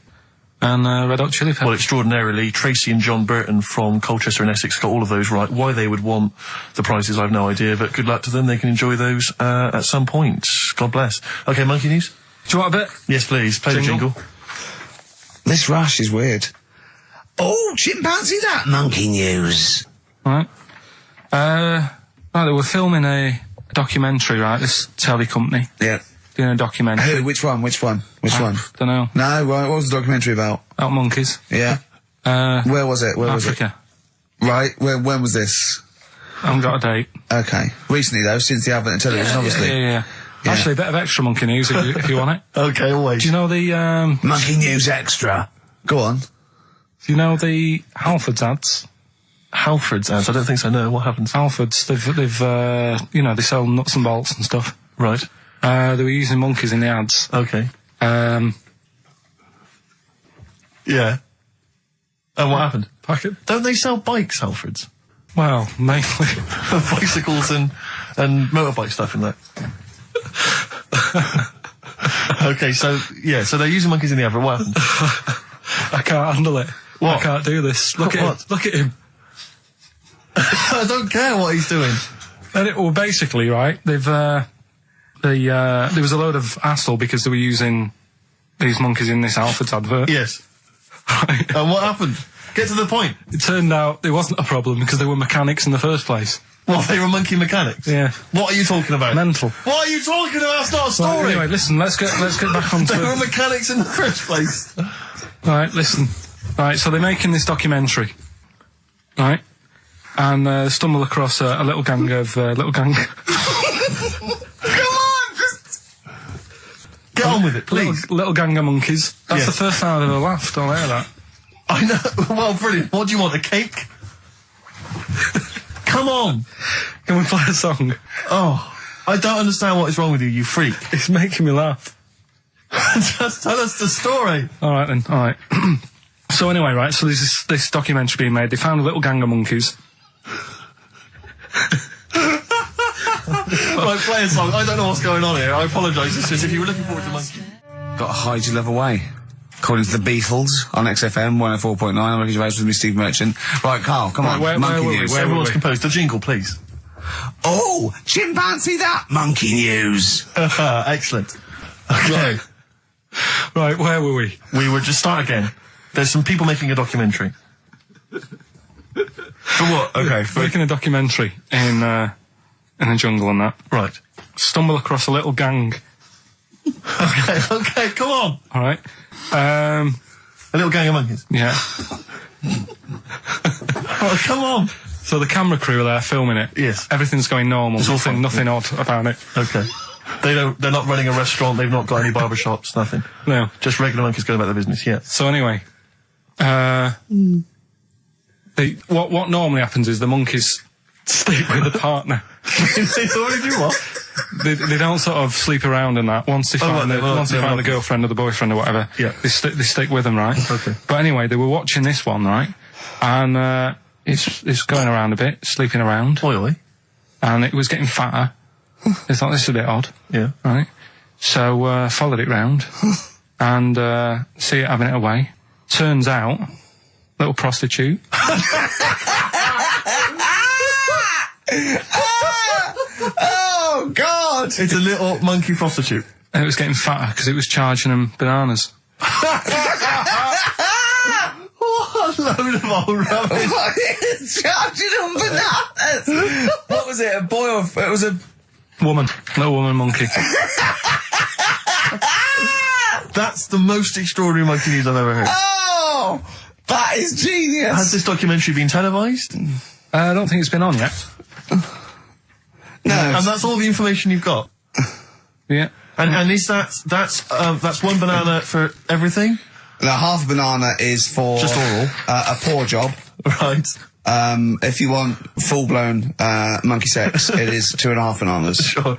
[SPEAKER 3] and Red Hot Chili Peppers.
[SPEAKER 8] Well, extraordinarily, Tracy and John Burton from Colchester and Essex got all of those right. Why they would want the prizes, I've no idea, but good luck to them. They can enjoy those at some point. God bless. Okay, Monkey News?
[SPEAKER 3] Do you want a bit?
[SPEAKER 8] Yes, please. Play the jingle.
[SPEAKER 1] This rash is weird. Oh, chimpanzee that Monkey News.
[SPEAKER 3] Right. Right, they were filming a documentary, right, this telly company.
[SPEAKER 1] Yeah.
[SPEAKER 3] Doing a documentary.
[SPEAKER 1] Who? Which one? Which one?
[SPEAKER 3] Don't know.
[SPEAKER 1] No, right, what was the documentary about?
[SPEAKER 3] About monkeys.
[SPEAKER 1] Yeah. Where was it? Where
[SPEAKER 3] Africa.
[SPEAKER 1] was it? Right, when was this?
[SPEAKER 3] I haven't got a date.
[SPEAKER 1] Okay. Recently, though, since the advent of television, obviously.
[SPEAKER 3] Yeah. Actually, a bit of extra monkey news if you want it.
[SPEAKER 8] Okay, always.
[SPEAKER 3] Do you know the,
[SPEAKER 1] Monkey News Extra. Go on.
[SPEAKER 3] Do you know the Halfords ads?
[SPEAKER 8] Halfords ads? I don't think so, no. What happens?
[SPEAKER 3] Halfords, they've you know, they sell nuts and bolts and stuff.
[SPEAKER 8] Right.
[SPEAKER 3] They were using monkeys in the ads.
[SPEAKER 8] Okay.
[SPEAKER 3] Yeah.
[SPEAKER 8] And what happened?
[SPEAKER 3] Packet.
[SPEAKER 8] Don't they sell bikes, Halfords?
[SPEAKER 3] Well, mainly.
[SPEAKER 8] Bicycles and motorbike stuff in that. Okay, so they're using monkeys in the advert. What happened?
[SPEAKER 3] I can't handle it.
[SPEAKER 8] What?
[SPEAKER 3] I can't do this. Look at him.
[SPEAKER 8] I don't care what he's doing.
[SPEAKER 3] Well, basically, right, there was a load of hassle because they were using these monkeys in this Halfords advert.
[SPEAKER 8] Yes.
[SPEAKER 3] Right.
[SPEAKER 8] And what happened? Get to the point.
[SPEAKER 3] It turned out it wasn't a problem because they were mechanics in the first place.
[SPEAKER 8] Well, they were monkey mechanics?
[SPEAKER 3] Yeah.
[SPEAKER 8] What are you talking about?
[SPEAKER 3] Mental.
[SPEAKER 8] What are you talking about? It's not a story.
[SPEAKER 3] Right, anyway, listen, let's get back onto
[SPEAKER 8] They
[SPEAKER 3] it.
[SPEAKER 8] were mechanics in the first place.
[SPEAKER 3] Right, listen. Right, so they're making this documentary. Right? And stumble across a little gang of
[SPEAKER 8] Come on, just get on with it, please.
[SPEAKER 3] Little gang of monkeys. That's
[SPEAKER 8] Yes.
[SPEAKER 3] the first time I've ever laughed. I'll hear that.
[SPEAKER 8] I know. Well, brilliant. What do you want? A cake? Come on.
[SPEAKER 3] Can we play a song?
[SPEAKER 8] Oh, I don't understand what is wrong with you, you freak.
[SPEAKER 3] It's making me laugh.
[SPEAKER 8] Just tell us the story.
[SPEAKER 3] All right then. All right. So anyway, right. So there's this documentary being made. They found a little gang of monkeys.
[SPEAKER 8] Right, play a song. I don't know what's going on here. I apologise. It's just if you were looking forward to monkey.
[SPEAKER 1] Got to hide your love away.
[SPEAKER 5] according to the Beatles on XFM 104.9. I'm Ricky Gervais with me, Steve Merchant. Right, Carl, come on. Monkey news.
[SPEAKER 8] Everyone's composed. The jingle, please.
[SPEAKER 5] Oh, chimpanzee that monkey news.
[SPEAKER 8] Excellent. Okay.
[SPEAKER 3] Right, where were we?
[SPEAKER 8] We were just start again. There's some people making a documentary. For what? Okay.
[SPEAKER 3] Making a documentary in a jungle and that.
[SPEAKER 8] Right.
[SPEAKER 3] Stumble across a little gang.
[SPEAKER 8] Okay, come on.
[SPEAKER 3] All right.
[SPEAKER 8] A little gang of monkeys.
[SPEAKER 3] Yeah.
[SPEAKER 8] Oh, come on.
[SPEAKER 3] So the camera crew are there filming it.
[SPEAKER 8] Yes.
[SPEAKER 3] Everything's going normal.
[SPEAKER 8] It's all fine.
[SPEAKER 3] Nothing odd about it.
[SPEAKER 8] Okay. They're not running a restaurant, they've not got any barber shops, nothing.
[SPEAKER 3] No.
[SPEAKER 8] Just regular monkeys going about their business, yeah.
[SPEAKER 3] So anyway, what normally happens is the monkeys sleep with the partner.
[SPEAKER 8] They already do what?
[SPEAKER 3] They don't sort of sleep around and that. Once they find the girlfriend or the boyfriend or whatever,
[SPEAKER 8] yeah.
[SPEAKER 3] they stick with them, right?
[SPEAKER 8] Okay.
[SPEAKER 3] But anyway, they were watching this one, right? And it's going around a bit, sleeping around.
[SPEAKER 8] Oily.
[SPEAKER 3] And it was getting fatter. They thought, this is a bit odd.
[SPEAKER 8] Yeah.
[SPEAKER 3] Right? So, followed it round. And, see it having it away. Turns out, little prostitute.
[SPEAKER 5] Oh, God!
[SPEAKER 8] It's a little monkey prostitute.
[SPEAKER 3] And it was getting fatter because it was charging them bananas.
[SPEAKER 8] What a load of old rubbish.
[SPEAKER 5] Charging them bananas! What was it, a boy or... It was a...
[SPEAKER 3] Woman. Little woman monkey.
[SPEAKER 8] That's the most extraordinary monkey news I've ever heard.
[SPEAKER 5] Oh! That is genius!
[SPEAKER 8] Has this documentary been televised?
[SPEAKER 3] I don't think it's been on yet.
[SPEAKER 5] No.
[SPEAKER 8] And that's all the information you've got?
[SPEAKER 3] Yeah.
[SPEAKER 8] And is that's one banana for everything?
[SPEAKER 5] The half banana is for...
[SPEAKER 8] Just oral?
[SPEAKER 5] A paw job.
[SPEAKER 8] Right.
[SPEAKER 5] If you want full-blown monkey sex, it is 2.5 bananas.
[SPEAKER 8] Sure.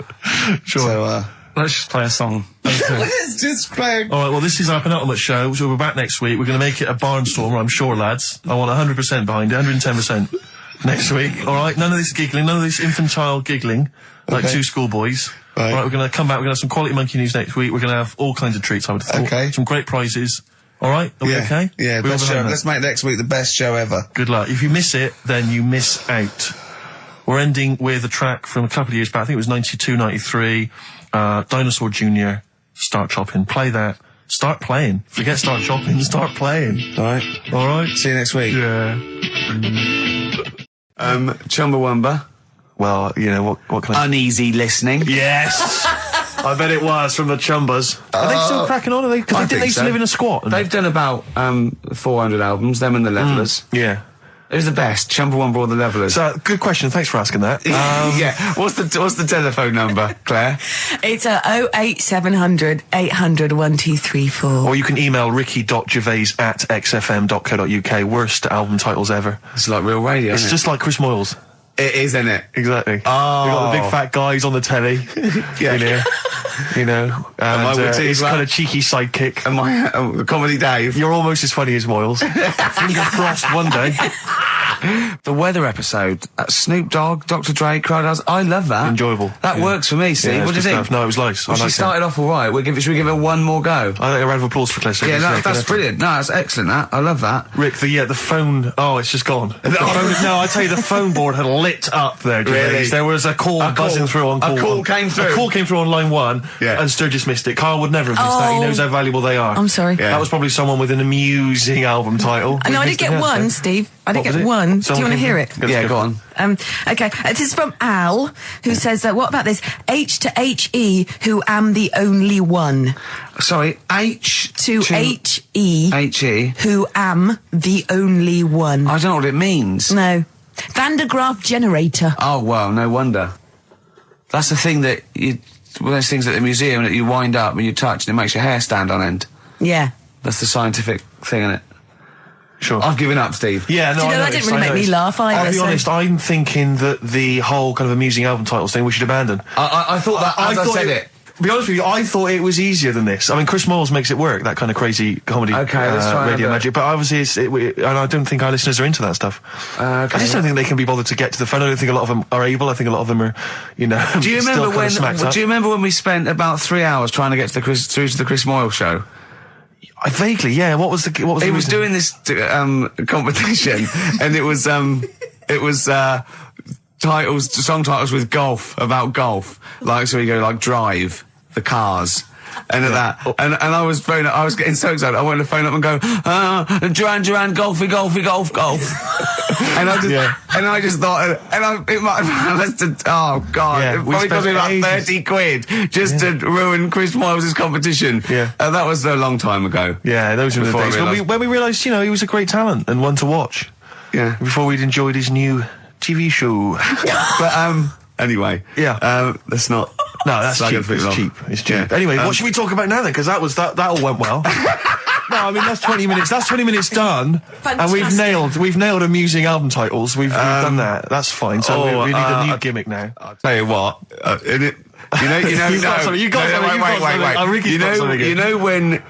[SPEAKER 5] So,
[SPEAKER 3] let's just play a song.
[SPEAKER 5] let's just play.
[SPEAKER 8] All right, well, this is our penultimate show, so we're back next week. We're going to make it a barnstormer, I'm sure, lads. I want 100% behind it, 110% next week. All right, none of this giggling, none of this infantile giggling, like two schoolboys.
[SPEAKER 5] Right.
[SPEAKER 8] All right, we're going to come back, we're going to have some quality monkey news next week. We're going to have all kinds of treats, I would have thought.
[SPEAKER 5] Okay.
[SPEAKER 8] Some great prizes. All right, are we okay?
[SPEAKER 5] Yeah,
[SPEAKER 8] We're all
[SPEAKER 5] best show.
[SPEAKER 8] behind that?
[SPEAKER 5] Let's make next week the best show ever.
[SPEAKER 8] Good luck. If you miss it, then you miss out. We're ending with a track from a couple of years back. I think it was 92, 93. Dinosaur Jr. Start Chopping. Play that. Start playing. Forget start chopping. Start playing.
[SPEAKER 5] All right.
[SPEAKER 8] All right.
[SPEAKER 5] See you next week.
[SPEAKER 8] Yeah.
[SPEAKER 5] Chumbawamba.
[SPEAKER 8] Well, you know, what kind of...
[SPEAKER 5] Uneasy listening.
[SPEAKER 8] Yes! I bet it was from the Chumbas. Are they still cracking on? Are they? Because they used to live in a squat.
[SPEAKER 5] They've done about 400 albums, them and the Levellers.
[SPEAKER 8] Yeah.
[SPEAKER 5] Who's the best? Chumbawamba or the Levellers?
[SPEAKER 8] So, good question. Thanks for asking that.
[SPEAKER 5] Yeah. What's the telephone number, Claire?
[SPEAKER 4] It's 08700 800 1234.
[SPEAKER 8] Or you can email ricky.gervais@xfm.co.uk. Worst album titles ever.
[SPEAKER 5] It's like real radio,
[SPEAKER 8] It's
[SPEAKER 5] isn't
[SPEAKER 8] just like Chris Moyles.
[SPEAKER 5] it? It is, isn't it?
[SPEAKER 8] Exactly.
[SPEAKER 5] Oh.
[SPEAKER 8] We've got the big fat guys on the telly.
[SPEAKER 5] Yeah.
[SPEAKER 8] In here. You know. And his kind of cheeky sidekick.
[SPEAKER 5] And my Comedy Dave.
[SPEAKER 8] You're almost as funny as Moyles. Fingers crossed one day.
[SPEAKER 5] The weather episode. Snoop Dogg, Dr. Dre, Crowdhouse. I love that.
[SPEAKER 8] Enjoyable.
[SPEAKER 5] That works for me, Steve.
[SPEAKER 8] Yeah,
[SPEAKER 5] What do you think?
[SPEAKER 8] No, it was nice.
[SPEAKER 5] Well, she started off all right. Should we give her one more go?
[SPEAKER 8] I think a round of applause for Claire.
[SPEAKER 5] Yeah, that's brilliant. No, that's excellent, that. I love that.
[SPEAKER 8] Rick, the phone... Oh, it's just gone. The phone, no, I tell you, the phone board had lit up there, Gervais.
[SPEAKER 5] Really?
[SPEAKER 8] There was a call buzzing through on call.
[SPEAKER 5] A call came through?
[SPEAKER 8] A call came through on line 1,
[SPEAKER 5] Yeah.
[SPEAKER 8] and Sturgis missed it. Carl would never have missed that. He knows how valuable they are.
[SPEAKER 4] I'm sorry.
[SPEAKER 5] Yeah.
[SPEAKER 8] That was probably someone with an amusing album title.
[SPEAKER 4] No, I did get one, Steve. I did
[SPEAKER 8] What was
[SPEAKER 4] get
[SPEAKER 8] it?
[SPEAKER 4] one. Do you
[SPEAKER 8] Someone
[SPEAKER 4] want to
[SPEAKER 8] came
[SPEAKER 4] hear
[SPEAKER 8] through?
[SPEAKER 4] it?
[SPEAKER 5] Yeah, go on.
[SPEAKER 4] Okay, this is from Al, who says, what about this? H to H-E, who am the only one.
[SPEAKER 5] Sorry, H
[SPEAKER 4] To H-E,
[SPEAKER 5] H-E.
[SPEAKER 4] who am the only one.
[SPEAKER 5] I don't know what it means.
[SPEAKER 4] No. Van de Graaff generator.
[SPEAKER 5] Oh, well, no wonder. That's the thing that one of those things at the museum that you wind up and you touch and it makes your hair stand on end.
[SPEAKER 4] Yeah.
[SPEAKER 5] That's the scientific thing, isn't it?
[SPEAKER 8] Sure.
[SPEAKER 5] I've given up, Steve.
[SPEAKER 8] Yeah, no,
[SPEAKER 4] Do you know,
[SPEAKER 8] I
[SPEAKER 4] that didn't really make me laugh either.
[SPEAKER 8] I'll be
[SPEAKER 4] so-
[SPEAKER 8] honest, I'm thinking that the whole kind of amusing album titles thing we should abandon.
[SPEAKER 5] I thought that as I said it.
[SPEAKER 8] To be honest with you, I thought it was easier than this. I mean, Chris Moyles makes it work, that kind of crazy comedy
[SPEAKER 5] Okay, let's try
[SPEAKER 8] radio
[SPEAKER 5] another.
[SPEAKER 8] magic, but obviously and I don't think our listeners are into that stuff. I just don't think they can be bothered to get to the phone. I don't think a lot of them are able. I think a lot of them are, you know,
[SPEAKER 5] Do you
[SPEAKER 8] still
[SPEAKER 5] remember
[SPEAKER 8] kind of smacked up.
[SPEAKER 5] Do you remember when we spent about 3 hours trying to get to through to the Chris Moyle show?
[SPEAKER 8] Vaguely, yeah. What was the
[SPEAKER 1] He
[SPEAKER 8] reason?
[SPEAKER 1] was doing this competition, and it was song titles with golf, about golf. Like, so you go like Drive, the Cars. And and I was getting so excited. I wanted to phone up and go, Duran, golfy, golf. and I just thought, it might have lasted, oh God,
[SPEAKER 8] Yeah,
[SPEAKER 1] it probably cost me about 30 quid just to ruin Chris Miles's competition.
[SPEAKER 8] Yeah.
[SPEAKER 1] And that was a long time ago.
[SPEAKER 8] Yeah, those were the
[SPEAKER 1] Before I
[SPEAKER 8] days
[SPEAKER 1] realised-
[SPEAKER 8] when we realised, he was a great talent and one to watch.
[SPEAKER 1] Yeah.
[SPEAKER 8] Before we'd enjoyed his new TV show.
[SPEAKER 1] But, anyway.
[SPEAKER 8] Yeah.
[SPEAKER 1] Let's not.
[SPEAKER 8] No, that's
[SPEAKER 1] slag
[SPEAKER 8] cheap.
[SPEAKER 1] other people
[SPEAKER 8] It's
[SPEAKER 1] off.
[SPEAKER 8] cheap. It's cheap.
[SPEAKER 1] Yeah.
[SPEAKER 8] Anyway, what should we talk about now then? Because that all went well. No, I mean that's 20 minutes. That's 20 minutes done, and we've nailed amusing album titles. We've done that. That's fine. So we need a new gimmick now.
[SPEAKER 1] I'll tell you what. You know.
[SPEAKER 8] You got something, you got something,
[SPEAKER 1] Wait.
[SPEAKER 8] Oh, Ricky's got something
[SPEAKER 1] You know when.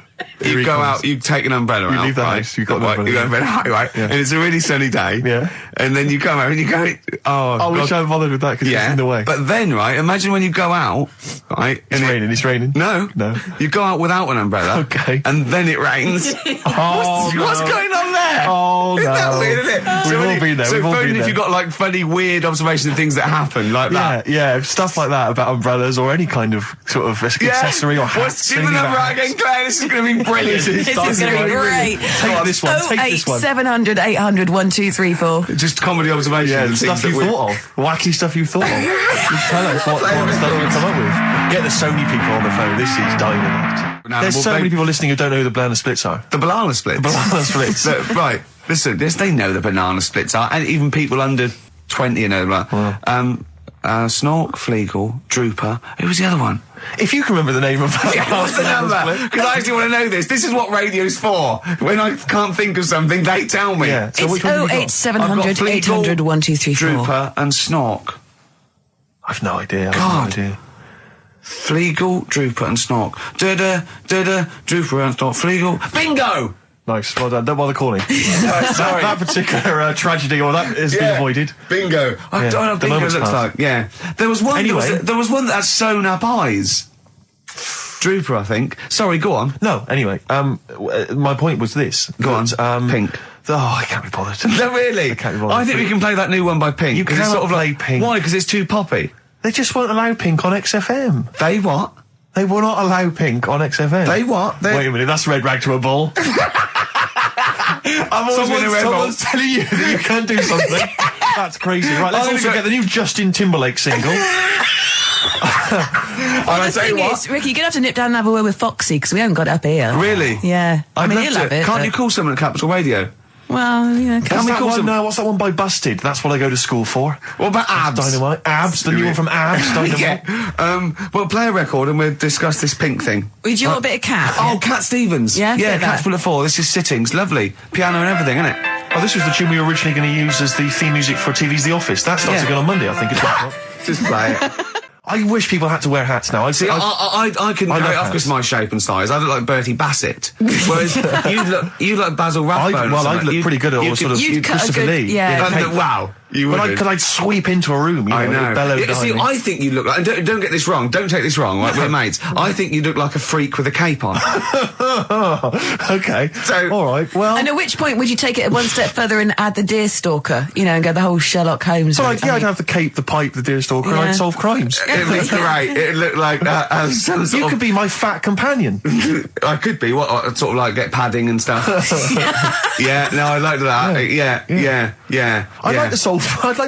[SPEAKER 1] You go out, you take an umbrella out.
[SPEAKER 8] leave the
[SPEAKER 1] right?
[SPEAKER 8] house, you got an umbrella.
[SPEAKER 1] You got an umbrella, right?
[SPEAKER 8] Yeah.
[SPEAKER 1] And it's a really sunny day.
[SPEAKER 8] Yeah.
[SPEAKER 1] And then you come out and you go,
[SPEAKER 8] I wish I hadn't bothered with that because it's in the way.
[SPEAKER 1] But then, right, imagine when you go out, right?
[SPEAKER 8] It's raining.
[SPEAKER 1] No. You go out without an umbrella.
[SPEAKER 8] Okay.
[SPEAKER 1] And then it rains. What's going on there?
[SPEAKER 8] Oh,
[SPEAKER 1] Isn't that weird, isn't it?
[SPEAKER 8] We've all been there.
[SPEAKER 1] So
[SPEAKER 8] We've all been
[SPEAKER 1] if
[SPEAKER 8] there.
[SPEAKER 1] you've got like funny, weird observations of things that happen like that.
[SPEAKER 8] Yeah, stuff like that about umbrellas or any kind of sort of accessory or hats.
[SPEAKER 1] Give the number out again, Claire. This is going to be brilliant.
[SPEAKER 4] This is going to be great.
[SPEAKER 8] Take this one. Take this one.
[SPEAKER 4] 08700 800 1234.
[SPEAKER 1] Just comedy observations.
[SPEAKER 8] Yeah,
[SPEAKER 1] and
[SPEAKER 8] stuff
[SPEAKER 1] things
[SPEAKER 8] you
[SPEAKER 1] that
[SPEAKER 8] thought of. Wacky stuff you thought of. Just tell us what stuff you come up with. Get the Sony people on the phone. This is dynamite. There's so many people listening who don't know who the banana splits are.
[SPEAKER 1] The banana splits.
[SPEAKER 8] Banana splits.
[SPEAKER 1] Right. Listen, they know the banana splits are, and even people under 20 know that.
[SPEAKER 8] Wow.
[SPEAKER 1] Snork, Fleagle, Drooper. Who was the other one?
[SPEAKER 8] If you can remember the name of that,
[SPEAKER 1] What's the number? Because I actually want to know this. This is what radio's for. When I can't think of something, they tell me.
[SPEAKER 8] Yeah. So which
[SPEAKER 4] It's
[SPEAKER 8] one have you got?
[SPEAKER 4] 08700
[SPEAKER 1] Fleagle,
[SPEAKER 4] 800 1234.
[SPEAKER 1] Drooper and Snork.
[SPEAKER 8] I've no idea.
[SPEAKER 1] God.
[SPEAKER 8] I've no idea.
[SPEAKER 1] Fleagle, Drooper and Snork. Drooper and Snork. Fleagle. Bingo!
[SPEAKER 8] Nice. Well done. Don't bother calling.
[SPEAKER 1] Sorry.
[SPEAKER 8] That particular tragedy or that has been avoided.
[SPEAKER 1] Bingo. I
[SPEAKER 8] Yeah,
[SPEAKER 1] don't know what
[SPEAKER 8] the
[SPEAKER 1] bingo
[SPEAKER 8] moment's
[SPEAKER 1] looks
[SPEAKER 8] passed.
[SPEAKER 1] like. Yeah. There was one.
[SPEAKER 8] Anyway.
[SPEAKER 1] There was one that had sewn up eyes. Drooper, I think. Sorry, go on.
[SPEAKER 8] No, anyway, my point was this.
[SPEAKER 1] Go on.
[SPEAKER 8] that,
[SPEAKER 1] Pink.
[SPEAKER 8] Oh, I can't be bothered.
[SPEAKER 1] No, really?
[SPEAKER 8] I can't be bothered.
[SPEAKER 1] I think we can play that new one by Pink.
[SPEAKER 8] You
[SPEAKER 1] 'cause it's
[SPEAKER 8] cannot
[SPEAKER 1] sort of
[SPEAKER 8] play
[SPEAKER 1] like,
[SPEAKER 8] Pink.
[SPEAKER 1] Why? Because it's too poppy.
[SPEAKER 8] They just won't allow Pink on XFM.
[SPEAKER 1] They what?
[SPEAKER 8] They will not allow Pink on XFM.
[SPEAKER 1] They what?
[SPEAKER 8] Wait a minute, that's red rag to a bull.
[SPEAKER 1] I've always been a rebel.
[SPEAKER 8] Someone's telling you that you can't do something. That's crazy. Right, let's
[SPEAKER 1] I'm
[SPEAKER 8] also
[SPEAKER 1] gonna
[SPEAKER 8] get the new Justin Timberlake single.
[SPEAKER 4] The thing is, Ricky, you're going to have to nip down and have a word with Foxy because we haven't got it up here.
[SPEAKER 1] Really?
[SPEAKER 4] Yeah. I mean,
[SPEAKER 1] I'd
[SPEAKER 4] he'll
[SPEAKER 1] love
[SPEAKER 4] have
[SPEAKER 1] to.
[SPEAKER 4] it.
[SPEAKER 1] Can't
[SPEAKER 4] but-
[SPEAKER 1] you call someone at Capital Radio?
[SPEAKER 4] Well, yeah.
[SPEAKER 1] Can we call some?
[SPEAKER 8] What's that one by Busted? That's what I go to school for.
[SPEAKER 1] What about Abs?
[SPEAKER 8] Dynamite. Abs, the new one from Abs. Dynamite.
[SPEAKER 1] Yeah. Well, play a record and we'll discuss this Pink thing.
[SPEAKER 4] Would you want a bit of Cat?
[SPEAKER 1] Oh, Cat Stevens.
[SPEAKER 4] Yeah,
[SPEAKER 1] Yeah,
[SPEAKER 4] bit of
[SPEAKER 1] Cat's
[SPEAKER 4] that.
[SPEAKER 1] full of four. This is Sittings. Lovely. Piano and everything, isn't it?
[SPEAKER 8] Oh, this was the tune we were originally going to use as the theme music for TV's The Office. That starts
[SPEAKER 1] Yeah.
[SPEAKER 8] again on Monday, I think.
[SPEAKER 1] Just play it.
[SPEAKER 8] I wish people had to wear hats now.
[SPEAKER 1] See, I couldn't
[SPEAKER 8] I
[SPEAKER 1] carry
[SPEAKER 8] love
[SPEAKER 1] it off
[SPEAKER 8] hats.
[SPEAKER 1] because of my shape and size. I look like Bertie Bassett. Whereas you look Basil Rathbone.
[SPEAKER 8] I'd look pretty good at all sort of
[SPEAKER 4] You'd cut a
[SPEAKER 8] Christopher
[SPEAKER 4] good-
[SPEAKER 8] Lee.
[SPEAKER 4] yeah.
[SPEAKER 1] Wow. You would.
[SPEAKER 8] Because I'd sweep into a room, you know,
[SPEAKER 1] I know.
[SPEAKER 8] bellow
[SPEAKER 1] Yeah, see,
[SPEAKER 8] behind me.
[SPEAKER 1] I think you look like, and don't get this wrong, don't take this wrong, right, we're mates. I think you look like a freak with a cape on.
[SPEAKER 8] Okay.
[SPEAKER 1] So-
[SPEAKER 8] all right. Well,
[SPEAKER 4] And at which point would you take it one step further and add the Deerstalker, you know, and go the whole Sherlock Holmes route?
[SPEAKER 8] I'd have the cape, the pipe, the deerstalker, and
[SPEAKER 4] Yeah.
[SPEAKER 8] I'd solve crimes.
[SPEAKER 1] It'd be great. It'd look like some sort
[SPEAKER 8] You
[SPEAKER 1] of...
[SPEAKER 8] could be my fat companion.
[SPEAKER 1] I could be. What? Sort of like get padding and stuff. Yeah. No, I like that. Yeah.
[SPEAKER 8] I'd like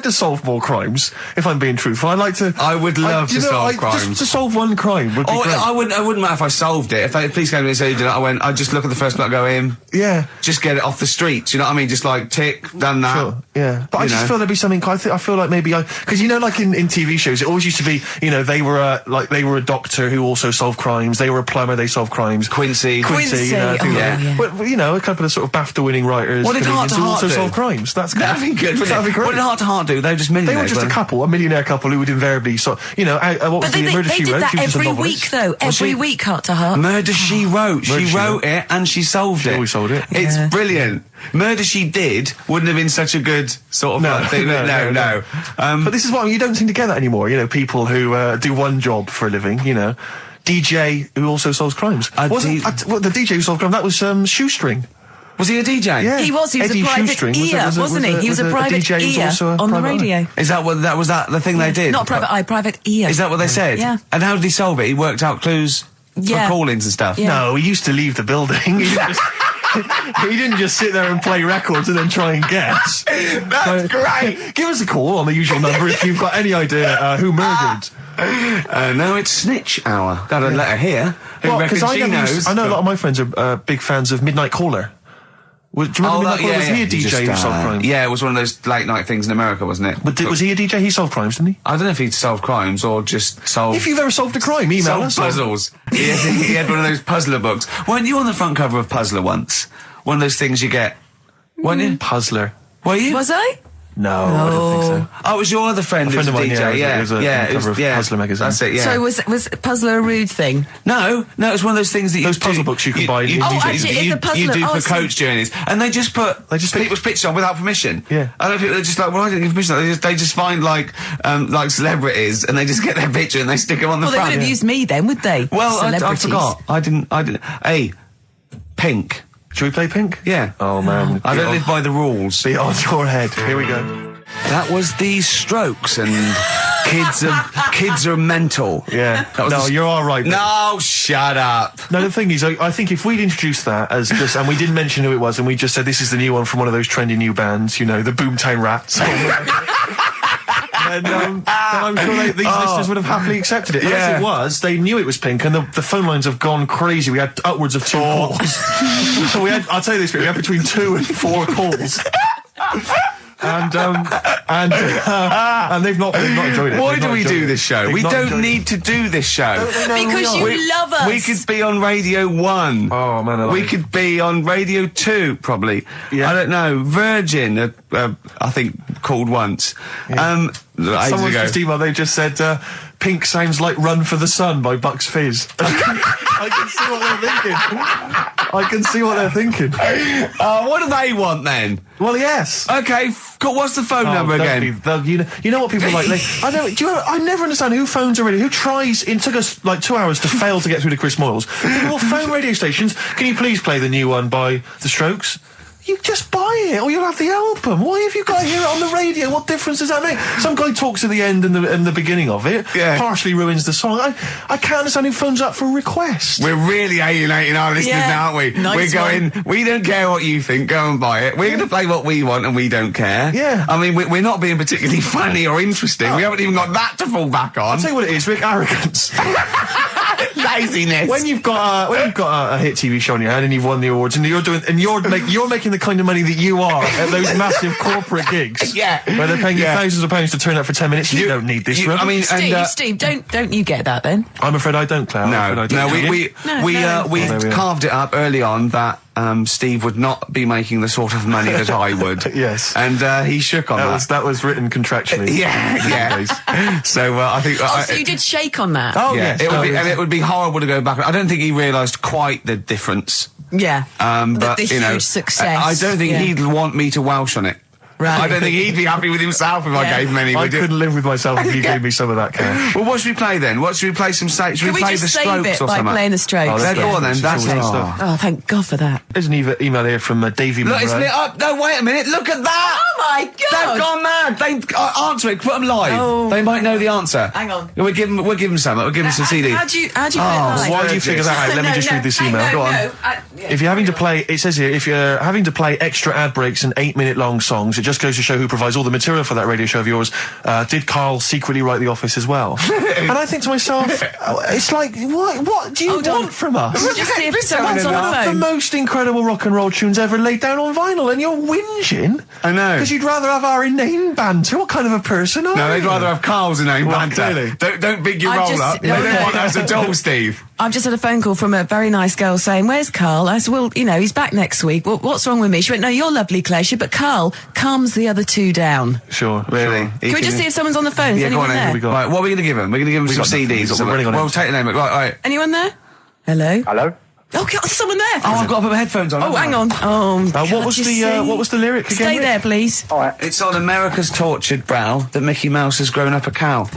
[SPEAKER 8] to solve more crimes. If I'm being truthful, I'd like to.
[SPEAKER 1] I would love to solve crimes.
[SPEAKER 8] Just to solve one crime would be
[SPEAKER 1] Oh,
[SPEAKER 8] great.
[SPEAKER 1] I wouldn't matter if I solved it. If the police came to me and said, you know, I'd just look at the first one, go in.
[SPEAKER 8] Yeah.
[SPEAKER 1] Just get it off the streets. You know what I mean? Just like tick, done that.
[SPEAKER 8] Sure, yeah. But I
[SPEAKER 1] You
[SPEAKER 8] just
[SPEAKER 1] know.
[SPEAKER 8] feel there'd be something. I feel like maybe because you know, like in TV shows, it always used to be, you know, they were a doctor who also solved crimes. They were a plumber, they solved crimes.
[SPEAKER 1] Quincy.
[SPEAKER 8] You know,
[SPEAKER 4] Quincy,
[SPEAKER 8] things like that.
[SPEAKER 4] yeah.
[SPEAKER 8] But, you know, a couple of sort of BAFTA-winning writers.
[SPEAKER 1] What did Heart
[SPEAKER 8] comedians
[SPEAKER 1] to
[SPEAKER 8] who
[SPEAKER 1] Heart
[SPEAKER 8] also
[SPEAKER 1] do?
[SPEAKER 8] solve crimes. That's good.
[SPEAKER 1] That'd be good, wouldn't
[SPEAKER 8] That'd
[SPEAKER 1] it?
[SPEAKER 8] be great.
[SPEAKER 1] What did Heart to Heart do? They were just
[SPEAKER 8] They
[SPEAKER 1] millionaires.
[SPEAKER 8] were just a couple, a millionaire couple who would invariably you know, what was
[SPEAKER 4] But
[SPEAKER 8] the Murder
[SPEAKER 4] they
[SPEAKER 8] She
[SPEAKER 4] did
[SPEAKER 8] Wrote?
[SPEAKER 4] that
[SPEAKER 8] She was just a
[SPEAKER 4] every
[SPEAKER 8] novelist.
[SPEAKER 4] week, though. Every week, Heart to Heart.
[SPEAKER 1] Murder She Wrote.
[SPEAKER 8] Murder
[SPEAKER 1] She
[SPEAKER 8] She
[SPEAKER 1] wrote it and she solved it.
[SPEAKER 8] always solved it.
[SPEAKER 1] It's
[SPEAKER 4] Yeah.
[SPEAKER 1] brilliant. Murder She Did wouldn't have been such a good sort of
[SPEAKER 8] No,
[SPEAKER 1] thing. No.
[SPEAKER 8] But this is what you don't seem to get that anymore. You know, people who do one job for a living, you know, DJ who also solves crimes. The DJ who solved crime, that was Shoestring.
[SPEAKER 1] Was he a DJ?
[SPEAKER 8] Yeah.
[SPEAKER 4] He was
[SPEAKER 8] Eddie
[SPEAKER 4] a private
[SPEAKER 8] Shoestring
[SPEAKER 4] ear, wasn't he? He was a private
[SPEAKER 8] DJ who was
[SPEAKER 4] ear
[SPEAKER 8] also a
[SPEAKER 4] on the
[SPEAKER 8] private
[SPEAKER 4] radio.
[SPEAKER 8] eye.
[SPEAKER 1] Is that what was that the thing they did?
[SPEAKER 4] Not private eye, private ear.
[SPEAKER 1] Is that what they said?
[SPEAKER 4] Yeah.
[SPEAKER 1] And how did he solve it? He worked out clues for call-ins and stuff.
[SPEAKER 4] Yeah.
[SPEAKER 8] No, he used to leave the building. He didn't just sit there and play records and then try and guess.
[SPEAKER 1] That's great.
[SPEAKER 8] Give us a call on the usual number if you've got any idea who murdered.
[SPEAKER 1] No, it's Snitch Hour. Got a letter here. Who reckons she knows?
[SPEAKER 8] I know a lot of my friends are big fans of Midnight Caller. Do you remember Midnight Caller? Was he a DJ who solved crimes?
[SPEAKER 1] Yeah, it was one of those late night things in America, wasn't it?
[SPEAKER 8] But was he a DJ? He solved crimes, didn't he?
[SPEAKER 1] I don't know if he'd solved crimes or just solved...
[SPEAKER 8] If you've ever solved a crime, email us.
[SPEAKER 1] Puzzles. He had one of those puzzler books. Weren't you on the front cover of Puzzler once? One of those things you get... Weren't you?
[SPEAKER 8] Puzzler.
[SPEAKER 1] Were you?
[SPEAKER 4] Was I?
[SPEAKER 8] No, I don't think so.
[SPEAKER 1] Oh, it was your other friend who's a
[SPEAKER 8] of mine,
[SPEAKER 1] DJ,
[SPEAKER 8] It was a cover of Puzzler magazine.
[SPEAKER 1] That's it, yeah.
[SPEAKER 4] So was Puzzler a rude thing?
[SPEAKER 1] No, it's one of those things that
[SPEAKER 8] Those puzzle books you can buy in
[SPEAKER 4] actually, it's a puzzler.
[SPEAKER 1] You do
[SPEAKER 4] Oh,
[SPEAKER 1] for
[SPEAKER 4] I see.
[SPEAKER 1] coach journeys, and they just put people's pictures on without permission.
[SPEAKER 8] Yeah.
[SPEAKER 1] I don't think they're just like, well, I didn't give permission. They just find like celebrities, and they just get their picture and they stick them on the
[SPEAKER 4] Well, they
[SPEAKER 1] front.
[SPEAKER 4] would have used me then, would they?
[SPEAKER 1] Well, I
[SPEAKER 4] Celebrities.
[SPEAKER 1] forgot. I didn't. Hey, Pink.
[SPEAKER 8] Should we play Pink?
[SPEAKER 1] Yeah.
[SPEAKER 8] Oh, man.
[SPEAKER 1] I don't live by the rules.
[SPEAKER 8] Be on your head. Here we go.
[SPEAKER 1] That was the Strokes, and kids are mental.
[SPEAKER 8] Yeah. No, you're all right.
[SPEAKER 1] No, shut up.
[SPEAKER 8] No, the thing is, I think if we'd introduced that as just, and we didn't mention who it was, and we just said this is the new one from one of those trendy new bands, you know, the Boomtown Rats. then I'm sure these listeners would have happily accepted it.
[SPEAKER 1] Yeah.
[SPEAKER 8] As it was, they knew it was Pink, and the phone lines have gone crazy. We had upwards of 2 calls. So I'll tell you this, we had between 2 and 4 calls. And they've not enjoyed it.
[SPEAKER 1] Why do we do this show? We don't need to do this show.
[SPEAKER 4] Because you love us.
[SPEAKER 1] We could be on Radio 1.
[SPEAKER 8] Oh, man.
[SPEAKER 1] We could be on Radio 2, probably.
[SPEAKER 8] Yeah.
[SPEAKER 1] I don't know. Virgin, I think, called once.
[SPEAKER 8] Yeah.
[SPEAKER 1] Ages
[SPEAKER 8] Someone's
[SPEAKER 1] ago.
[SPEAKER 8] just emailed, they just said, Pink sounds like Run for the Sun by Bucks Fizz. I can see what they're thinking.
[SPEAKER 1] What do they want then?
[SPEAKER 8] Well, yes.
[SPEAKER 1] Okay, what's the phone number again?
[SPEAKER 8] You know what people like? I never understand who phones a radio. Who tries? It took us like 2 hours to fail to get through to Chris Moyles. People will phone radio stations. Can you please play the new one by The Strokes? You just buy it, or you'll have the album. Why have you got to hear it on the radio? What difference does that make? Some guy talks at the end and the beginning of it.
[SPEAKER 1] Yeah.
[SPEAKER 8] Partially ruins the song. I can't understand who phones up for a request.
[SPEAKER 1] We're really alienating our listeners now, aren't we?
[SPEAKER 4] Nice
[SPEAKER 1] we don't care what you think, go and buy it. We're going to play what we want and we don't care.
[SPEAKER 8] Yeah.
[SPEAKER 1] I mean, we're not being particularly funny or interesting. We haven't even got that to fall back on.
[SPEAKER 8] I'll tell you what it is, Rick, arrogance.
[SPEAKER 1] Laziness.
[SPEAKER 8] When you've got a hit TV show on your hand and you've won the awards and you're making the kind of money that you are at those massive corporate gigs.
[SPEAKER 1] Yeah.
[SPEAKER 8] Where they're paying you thousands of pounds to turn up for 10 minutes. You don't need this.
[SPEAKER 1] I mean,
[SPEAKER 4] Steve, don't you get that then?
[SPEAKER 8] I'm afraid I don't, Claire.
[SPEAKER 1] We carved it up early on that Steve would not be making the sort of money that I would.
[SPEAKER 8] Yes.
[SPEAKER 1] And he shook on that.
[SPEAKER 8] That was written contractually.
[SPEAKER 1] Yeah. So I think.
[SPEAKER 4] So you did shake on that.
[SPEAKER 8] Oh,
[SPEAKER 1] yeah.
[SPEAKER 8] yes.
[SPEAKER 1] It would be horrible to go back. I don't think he realised quite the difference.
[SPEAKER 4] Yeah.
[SPEAKER 1] But
[SPEAKER 4] the huge success.
[SPEAKER 1] I don't think he'd want me to Welsh on it.
[SPEAKER 4] Right.
[SPEAKER 1] I don't think he'd be happy with himself if I gave him any.
[SPEAKER 8] I couldn't live with myself if you gave me some of that cash.
[SPEAKER 1] Well, what should we play then? Should we play some? Should we play the Strokes or
[SPEAKER 4] by
[SPEAKER 1] something?
[SPEAKER 4] playing the Strokes?
[SPEAKER 1] Go on then. That's it.
[SPEAKER 4] Oh, thank God for that.
[SPEAKER 8] There's an email here from Davey Monroe.
[SPEAKER 1] Look, it's lit up. No, wait a minute. Look at that.
[SPEAKER 4] Oh my God!
[SPEAKER 1] They've gone mad. They answer it. Put them live.
[SPEAKER 4] Oh.
[SPEAKER 1] They might know the answer.
[SPEAKER 4] Hang on.
[SPEAKER 1] We'll give them some. We'll give them some CD.
[SPEAKER 4] How do you put it live?
[SPEAKER 8] Why do you figure that out? Let me just read this email. Go on. If you're having to play, it says here, if you're having to play extra ad breaks and 8-minute long songs, it just goes to show who provides all the material for that radio show of yours. Did Karl secretly write The Office as well? And I think to myself, it's like, what do you want from us?
[SPEAKER 4] Just see if someone's on the
[SPEAKER 8] The
[SPEAKER 4] phone.
[SPEAKER 8] most incredible rock and roll tunes ever laid down on vinyl, and you're whinging.
[SPEAKER 1] I know.
[SPEAKER 8] Because you'd rather have our inane banter. What kind of a person are you?
[SPEAKER 1] No, they'd rather have Carl's inane banter.
[SPEAKER 8] Clearly.
[SPEAKER 1] Don't big your
[SPEAKER 4] I've
[SPEAKER 1] roll
[SPEAKER 4] just-
[SPEAKER 1] up. They
[SPEAKER 4] no,
[SPEAKER 1] don't
[SPEAKER 4] no.
[SPEAKER 1] want us at all, Steve.
[SPEAKER 4] I've just had a phone call from a very nice girl saying, "Where's Karl?" I said, "Well, he's back next week. Well, what's wrong with me?" She went, "No, you're lovely, Claire." She said, "But Karl calms the other two down."
[SPEAKER 8] Sure.
[SPEAKER 1] Really?
[SPEAKER 8] Sure.
[SPEAKER 4] Can we just see if someone's on the phone? Is
[SPEAKER 1] Yeah, go
[SPEAKER 4] anyone
[SPEAKER 1] on
[SPEAKER 4] there?
[SPEAKER 1] then. Right, what are we going to give them? We're going to give them some
[SPEAKER 8] got nothing.
[SPEAKER 1] CDs or
[SPEAKER 8] We're running
[SPEAKER 1] something.
[SPEAKER 8] on
[SPEAKER 1] Well, take the name. Right.
[SPEAKER 4] Anyone there? Hello?
[SPEAKER 9] Hello?
[SPEAKER 4] Oh, God, there's someone there.
[SPEAKER 1] Oh, I've got to put my headphones on.
[SPEAKER 4] Oh,
[SPEAKER 1] haven't
[SPEAKER 4] hang
[SPEAKER 1] I?
[SPEAKER 4] on. Oh,
[SPEAKER 8] What was the lyric again?
[SPEAKER 4] Stay
[SPEAKER 8] Rick?
[SPEAKER 4] there, please.
[SPEAKER 9] All right.
[SPEAKER 1] It's on America's tortured brow that Mickey Mouse has grown up a cow.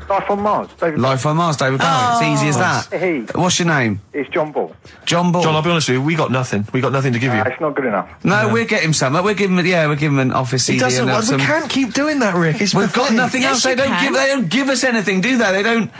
[SPEAKER 9] Life on Mars, David.
[SPEAKER 1] Life on Mars, David Bowie. It's easy as that.
[SPEAKER 9] He.
[SPEAKER 1] What's your name?
[SPEAKER 9] It's John Ball.
[SPEAKER 1] John Ball.
[SPEAKER 8] John, I'll be honest with you, we got nothing. We got nothing to give you.
[SPEAKER 9] It's not good enough.
[SPEAKER 1] No, we'll get him some. We'll give him an office CD.
[SPEAKER 8] It doesn't. We can't keep doing that, Rick. It's
[SPEAKER 1] We've got
[SPEAKER 8] pathetic.
[SPEAKER 1] nothing else. They don't give us anything, do they? They don't.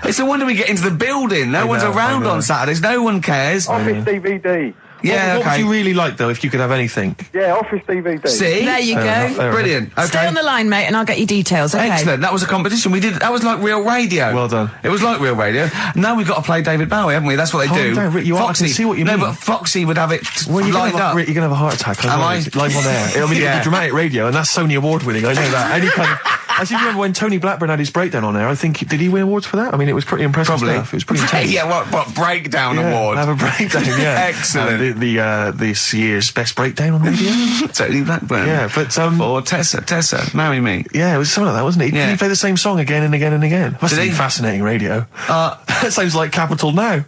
[SPEAKER 1] It's no wonder we get into the building. No one's around on Saturdays. No one cares.
[SPEAKER 9] Office DVD.
[SPEAKER 1] Yeah,
[SPEAKER 8] What would you really like, though, if you could have anything?
[SPEAKER 9] Yeah, Office DVD.
[SPEAKER 1] See?
[SPEAKER 4] There you go.
[SPEAKER 1] Brilliant. Okay.
[SPEAKER 4] Stay on the line, mate, and I'll get you details, okay?
[SPEAKER 1] Excellent. That was a competition. That was like real radio.
[SPEAKER 8] Well done.
[SPEAKER 1] It was like real radio. Now we've got to play David Bowie, haven't we? That's what they do.
[SPEAKER 8] Calm down, Rick, I can see what you mean.
[SPEAKER 1] No, but Foxy would have it
[SPEAKER 8] Well,
[SPEAKER 1] lined up.
[SPEAKER 8] Rick, you're going to have a heart attack.
[SPEAKER 1] Am I?
[SPEAKER 8] Live on air. I mean,
[SPEAKER 1] Yeah.
[SPEAKER 8] it's dramatic radio, and that's Sony Award winning. I know that. Any kind of... I seem to remember when Tony Blackburn had his breakdown on air. I think, did he win awards for that? I mean, it was pretty impressive stuff. It was pretty intense.
[SPEAKER 1] Yeah, what breakdown award?
[SPEAKER 8] Have a breakdown, yeah.
[SPEAKER 1] Excellent.
[SPEAKER 8] This year's best breakdown on radio.
[SPEAKER 1] Tony Blackburn.
[SPEAKER 8] Yeah, but
[SPEAKER 1] or Tessa, marry me.
[SPEAKER 8] Yeah, it was something like that, wasn't it?
[SPEAKER 1] Yeah.
[SPEAKER 8] Did he play the same song again and again and again? Must
[SPEAKER 1] Did
[SPEAKER 8] be
[SPEAKER 1] he?
[SPEAKER 8] fascinating radio. That sounds like Capital Now.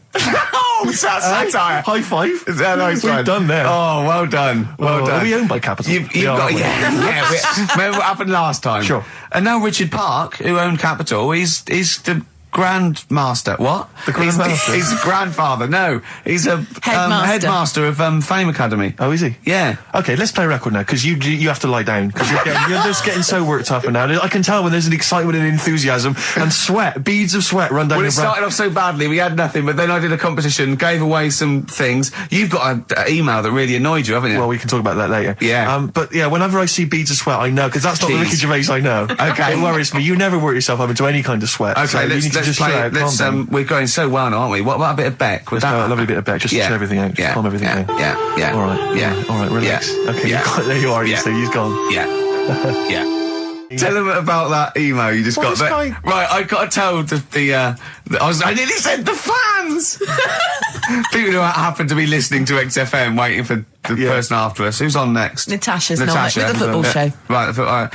[SPEAKER 1] Oh, that's satire.
[SPEAKER 8] High five.
[SPEAKER 1] Is that nice
[SPEAKER 8] We've
[SPEAKER 1] one?
[SPEAKER 8] done there.
[SPEAKER 1] Oh, well done. Well done.
[SPEAKER 8] Are we owned by Capital?
[SPEAKER 1] You've got, remember what happened last time?
[SPEAKER 8] Sure.
[SPEAKER 1] And now Richard Park, who owned Capital, is the Grandmaster. What?
[SPEAKER 8] The Grandmaster?
[SPEAKER 1] He's a grandfather. No, he's a headmaster of Fame Academy.
[SPEAKER 8] Oh, is he?
[SPEAKER 1] Yeah.
[SPEAKER 8] Okay, let's play a record now, because you have to lie down, because you're just getting so worked up and now. I can tell when there's an excitement and enthusiasm and sweat, beads of sweat run down
[SPEAKER 1] Well,
[SPEAKER 8] your
[SPEAKER 1] it
[SPEAKER 8] brow.
[SPEAKER 1] started off so badly, we had nothing, but then I did a competition, gave away some things. You've got an email that really annoyed you, haven't you?
[SPEAKER 8] Well, we can talk about that later.
[SPEAKER 1] Yeah.
[SPEAKER 8] But yeah, whenever I see beads of sweat, I know, because that's not the Ricky Gervais I know.
[SPEAKER 1] Okay.
[SPEAKER 8] It worries me. You never work yourself up into any kind of sweat.
[SPEAKER 1] Okay,
[SPEAKER 8] so you need to
[SPEAKER 1] let's
[SPEAKER 8] just
[SPEAKER 1] play.
[SPEAKER 8] chill out, calm down.
[SPEAKER 1] We're going so well now, aren't we? What about a bit of Beck?
[SPEAKER 8] Let's have a lovely bit of Beck, just to chill everything out, just calm everything down.
[SPEAKER 1] Yeah.
[SPEAKER 8] All right.
[SPEAKER 1] Yeah.
[SPEAKER 8] All right, relax.
[SPEAKER 1] Yeah.
[SPEAKER 8] Okay,
[SPEAKER 1] Yeah.
[SPEAKER 8] there you are, you see, he's gone.
[SPEAKER 1] Yeah. Yeah. Tell them about that email you just got. Right, I got to tell I nearly said the fans! People who happen to be listening to XFM waiting for the person after us. Who's on next?
[SPEAKER 4] Natasha's not with the football show.
[SPEAKER 1] Right,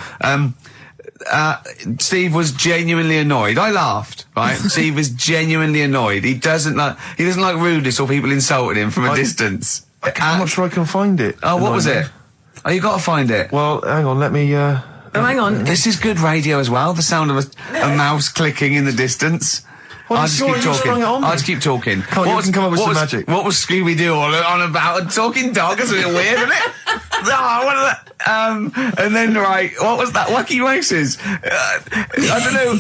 [SPEAKER 1] Steve was genuinely annoyed. I laughed, right? Steve was genuinely annoyed. He doesn't like rudeness or people insulting him from a distance.
[SPEAKER 8] I'm not sure I can find it.
[SPEAKER 1] Oh, what was it? Oh, you got to find it.
[SPEAKER 8] Well, hang on, let me,
[SPEAKER 4] Oh, hang on.
[SPEAKER 1] This is good radio as well, the sound of a mouse clicking in the distance. I'll just keep talking. I'll just keep talking.
[SPEAKER 8] You can come up with some magic.
[SPEAKER 1] What was Scooby-Doo on about? A talking dog? That's a bit weird, isn't it? What is that? And then, right, what was that? Wacky Races? I don't know.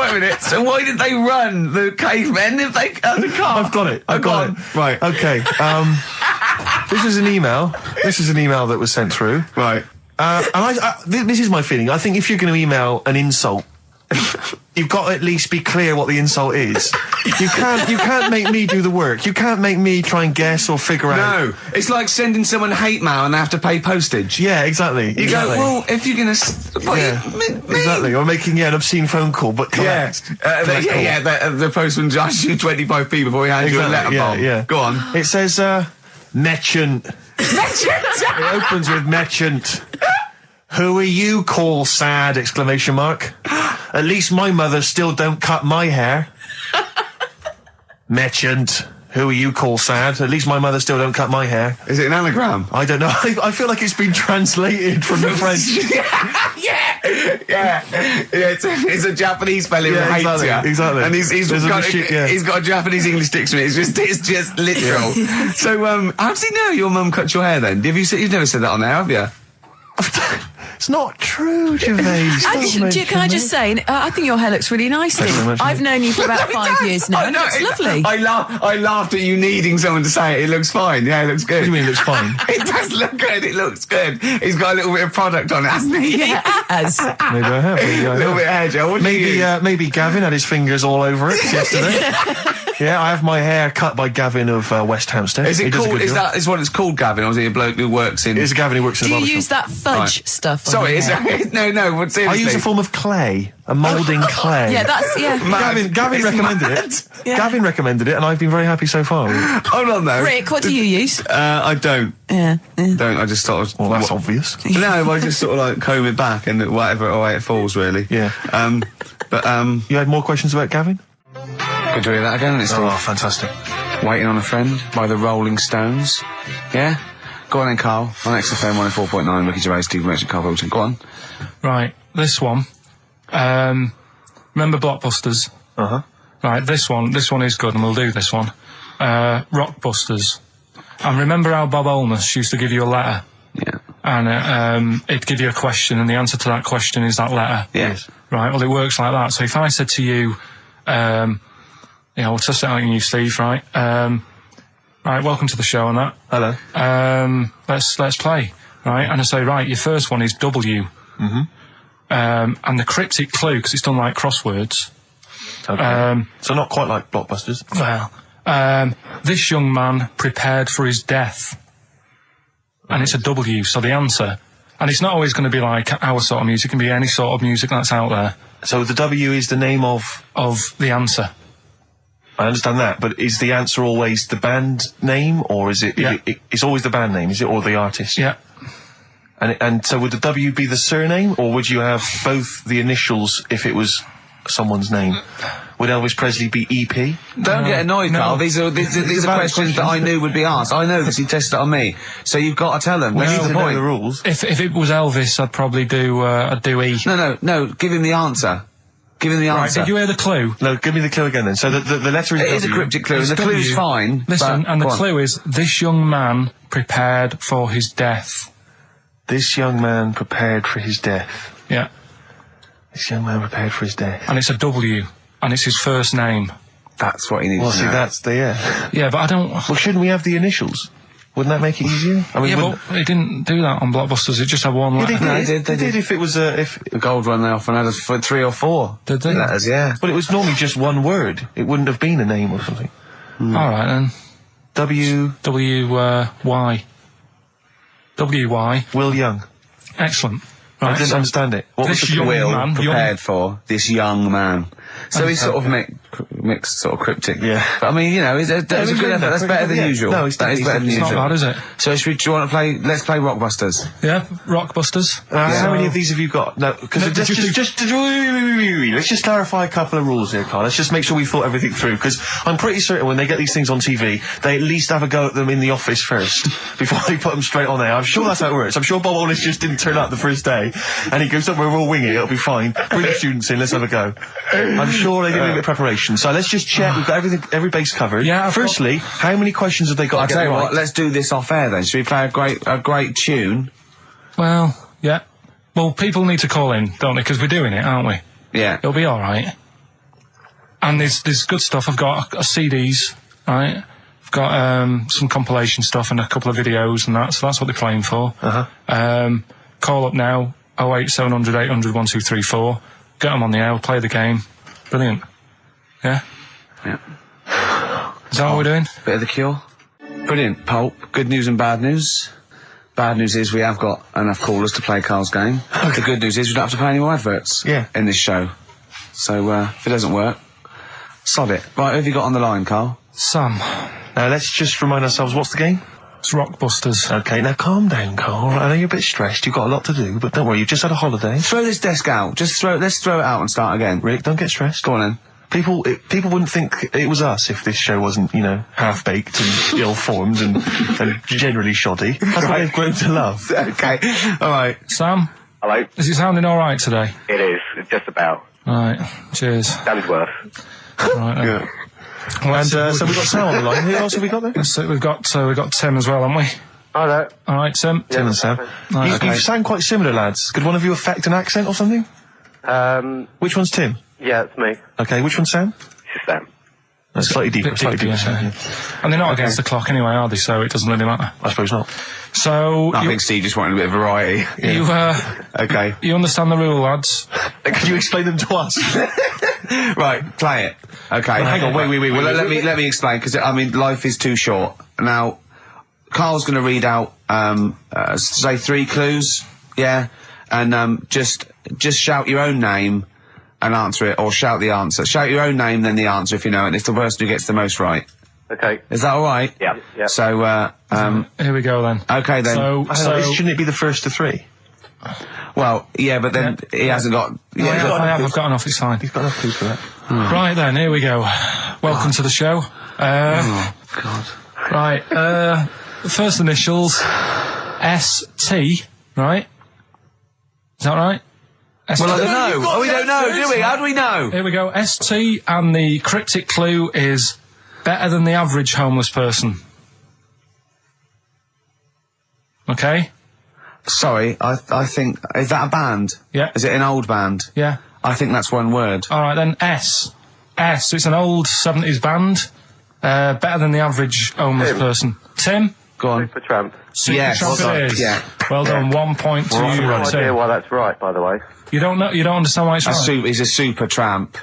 [SPEAKER 1] Wait a minute. So why did they run, the cavemen, if they had the car?
[SPEAKER 8] I've got it. Right. Okay. This is an email. This is an email that was sent through.
[SPEAKER 1] Right.
[SPEAKER 8] And this is my feeling. I think if you're going to email an insult, you've got to at least be clear what the insult is. You can't make me do the work. You can't make me try and guess or figure out.
[SPEAKER 1] No, it's like sending someone hate mail and they have to pay postage.
[SPEAKER 8] Yeah, exactly.
[SPEAKER 1] You go, well, if you're gonna,
[SPEAKER 8] exactly. Or making an obscene phone call, but collect.
[SPEAKER 1] The postman asks you 25p before he hands you a letter bomb.
[SPEAKER 8] Yeah.
[SPEAKER 1] Go on.
[SPEAKER 8] It says merchant. It opens with merchant. Who are you, call sad, exclamation mark. At least my mother still don't cut my hair. Merchant. Who are you, call sad? At least my mother still don't cut my hair.
[SPEAKER 1] Is it an anagram?
[SPEAKER 8] I don't know. I feel like it's been translated from the French.
[SPEAKER 1] It's a Japanese fella who hates you.
[SPEAKER 8] Exactly.
[SPEAKER 1] And he's got a Japanese English dictionary. It's just literal. So, how does he know your mum cut your hair then? You've never said that on there, have you?
[SPEAKER 8] It's not true, Gervais.
[SPEAKER 4] Can I just say, I think your hair looks really nice. I've known you for about 5 years now. And it's lovely.
[SPEAKER 1] I laughed at you needing someone to say it. It looks fine. Yeah, it looks good.
[SPEAKER 8] What do you mean it looks fine?
[SPEAKER 1] It does look good. It looks good. He's got a little bit of product on it, hasn't he?
[SPEAKER 4] Yeah, it has.
[SPEAKER 8] Maybe I have.
[SPEAKER 1] A little bit of hair gel.
[SPEAKER 8] Maybe Gavin had his fingers all over it yesterday. Yeah, I have my hair cut by Gavin of West Hampstead.
[SPEAKER 1] Is it called? Is what it's called, Gavin, or is he a bloke who works in?
[SPEAKER 8] It's a Gavin who works in a barber shop.
[SPEAKER 4] Do you use that fudge stuff?
[SPEAKER 1] Sorry, no. But seriously,
[SPEAKER 8] I use a form of clay, a moulding clay.
[SPEAKER 4] Yeah, that's
[SPEAKER 8] Gavin recommended it. Yeah. Gavin recommended it, and I've been very happy so far.
[SPEAKER 1] Hold on, though.
[SPEAKER 4] Rick, what do you use?
[SPEAKER 1] I don't.
[SPEAKER 4] Yeah.
[SPEAKER 1] Don't. I just sort of.
[SPEAKER 8] Well, that's obvious.
[SPEAKER 1] No, I just sort of like comb it back and whatever way it falls, really.
[SPEAKER 8] Yeah. You had more questions about Gavin?
[SPEAKER 1] Could you hear that again?
[SPEAKER 8] Oh, fantastic.
[SPEAKER 1] Waiting on a Friend by the Rolling Stones. Yeah? Go on then, Carl. On XFM 104.9, Ricky Gervais, Steve Merchant, Karl Pilkington. Go on.
[SPEAKER 3] Right, this one. Remember Blockbusters?
[SPEAKER 8] Uh-huh.
[SPEAKER 3] Right, this one is good, and we'll do this one. Rockbusters. And remember how Bob Holness used to give you a letter?
[SPEAKER 1] Yeah.
[SPEAKER 3] And it'd give you a question, and the answer to that question is that letter.
[SPEAKER 1] Yes.
[SPEAKER 3] Right, well, it works like that. So if I said to you, we'll test it out on you, Steve, right? Right, welcome to the show and that.
[SPEAKER 8] Hello.
[SPEAKER 3] Let's play, right? And I say, right, your first one is W.
[SPEAKER 8] Mm-hmm.
[SPEAKER 3] And the cryptic clue, because it's done like crosswords.
[SPEAKER 8] Okay. So not quite like Blockbusters.
[SPEAKER 3] Well, this young man prepared for his death. And it's a W, so the answer. And it's not always going to be like our sort of music, it can be any sort of music that's out there.
[SPEAKER 8] So the W is the name of
[SPEAKER 3] the answer.
[SPEAKER 8] I understand that, but is the answer always the band name, or is it?
[SPEAKER 3] Yeah.
[SPEAKER 8] It's always the band name, is it, or the artist?
[SPEAKER 3] Yeah.
[SPEAKER 8] And so would the W be the surname, or would you have both the initials if it was someone's name? Would Elvis Presley be EP?
[SPEAKER 1] Don't get annoyed, Carl. These are questions that I knew would be asked. I know because he tested it on me. So you've got to tell them.
[SPEAKER 8] We need to know
[SPEAKER 1] point.
[SPEAKER 8] the rules.
[SPEAKER 3] If it was Elvis, I'd probably do E.
[SPEAKER 1] No. Give him the answer. Give him the answer.
[SPEAKER 3] Right, did you hear the clue?
[SPEAKER 8] No, give me the clue again then. So the letter is
[SPEAKER 1] It
[SPEAKER 8] W.
[SPEAKER 1] is a cryptic clue, and the clue's fine.
[SPEAKER 3] Listen, and the clue is, this young man prepared for his death.
[SPEAKER 8] This young man prepared for his death.
[SPEAKER 3] Yeah.
[SPEAKER 8] This young man prepared for his death.
[SPEAKER 3] And it's a W, and it's his first name.
[SPEAKER 1] That's what he needs
[SPEAKER 8] Well,
[SPEAKER 1] to
[SPEAKER 8] see,
[SPEAKER 1] know.
[SPEAKER 8] that's the, yeah.
[SPEAKER 3] Yeah, but I don't...
[SPEAKER 8] Well, shouldn't we have the initials? Wouldn't that make it easier? I mean,
[SPEAKER 3] yeah, but it didn't do that on Blockbusters, it just had one letter.
[SPEAKER 1] They did.
[SPEAKER 8] If it was if
[SPEAKER 1] The gold one they often had us for 3 or 4.
[SPEAKER 3] Did they?
[SPEAKER 1] Letters, yeah.
[SPEAKER 8] But it was normally just one word. It wouldn't have been a name or something.
[SPEAKER 3] Alright then. W-Y. W-Y.
[SPEAKER 8] Will Young.
[SPEAKER 3] Excellent.
[SPEAKER 8] I
[SPEAKER 3] Right,
[SPEAKER 8] didn't
[SPEAKER 3] so
[SPEAKER 8] understand it. What was
[SPEAKER 3] this
[SPEAKER 8] the
[SPEAKER 3] young
[SPEAKER 1] Will
[SPEAKER 3] man...
[SPEAKER 1] prepared for this young man. So he's sort of mixed, sort of cryptic.
[SPEAKER 8] Yeah.
[SPEAKER 1] But I mean, you know, that's a good effort. That's better than usual.
[SPEAKER 8] No,
[SPEAKER 1] that is better than
[SPEAKER 3] It's not
[SPEAKER 1] usual.
[SPEAKER 3] bad, is it?
[SPEAKER 1] So do you want to play? Let's play Rockbusters.
[SPEAKER 3] Yeah, Rockbusters.
[SPEAKER 8] How many of these have you got? No, because let's just clarify a couple of rules here, Carl. Let's just make sure we thought everything through, because I'm pretty certain when they get these things on TV, they at least have a go at them in the office first before they put them straight on there. I'm sure that's how it works. I'm sure Bob Holness just didn't turn up the first day, and he goes, "Don't worry, we'll wing it. It'll be fine. Bring the students in. Let's have a go." I'm sure they did a bit of preparation. So let's just check. We've got every base covered.
[SPEAKER 3] Yeah.
[SPEAKER 8] Firstly, how many questions have they got?
[SPEAKER 1] I'll
[SPEAKER 8] to
[SPEAKER 1] tell
[SPEAKER 8] get
[SPEAKER 1] you
[SPEAKER 8] right?
[SPEAKER 1] what. Let's do this off air then. Should we play a great tune?
[SPEAKER 3] Well, yeah. Well, people need to call in, don't they? Because we're doing it, aren't we?
[SPEAKER 1] Yeah.
[SPEAKER 3] It'll be alright. And there's good stuff. I've got CDs, right? I've got some compilation stuff and a couple of videos and that, so that's what they're playing for. Call up now, 08700 800 1234. Get them on the air, we'll play the game. Brilliant. Yeah?
[SPEAKER 1] Yeah.
[SPEAKER 3] Is that what we're doing?
[SPEAKER 1] Bit of The Cure. Brilliant. Pulp. Good news and bad news. Bad news is we have got enough callers to play Carl's game. The good news is we don't have to pay any more adverts in this show. So if it doesn't work, sod it. Right, who have you got on the line, Carl?
[SPEAKER 3] Sam.
[SPEAKER 8] Now let's just remind ourselves, what's the game?
[SPEAKER 3] It's Rockbusters.
[SPEAKER 8] Okay, now calm down, Carl. I know you're a bit stressed. You've got a lot to do, but don't worry. You've just had a holiday.
[SPEAKER 1] Throw this desk out. Let's throw it out and start again.
[SPEAKER 8] Rick, don't get stressed.
[SPEAKER 1] Go on then.
[SPEAKER 8] People wouldn't think it was us if this show wasn't, half-baked and ill-formed and generally shoddy. That's what they've grown to love.
[SPEAKER 1] Okay. All right.
[SPEAKER 3] Sam?
[SPEAKER 6] Hello?
[SPEAKER 3] Is it sounding alright today?
[SPEAKER 6] It is. It's just about.
[SPEAKER 3] Right. Cheers.
[SPEAKER 6] Sounds worse.
[SPEAKER 3] Right then.
[SPEAKER 8] Yeah. And so we've got Sam on the line. Who else have we got there?
[SPEAKER 3] So we've got Tim as well, haven't we?
[SPEAKER 6] Hi there.
[SPEAKER 3] Alright, Tim.
[SPEAKER 8] Tim and Sam.
[SPEAKER 3] Right,
[SPEAKER 8] You sound quite similar, lads. Could one of you affect an accent or something? Which one's Tim?
[SPEAKER 6] Yeah, it's me.
[SPEAKER 8] Okay, which one's Sam?
[SPEAKER 6] It's Sam.
[SPEAKER 8] That's slightly deeper,
[SPEAKER 3] Bit
[SPEAKER 8] slightly deeper.
[SPEAKER 3] deeper,
[SPEAKER 8] Sam,
[SPEAKER 3] yeah.
[SPEAKER 8] yeah.
[SPEAKER 3] And they're not against the clock anyway, are they? So it doesn't really matter.
[SPEAKER 8] I suppose not.
[SPEAKER 3] So
[SPEAKER 1] I think Steve just wanted a bit of variety. Okay.
[SPEAKER 3] You understand the rule, lads?
[SPEAKER 8] Can you explain them to us?
[SPEAKER 1] Right, play it. Okay. Hang on, wait. Well, let me explain, because life is too short. Now, Carl's going to read out, say 3 clues, yeah, and just shout your own name and answer it, or shout the answer. Shout your own name, then the answer if you know it. It's the person who gets the most right.
[SPEAKER 6] Okay.
[SPEAKER 1] Is that all right?
[SPEAKER 6] Yeah.
[SPEAKER 1] So,
[SPEAKER 3] here we go then.
[SPEAKER 1] okay then.
[SPEAKER 3] So
[SPEAKER 8] Shouldn't it be the first to 3?
[SPEAKER 1] Well, yeah, but then he hasn't got.
[SPEAKER 3] I've got enough. It's fine.
[SPEAKER 8] He's got enough clues for that.
[SPEAKER 3] Right then, here we go. Welcome to the show.
[SPEAKER 1] Oh God.
[SPEAKER 3] Right. First initials ST. Right. Is that right?
[SPEAKER 1] Well, I don't know. Oh, we don't know, do we? How do we know?
[SPEAKER 3] Here we go. ST, and the cryptic clue is better than the average homeless person. Okay?
[SPEAKER 1] Sorry, I think... Is that a band?
[SPEAKER 3] Yeah.
[SPEAKER 1] Is it an old band?
[SPEAKER 3] Yeah.
[SPEAKER 1] I think that's one word.
[SPEAKER 3] All right, then S. It's an old 70s band. Better than the average homeless person. Tim?
[SPEAKER 1] Go on.
[SPEAKER 9] Supertramp.
[SPEAKER 1] Yes.
[SPEAKER 3] Supertramp it is.
[SPEAKER 1] Yeah.
[SPEAKER 3] Well done. 1 point to
[SPEAKER 9] I have
[SPEAKER 3] you,
[SPEAKER 9] no idea
[SPEAKER 3] Tim.
[SPEAKER 9] why that's right, by the way.
[SPEAKER 3] You don't understand why it's right?
[SPEAKER 1] He's a super tramp.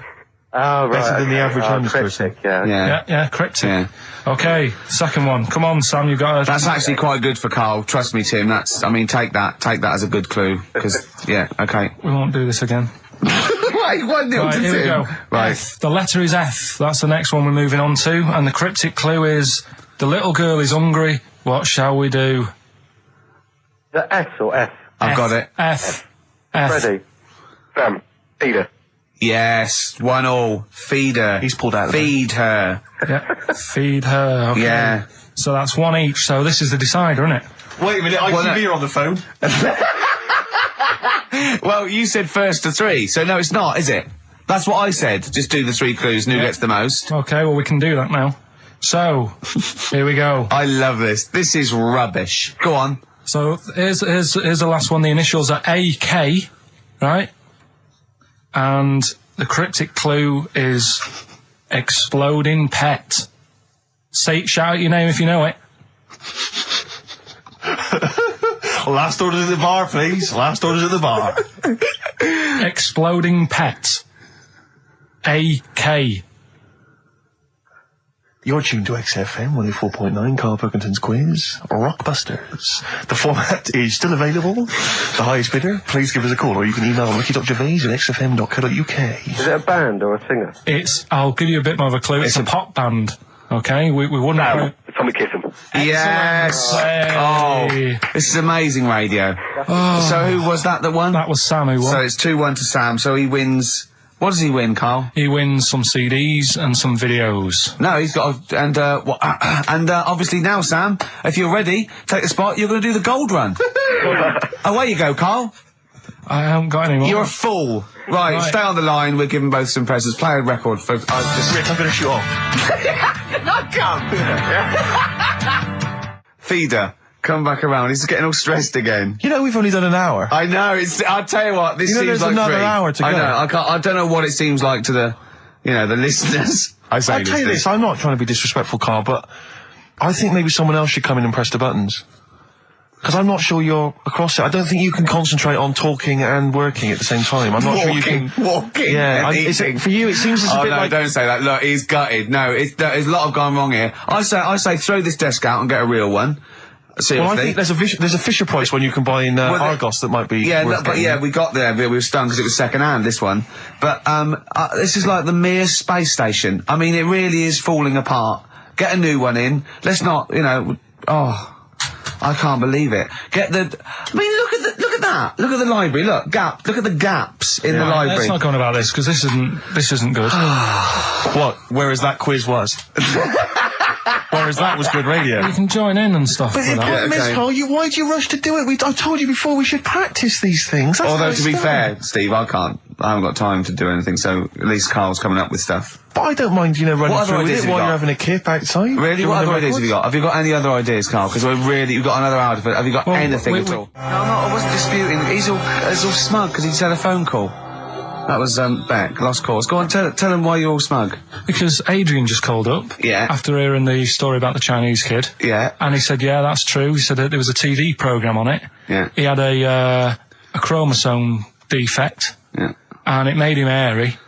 [SPEAKER 9] Oh, right.
[SPEAKER 8] Better than the average homeless person.
[SPEAKER 9] cryptic, yeah.
[SPEAKER 3] Yeah, cryptic.
[SPEAKER 1] Yeah.
[SPEAKER 3] Okay, second one. Come on, Sam, you got it.
[SPEAKER 1] That's actually quite good for Carl. Trust me, Tim. Take that as a good clue. Because, yeah, okay.
[SPEAKER 3] We won't do this again.
[SPEAKER 1] Wait, 1-0
[SPEAKER 3] Right,
[SPEAKER 1] to
[SPEAKER 3] here we
[SPEAKER 1] Tim.
[SPEAKER 3] go.
[SPEAKER 1] Right.
[SPEAKER 3] F. The letter is F. That's the next one we're moving on to. And the cryptic clue is, the little girl is hungry. What shall we do?
[SPEAKER 9] The S or F?
[SPEAKER 1] I've got it.
[SPEAKER 3] F.
[SPEAKER 9] Freddy. Sam. Peter.
[SPEAKER 1] Yes, 1-1. Feed her.
[SPEAKER 8] He's pulled out of
[SPEAKER 1] Feed her.
[SPEAKER 3] Yeah. Feed her. Okay.
[SPEAKER 1] Yeah.
[SPEAKER 3] So that's one each. So this is the decider, isn't it?
[SPEAKER 8] Wait a minute, ITV are on the phone.
[SPEAKER 1] Well, you said first to 3, so no, it's not, is it? That's what I said. Just do the 3 clues and who gets the most.
[SPEAKER 3] Okay, well, we can do that now. So, here we go.
[SPEAKER 1] I love this. This is rubbish. Go on.
[SPEAKER 3] So, here's the last one. The initials are AK, right? And the cryptic clue is exploding pet. Shout out your name if you know it.
[SPEAKER 8] Last orders at the bar, please. Last orders at the bar.
[SPEAKER 3] Exploding pet. AK.
[SPEAKER 8] You're tuned to XFM 104.9, Karl Pilkington's quiz, Rockbusters. The format is still available. The highest bidder, please give us a call, or you can email ricky.gervais@xfm.co.uk.
[SPEAKER 9] Is it a band or a singer?
[SPEAKER 3] I'll give you a bit more of a clue. It's a pop band. Okay, we wouldn't...
[SPEAKER 9] No, Tommy Kissem.
[SPEAKER 1] Yes.
[SPEAKER 3] Hey.
[SPEAKER 1] Oh, this is amazing radio. So who was that won?
[SPEAKER 3] That was Sam who won.
[SPEAKER 1] So it's 2-1 to Sam, so he wins... What does he win, Carl?
[SPEAKER 3] He wins some CDs and some videos.
[SPEAKER 1] No, he's got obviously now, Sam, if you're ready, take the spot, you're going to do the gold run. Away you go, Carl.
[SPEAKER 3] I haven't got any more.
[SPEAKER 1] You're a fool. Right, stay on the line, we're giving both some presents. Play a record for...
[SPEAKER 8] Rick, I'm going to shoot off.
[SPEAKER 1] Not come! Feeder, come back around. He's getting all stressed again.
[SPEAKER 8] You know, we've only done an hour.
[SPEAKER 1] I know, I'll tell you what, this seems
[SPEAKER 8] there's
[SPEAKER 1] like
[SPEAKER 8] another
[SPEAKER 1] 3.
[SPEAKER 8] hour to go.
[SPEAKER 1] I know, I don't know what it seems like to the listeners.
[SPEAKER 8] I'll tell you this, I'm not trying to be disrespectful, Carl, but I think maybe someone else should come in and press the buttons. Because I'm not sure you're across it. I don't think you can concentrate on talking and working at the same time. I'm not sure you can...
[SPEAKER 1] Walking
[SPEAKER 8] Yeah,
[SPEAKER 1] and eating.
[SPEAKER 8] for you, it seems it's a bit
[SPEAKER 1] no,
[SPEAKER 8] like...
[SPEAKER 1] don't say that. Look, he's gutted. No, there's a lot of gone wrong here. I say throw this desk out and get a real one. Seriously.
[SPEAKER 8] Well, I think there's a Fisher Price when you can buy in Argos that might be worth
[SPEAKER 1] but
[SPEAKER 8] getting.
[SPEAKER 1] we got there. We were stunned because it was second hand, this one. But this is like the Mir space station. I mean, it really is falling apart. Get a new one in. Let's not, I can't believe it. Look at that. Look at the library. Look at the gaps in the library.
[SPEAKER 3] Let's not go on about this, because this isn't good.
[SPEAKER 8] What? Whereas that quiz was. Whereas that was good radio.
[SPEAKER 3] You can join in and stuff.
[SPEAKER 8] But the problem is, Carl, why do you rush to do it? I told you before we should practice these things. That's
[SPEAKER 1] Although, to be fair, Steve, I haven't got time to do anything, so at least Carl's coming up with stuff.
[SPEAKER 8] But I don't mind, running
[SPEAKER 1] What
[SPEAKER 8] through
[SPEAKER 1] other
[SPEAKER 8] with
[SPEAKER 1] ideas
[SPEAKER 8] it
[SPEAKER 1] have
[SPEAKER 8] while
[SPEAKER 1] you
[SPEAKER 8] you're
[SPEAKER 1] got?
[SPEAKER 8] having a kip outside.
[SPEAKER 1] Really? What other ideas have you got? Have you got any other ideas, Carl? Because we've got another hour. Have you got anything at all? No, I wasn't disputing. He's all smug because he's had a phone call. That was Beck, lost cause. Go on, tell him why you're all smug.
[SPEAKER 3] Because Adrian just called up.
[SPEAKER 1] Yeah.
[SPEAKER 3] After hearing the story about the Chinese kid.
[SPEAKER 1] Yeah.
[SPEAKER 3] And he said, yeah, that's true. He said that there was a TV programme on it.
[SPEAKER 1] Yeah.
[SPEAKER 3] He had a chromosome defect.
[SPEAKER 1] Yeah.
[SPEAKER 3] And it made him hairy.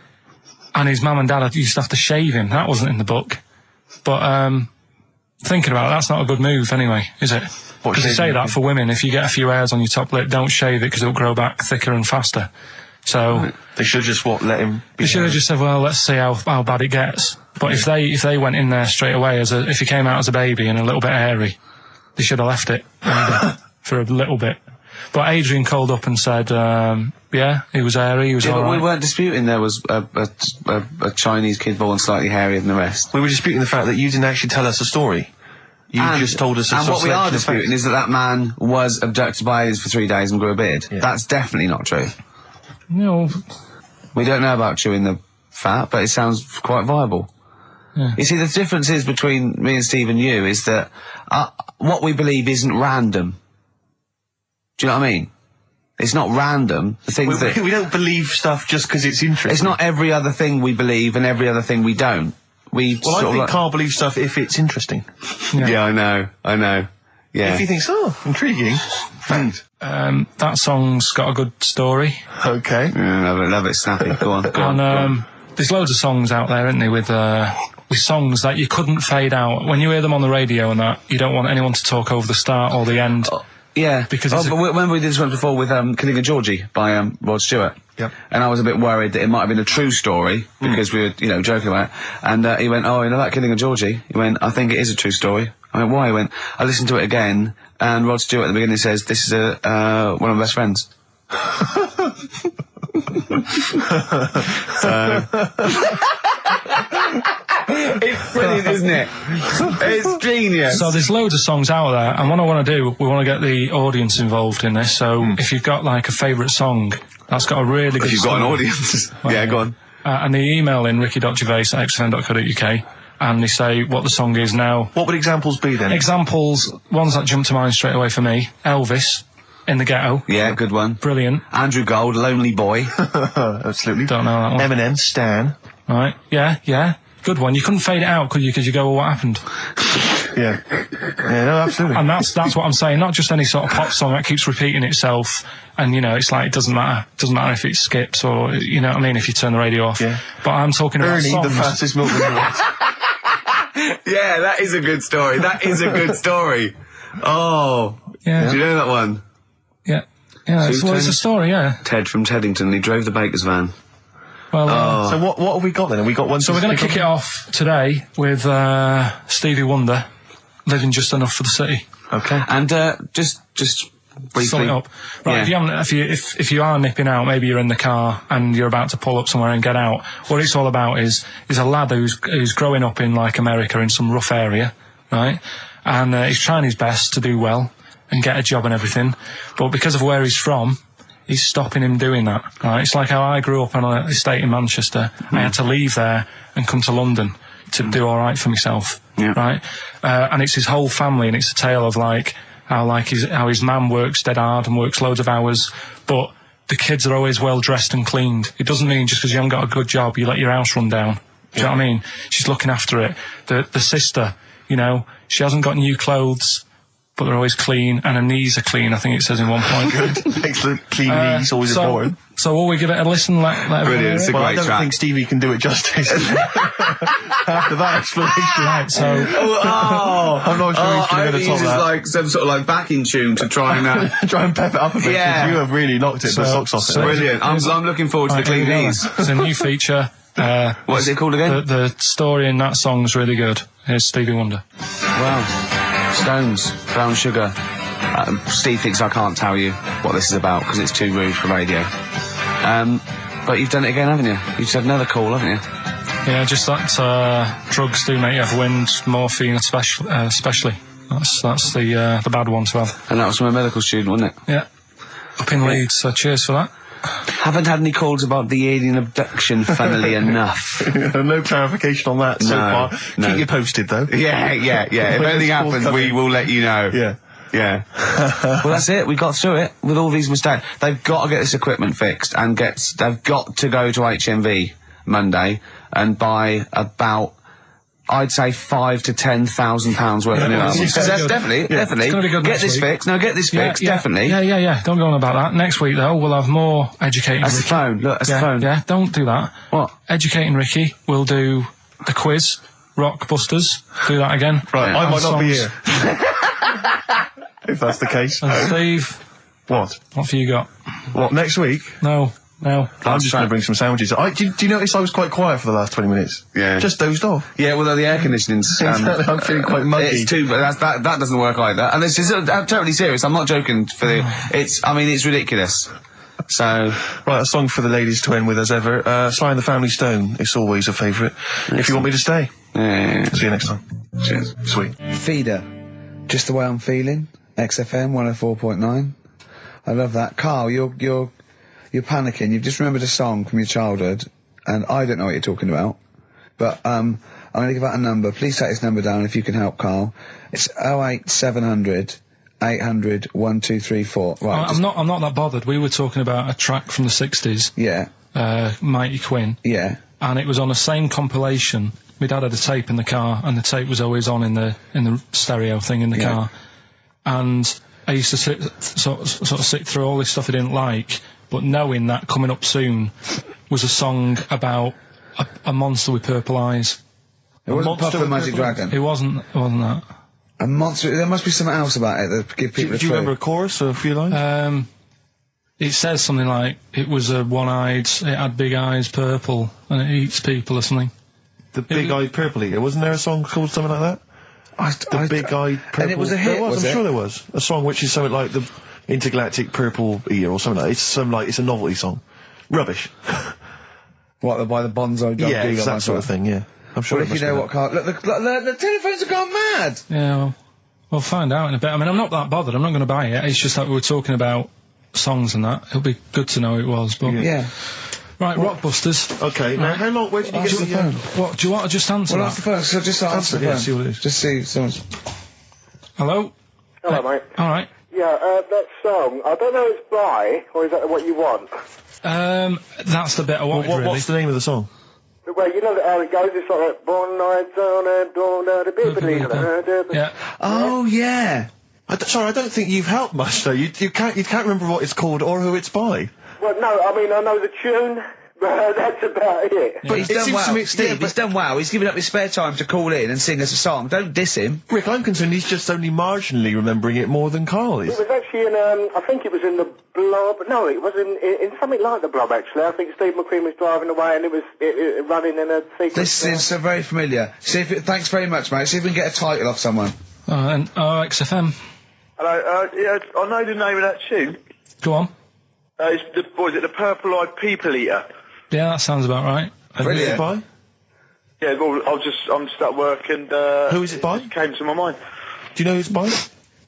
[SPEAKER 3] And his mum and dad used to have to shave him. That wasn't in the book. But, thinking about it, that's not a good move anyway, is it? Because they say that for women, if you get a few hairs on your top lip, don't shave it because it'll grow back thicker and faster. So
[SPEAKER 8] they should have just let him.
[SPEAKER 3] They should have just said, well, let's see how bad it gets. But if they went in there straight away if he came out as a baby and a little bit hairy, they should have left it for a little bit. But Adrian called up and said, yeah, he was hairy, he was all
[SPEAKER 1] but
[SPEAKER 3] right.
[SPEAKER 1] we weren't disputing there was a Chinese kid born slightly hairier than the rest.
[SPEAKER 8] We were disputing the fact that you didn't actually tell us a story. You just told us a
[SPEAKER 1] And what we are disputing is that man was abducted by aliens for 3 days and grew a beard.
[SPEAKER 8] Yeah.
[SPEAKER 1] That's definitely not true.
[SPEAKER 3] You know,
[SPEAKER 1] We don't know about chewing the fat, but it sounds quite viable.
[SPEAKER 3] Yeah.
[SPEAKER 1] You see, the difference is between me and Steve and you is that what we believe isn't random. Do you know what I mean? It's not random. The things that
[SPEAKER 8] we don't believe stuff just because it's interesting.
[SPEAKER 1] it's not every other thing we believe and every other thing we don't.
[SPEAKER 8] Well, I think Karl believes stuff if it's interesting.
[SPEAKER 1] Yeah, I know. Yeah.
[SPEAKER 8] If he thinks, intriguing. Fact.
[SPEAKER 3] that song's got a good story.
[SPEAKER 8] Okay.
[SPEAKER 1] Love it, snappy. Go on.
[SPEAKER 3] And there's loads of songs out there, isn't there, with songs that you couldn't fade out. When you hear them on the radio and that, you don't want anyone to talk over the start or the end.
[SPEAKER 1] Yeah,
[SPEAKER 3] because
[SPEAKER 1] but remember we did this one before with Killing a Georgie by Rod Stewart.
[SPEAKER 8] Yep.
[SPEAKER 1] And I was a bit worried that it might have been a true story because we were, joking about it. And he went, "Oh, you know that Killing a Georgie?" He went, "I think it is a true story." I went, "Why?" He went, "I listened to it again, and Rod Stewart at the beginning says this is one of my best friends." It's brilliant, isn't it? It's genius.
[SPEAKER 3] So there's loads of songs out there, and what I want to do, we want to get the audience involved in this. So if you've got like a favourite song that's got a really good
[SPEAKER 1] If you've got an audience. Yeah, go on.
[SPEAKER 3] And they email in ricky.gervais@xfm.co.uk and they say what the song is now.
[SPEAKER 8] What would examples be then?
[SPEAKER 3] Examples, ones that jump to mind straight away for me. Elvis, In the Ghetto.
[SPEAKER 1] Yeah, good one.
[SPEAKER 3] Brilliant.
[SPEAKER 1] Andrew Gold, Lonely Boy.
[SPEAKER 8] Absolutely.
[SPEAKER 3] Don't know that one.
[SPEAKER 8] Eminem, Stan.
[SPEAKER 3] Right, yeah. Good one. You couldn't fade it out, could you? Because you go, well, what happened?
[SPEAKER 8] Yeah, no, absolutely.
[SPEAKER 3] And that's what I'm saying. Not just any sort of pop song that keeps repeating itself. And, it's like, it doesn't matter. It doesn't matter if it skips or, you know what I mean, if you turn the radio off.
[SPEAKER 8] Yeah.
[SPEAKER 3] But I'm talking about
[SPEAKER 8] Ernie,
[SPEAKER 3] songs.
[SPEAKER 8] the fastest milk in the world.
[SPEAKER 1] Yeah, that is a good story. Oh.
[SPEAKER 3] Yeah.
[SPEAKER 1] Do you know that one?
[SPEAKER 3] Yeah, it's a story, yeah.
[SPEAKER 1] Ted from Teddington, he drove the baker's van.
[SPEAKER 3] Well,
[SPEAKER 8] So what have we got then? Have we got one?
[SPEAKER 3] so we're going to kick it off today with Stevie Wonder, Living Just Enough for the City.
[SPEAKER 8] Okay.
[SPEAKER 1] And just briefly.
[SPEAKER 3] Sum it up. Right,
[SPEAKER 1] Yeah.
[SPEAKER 3] if you are nipping out, maybe you're in the car and you're about to pull up somewhere and get out, what it's all about is a lad who's growing up in like America in some rough area, right? And he's trying his best to do well and get a job and everything, but because of where he's from, he's stopping him doing that, right? It's like how I grew up on an estate in Manchester. I had to leave there and come to London to do all right for myself, right? And it's his whole family, and it's a tale of like how his mum works dead hard and works loads of hours, but the kids are always well dressed and cleaned. It doesn't mean just because you haven't got a good job, you let your house run down. Do you know what I mean? She's looking after it. The sister, she hasn't got new clothes, but they're always clean, and her knees are clean, I think it says in one point.
[SPEAKER 8] Excellent. Clean knees, always important.
[SPEAKER 3] So will we give it a listen? Let
[SPEAKER 1] Brilliant, it's a
[SPEAKER 8] Well, I
[SPEAKER 1] great
[SPEAKER 8] don't
[SPEAKER 1] track.
[SPEAKER 8] think Stevie can do it justice. After that explanation.
[SPEAKER 3] Right, so
[SPEAKER 8] I'm not sure he's
[SPEAKER 1] I
[SPEAKER 8] going to
[SPEAKER 1] think
[SPEAKER 8] top
[SPEAKER 1] it's just
[SPEAKER 8] that.
[SPEAKER 1] like some sort of like backing tune to try and...
[SPEAKER 8] Try and pep it up a bit.
[SPEAKER 1] Yeah.
[SPEAKER 8] 'Cause you have really knocked it the socks off it.
[SPEAKER 1] Brilliant. I'm looking forward to the clean knees.
[SPEAKER 3] It's a new feature.
[SPEAKER 1] What is it called again?
[SPEAKER 3] The story in that song's really good. Here's Stevie Wonder.
[SPEAKER 1] Wow. Stones, Brown Sugar. Steve thinks I can't tell you what this is about because it's too rude for radio. But you've done it again, haven't you? You've said another call, haven't you?
[SPEAKER 3] Yeah, just that drugs do make you have wind, morphine especially. That's the bad one to have.
[SPEAKER 1] And that was from a medical student, wasn't it?
[SPEAKER 3] Yeah. Up in Leeds, so cheers for that.
[SPEAKER 1] Haven't had any calls about the alien abduction, funnily enough.
[SPEAKER 8] No clarification on that so
[SPEAKER 1] No,
[SPEAKER 8] far.
[SPEAKER 1] no.
[SPEAKER 8] Keep you posted, though.
[SPEAKER 1] Yeah. If anything happens, we will let you know.
[SPEAKER 8] Yeah.
[SPEAKER 1] Yeah. Well, that's it. We got through it with all these mistakes. They've got to get this equipment fixed and they've got to go to HMV Monday and buy about, I'd say, £5,000 to £10,000 worth of new albums.
[SPEAKER 3] That's
[SPEAKER 1] That's definitely.
[SPEAKER 3] It's gonna be good
[SPEAKER 1] Get
[SPEAKER 3] next
[SPEAKER 1] this
[SPEAKER 3] week.
[SPEAKER 1] fixed. No, get this fixed. Definitely.
[SPEAKER 3] Yeah. Don't go on about that. Next week, though, we'll have more educating
[SPEAKER 1] That's the
[SPEAKER 3] Ricky.
[SPEAKER 1] phone. Look, that's the phone.
[SPEAKER 3] Yeah, don't do that.
[SPEAKER 1] What?
[SPEAKER 3] Educating Ricky. We'll do the quiz, Rock Busters. Do that again.
[SPEAKER 8] Right, I might not be
[SPEAKER 3] songs.
[SPEAKER 8] here. If that's the case.
[SPEAKER 3] And Steve,
[SPEAKER 8] What?
[SPEAKER 3] what have you got?
[SPEAKER 8] What, next week?
[SPEAKER 3] No.
[SPEAKER 8] I'm just going to bring some sandwiches. Do you notice I was quite quiet for the last 20 minutes?
[SPEAKER 1] Yeah.
[SPEAKER 8] Just dozed off.
[SPEAKER 1] Yeah, well, the air conditioning's...
[SPEAKER 8] I'm feeling quite muggy.
[SPEAKER 1] It's too, but that doesn't work either. And this is I'm totally serious. I'm not joking. It's ridiculous. So,
[SPEAKER 8] Right, a song for the ladies to end with as ever. Sly and the Family Stone. It's always a favourite. If you want me to stay.
[SPEAKER 1] yeah.
[SPEAKER 8] See you next time.
[SPEAKER 1] Cheers.
[SPEAKER 8] Sweet.
[SPEAKER 1] Feeder, just the way I'm feeling. XFM 104.9. I love that. Karl, you're you're panicking. You've just remembered a song from your childhood, and I don't know what you're talking about. But I'm going to give out a number. Please take this number down if you can help, Karl. It's 08700 800 1234. Right.
[SPEAKER 3] I'm not that bothered. We were talking about a track from the 60s.
[SPEAKER 1] Yeah.
[SPEAKER 3] Mighty Quinn.
[SPEAKER 1] Yeah.
[SPEAKER 3] And it was on the same compilation. My dad had a tape in the car, and the tape was always on in the stereo thing in the car. And I used to sort of sit through all this stuff I didn't like, but knowing that coming up soon was a song about a monster with purple eyes.
[SPEAKER 1] It wasn't Puff the Magic Dragon.
[SPEAKER 3] It wasn't that.
[SPEAKER 1] A monster. There must be something else about it that give people.
[SPEAKER 8] Do you remember a chorus or a few lines?
[SPEAKER 3] It says something like, it was a one-eyed, it had big eyes, purple, and it eats people or something.
[SPEAKER 8] The big-eyed purple eater. Wasn't there a song called something like that? The big-eyed purple...
[SPEAKER 1] And it was a hit,
[SPEAKER 8] I'm sure there was. A song which is something like the intergalactic purple eater or something like that. It's a novelty song. Rubbish.
[SPEAKER 1] What, by the Bonzo Dog?
[SPEAKER 8] Yeah, it's that sort of thing, yeah. I'm sure
[SPEAKER 1] well, if you know what, Karl... Look, the telephones have gone mad!
[SPEAKER 3] Yeah, well, we'll find out in a bit. I mean, I'm not that bothered. I'm not going to buy it. It's just that we were talking about songs and that. It'll be good to know who it was, but...
[SPEAKER 1] Yeah.
[SPEAKER 3] Right, Rockbusters.
[SPEAKER 8] Okay, now how long... Where did you get the phone?
[SPEAKER 3] What, do you want to just answer
[SPEAKER 1] well,
[SPEAKER 3] that?
[SPEAKER 1] Answer the phone, so just answer the phone.
[SPEAKER 8] See what it is.
[SPEAKER 1] Just see someone's...
[SPEAKER 3] Hello?
[SPEAKER 10] Hello, mate.
[SPEAKER 3] Alright.
[SPEAKER 10] Yeah, that song, I don't know if it's by, or is that what you want?
[SPEAKER 3] That's the bit I wanted, really.
[SPEAKER 8] What's the name of the song?
[SPEAKER 10] Well, you know how it goes, it's like, born nights on and dawn out a bit.
[SPEAKER 3] Yeah.
[SPEAKER 1] Oh, yeah.
[SPEAKER 8] Sorry, I don't think you've helped much, though. You can't remember what it's called or who it's by.
[SPEAKER 10] Well, no, I mean, I know the tune, but that's about it.
[SPEAKER 1] But he's done well.
[SPEAKER 8] Steve,
[SPEAKER 1] he's done well. He's given up his spare time to call in and sing us a song. Don't diss him.
[SPEAKER 8] Rick, I'm concerned he's just only marginally remembering it more than Karl is.
[SPEAKER 10] It was actually in, I think it was in the Blob. No, it was in something like the Blob, actually. I think Steve McQueen was driving away and it was running in a sequence.
[SPEAKER 1] This is so very familiar. Thanks very much, mate. See if we can get a title off someone.
[SPEAKER 3] And XFM.
[SPEAKER 11] Hello, yeah, I know the name of that tune.
[SPEAKER 3] Go on.
[SPEAKER 11] It's the Purple-Eyed People Eater?
[SPEAKER 3] Yeah, that sounds about right.
[SPEAKER 8] And who's it by?
[SPEAKER 11] Yeah, well, I'm just at work and...
[SPEAKER 8] who is it by?
[SPEAKER 11] It came to my mind.
[SPEAKER 8] Do you know who it's by?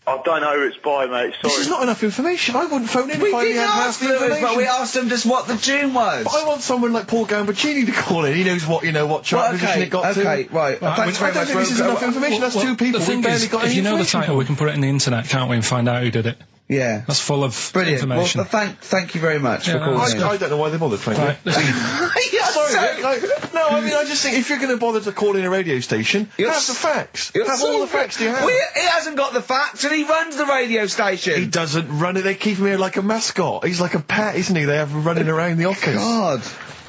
[SPEAKER 11] I don't know who it's by, mate, sorry.
[SPEAKER 8] This is not enough information. I wouldn't phone in if I had half the information.
[SPEAKER 1] But we asked him just what the tune was.
[SPEAKER 8] But I want someone like Paul Gambaccini to call in. He knows what chart position it got to.
[SPEAKER 1] Okay, right. Thanks very much.
[SPEAKER 8] This is enough information. That's two people who barely got any information.
[SPEAKER 3] If you know the title, we can put it in the internet, can't we, and find out who did it.
[SPEAKER 1] Yeah.
[SPEAKER 3] That's full of
[SPEAKER 1] brilliant
[SPEAKER 3] information.
[SPEAKER 1] Well, thank you very much for calling in.
[SPEAKER 8] I don't know why they bothered, frankly.
[SPEAKER 1] Right.
[SPEAKER 8] Sorry, no, I mean, I just think if you're going to bother to call in a radio station, have the facts. Have all the facts you have.
[SPEAKER 1] Well, he hasn't got the facts, and he runs the radio station.
[SPEAKER 8] He doesn't run it. They keep him here like a mascot. He's like a pet, isn't he? They have him running around the office.
[SPEAKER 1] God.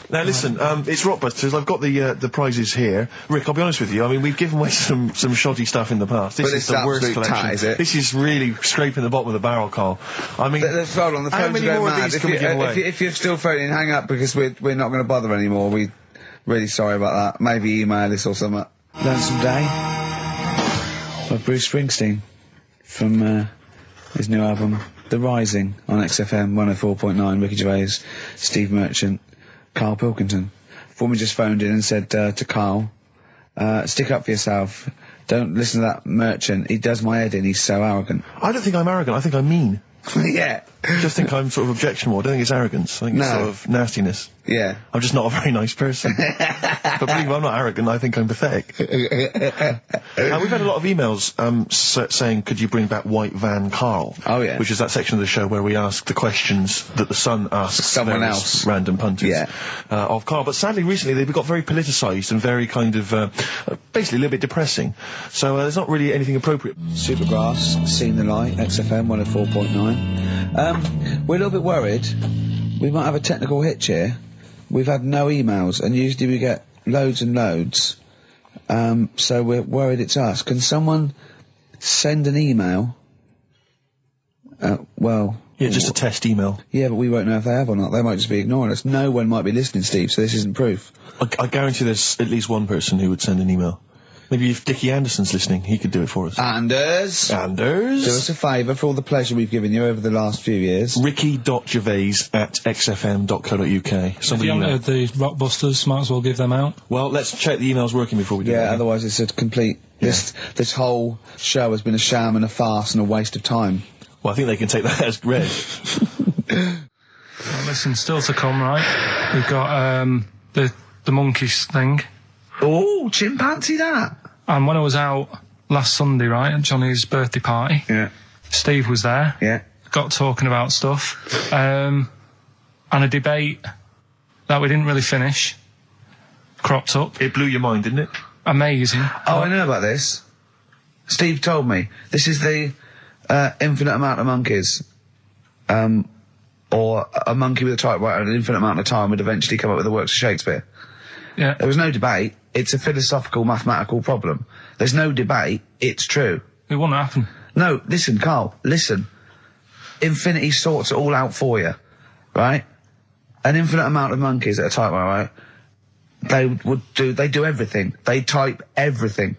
[SPEAKER 8] Now listen, it's Rockbusters. I've got the prizes here. Rick, I'll be honest with you. I mean, we've given away some shoddy stuff in the past. This is the worst collection.
[SPEAKER 1] Is it?
[SPEAKER 8] This is really scraping the bottom of the barrel, Karl. I mean,
[SPEAKER 1] hold on, the phone's going mad. If you're still phoning, hang up because we're not going to bother anymore. We're really sorry about that. Maybe email us or something. Lonesome Day by Bruce Springsteen from his new album The Rising on XFM 104.9. Ricky Gervais, Steve Merchant, Karl Pilkington. Foreman just phoned in and said to Karl, stick up for yourself. Don't listen to that Merchant. He does my head in. He's so arrogant.
[SPEAKER 8] I don't think I'm arrogant. I think I'm mean.
[SPEAKER 1] Yeah.
[SPEAKER 8] I just think I'm sort of objectionable. I don't think it's arrogance. I think it's sort of nastiness.
[SPEAKER 1] Yeah.
[SPEAKER 8] I'm just not a very nice person. But believe me, I'm not arrogant. I think I'm pathetic. We've had a lot of emails saying, could you bring back White Van Karl?
[SPEAKER 1] Oh, yeah.
[SPEAKER 8] Which is that section of the show where we ask the questions that the Sun asks
[SPEAKER 1] someone else,
[SPEAKER 8] random punters of Karl. But sadly, recently, they've got very politicised and very kind of, basically a little bit depressing. So there's not really anything appropriate.
[SPEAKER 1] Supergrass, Seen the Light, XFM 104.9. We're a little bit worried. We might have a technical hitch here. We've had no emails, and usually we get loads and loads. So we're worried it's us. Can someone send an email?
[SPEAKER 8] Yeah, just a test email.
[SPEAKER 1] Yeah, but we won't know if they have or not. They might just be ignoring us. No one might be listening, Steve, so this isn't proof.
[SPEAKER 8] I guarantee there's at least one person who would send an email. Maybe if Dickie Anderson's listening, he could do it for us.
[SPEAKER 1] Anders! Do us a favour for all the pleasure we've given you over the last few years.
[SPEAKER 8] Ricky.gervais@xfm.co.uk.
[SPEAKER 3] If you haven't heard the Rockbusters, might as well give them out.
[SPEAKER 8] Well, let's check the emails working before we do that.
[SPEAKER 1] Yeah, otherwise it's a complete... This whole show has been a sham and a farce and a waste of time.
[SPEAKER 8] Well, I think they can take that as read.
[SPEAKER 3] listen, still to come, right? We've got the monkeys thing.
[SPEAKER 1] Oh, chimpanzee that.
[SPEAKER 3] And when I was out last Sunday, right, at Johnny's birthday party, Steve was there.
[SPEAKER 1] Yeah.
[SPEAKER 3] Got talking about stuff. And a debate that we didn't really finish cropped up.
[SPEAKER 8] It blew your mind, didn't it?
[SPEAKER 3] Amazing.
[SPEAKER 1] Oh, I know about this. Steve told me. This is the infinite amount of monkeys. Or a monkey with a typewriter and an infinite amount of time would eventually come up with the works of Shakespeare.
[SPEAKER 3] Yeah.
[SPEAKER 1] There was no debate. It's a philosophical, mathematical problem. There's no debate. It's true.
[SPEAKER 3] It won't happen.
[SPEAKER 1] No, listen, Carl, listen. Infinity sorts it all out for you, right? An infinite amount of monkeys at a typewriter, right? They do everything. They type everything.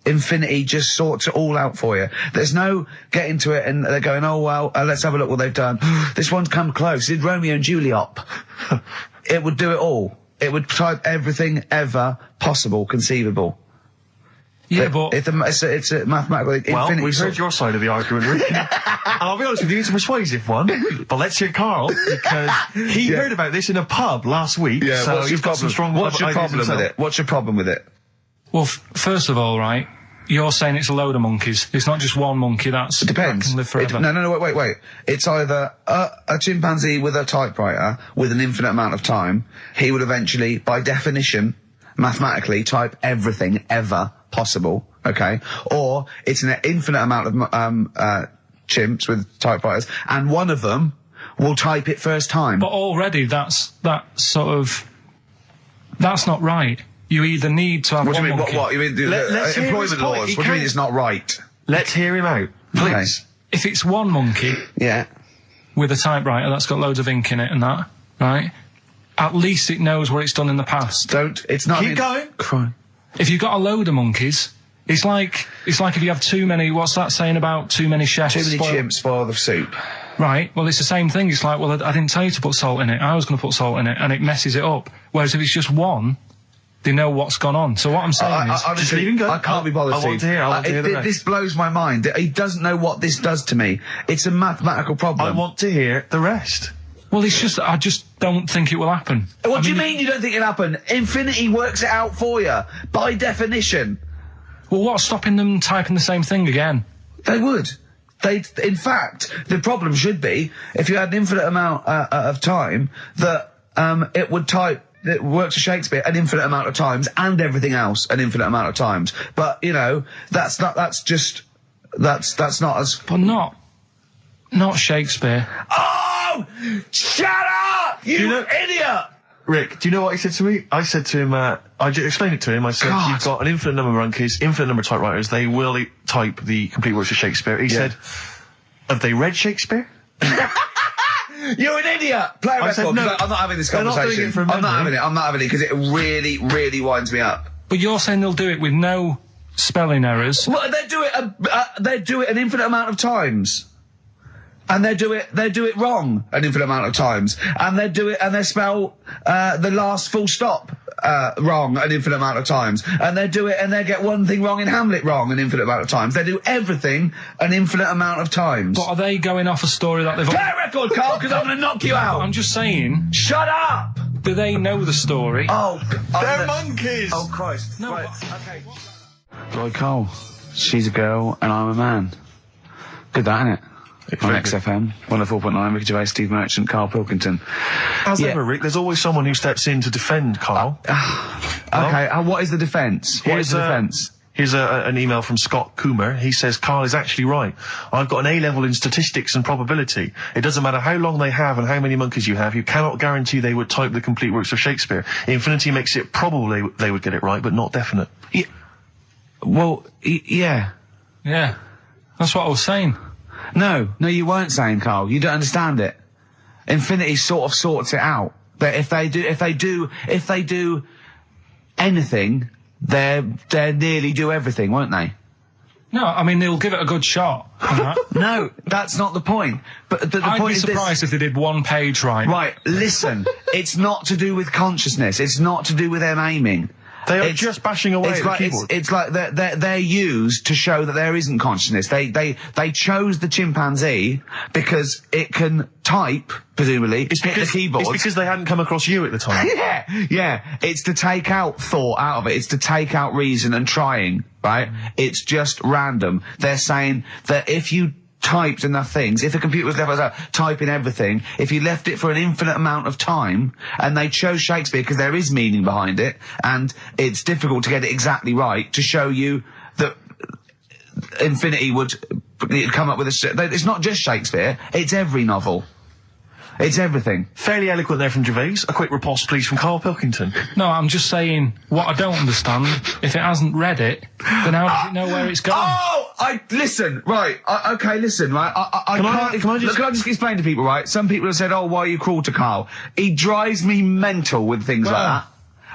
[SPEAKER 1] Infinity just sorts it all out for you. There's no getting to it and they're going, oh, well, let's have a look what they've done. This one's come close. Did Romeo and Juliet. It would do it all. It would type everything ever possible, conceivable.
[SPEAKER 3] Yeah, but...
[SPEAKER 1] It's a mathematical...
[SPEAKER 8] Well, we've heard your side of the argument, Rick. And I'll be honest with you, it's a persuasive one. But let's hear Carl, because he heard about this in a pub last week.
[SPEAKER 1] Yeah,
[SPEAKER 8] so
[SPEAKER 1] what's your problem? What's your problem with it? What's your problem with it?
[SPEAKER 3] Well, first of all, right, you're saying it's a load of monkeys. It's not just one monkey that
[SPEAKER 1] depends.
[SPEAKER 3] can live forever.
[SPEAKER 1] No, wait. It's either a chimpanzee with a typewriter with an infinite amount of time. He would eventually, by definition, mathematically, type everything ever possible, okay? Or it's an infinite amount of chimps with typewriters, and one of them will type it first time.
[SPEAKER 3] But already that's not right. You either need to have
[SPEAKER 1] what
[SPEAKER 3] one
[SPEAKER 1] do you mean?
[SPEAKER 3] monkey.
[SPEAKER 1] What? You mean employment laws? What do you mean it's not right?
[SPEAKER 8] Let's hear him out, please.
[SPEAKER 1] Okay.
[SPEAKER 3] If it's one monkey with a typewriter that's got loads of ink in it and that, right? At least it knows what it's done in the past.
[SPEAKER 1] It's not...
[SPEAKER 8] Keep going.
[SPEAKER 1] Cry.
[SPEAKER 3] If you've got a load of monkeys, it's like if you have too many, what's that saying about too many chefs?
[SPEAKER 1] Too many chimps spoil the soup.
[SPEAKER 3] Right, well it's the same thing. It's like, well, I didn't tell you to put salt in it. I was going to put salt in it, and it messes it up. Whereas if it's just one, they know what's gone on. So what I'm saying is...
[SPEAKER 8] just leave him go.
[SPEAKER 1] I can't be bothered,
[SPEAKER 8] I want to hear the rest.
[SPEAKER 1] This blows my mind. He doesn't know what this does to me. It's a mathematical problem.
[SPEAKER 8] I want to hear the rest.
[SPEAKER 3] Well, I just don't think it will happen.
[SPEAKER 1] What do you mean you don't think it'll happen? Infinity works it out for you, by definition.
[SPEAKER 3] Well, what's stopping them typing the same thing again?
[SPEAKER 1] They would. In fact, the problem should be, if you had an infinite amount of time, that it would type the works of Shakespeare an infinite amount of times, and everything else an infinite amount of times. But, you know, that's not as...
[SPEAKER 3] But not Shakespeare.
[SPEAKER 1] Oh! Shut up! You idiot!
[SPEAKER 8] Rick, do you know what he said to me? I said to him, I explained it to him. I said, you've got an infinite number of monkeys, infinite number of typewriters. They will type the complete works of Shakespeare. He said, have they read Shakespeare?
[SPEAKER 1] You're an idiot! Play a record.
[SPEAKER 8] Said, no,
[SPEAKER 1] I'm not having this conversation.
[SPEAKER 8] They're not doing it from
[SPEAKER 1] I'm not having it because it really, really winds me up.
[SPEAKER 3] But you're saying they'll do it with no spelling errors.
[SPEAKER 1] Well, they do it an infinite amount of times. And they do it wrong an infinite amount of times. And they spell the last full stop wrong an infinite amount of times. And they get one thing wrong in Hamlet wrong an infinite amount of times. They do everything an infinite amount of times.
[SPEAKER 3] But are they going off a story that they've...
[SPEAKER 1] Play a record, Carl, because I'm going to knock you out.
[SPEAKER 3] I'm just saying...
[SPEAKER 1] Shut up!
[SPEAKER 3] Do they know the story?
[SPEAKER 1] Oh,
[SPEAKER 8] they're monkeys!
[SPEAKER 1] Oh, Christ.
[SPEAKER 3] No,
[SPEAKER 1] right, okay. Right, Carl, she's a girl and I'm a man. Good that, innit? On XFM, 104.9, Ricky Gervais, Steve Merchant, Karl Pilkington.
[SPEAKER 8] As ever, Rick, there's always someone who steps in to defend Carl.
[SPEAKER 1] Okay, what is the defence? What is the defence?
[SPEAKER 8] Here's an email from Scott Coomer. He says, Carl is actually right. I've got an A-level in statistics and probability. It doesn't matter how long they have and how many monkeys you have. You cannot guarantee they would type the complete works of Shakespeare. Infinity makes it probable they would get it right, but not definite.
[SPEAKER 1] Yeah. Well, yeah.
[SPEAKER 3] Yeah. That's what I was saying.
[SPEAKER 1] No, you weren't saying, Carl. You don't understand it. Infinity sort of sorts it out. That if they do anything, they nearly do everything, won't they?
[SPEAKER 3] No, I mean they'll give it a good shot.
[SPEAKER 1] No, that's not the point. But the
[SPEAKER 3] I'd
[SPEAKER 1] point
[SPEAKER 3] be
[SPEAKER 1] is
[SPEAKER 3] surprised if they did one page right.
[SPEAKER 1] Right, listen. It's not to do with consciousness. It's not to do with them aiming.
[SPEAKER 8] They are just bashing away at the keyboard.
[SPEAKER 5] It's like they're used to show that there isn't consciousness. They chose the chimpanzee because it can type, presumably, hit the keyboard.
[SPEAKER 8] It's because they hadn't come across you at the time.
[SPEAKER 5] Yeah. It's to take out thought out of it. It's to take out reason and trying, right? It's just random. They're saying that if you typed enough things, if the computer was left typing everything, if you left it for an infinite amount of time, and they chose Shakespeare because there is meaning behind it, and it's difficult to get it exactly right, to show you that infinity would come up with it's not just Shakespeare, it's every novel. It's everything.
[SPEAKER 8] Fairly eloquent there from Gervais. A quick riposte, please, from Karl Pilkington.
[SPEAKER 3] No, I'm just saying, what I don't understand, if it hasn't read it, then how does it know where it's going?
[SPEAKER 5] Listen, right, listen, right, Can I just explain to people, right? Some people have said, why are you cruel to Karl? He drives me mental with things like that.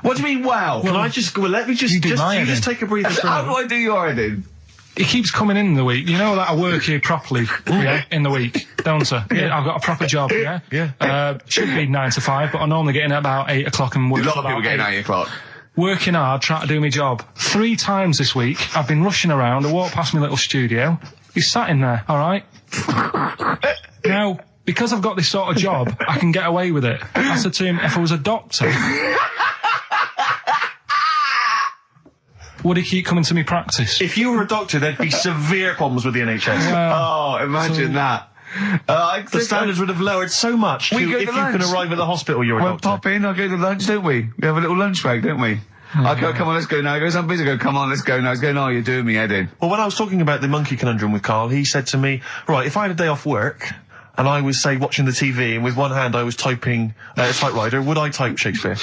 [SPEAKER 5] What do you mean, well?
[SPEAKER 8] Let me just take a breather.
[SPEAKER 5] How do I do your editing?
[SPEAKER 3] He keeps coming in the week. You know that I work here properly, in the week, don't I? Yeah, I've got a proper job, should be 9 to 5, but I normally get in at about 8 o'clock and work.
[SPEAKER 5] A lot of people getting 8 o'clock.
[SPEAKER 3] Working hard, trying to do my job. 3 times this week, I've been rushing around. I walked past my little studio. He's sat in there, all right? Now, because I've got this sort of job, I can get away with it. I said to him, if I was a doctor, would he keep coming to me practice?
[SPEAKER 8] If you were a doctor, there'd be severe problems with the NHS.
[SPEAKER 5] Imagine that.
[SPEAKER 8] The standards would have lowered so much if you can arrive at the hospital, you're a doctor.
[SPEAKER 5] Pop in, I'll go to lunch, don't we? We have a little lunch break, don't we? I go, come on, let's go now. He goes, I'm busy. I go, come on, let's go now. He's going, no, you're doing me head in.
[SPEAKER 8] Well, when I was talking about the monkey conundrum with Karl, he said to me, right, if I had a day off work, and I was, say, watching the TV, and with one hand I was typing a typewriter, would I type Shakespeare?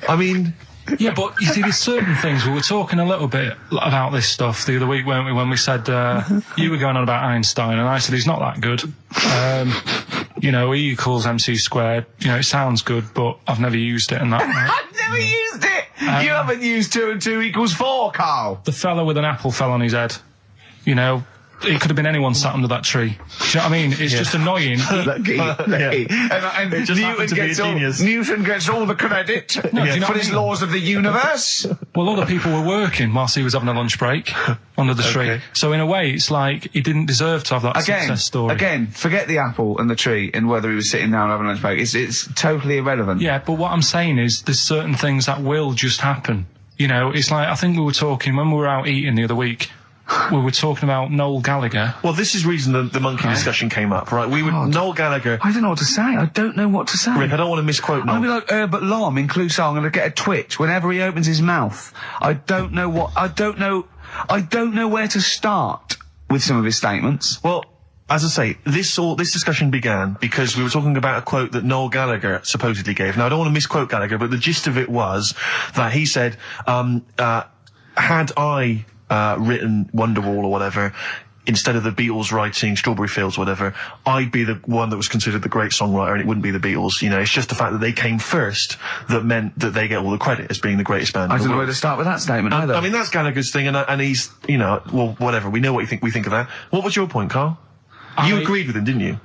[SPEAKER 8] I mean...
[SPEAKER 3] Yeah, but you see, there's certain things. We were talking a little bit about this stuff the other week, weren't we, when we said, you were going on about Einstein, and I said he's not that good. E equals MC squared. It sounds good, but I've never used it and that. Right?
[SPEAKER 5] I've never used it! You haven't used 2 and 2 equals 4, Karl!
[SPEAKER 3] The fella with an apple fell on his head. It could have been anyone sat under that tree. Do you know what I mean? It's just annoying.
[SPEAKER 5] Lucky. And
[SPEAKER 8] it just happened to be a genius.
[SPEAKER 5] Newton gets all the credit for his laws of the universe.
[SPEAKER 3] Well, other people were working whilst he was having a lunch break under the tree. So in a way, it's like he didn't deserve to have that success story.
[SPEAKER 5] Again, forget the apple and the tree and whether he was sitting down having a lunch break. It's totally irrelevant.
[SPEAKER 3] Yeah, but what I'm saying is there's certain things that will just happen. It's like, I think we were talking, when we were out eating the other week, we were talking about Noel Gallagher.
[SPEAKER 8] Well, this is the reason the monkey discussion came up, right? Noel Gallagher...
[SPEAKER 5] I don't know what to say. I don't know what to say.
[SPEAKER 8] Rick, I don't want to misquote Noel.
[SPEAKER 5] I'll be like Herbert Lom in Clouseau. I'm going to get a twitch whenever he opens his mouth. I don't know where to start with some of his statements.
[SPEAKER 8] Well, as I say, this discussion began because we were talking about a quote that Noel Gallagher supposedly gave. Now, I don't want to misquote Gallagher, but the gist of it was that he said, had I... written Wonderwall or whatever, instead of the Beatles writing Strawberry Fields or whatever, I'd be the one that was considered the great songwriter and it wouldn't be the Beatles. It's just the fact that they came first that meant that they get all the credit as being the greatest band.
[SPEAKER 5] I don't know where to start with that statement either.
[SPEAKER 8] I mean, that's Gallagher's thing and he's, well, whatever. We know what we think of that. What was your point, Karl? You agreed with him, didn't you?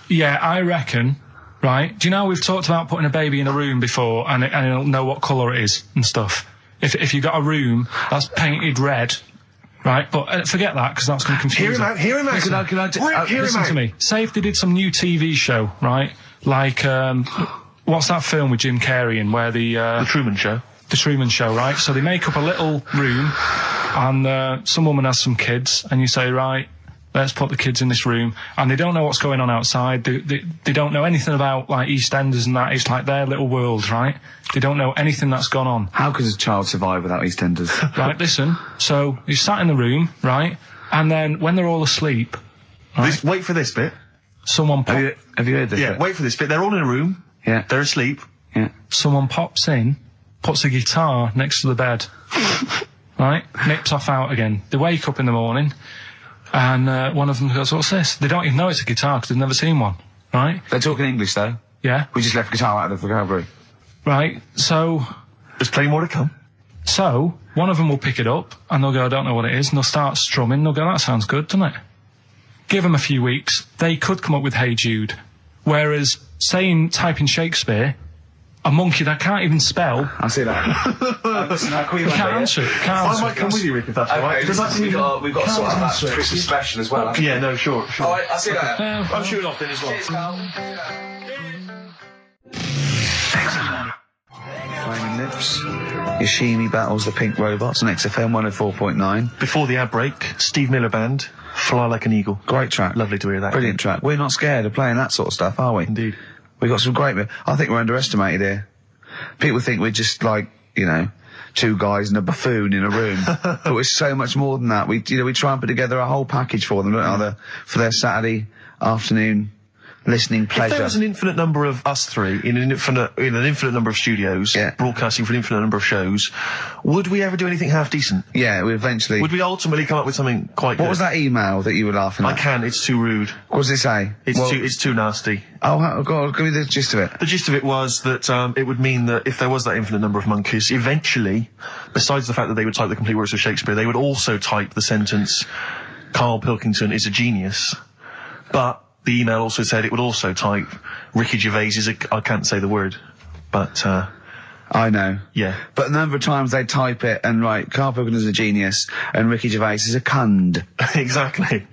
[SPEAKER 3] Yeah, I reckon, right? Do you know we've talked about putting a baby in a room before and it'll know what colour it is and stuff? If you got a room that's painted red... Right, but forget that, because that's going to confuse
[SPEAKER 8] Hear him out.
[SPEAKER 3] Listen to me. Say if they did some new TV show, right? Like, what's that film with Jim Carrey in where The
[SPEAKER 8] Truman Show.
[SPEAKER 3] The Truman Show, right? So they make up a little room, and some woman has some kids, and you say, right, let's put the kids in this room, and they don't know what's going on outside. They don't know anything about, like, EastEnders and that. It's like their little world, right? They don't know anything that's gone on.
[SPEAKER 5] How could a child survive without EastEnders?
[SPEAKER 3] Right, listen. So, he's sat in the room, right? And then, when they're all asleep... Right,
[SPEAKER 8] wait for this bit.
[SPEAKER 3] Someone
[SPEAKER 5] Have you heard this bit?
[SPEAKER 8] Wait for this bit. They're all in a room.
[SPEAKER 5] Yeah.
[SPEAKER 8] They're asleep.
[SPEAKER 5] Yeah.
[SPEAKER 3] Someone pops in, puts a guitar next to the bed. Right? Nips off out again. They wake up in the morning... And one of them goes, what's this? They don't even know it's a guitar because they've never seen one, right?
[SPEAKER 5] They're talking English, though.
[SPEAKER 3] Yeah.
[SPEAKER 5] We just left guitar out of the vocabulary.
[SPEAKER 3] Right, so...
[SPEAKER 8] There's plenty more to come.
[SPEAKER 3] So, one of them will pick it up, and they'll go, I don't know what it is, and they'll start strumming, they'll go, that sounds good, doesn't it? Give them a few weeks, they could come up with Hey Jude. Whereas, typing Shakespeare, A monkey that can't even spell.
[SPEAKER 1] I see that. Listen, I'll call you
[SPEAKER 3] Can't answer it. Can't answer
[SPEAKER 8] I might come with you, Rick, if that's all right.
[SPEAKER 1] We've got to sort out that Christmas special as well.
[SPEAKER 8] Yeah, no, sure.
[SPEAKER 1] All right, I'll see you later.
[SPEAKER 8] I'm shooting off then as well.
[SPEAKER 1] Cheers, Carl. Flaming Lips. Yoshimi battles the Pink Robots on XFM 104.9.
[SPEAKER 8] Before the ad break, Steve Miller Band, Fly Like an Eagle.
[SPEAKER 1] Great track.
[SPEAKER 8] Lovely to hear that.
[SPEAKER 1] Brilliant track. We're not scared of playing that sort of stuff, are we?
[SPEAKER 8] Indeed.
[SPEAKER 1] We've got some great... I think we're underestimated here. People think we're just like, you know, two guys and a buffoon in a room. But we're so much more than that. We try and put together a whole package for them, don't we? For their Saturday afternoon listening pleasure.
[SPEAKER 8] If there was an infinite number of us three in an infinite number of studios, broadcasting for an infinite number of shows, would we ever do anything half decent?
[SPEAKER 1] Yeah, we eventually...
[SPEAKER 8] Would we ultimately come up with something quite good?
[SPEAKER 1] What was that email that you were laughing at?
[SPEAKER 8] I can't, it's too rude.
[SPEAKER 1] What does it say?
[SPEAKER 8] It's too nasty.
[SPEAKER 1] Oh, God, give me the gist of it.
[SPEAKER 8] The gist of it was that it would mean that if there was that infinite number of monkeys, eventually, besides the fact that they would type the complete works of Shakespeare, they would also type the sentence, Karl Pilkington is a genius. But the email also said it would also type, Ricky Gervais is I can't say the word, but,
[SPEAKER 1] I know.
[SPEAKER 8] Yeah.
[SPEAKER 1] But a number of times they type it and write, Karl Pilkington is a genius, and Ricky Gervais is a cund.
[SPEAKER 8] Exactly.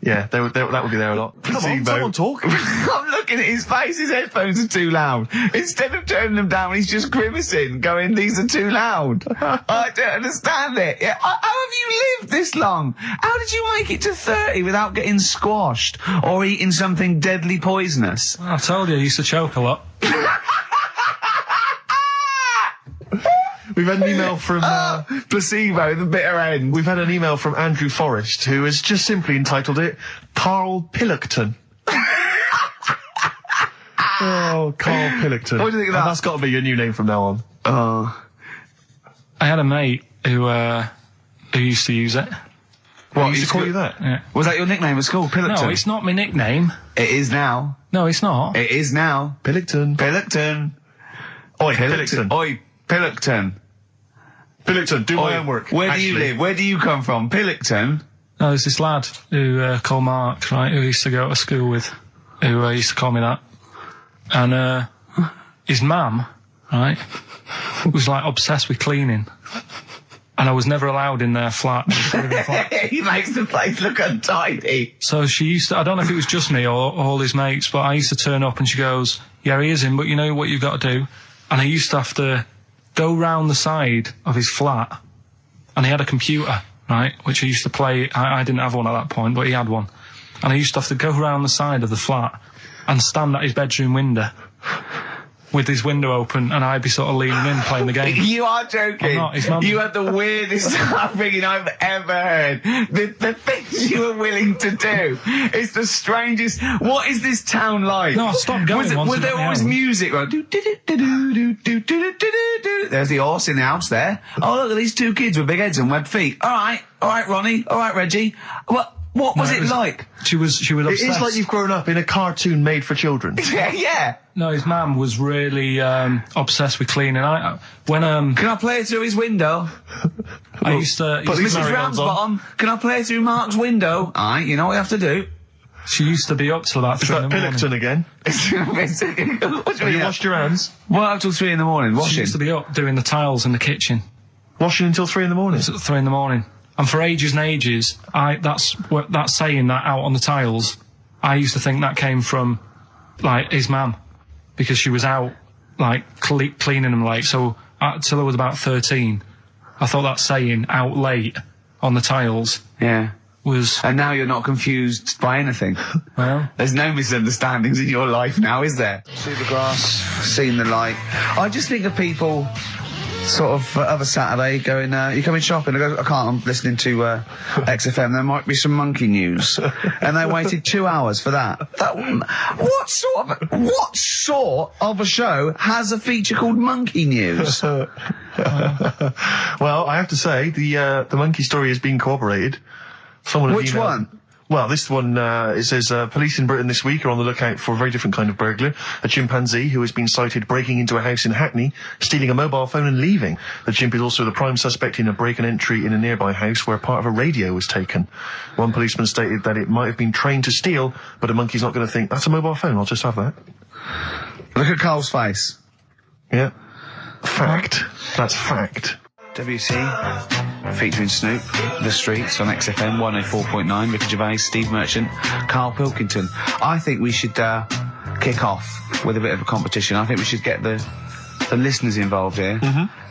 [SPEAKER 8] Yeah, that would be there a lot. Come on, someone talk.
[SPEAKER 1] I'm looking at his face, his headphones are too loud. Instead of turning them down, he's just grimacing, going, these are too loud. I don't understand it. Yeah, how have you lived this long? How did you make it to 30 without getting squashed or eating something deadly poisonous?
[SPEAKER 3] I told you I used to choke a lot.
[SPEAKER 8] We've had an email from...
[SPEAKER 1] placebo, the bitter end.
[SPEAKER 8] We've had an email from Andrew Forrest, who has just simply entitled it, Karl Pilkington. Oh, Karl Pilkington.
[SPEAKER 1] What do you think of that?
[SPEAKER 8] And that's got to be your new name from now on.
[SPEAKER 3] I had a mate who used to use it.
[SPEAKER 8] What, he used to call you that?
[SPEAKER 3] Yeah.
[SPEAKER 1] Was that your nickname at school, Pilkington?
[SPEAKER 3] No, it's not my nickname.
[SPEAKER 1] It is now.
[SPEAKER 3] No, it's not.
[SPEAKER 1] It is now.
[SPEAKER 8] Pilkington.
[SPEAKER 1] Pilkington.
[SPEAKER 8] Oi, Pilkington.
[SPEAKER 1] Oi, Pilkington.
[SPEAKER 8] Pilkington, do my homework.
[SPEAKER 1] Where do you live? Where do you come from? Pilkington?
[SPEAKER 3] No, there's this lad who, called Mark, right, who used to go to school with, who used to call me that. And, his mum, right, was like obsessed with cleaning. And I was never allowed in their flat.
[SPEAKER 1] He makes the place look untidy.
[SPEAKER 3] So she used to, I don't know if it was just me or all his mates, but I used to turn up and she goes, yeah, he is in, but you know what you've got to do? And I used to have to go round the side of his flat, and he had a computer, right, which he used to play. I didn't have one at that point, but he had one. And I used to have to go round the side of the flat and stand at his bedroom window with his window open, and I'd be sort of leaning in playing the game.
[SPEAKER 1] You are joking.
[SPEAKER 3] I'm not, his mum...
[SPEAKER 1] You had the weirdest upbringing I've ever heard. The things you were willing to do. It's the strangest. What is this town like?
[SPEAKER 3] No, I stopped going once.
[SPEAKER 1] Was there always music? Right? There's the horse in the house there. Oh, look at these two kids with big heads and webbed feet. All right, Ronnie. All right, Reggie. What was it like?
[SPEAKER 3] She was obsessed.
[SPEAKER 8] It is like you've grown up in a cartoon made for children.
[SPEAKER 1] Yeah.
[SPEAKER 3] No, his mum was really obsessed with cleaning. Can
[SPEAKER 1] I play through his window?
[SPEAKER 3] I used to...
[SPEAKER 1] Mrs. Ramsbottom, can I play through Mark's window? Aye, you know what you have to do.
[SPEAKER 3] She used to be up till about 3 in the morning.
[SPEAKER 8] Pilkington again? Have you washed your hands?
[SPEAKER 1] What, up till 3 in the morning? Washing?
[SPEAKER 3] She used to be up doing the tiles in the kitchen.
[SPEAKER 8] Washing until 3 in the morning?
[SPEAKER 3] It was at 3 in the morning. And for ages and ages, that saying that out on the tiles, I used to think that came from, like, his mum. Because she was out, like, cleaning them late. So, till I was about 13, I thought that saying, out late, on the tiles...
[SPEAKER 1] Yeah.
[SPEAKER 3] Was...
[SPEAKER 1] And now you're not confused by anything.
[SPEAKER 3] Well...
[SPEAKER 1] There's no misunderstandings in your life now, is there? See the grass, seen the light. I just think of people... sort of a Saturday going, you coming shopping? I go, I can't, I'm listening to XFM, there might be some monkey news. And they waited 2 hours for that. What sort of a show has a feature called Monkey News?
[SPEAKER 8] Well, I have to say, the monkey story has been corroborated.
[SPEAKER 1] Which one?
[SPEAKER 8] Well, this one, it says, police in Britain this week are on the lookout for a very different kind of burglar. A chimpanzee who has been sighted breaking into a house in Hackney, stealing a mobile phone and leaving. The chimp is also the prime suspect in a break and entry in a nearby house where part of a radio was taken. One policeman stated that it might have been trained to steal, but a monkey's not going to think, that's a mobile phone, I'll just have that.
[SPEAKER 1] Look at Carl's face.
[SPEAKER 8] Yeah. Fact. That's fact.
[SPEAKER 5] WC, featuring Snoop, The Streets on XFM 104.9, Ricky Gervais, Steve Merchant, Karl Pilkington. I think we should kick off with a bit of a competition. I think we should get the listeners involved here.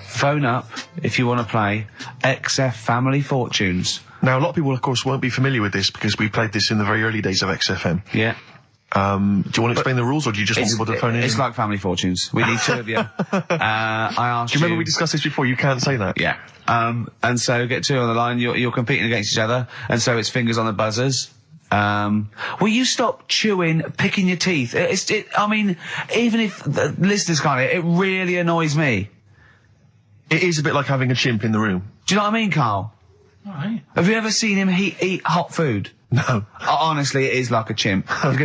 [SPEAKER 5] Phone up if you want to play XF Family Fortunes.
[SPEAKER 8] Now, a lot of people, of course, won't be familiar with this because we played this in the very early days of XFM.
[SPEAKER 5] Yeah.
[SPEAKER 8] Do you want to explain the rules, or do you just want people to phone in?
[SPEAKER 5] It's like Family Fortunes. We need two of you. I asked you...
[SPEAKER 8] Do you remember we discussed this before? You can't say that.
[SPEAKER 5] Yeah. And so get two on the line. You're competing against each other, and so it's fingers on the buzzers. Will you stop chewing, picking your teeth? I mean, even if the listeners can't hear it, it really annoys me.
[SPEAKER 8] It is a bit like having a chimp in the room.
[SPEAKER 5] Do you know what I mean, Carl?
[SPEAKER 3] Right.
[SPEAKER 5] Have you ever seen him eat hot food?
[SPEAKER 8] No.
[SPEAKER 5] Honestly, it is like a chimp. And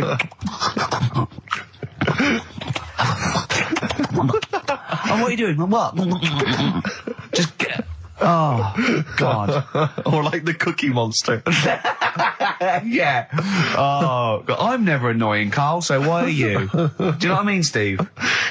[SPEAKER 5] what are you doing? What? Just get... Oh, God.
[SPEAKER 8] Or like the Cookie Monster.
[SPEAKER 5] Yeah. Oh, God. I'm never annoying, Carl, so why are you? Do you know what I mean, Steve?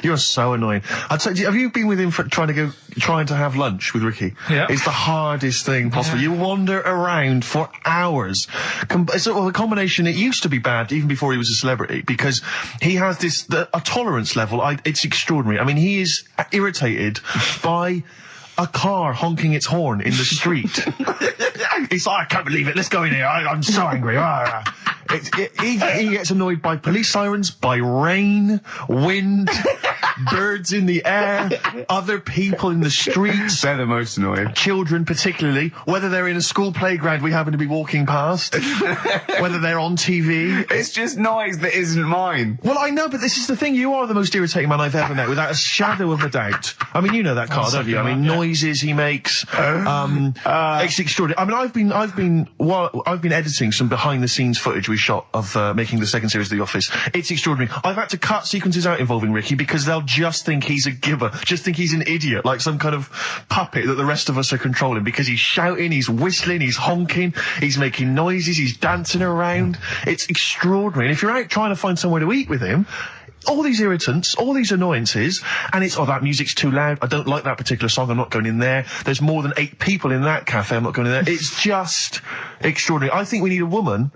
[SPEAKER 8] You're so annoying. I'd say, have you been with him for trying to have lunch with Ricky?
[SPEAKER 3] Yeah.
[SPEAKER 8] It's the hardest thing possible. You wander around for hours. It's sort of a combination. It used to be bad even before he was a celebrity because he has a tolerance level. It's extraordinary. I mean, he is irritated by a car honking its horn in the street. He's like, I can't believe it. Let's go in here. I'm so angry. He gets annoyed by police sirens, by rain, wind, birds in the air, other people in the streets.
[SPEAKER 5] They're the most annoying.
[SPEAKER 8] Children particularly, whether they're in a school playground we happen to be walking past, whether they're on TV.
[SPEAKER 5] It's just noise that isn't mine.
[SPEAKER 8] Well, I know, but this is the thing. You are the most irritating man I've ever met, without a shadow of a doubt. I mean, you know that, Carl, don't you? I mean, noises he makes. It's extraordinary. I mean, I've been editing some behind-the-scenes footage we shot of making the second series of The Office. It's extraordinary. I've had to cut sequences out involving Ricky because they'll just think he's a giver, just think he's an idiot, like some kind of puppet that the rest of us are controlling, because he's shouting, he's whistling, he's honking, he's making noises, he's dancing around. It's extraordinary. And if you're out trying to find somewhere to eat with him, all these irritants, all these annoyances, and it's, that music's too loud, I don't like that particular song, I'm not going in there, there's more than 8 people in that cafe, I'm not going in there. It's just extraordinary. I think we need a woman.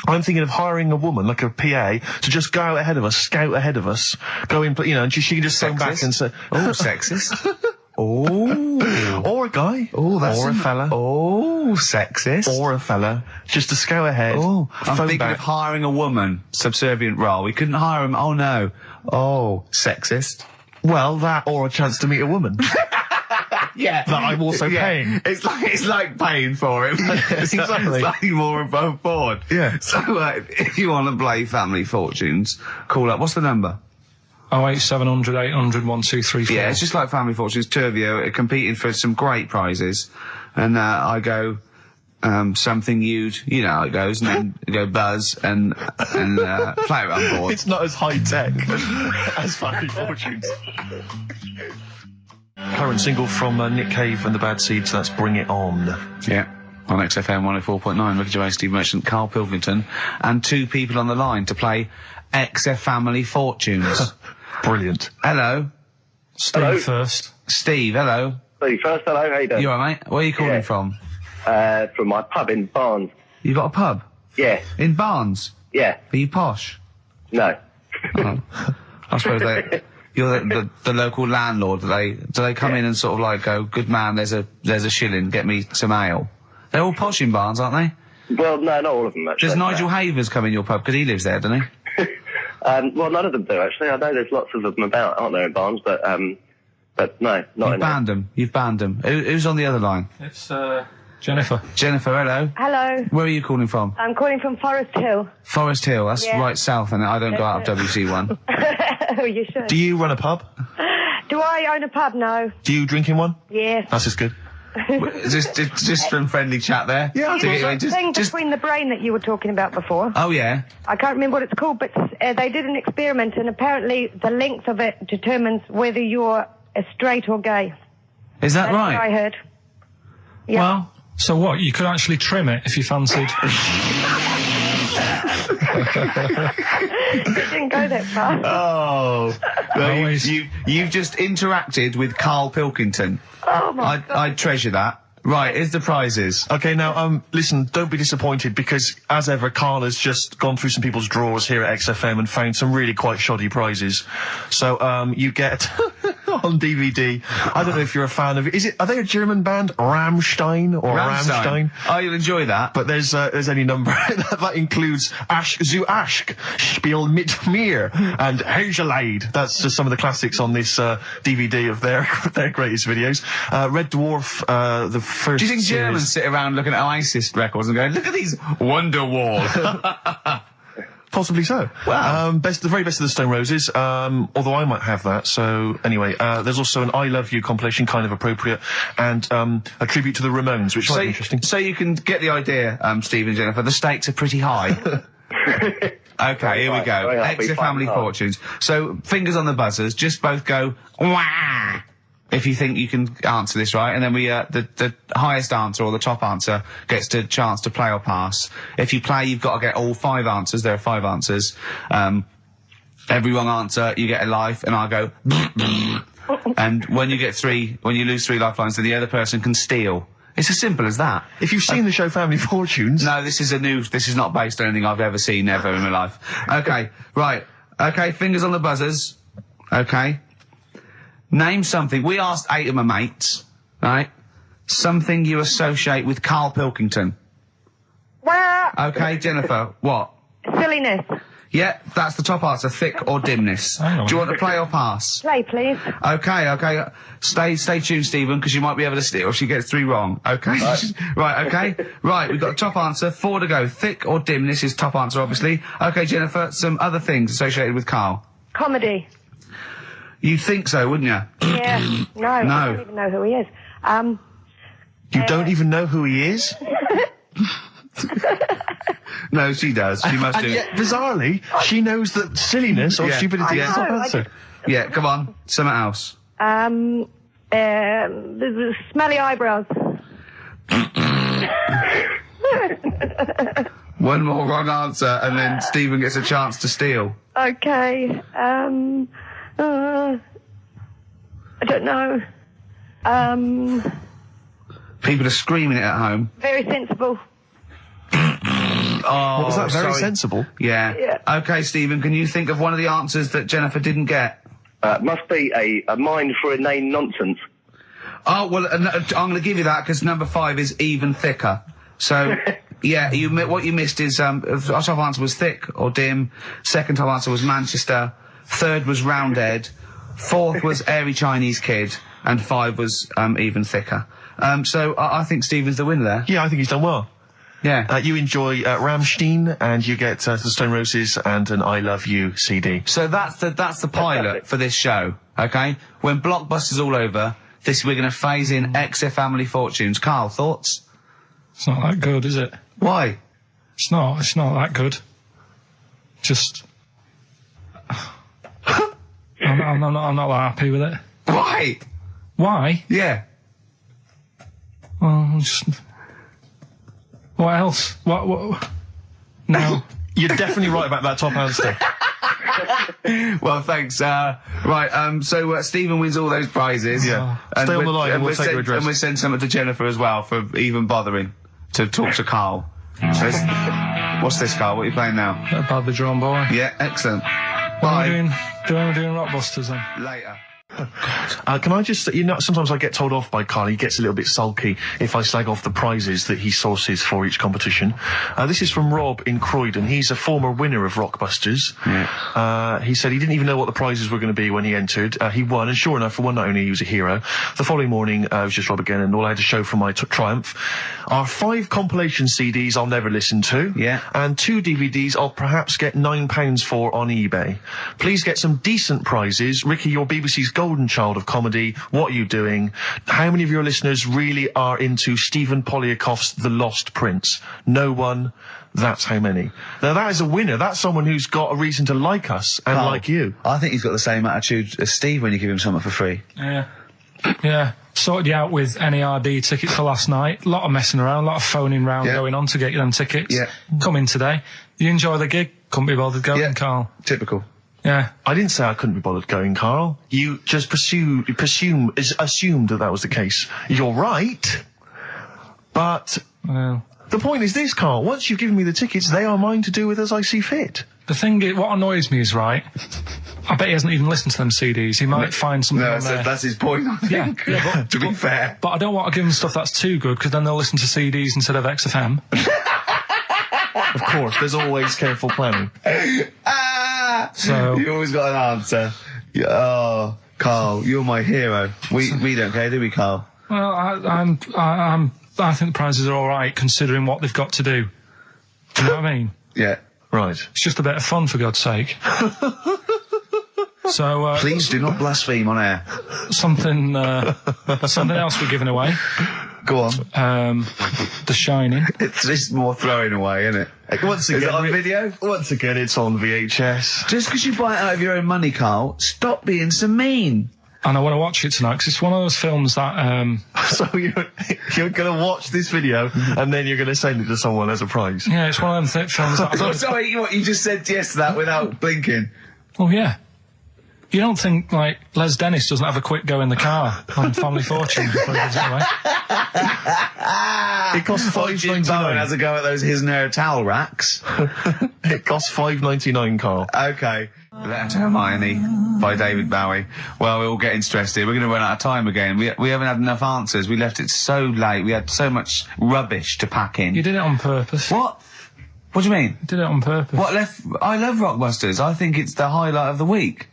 [SPEAKER 8] I'm thinking of hiring a woman, like a PA, to just go out ahead of us, scout ahead of us, go in, and she can just phone back and say,
[SPEAKER 5] oh, sexist. Oh.
[SPEAKER 8] Or a guy.
[SPEAKER 5] Oh, that's
[SPEAKER 8] or a fella.
[SPEAKER 5] Oh, sexist.
[SPEAKER 8] Or a fella. Just to scout ahead.
[SPEAKER 5] Oh, I'm thinking
[SPEAKER 8] back.
[SPEAKER 5] of hiring a woman, subservient role. We couldn't hire him. Oh, no. Oh, sexist.
[SPEAKER 8] Well, that or a chance to meet a woman.
[SPEAKER 5] Yeah.
[SPEAKER 8] That I'm also paying.
[SPEAKER 5] It's like paying for him.
[SPEAKER 8] Exactly.
[SPEAKER 5] Slightly more above board.
[SPEAKER 8] Yeah.
[SPEAKER 5] So, if you want to play Family Fortunes, call up. What's the number?
[SPEAKER 3] 08700 800 1234.
[SPEAKER 5] Yeah, it's just like Family Fortunes. Two of you are competing for some great prizes. And, I go, something you know how it goes, and then you go buzz and play it on board.
[SPEAKER 8] It's not as high tech as Family Fortunes. Current single from Nick Cave and the Bad Seeds, that's Bring It On.
[SPEAKER 5] Yeah. On XFM 104.9, Ricky Gervais, Steve Merchant, Karl Pilkington, and 2 people on the line to play XF Family Fortunes.
[SPEAKER 8] Brilliant.
[SPEAKER 5] Hello.
[SPEAKER 3] Steve first.
[SPEAKER 5] Steve, hello.
[SPEAKER 9] Steve first, hello, how you doing?
[SPEAKER 5] You alright, mate? Where are you calling from?
[SPEAKER 9] From my pub in Barnes.
[SPEAKER 5] You got a pub?
[SPEAKER 9] Yeah.
[SPEAKER 5] In Barnes?
[SPEAKER 9] Yeah.
[SPEAKER 5] Are you posh?
[SPEAKER 9] No.
[SPEAKER 5] Oh. I suppose you're the local landlord. Do they come in and sort of like go, good man, there's a shilling, get me some ale? They're all posh in Barnes, aren't they?
[SPEAKER 9] Well, no, not all of them, actually.
[SPEAKER 5] Does Nigel Havers come in your pub? Because he lives there, doesn't he?
[SPEAKER 9] Well, none of them do, actually. I know there's lots of them about, aren't there, in Barnes, but no, not
[SPEAKER 5] You've
[SPEAKER 9] in
[SPEAKER 5] banned them. You've banned them. Who's on the other line?
[SPEAKER 3] It's, Jennifer.
[SPEAKER 5] Jennifer, hello.
[SPEAKER 12] Hello.
[SPEAKER 5] Where are you calling from?
[SPEAKER 12] I'm calling from Forest Hill.
[SPEAKER 5] Forest Hill, that's
[SPEAKER 12] Yeah.
[SPEAKER 5] right south, and I don't go out of WC1.
[SPEAKER 12] Oh, you should.
[SPEAKER 8] Do you run a pub?
[SPEAKER 12] Do I own a pub? No.
[SPEAKER 8] Do you drink in one?
[SPEAKER 12] Yes.
[SPEAKER 8] That's just good.
[SPEAKER 5] just some friendly chat there.
[SPEAKER 8] Yeah,
[SPEAKER 12] You know that thing between the brain that you were talking about before?
[SPEAKER 5] Oh, yeah.
[SPEAKER 12] I can't remember what it's called, but they did an experiment, and apparently the length of it determines whether you're straight or gay.
[SPEAKER 5] Is that
[SPEAKER 12] That's
[SPEAKER 5] right?
[SPEAKER 12] what I heard. Yeah.
[SPEAKER 3] Well, so what? You could actually trim it if you fancied.
[SPEAKER 12] It didn't go that far.
[SPEAKER 5] Oh,
[SPEAKER 1] Well, you've just interacted with Karl Pilkington.
[SPEAKER 12] Oh my God.
[SPEAKER 1] I'd treasure that. Right, here's the prizes.
[SPEAKER 8] Okay, now, listen, don't be disappointed because, as ever, Karl has just gone through some people's drawers here at XFM and found some really quite shoddy prizes. So, you get, on DVD, I don't know if you're a fan of it. Are they a German band? Rammstein or Rammstein?
[SPEAKER 1] Oh, you'll enjoy that.
[SPEAKER 8] But there's any number. that includes Asch zu Asch, Spiel mit mir, and Hegelade. That's just some of the classics on this, DVD of their greatest videos. Red Dwarf, the first
[SPEAKER 1] Do you think
[SPEAKER 8] series.
[SPEAKER 1] Germans sit around looking at ISIS records and going, look at these Wonderwall?
[SPEAKER 8] Possibly so.
[SPEAKER 1] Wow.
[SPEAKER 8] The very best of the Stone Roses, although I might have that. So, anyway, there's also an I Love You compilation, kind of appropriate, and a tribute to the Ramones, which might be interesting.
[SPEAKER 1] So you can get the idea, Steve and Jennifer, the stakes are pretty high. Okay, here we go. Extra family fortunes. So, fingers on the buzzers, just both go, wah! If you think you can answer this right, and then we, the highest answer or the top answer gets the chance to play or pass. If you play, you've got to get all 5 answers. There are 5 answers. Every wrong answer, you get a life, and I'll go, and when you lose 3 lifelines, then the other person can steal. It's as simple as that.
[SPEAKER 8] If you've seen the show Family Fortunes...
[SPEAKER 1] No, this is not based on anything I've ever seen ever in my life. Okay, right. Okay, fingers on the buzzers. Okay. Name something. We asked 8 of my mates, right? Something you associate with Karl Pilkington. Okay, Jennifer, what?
[SPEAKER 12] Silliness.
[SPEAKER 1] Yeah, that's the top answer. Thick or dimness. Do you want to play or pass?
[SPEAKER 12] Play, please.
[SPEAKER 1] Okay. Stay tuned, Stephen, because you might be able to steal if she gets 3 wrong. Okay? Right, okay. Right, we've got a top answer. 4 to go. Thick or dimness is top answer, obviously. Okay, Jennifer, some other things associated with Karl.
[SPEAKER 12] Comedy.
[SPEAKER 1] You'd think so, wouldn't you?
[SPEAKER 12] Yeah. No. I don't even know who he is.
[SPEAKER 8] You don't even know who he is?
[SPEAKER 1] No, she does. She must do
[SPEAKER 8] and yet, bizarrely, she knows that silliness or stupidity is the top answer.
[SPEAKER 1] Yeah, come on. Something else.
[SPEAKER 12] Smelly eyebrows.
[SPEAKER 1] One more wrong answer, and then Stephen gets a chance to steal.
[SPEAKER 12] Okay. I don't know.
[SPEAKER 1] People are screaming it at home.
[SPEAKER 12] Very sensible.
[SPEAKER 1] Oh,
[SPEAKER 8] what was that? Very sensible?
[SPEAKER 1] Yeah. Okay, Stephen, can you think of one of the answers that Jennifer didn't get?
[SPEAKER 9] Must be a mind for inane nonsense.
[SPEAKER 1] Oh, well, I'm going to give you that because number 5 is even thicker. So, yeah, what you missed is, our top answer was thick or dim. Second top answer was Manchester. Third was Roundhead. 4th was airy Chinese kid. And 5 was, even thicker. So I think Stephen's the winner there.
[SPEAKER 8] Yeah, I think he's done well.
[SPEAKER 1] Yeah.
[SPEAKER 8] You enjoy Rammstein, and you get the Stone Roses and an I Love You CD.
[SPEAKER 1] So that's the pilot for this show, okay? When Blockbuster's all over, we're going to phase in XF Family Fortunes. Karl, thoughts?
[SPEAKER 3] It's not that good, is it?
[SPEAKER 1] Why?
[SPEAKER 3] It's not that good. Just... I'm not that happy with it.
[SPEAKER 1] Why?
[SPEAKER 3] Why?
[SPEAKER 1] Yeah.
[SPEAKER 3] Well, just... What else? What? No.
[SPEAKER 8] You're definitely right about that top answer.
[SPEAKER 1] Well, thanks. So Stephen wins all those prizes.
[SPEAKER 8] Yeah.
[SPEAKER 1] And
[SPEAKER 8] stay on the line and we'll take your address.
[SPEAKER 1] And we'll send something to Jennifer as well for even bothering to talk to Karl. So what's this, Karl? What are you playing now?
[SPEAKER 3] A badly drawn boy.
[SPEAKER 1] Yeah, excellent.
[SPEAKER 3] Bye. Do we doing Rockbusters then?
[SPEAKER 1] Later.
[SPEAKER 8] Can I just, sometimes I get told off by Karl. He gets a little bit sulky if I slag off the prizes that he sources for each competition. This is from Rob in Croydon. He's a former winner of Rockbusters. Yeah. He said he didn't even know what the prizes were going to be when he entered. He won, and sure enough, for one night only, he was a hero. The following morning, it was just Rob again, and all I had to show for my triumph are 5 compilation CDs I'll never listen to.
[SPEAKER 1] Yeah.
[SPEAKER 8] And 2 DVDs I'll perhaps get £9 for on eBay. Please get some decent prizes. Ricky, you're BBC's golden child of comedy. What are you doing? How many of your listeners really are into Stephen Polyakoff's The Lost Prince? No one. That's how many. Now that is a winner. That's someone who's got a reason to like us and like you.
[SPEAKER 1] I think he's got the same attitude as Steve when you give him something for free.
[SPEAKER 3] Yeah. Sorted you out with NERD tickets for last night. A lot of messing around, a lot of phoning round going on to get you them tickets.
[SPEAKER 1] Yeah.
[SPEAKER 3] Come in today. You enjoy the gig? Couldn't be bothered going, Karl.
[SPEAKER 1] Typical.
[SPEAKER 3] Yeah.
[SPEAKER 8] I didn't say I couldn't be bothered going, Carl. You just assumed that was the case. You're right, but the point is this, Carl. Once you've given me the tickets, they are mine to do with as I see fit.
[SPEAKER 3] The thing is, what annoys me is, right, I bet he hasn't even listened to them CDs. He might find something on there.
[SPEAKER 1] That's his point, I think.
[SPEAKER 3] Yeah,
[SPEAKER 1] to be fair.
[SPEAKER 3] But I don't want to give them stuff that's too good, because then they'll listen to CDs instead of XFM.
[SPEAKER 8] Of course, there's always careful planning.
[SPEAKER 3] So...
[SPEAKER 1] You always got an answer. Oh, Carl, you're my hero. We don't care, do we, Carl?
[SPEAKER 3] Well, I think the prizes are all right, considering what they've got to do. Do you know what I mean?
[SPEAKER 1] Yeah.
[SPEAKER 8] Right.
[SPEAKER 3] It's just a bit of fun, for God's sake. So,
[SPEAKER 1] please do not blaspheme on air.
[SPEAKER 3] Something else we're giving away.
[SPEAKER 1] Go on.
[SPEAKER 3] The Shining.
[SPEAKER 1] It's just more throwing away, isn't it?
[SPEAKER 8] Once again,
[SPEAKER 1] is it on video?
[SPEAKER 8] Once again, it's on VHS.
[SPEAKER 1] Just because you buy it out of your own money, Carl, stop being so mean.
[SPEAKER 3] And I want to watch it tonight, because it's one of those films that...
[SPEAKER 8] So you're going to watch this video, and then you're going to send it to someone as a prize?
[SPEAKER 3] Yeah, it's one of them films that...
[SPEAKER 1] Sorry, you just said yes to that without blinking.
[SPEAKER 3] Oh, yeah. You don't think, like, Les Dennis doesn't have a quick go in the car on Family Fortune before he gives it away?
[SPEAKER 8] It costs $5.99.
[SPEAKER 1] Bowen has a go at those his and her towel racks.
[SPEAKER 8] It costs $5.99, Carl.
[SPEAKER 1] Okay. Letter to Hermione by David Bowie. Well, we're all getting stressed here. We're going to run out of time again. We haven't had enough answers. We left it so late. We had so much rubbish to pack in.
[SPEAKER 3] You did it on purpose.
[SPEAKER 1] What? What do you mean?
[SPEAKER 3] You did it on purpose.
[SPEAKER 1] I love Rockbusters. I think it's the highlight of the week.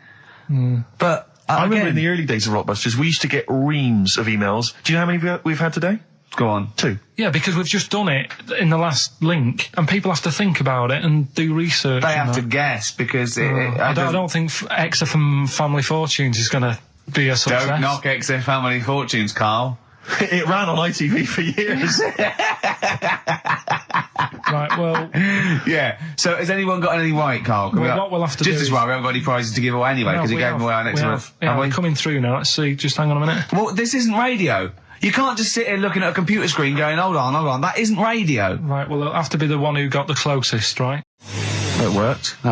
[SPEAKER 1] But
[SPEAKER 8] I remember in the early days of Rockbusters, we used to get reams of emails. Do you know how many we've had today?
[SPEAKER 1] Go on.
[SPEAKER 8] 2.
[SPEAKER 3] Yeah, because we've just done it in the last link, and people have to think about it and do research.
[SPEAKER 1] They have to guess, because
[SPEAKER 3] I don't think XFM Family Fortunes is going to be a success.
[SPEAKER 1] Don't knock XFM Family Fortunes, Carl.
[SPEAKER 8] It ran on ITV for years.
[SPEAKER 3] Right, well...
[SPEAKER 1] Yeah, so has anyone got anything right, Carl?
[SPEAKER 3] What we'll have to do
[SPEAKER 1] just as well, we haven't got any prizes to give away anyway, because we gave them away our next month.
[SPEAKER 3] Yeah, we're coming through now. Let's see, just hang on a minute.
[SPEAKER 1] Well, this isn't radio. You can't just sit here looking at a computer screen going, hold on, that isn't radio.
[SPEAKER 3] Right, well, it'll have to be the one who got the closest, right?
[SPEAKER 1] That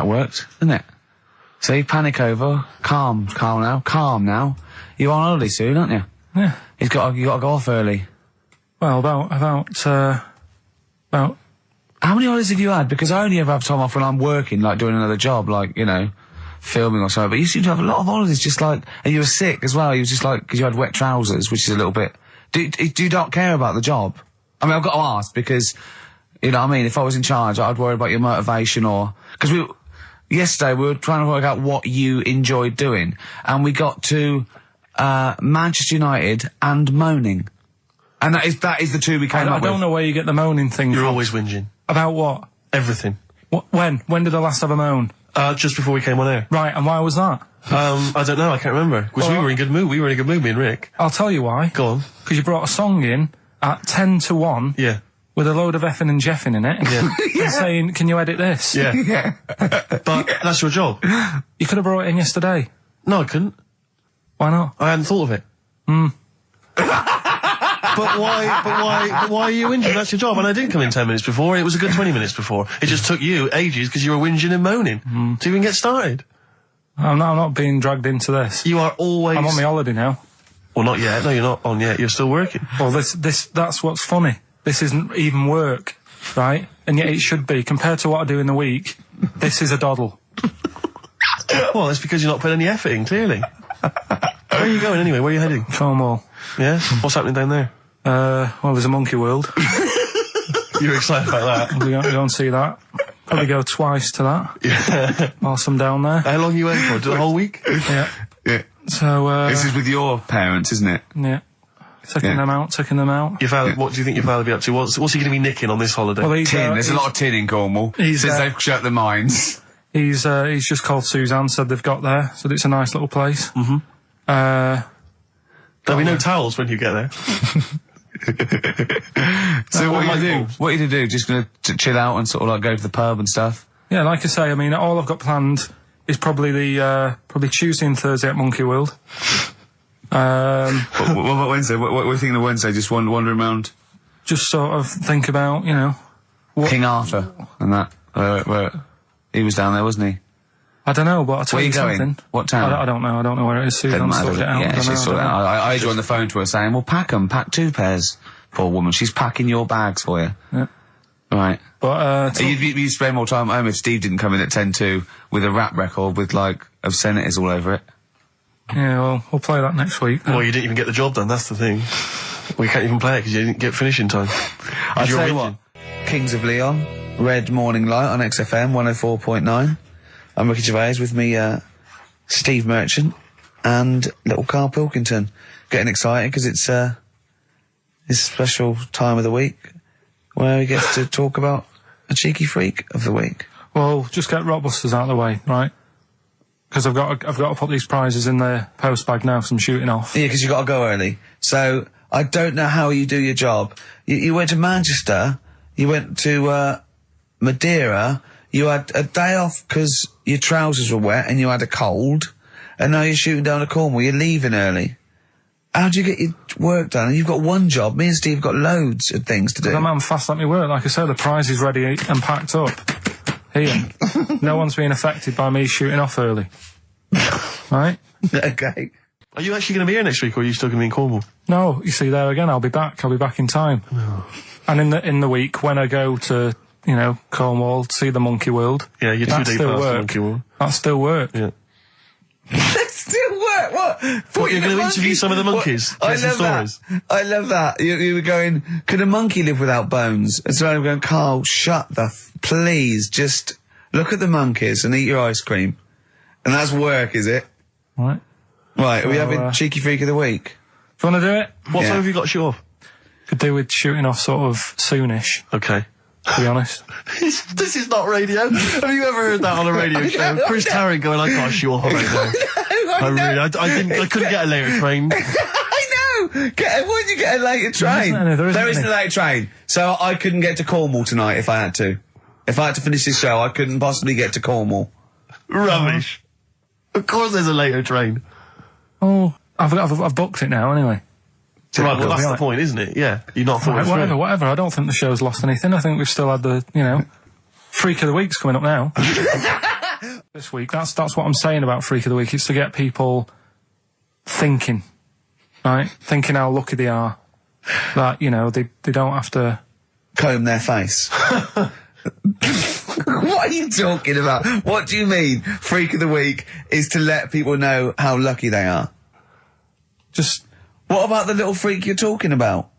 [SPEAKER 1] worked, didn't it? See, panic over, calm now. You're on holiday soon, aren't you?
[SPEAKER 3] Yeah.
[SPEAKER 1] You got to go off early.
[SPEAKER 3] Well, about...
[SPEAKER 1] How many holidays have you had? Because I only ever have time off when I'm working, like doing another job, like, you know, filming or something. But you seem to have a lot of holidays, just like, and you were sick as well. You was just like, because you had wet trousers, which is a little bit... Do you not care about the job? I mean, I've got to ask, because, you know what I mean, if I was in charge, I'd worry about your motivation, or... Because yesterday we were trying to work out what you enjoyed doing, and we got to Manchester United and moaning. And that is the two we came up with.
[SPEAKER 3] I don't know where you get the moaning thing from.
[SPEAKER 8] You're always whinging.
[SPEAKER 3] About what?
[SPEAKER 8] Everything.
[SPEAKER 3] When did I last have a moan?
[SPEAKER 8] Just before we came on air.
[SPEAKER 3] Right, and why was that?
[SPEAKER 8] I don't know, I can't remember. Because we were in good mood. We were in a good mood, me and Rick.
[SPEAKER 3] I'll tell you why.
[SPEAKER 8] Go on.
[SPEAKER 3] Because you brought a song in at 10 to 1.
[SPEAKER 8] Yeah.
[SPEAKER 3] With a load of effing and jeffing in it.
[SPEAKER 8] Yeah.
[SPEAKER 3] And saying, can you edit this?
[SPEAKER 8] Yeah. Yeah. But that's your job.
[SPEAKER 3] You could have brought it in yesterday.
[SPEAKER 8] No, I couldn't.
[SPEAKER 3] Why not?
[SPEAKER 8] I hadn't thought of it. But why are you whinging? That's your job. And I didn't come in 10 minutes before. It was a good 20 minutes before. It just took you ages because you were whinging and moaning to even get started.
[SPEAKER 3] I'm not being dragged into this.
[SPEAKER 8] You are always...
[SPEAKER 3] I'm on my holiday now.
[SPEAKER 8] Well, not yet. No, you're not on yet. You're still working.
[SPEAKER 3] Well, that's what's funny. This isn't even work, right? And yet it should be. Compared to what I do in the week, this is a doddle.
[SPEAKER 8] Well, that's because you're not putting any effort in, clearly. Where are you going anyway? Where are you heading?
[SPEAKER 3] Cornwall.
[SPEAKER 8] Yeah? What's happening down there?
[SPEAKER 3] Well, there's a monkey world.
[SPEAKER 8] You're excited about that?
[SPEAKER 3] We're going to go and see that. Probably go twice to that.
[SPEAKER 8] Yeah.
[SPEAKER 3] Whilst I'm down there.
[SPEAKER 8] How long are you in for? The whole week?
[SPEAKER 3] Yeah.
[SPEAKER 1] Yeah.
[SPEAKER 3] So,
[SPEAKER 1] this is with your parents, isn't it?
[SPEAKER 3] Yeah. Taking them out.
[SPEAKER 8] Your father, what do you think your father will be up to? What's he going to be nicking on this holiday?
[SPEAKER 3] Well,
[SPEAKER 1] tin. There's a lot of tin in Cornwall. Since they've shut the mines.
[SPEAKER 3] He's just called Suzanne, said they've got there. Said it's a nice little place.
[SPEAKER 8] There'll be no towels when you get there.
[SPEAKER 1] So what are you going to do? Just going to chill out and sort of like go to the pub and stuff?
[SPEAKER 3] Yeah, like I say, I mean, all I've got planned is probably probably Tuesday and Thursday at Monkey World.
[SPEAKER 1] What about Wednesday? What are you thinking of Wednesday? Just wandering around?
[SPEAKER 3] Just sort of think about, you know...
[SPEAKER 1] King Arthur and that. Where he was down there, wasn't he?
[SPEAKER 3] I don't know, but I'll tell
[SPEAKER 5] Where
[SPEAKER 3] you
[SPEAKER 5] you going?
[SPEAKER 3] something.
[SPEAKER 5] What town?
[SPEAKER 3] I don't know. I don't know where it is. Susan, sort it out.
[SPEAKER 5] Yeah, she's sorted it out. I heard you on the phone to her saying, well, pack 2 pairs. Poor woman. She's packing your bags for you.
[SPEAKER 3] Yeah.
[SPEAKER 5] Right.
[SPEAKER 3] But,
[SPEAKER 5] you'd spend more time at home if Steve didn't come in at 10-2 with a rap record with, like, obscenities all over it.
[SPEAKER 3] Yeah, well, we'll play that next week.
[SPEAKER 8] Well, you didn't even get the job done, that's the thing. We can't even play it because you didn't get finish in time.
[SPEAKER 1] I'll tell you what. Kings of Leon, Red Morning Light on XFM 104.9. I'm Ricky Gervais, with me, Steve Merchant and little Karl Pilkington. Getting excited because it's his special time of the week where he gets to talk about a cheeky freak of the week.
[SPEAKER 3] Well, just get Rockbusters out of the way, right? Because I've got to put these prizes in the post bag now, so I'm shooting off.
[SPEAKER 1] Yeah, because you got to go early. So I don't know how you do your job. You went to Manchester, you went to Madeira, you had a day off because your trousers were wet and you had a cold, and now you're shooting down to Cornwall. You're leaving early. How do you get your work done? And you've got one job. Me and Steve have got loads of things to do.
[SPEAKER 3] I'm fast at my work. Like I said, the prize is ready and packed up. Here. No one's being affected by me shooting off early. Right?
[SPEAKER 1] Okay.
[SPEAKER 8] Are you actually going to be here next week, or are you still going to be in Cornwall?
[SPEAKER 3] No, you see, there again, I'll be back in time.
[SPEAKER 8] Oh.
[SPEAKER 3] And in the week, when I go to, Cornwall, see the Monkey World.
[SPEAKER 8] Yeah, you're 2 days past the Monkey World.
[SPEAKER 3] That still work.
[SPEAKER 8] Yeah.
[SPEAKER 1] That still work? What?
[SPEAKER 8] What, you're going to interview some of the monkeys?
[SPEAKER 1] I love that. I love that. You were going, could a monkey live without bones? And so I'm going, Karl, shut the please, just look at the monkeys and eat your ice cream. And that's work, is it?
[SPEAKER 3] Right.
[SPEAKER 1] Right, are we having Cheeky Freak of the Week?
[SPEAKER 3] Do you want to do it?
[SPEAKER 8] What time have you got to shoot off?
[SPEAKER 3] Could do with shooting off sort of soonish.
[SPEAKER 8] Okay.
[SPEAKER 3] To be honest.
[SPEAKER 8] This is not radio. Have you ever heard that on a radio show? Chris Tarrant going, I can't shoot off right now. I couldn't get a later train.
[SPEAKER 1] I know! Why did you get a later train? There isn't a later train. So I couldn't get to Cornwall tonight if I had to. If I had to finish this show, I couldn't possibly get to Cornwall.
[SPEAKER 8] Rubbish. Of course there's a later train.
[SPEAKER 3] Oh, I've booked it now anyway.
[SPEAKER 8] Right, well, that's the point, isn't it? Yeah. You're not thought
[SPEAKER 3] whatever. I don't think the show's lost anything. I think we've still had the, Freak of the Week's coming up now. This week. That's what I'm saying about Freak of the Week. It's to get people thinking, right? Thinking how lucky they are. That, they don't have to
[SPEAKER 1] comb their face. What are you talking about? What do you mean? Freak of the Week is to let people know how lucky they are. What about the little freak you're talking about?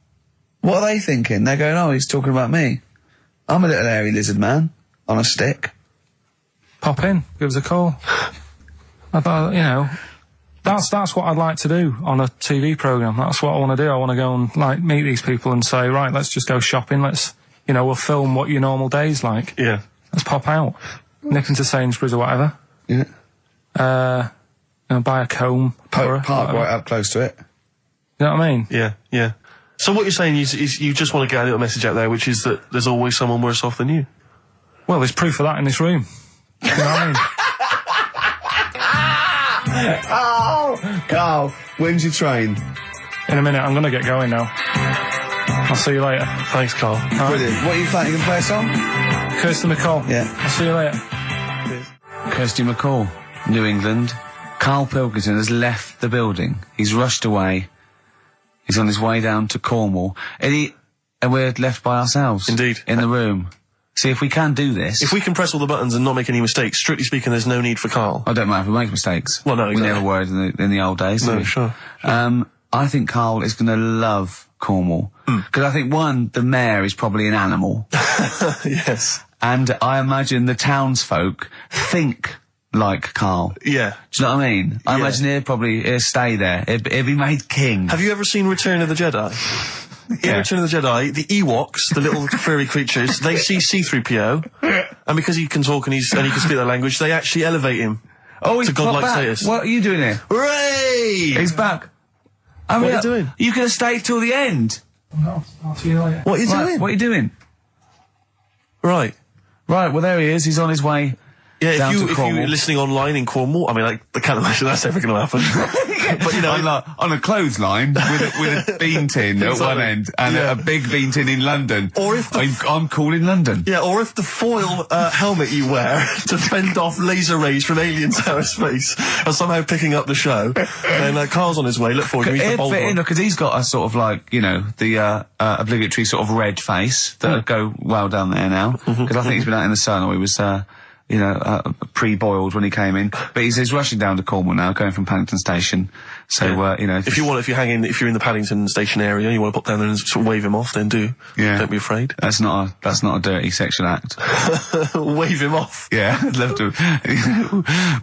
[SPEAKER 1] What are they thinking? They're going, oh, he's talking about me. I'm a little hairy lizard man on a stick.
[SPEAKER 3] Pop in, give us a call. I thought, that's what I'd like to do on a TV programme. That's what I want to do. I want to go and, meet these people and say, right, let's just go shopping. Let's, we'll film what your normal day's like.
[SPEAKER 8] Yeah.
[SPEAKER 3] Let's pop out. Nip into Sainsbury's or whatever.
[SPEAKER 1] Yeah.
[SPEAKER 3] Buy a comb.
[SPEAKER 1] Park right up close to it.
[SPEAKER 3] You know what I mean?
[SPEAKER 8] Yeah, yeah. So what you're saying is you just want to get a little message out there, which is that there's always someone worse off than you.
[SPEAKER 3] Well, there's proof of that in this room. You know what I
[SPEAKER 1] mean? Oh, Karl, when's your train?
[SPEAKER 3] In a minute. I'm going to get going now. I'll see you later.
[SPEAKER 8] Thanks, Karl.
[SPEAKER 1] Brilliant. What are you planning to play a song?
[SPEAKER 3] Kirsty MacColl.
[SPEAKER 1] Yeah.
[SPEAKER 3] I'll see you later.
[SPEAKER 5] Kirsty MacColl, New England. Karl Pilkington has left the building. He's rushed away. He's on his way down to Cornwall. And we're left by ourselves.
[SPEAKER 8] Indeed.
[SPEAKER 5] In the room. See, if we can do this...
[SPEAKER 8] If we can press all the buttons and not make any mistakes, strictly speaking, there's no need for Karl.
[SPEAKER 5] I don't mind if we make mistakes.
[SPEAKER 8] Well, no, exactly.
[SPEAKER 5] We never were in the old days.
[SPEAKER 8] No, sure.
[SPEAKER 5] I think Karl is going to love Cornwall. Because I think, one, the mayor is probably an animal.
[SPEAKER 8] Yes.
[SPEAKER 5] And I imagine the townsfolk think like Karl.
[SPEAKER 8] Yeah.
[SPEAKER 5] Do you know what I mean? I imagine he'll stay there. He'll be made king.
[SPEAKER 8] Have you ever seen Return of the Jedi? In Return of the Jedi, the Ewoks, the little furry creatures, they see C-3PO, and because he can talk and he can speak their language, they actually elevate him to godlike status.
[SPEAKER 5] What are you doing here?
[SPEAKER 8] Hooray!
[SPEAKER 5] He's back.
[SPEAKER 8] What are you doing?
[SPEAKER 5] You could have stayed till the end.
[SPEAKER 3] I'll see you later.
[SPEAKER 8] What are you doing?
[SPEAKER 5] What are you doing?
[SPEAKER 8] Right,
[SPEAKER 5] well there he is, he's on his way.
[SPEAKER 8] Yeah,
[SPEAKER 5] if
[SPEAKER 8] you're listening online in Cornwall, I mean, I can't imagine that's ever going to happen. But you know,
[SPEAKER 1] on a clothesline with a bean tin at one end and a big bean tin in London.
[SPEAKER 8] Or if
[SPEAKER 1] I'm cool in London.
[SPEAKER 8] Yeah, or if the foil helmet you wear to fend off laser rays from aliens out of space are somehow picking up the show, then Carl's on his way. Look forward to meet the bold one.
[SPEAKER 1] Because he's got a sort of like, you know, the obligatory sort of red face that would go well down there now. Because I think he's been out in the sun, or he was pre-boiled when he came in. But he's rushing down to Cornwall now, going from Paddington Station. So, you know...
[SPEAKER 8] If you're in the Paddington Station area, you want to pop down there and sort of wave him off, then do. Yeah. Don't be afraid.
[SPEAKER 1] That's not a dirty sexual act.
[SPEAKER 8] Wave him off.
[SPEAKER 1] Yeah, I'd love to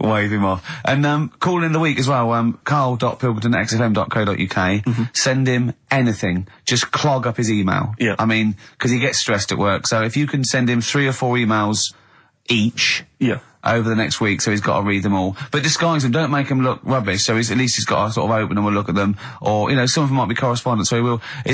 [SPEAKER 1] wave him off. And, call in the week as well, karl.pilkington@xfm.co.uk. Send him anything. Just clog up his email.
[SPEAKER 8] Yeah.
[SPEAKER 1] I mean, because he gets stressed at work. So if you can send him 3 or 4 emails each over the next week, so he's got to read them all, but disguise them, don't make them look rubbish, so at least he's got to sort of open them and look at them, or, you know, some of them might be correspondence, so he will, you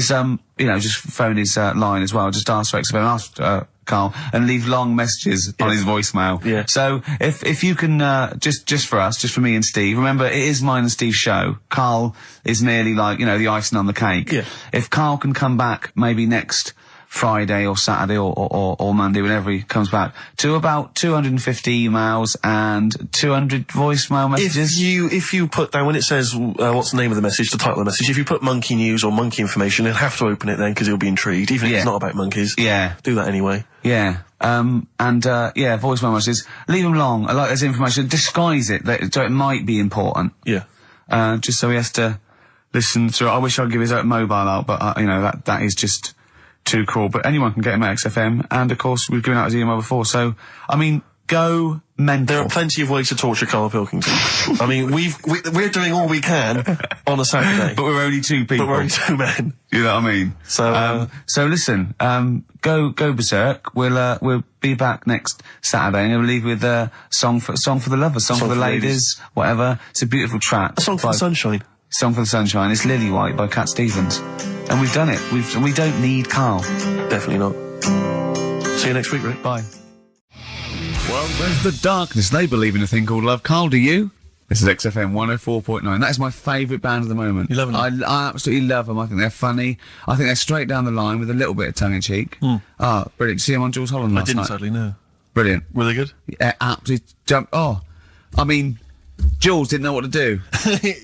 [SPEAKER 1] know, just phone his line as well, just ask for XFM, ask Karl, and leave long messages on his voicemail.
[SPEAKER 8] Yeah.
[SPEAKER 1] So if you can, just for us, just for me and Steve, remember it is mine and Steve's show. Karl is merely like, you know, the icing on the cake.
[SPEAKER 8] Yeah.
[SPEAKER 1] If Karl can come back maybe next Friday or Saturday or Monday, whenever he comes back, to about 250 emails and 200 voicemail messages.
[SPEAKER 8] If you put down, when it says, what's the name of the message, the title of the message, if you put monkey news or monkey information, he'll have to open it then, because he'll be intrigued, even if it's not about monkeys.
[SPEAKER 1] Yeah.
[SPEAKER 8] Do that anyway.
[SPEAKER 1] Yeah. Voicemail messages. Leave them long. I like this information. Disguise it, so it might be important.
[SPEAKER 8] Yeah.
[SPEAKER 1] Just so he has to listen through. I wish I'd give his own mobile out, but, you know, that is just too cruel. But anyone can get him at XFM, and of course we've given out his email before, so I mean, go mental.
[SPEAKER 8] There are plenty of ways to torture Karl Pilkington. I mean, we're doing all we can on a Saturday,
[SPEAKER 1] but we're only 2 people.
[SPEAKER 8] But we're only 2 men.
[SPEAKER 1] You know what I mean? So listen, go berserk. We'll be back next Saturday, and we'll leave with song for the lovers, song for the ladies, whatever. It's a beautiful track.
[SPEAKER 8] A song for the sunshine.
[SPEAKER 1] Song for the Sunshine. It's Lily White by Cat Stevens. And we've done it. We don't need Karl.
[SPEAKER 8] Definitely not. See you next week, Rick.
[SPEAKER 1] Bye. Well, there's the darkness. They believe in a thing called love. Karl, do you? This is XFM 104.9. That is my favourite band at the moment.
[SPEAKER 8] You love them?
[SPEAKER 1] I absolutely love them. I think they're funny. I think they're straight down the line with a little bit of tongue-in-cheek. Brilliant. Did you see them on Jules Holland last night?
[SPEAKER 8] I didn't, sadly, no.
[SPEAKER 1] Brilliant.
[SPEAKER 8] Were they good?
[SPEAKER 1] Yeah, absolutely. I mean... Jules didn't know what to do.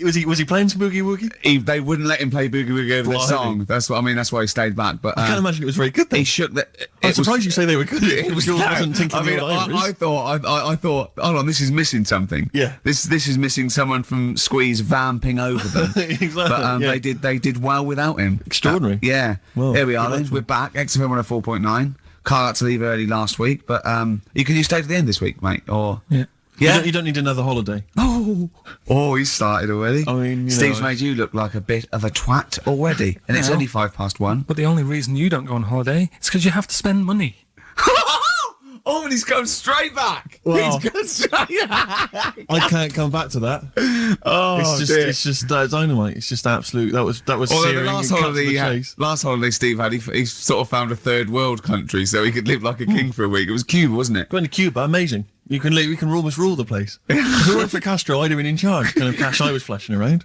[SPEAKER 8] was he playing some Boogie Woogie?
[SPEAKER 1] They wouldn't let him play Boogie Woogie over the song. That's why he stayed back. But
[SPEAKER 8] I can't imagine it was very good. Then.
[SPEAKER 1] He shook that.
[SPEAKER 8] I'm surprised you say they were good.
[SPEAKER 1] Jules wasn't thinking. I thought. Hold on, this is missing something.
[SPEAKER 8] Yeah.
[SPEAKER 1] This is missing someone from Squeeze vamping over them.
[SPEAKER 8] Exactly.
[SPEAKER 1] But they did well without him.
[SPEAKER 8] Extraordinary.
[SPEAKER 1] Yeah.
[SPEAKER 8] Well,
[SPEAKER 1] here we are. Then we're back. XFM 104.9. Karl had to leave early last week, but you stay to the end this week, mate. Or
[SPEAKER 3] yeah.
[SPEAKER 8] Yeah, you don't need another holiday.
[SPEAKER 1] Oh, he's started already.
[SPEAKER 8] I mean,
[SPEAKER 1] Steve's made you look like a bit of a twat already, and it's only 1:05.
[SPEAKER 3] But the only reason you don't go on holiday is because you have to spend money.
[SPEAKER 1] Oh, and he's going straight back.
[SPEAKER 8] Well,
[SPEAKER 1] he's going straight back.
[SPEAKER 8] I can't come back to that. It's just dynamite. It's just absolute. That was searing.
[SPEAKER 1] Last holiday Steve had, he sort of found a third world country so he could live like a king for a week. It was Cuba, wasn't it?
[SPEAKER 8] Going to Cuba, amazing. You can almost rule the place. If it weren't for Castro, I'd have been in charge. Kind of cash I was flashing around.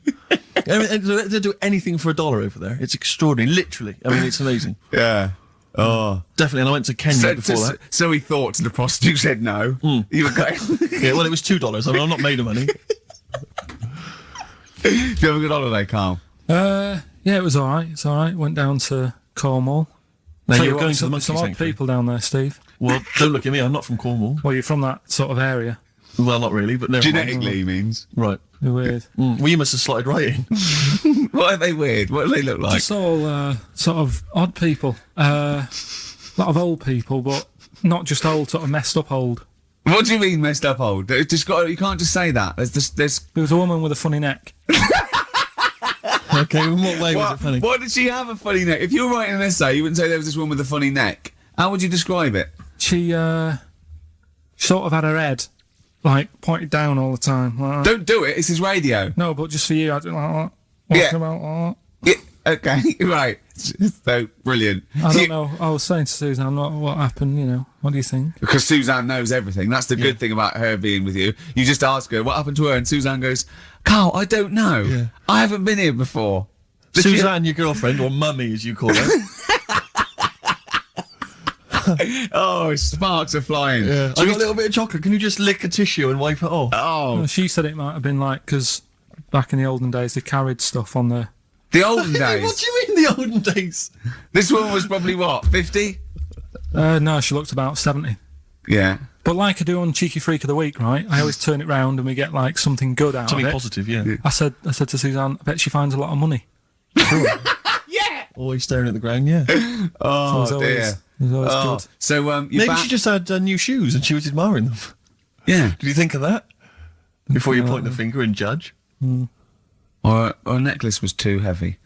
[SPEAKER 8] They do anything for $1 over there. It's extraordinary, literally. I mean, it's amazing.
[SPEAKER 1] Yeah. Oh,
[SPEAKER 8] definitely. And I went to Kenya before that.
[SPEAKER 1] So he thought to the prostitute, said no. You were going.
[SPEAKER 8] Yeah, well, it was $2. I mean, I'm not made of money.
[SPEAKER 1] Did you have a good holiday, Karl?
[SPEAKER 3] Yeah, it was all right. It's all right. Went down to Cornwall.
[SPEAKER 8] Now you're going to the monkey
[SPEAKER 3] some odd
[SPEAKER 8] sanctuary.
[SPEAKER 3] people down there, Steve.
[SPEAKER 8] Well, don't look at me. I'm not from Cornwall.
[SPEAKER 3] Well, you're from that sort of area.
[SPEAKER 8] Well, not really, but never
[SPEAKER 1] genetically he means.
[SPEAKER 8] Right.
[SPEAKER 3] They're weird.
[SPEAKER 8] Well, you must have slotted right in.
[SPEAKER 1] What are they weird? What do they look like?
[SPEAKER 3] Just all sort of odd people. A lot of old people, but not just old, sort of messed up old.
[SPEAKER 1] What do you mean messed up old? You can't just say that.
[SPEAKER 3] There was a woman with a funny neck.
[SPEAKER 8] Okay, in what way was it funny?
[SPEAKER 1] Why did she have a funny neck? If you were writing an essay, you wouldn't say there was this woman with a funny neck. How would you describe it?
[SPEAKER 3] She sort of had her head, like, pointed down all the time. Like
[SPEAKER 1] Don't do it, it's his radio.
[SPEAKER 3] No, but just for you, I do like that. Walking about like that.
[SPEAKER 1] Yeah. Okay, right. So, brilliant.
[SPEAKER 3] I don't know. I was saying to Suzanne, what happened, you know. What do you think?
[SPEAKER 1] Because Suzanne knows everything. That's the good thing about her being with you. You just ask her, what happened to her? And Suzanne goes, Karl, I don't know.
[SPEAKER 8] Yeah.
[SPEAKER 1] I haven't been here before.
[SPEAKER 8] Suzanne, your girlfriend, or mummy as you call her.
[SPEAKER 1] Oh, sparks are flying.
[SPEAKER 8] Yeah. I got a little bit of chocolate. Can you just lick a tissue and wipe it off?
[SPEAKER 1] Oh.
[SPEAKER 3] Well, she said it might have been like, because back in the olden days, they carried stuff on the...
[SPEAKER 1] The olden days?
[SPEAKER 8] What do you mean the olden days?
[SPEAKER 1] This woman was probably, what, 50?
[SPEAKER 3] No, she looked about 70.
[SPEAKER 1] Yeah.
[SPEAKER 3] But like I do on Cheeky Freak of the Week, right? I always turn it round and we get like something good out
[SPEAKER 8] Something
[SPEAKER 3] of it.
[SPEAKER 8] positive, yeah.
[SPEAKER 3] I said to Suzanne, I bet she finds a lot of money.
[SPEAKER 8] Sure. Yeah! Always staring at the ground, yeah.
[SPEAKER 1] Oh,
[SPEAKER 3] So
[SPEAKER 1] dear.
[SPEAKER 3] it was always good.
[SPEAKER 1] So,
[SPEAKER 8] Maybe she just had new shoes and she was admiring them.
[SPEAKER 1] Yeah.
[SPEAKER 8] Did you think of that? Before you point the finger and judge?
[SPEAKER 1] Or a necklace was too heavy.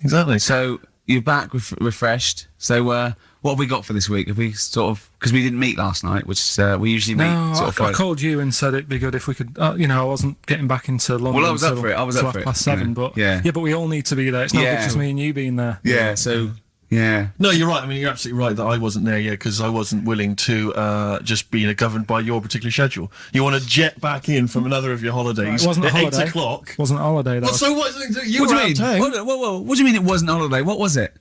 [SPEAKER 8] Exactly.
[SPEAKER 1] So, you're back refreshed. So, what have we got for this week? Have we sort of... Because we didn't meet last night, which we usually meet
[SPEAKER 3] I called you and said it'd be good if we could... you know, I wasn't getting back into London.
[SPEAKER 1] Well, I was up for it. I was up for it.
[SPEAKER 3] 7:30, but...
[SPEAKER 1] Yeah,
[SPEAKER 3] but we all need to be there. It's not just me and you being there.
[SPEAKER 1] Yeah, so... Yeah.
[SPEAKER 8] No, you're right. I mean, you're absolutely right that I wasn't there yet because I wasn't willing to just be governed by your particular schedule. You want to jet back in from another of your holidays
[SPEAKER 3] It wasn't a
[SPEAKER 8] at
[SPEAKER 3] holiday.
[SPEAKER 8] 8 o'clock.
[SPEAKER 3] Wasn't a holiday, though.
[SPEAKER 8] Well, so what? You
[SPEAKER 1] What
[SPEAKER 8] were
[SPEAKER 1] do you
[SPEAKER 8] out
[SPEAKER 1] mean?
[SPEAKER 8] of town.
[SPEAKER 1] What do you mean it wasn't a holiday? What was it?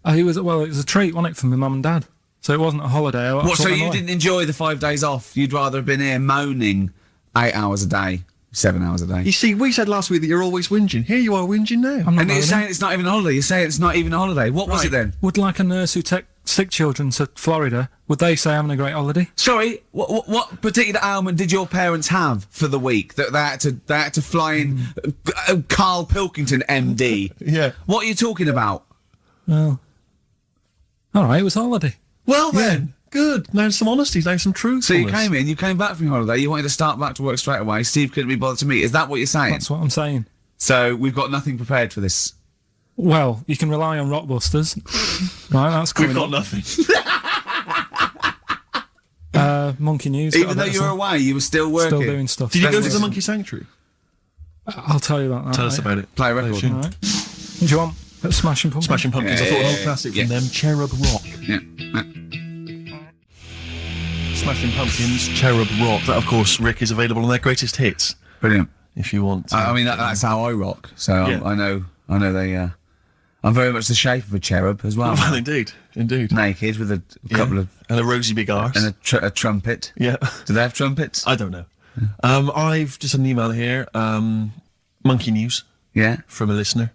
[SPEAKER 3] It was a treat, wasn't it, for my mum and dad? So it wasn't a holiday.
[SPEAKER 1] What, so you didn't enjoy the 5 days off? You'd rather have been here moaning 8 hours a day, 7 hours a day?
[SPEAKER 8] You see, we said last week that you're always whinging. Here you are whinging now.
[SPEAKER 3] I'm not
[SPEAKER 1] And you're
[SPEAKER 3] moaning.
[SPEAKER 1] saying it's not even a holiday. You're saying it's not even a holiday. What was it then?
[SPEAKER 3] Would like a nurse who take sick children to Florida, would they say having a great holiday?
[SPEAKER 1] Sorry, what particular ailment did your parents have for the week that they had to fly in Karl Pilkington, MD?
[SPEAKER 8] Yeah.
[SPEAKER 1] What are you talking about?
[SPEAKER 3] Well, all right, it was holiday.
[SPEAKER 8] Well then, good. Now some honesty, now some truth.
[SPEAKER 1] So you came back from your holiday, you wanted to start back to work straight away, Steve couldn't be bothered to meet. Is that what you're saying?
[SPEAKER 3] That's what I'm saying.
[SPEAKER 1] So we've got nothing prepared for this.
[SPEAKER 3] Well, you can rely on Rockbusters. Right, that's coming
[SPEAKER 8] We've got
[SPEAKER 3] up.
[SPEAKER 8] nothing.
[SPEAKER 3] Monkey News.
[SPEAKER 1] Even though you were away, you were still working.
[SPEAKER 3] Still doing stuff.
[SPEAKER 8] Did you go to the Monkey Sanctuary?
[SPEAKER 3] I'll tell you about that.
[SPEAKER 8] Tell us about it.
[SPEAKER 1] Play a record.
[SPEAKER 3] All right. Do you want Smashing Pumpkins?
[SPEAKER 8] Smashing Pumpkins. I thought an old classic from them, Cherub Rock.
[SPEAKER 1] Yeah.
[SPEAKER 8] Smashing Pumpkins, Cherub Rock. That, of course, Rick, is available on their greatest hits.
[SPEAKER 1] Brilliant.
[SPEAKER 8] If you want.
[SPEAKER 1] I mean, that's how I rock. So
[SPEAKER 8] Yeah.
[SPEAKER 1] I know they. I'm very much the shape of a cherub as well.
[SPEAKER 8] Well, indeed.
[SPEAKER 1] Naked with a couple of
[SPEAKER 8] and a rosy big arse
[SPEAKER 1] and a trumpet.
[SPEAKER 8] Yeah.
[SPEAKER 1] Do they have trumpets?
[SPEAKER 8] I don't know. I've just had an email here. Monkey News.
[SPEAKER 1] Yeah.
[SPEAKER 8] From a listener.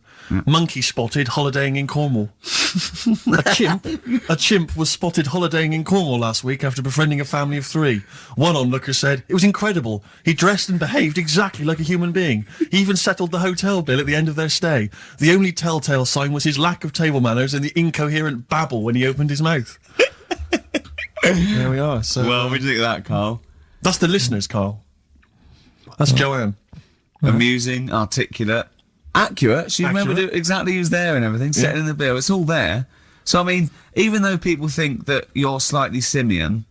[SPEAKER 8] Monkey spotted holidaying in Cornwall. A chimp was spotted holidaying in Cornwall last week after befriending a family of 3. One onlooker said, "It was incredible. He dressed and behaved exactly like a human being. He even settled the hotel bill at the end of their stay. The only telltale sign was his lack of table manners and the incoherent babble when he opened his mouth." There we are. So,
[SPEAKER 1] Well, what do you think of that, Karl?
[SPEAKER 8] that's the listeners, Karl. That's Joanne.
[SPEAKER 1] Amusing, articulate, accurate. She remembered exactly who's there and everything. Setting in the bill. It's all there. So I mean, even though people think that you're slightly simian,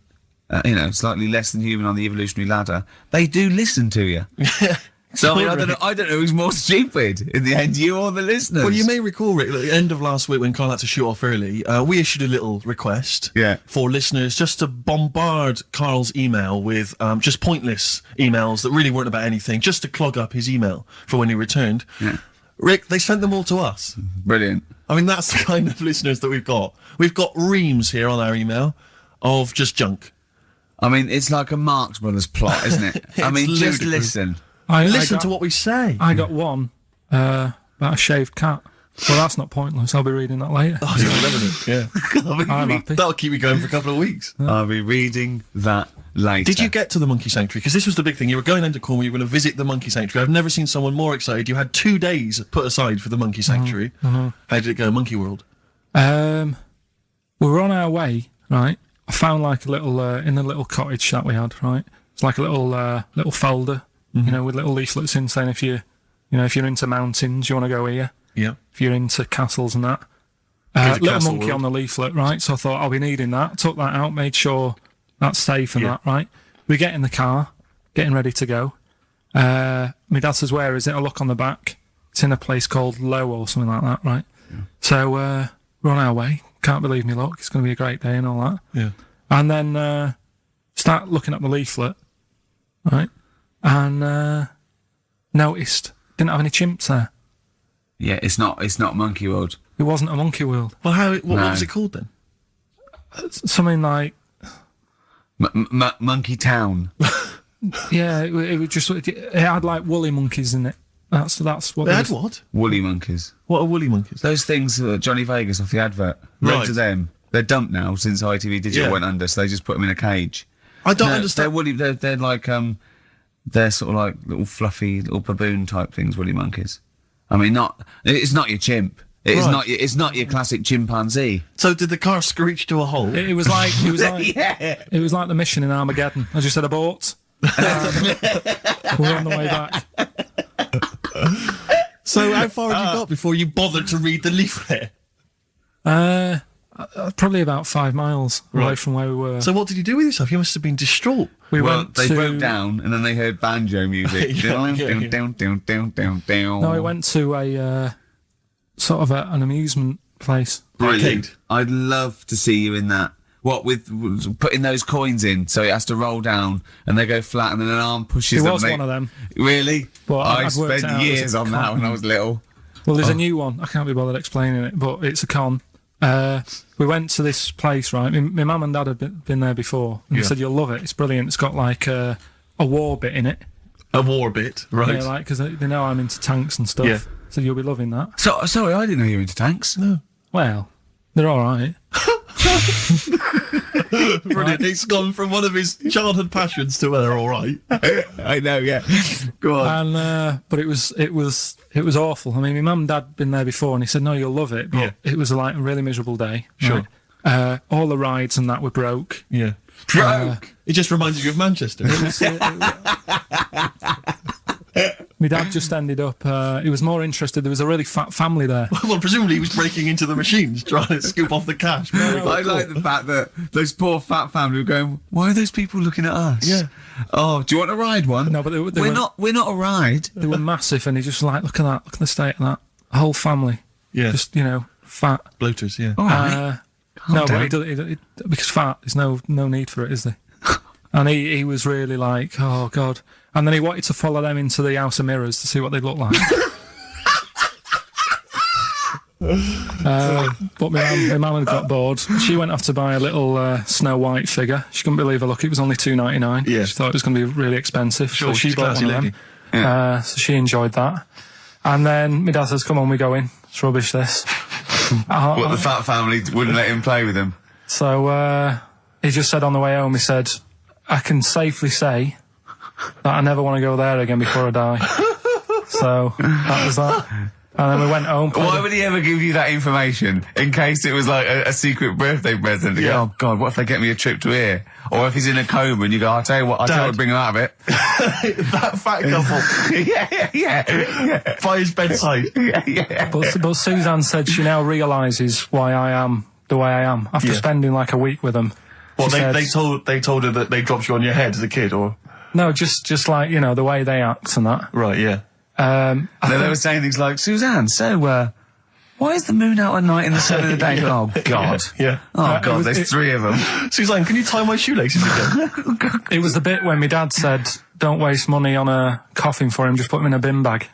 [SPEAKER 1] slightly less than human on the evolutionary ladder, they do listen to you. So I mean, I don't know who's more stupid in the end, you or the listeners.
[SPEAKER 8] Well, you may recall, Rick, at the end of last week when Karl had to shoot off early, we issued a little request for listeners just to bombard Karl's email with just pointless emails that really weren't about anything, just to clog up his email for when he returned.
[SPEAKER 1] Yeah.
[SPEAKER 8] Rick, they sent them all to us.
[SPEAKER 1] Brilliant.
[SPEAKER 8] I mean, that's the kind of listeners that we've got. We've got reams here on our email of just junk.
[SPEAKER 1] I mean, it's like a Marx Brothers plot, isn't it? I mean, just
[SPEAKER 8] ludicrous.
[SPEAKER 1] listen.
[SPEAKER 8] Listen to what we say.
[SPEAKER 3] I got one about a shaved cat. Well, that's not pointless. I'll be reading that later.
[SPEAKER 8] Oh, yeah.
[SPEAKER 3] I'm happy.
[SPEAKER 8] That'll keep me going for a couple of weeks.
[SPEAKER 1] I'll be reading that later.
[SPEAKER 8] Did you get to the Monkey Sanctuary? Because this was the big thing. You were going into Cornwall, you were going to visit the Monkey Sanctuary. I've never seen someone more excited. You had 2 days put aside for the Monkey Sanctuary. How did it go, Monkey World?
[SPEAKER 3] We were on our way, right? I found like a little, in a little cottage that we had, right? It's like a little folder, with little leaflets in saying if you're into mountains, you want to go here.
[SPEAKER 8] Yeah.
[SPEAKER 3] If you're into castles and that. Little monkey on the leaflet, right? So I thought I'll be needing that. Took that out, made sure that's safe and that, right? We get in the car, getting ready to go. My dad says, "Where is it?" I look on the back. It's in a place called Low or something like that, right? So, we're on our way. Can't believe me luck. It's going to be a great day and all that.
[SPEAKER 8] Yeah.
[SPEAKER 3] And then, start looking at the leaflet, right? And, noticed didn't have any chimps there.
[SPEAKER 5] Yeah, it's not Monkey World.
[SPEAKER 3] It wasn't a monkey world.
[SPEAKER 8] Well, what was it called then?
[SPEAKER 3] Something like...
[SPEAKER 5] Monkey Town.
[SPEAKER 3] Yeah, it was just... It had, like, woolly monkeys in it. That's what...
[SPEAKER 8] They had what?
[SPEAKER 5] Woolly monkeys.
[SPEAKER 8] What are woolly monkeys?
[SPEAKER 5] Those things Johnny Vegas off the advert.
[SPEAKER 8] Right.
[SPEAKER 5] Loads of them. They're dumped now since ITV Digital went under, so they just put them in a cage.
[SPEAKER 8] I don't understand.
[SPEAKER 5] They're woolly... They're like, they're sort of like little fluffy, little baboon type things, woolly monkeys. I mean, it's not your chimp. It's not your classic chimpanzee.
[SPEAKER 8] So did the car screech to a halt?
[SPEAKER 3] It was like
[SPEAKER 5] yeah.
[SPEAKER 3] It was like the mission in Armageddon. I just said abort. We're on the way back.
[SPEAKER 8] So how far had you got before you bothered to read the leaflet?
[SPEAKER 3] Probably about 5 miles away from where we were.
[SPEAKER 8] So what did you do with yourself? You must have been distraught.
[SPEAKER 5] They broke down and then they heard banjo music.
[SPEAKER 3] No, we went to a sort of an amusement place.
[SPEAKER 5] Brilliant. I'd love to see you in that. What, with putting those coins in so it has to roll down and they go flat and then an arm pushes them.
[SPEAKER 3] It was one of them.
[SPEAKER 5] Really?
[SPEAKER 3] But
[SPEAKER 5] I spent years on that when I was little.
[SPEAKER 3] Well, there's a new one. I can't be bothered explaining it, but it's a con. We went to this place, right? My mum and dad had been there before, and they said, you'll love it. It's brilliant. It's got like a war bit in it.
[SPEAKER 8] A war bit, right?
[SPEAKER 3] Yeah, like, because they know I'm into tanks and stuff.
[SPEAKER 8] Yeah.
[SPEAKER 3] So you'll be loving that.
[SPEAKER 5] So, sorry, I didn't know you were into tanks.
[SPEAKER 8] No.
[SPEAKER 3] Well, they're alright.
[SPEAKER 8] Brilliant. It's gone from one of his childhood passions to they're alright.
[SPEAKER 5] I know, yeah. Go on.
[SPEAKER 3] And, but it was awful. I mean, my mum and dad had been there before, and he said, no, you'll love it. But it was like a really miserable day.
[SPEAKER 8] Sure.
[SPEAKER 3] Right? All the rides and that were broke.
[SPEAKER 8] Yeah. Broke? It just reminds you of Manchester.
[SPEAKER 3] My dad just ended up, he was more interested, there was a really fat family there.
[SPEAKER 8] Well, presumably he was breaking into the machines, trying to scoop off the cash.
[SPEAKER 5] I like the fact that those poor fat family were going, why are those people looking at us?
[SPEAKER 8] Yeah.
[SPEAKER 5] Oh, do you want to ride one?
[SPEAKER 3] No, but
[SPEAKER 5] we're not a ride.
[SPEAKER 3] They were massive, and he just like, look at the state of that. Whole family.
[SPEAKER 8] Yeah.
[SPEAKER 3] Just, fat.
[SPEAKER 8] Bloaters, yeah.
[SPEAKER 5] All right.
[SPEAKER 3] No, but because fat, there's no need for it, is there? And he was really like, oh, God. And then he wanted to follow them into the House of Mirrors to see what they look like. But my mum had got bored. She went off to buy a little Snow White figure. She couldn't believe her luck. It was only $2.99.
[SPEAKER 8] Yeah.
[SPEAKER 3] She thought it was going to be really expensive.
[SPEAKER 8] Sure,
[SPEAKER 3] so she bought one of them.
[SPEAKER 5] Yeah.
[SPEAKER 3] So she enjoyed that. And then my dad says, come on, we go in. It's rubbish, this.
[SPEAKER 5] The fat family wouldn't let him play with them.
[SPEAKER 3] So he just said on the way home, he said, I can safely say that I never want to go there again before I die. So that was that. And then we went home.
[SPEAKER 5] Why would he ever give you that information? In case it was like a secret birthday present. Yeah. Go, oh, God, what if they get me a trip to here? Or if he's in a coma and you go, I'll tell you what, bring him out of it.
[SPEAKER 8] That fat couple.
[SPEAKER 5] yeah.
[SPEAKER 8] By his bedside.
[SPEAKER 5] Yeah.
[SPEAKER 3] But Suzanne said she now realises why I am the way I am after spending like a week with them.
[SPEAKER 8] Well, they told her that they dropped you on your head as a kid, or
[SPEAKER 3] no, just like the way they act and that.
[SPEAKER 8] Right, yeah.
[SPEAKER 5] They were saying things like, Suzanne, so why is the moon out at night and the sun in the day? Oh God,
[SPEAKER 8] yeah.
[SPEAKER 5] Oh God, there's 3 of them.
[SPEAKER 8] Suzanne, can you tie my shoelaces again?
[SPEAKER 3] It was the bit when my dad said, "Don't waste money on a coffin for him. Just put him in a bin bag."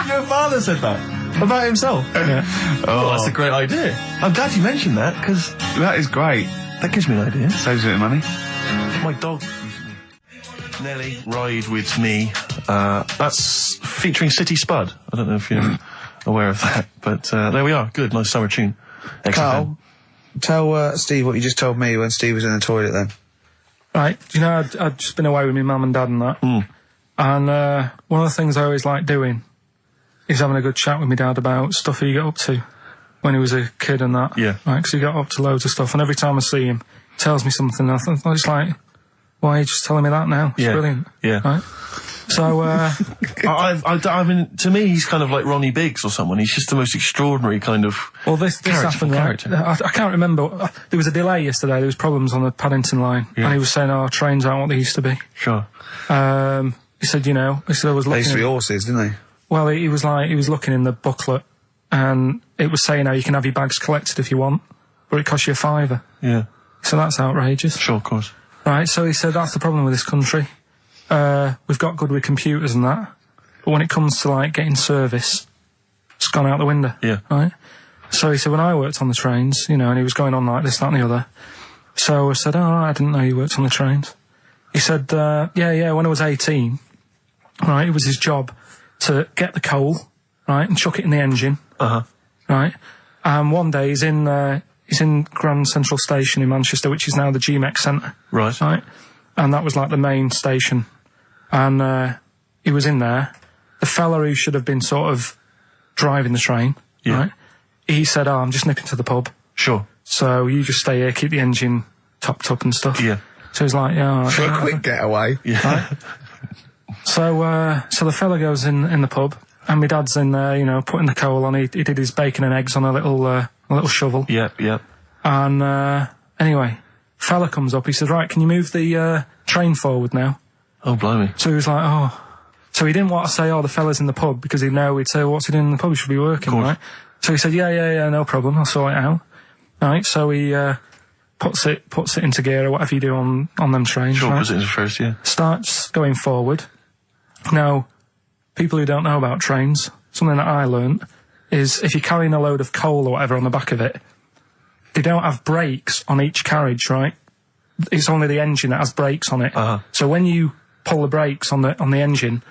[SPEAKER 8] Your father said that about himself.
[SPEAKER 3] Yeah.
[SPEAKER 8] Oh, that's a great idea. I'm glad you mentioned that, because
[SPEAKER 5] that is great.
[SPEAKER 8] That gives me an idea.
[SPEAKER 5] Saves a bit of money.
[SPEAKER 8] My dog. Nelly, Ride With Me. That's featuring City Spud. I don't know if you're aware of that, but there we are. Good, nice summer tune.
[SPEAKER 5] Carl, tell Steve what you just told me when Steve was in the toilet then.
[SPEAKER 3] Right, I'd just been away with my mum and dad and that. And one of the things I always like doing is having a good chat with my dad about stuff he got up to when he was a kid and that.
[SPEAKER 8] Yeah.
[SPEAKER 3] Right, because he got up to loads of stuff, and every time I see him, he tells me something, and I'm just like, why are you just telling me that now? It's brilliant.
[SPEAKER 8] Yeah.
[SPEAKER 3] Right? So,
[SPEAKER 8] I mean, to me, he's kind of like Ronnie Biggs or someone. He's just the most extraordinary kind of.
[SPEAKER 3] Well, this happened, right? I can't remember. There was a delay yesterday. There was problems on the Paddington line, and he was saying, "Oh, trains aren't what they used to be."
[SPEAKER 8] Sure.
[SPEAKER 3] He said, I was looking.
[SPEAKER 5] They used to be horses, didn't they?
[SPEAKER 3] Well, he was looking in the booklet, and it was saying how you can have your bags collected if you want, but it costs you £5.
[SPEAKER 8] Yeah.
[SPEAKER 3] So that's outrageous.
[SPEAKER 8] Sure, of course.
[SPEAKER 3] Right, so he said that's the problem with this country. We've got good with computers and that, but when it comes to, like, getting service, it's gone out the window.
[SPEAKER 8] Yeah.
[SPEAKER 3] Right? So he said, when I worked on the trains, you know, and he was going on like this, that and the other. So I said, I didn't know you worked on the trains. He said, yeah, when I was 18, right, it was his job to get the coal, right, and chuck it in the engine. Right? And one day he's in Grand Central Station in Manchester, which is now the GMX Centre.
[SPEAKER 8] Right.
[SPEAKER 3] Right? And that was like the main station. And he was in there. The fella who should have been sort of driving the train, right? He said, I'm just nipping to the pub.
[SPEAKER 8] Sure.
[SPEAKER 3] So you just stay here, keep the engine topped up and stuff.
[SPEAKER 8] Yeah.
[SPEAKER 3] So he's like, yeah.
[SPEAKER 1] For a quick getaway.
[SPEAKER 8] Yeah.
[SPEAKER 3] Right? So the fella goes in the pub, and my dad's in there, you know, putting the coal on. He did his bacon and eggs on a little shovel.
[SPEAKER 8] Yeah.
[SPEAKER 3] And anyway, fella comes up. He says, right, can you move the train forward now?
[SPEAKER 8] Oh, blimey.
[SPEAKER 3] So he was like, oh. So he didn't want to say, the fella's in the pub, because he'd know, he'd say, what's he doing in the pub? He should be working, right? So he said, yeah, no problem, I'll sort it out. Right, so he puts it into gear, or whatever you do on them trains.
[SPEAKER 8] Sure,
[SPEAKER 3] right?
[SPEAKER 8] puts it into first, yeah.
[SPEAKER 3] Starts going forward. Now, people who don't know about trains, something that I learnt is if you're carrying a load of coal or whatever on the back of it, they don't have brakes on each carriage, right? It's only the engine that has brakes on it. So when you pull the brakes on the engine,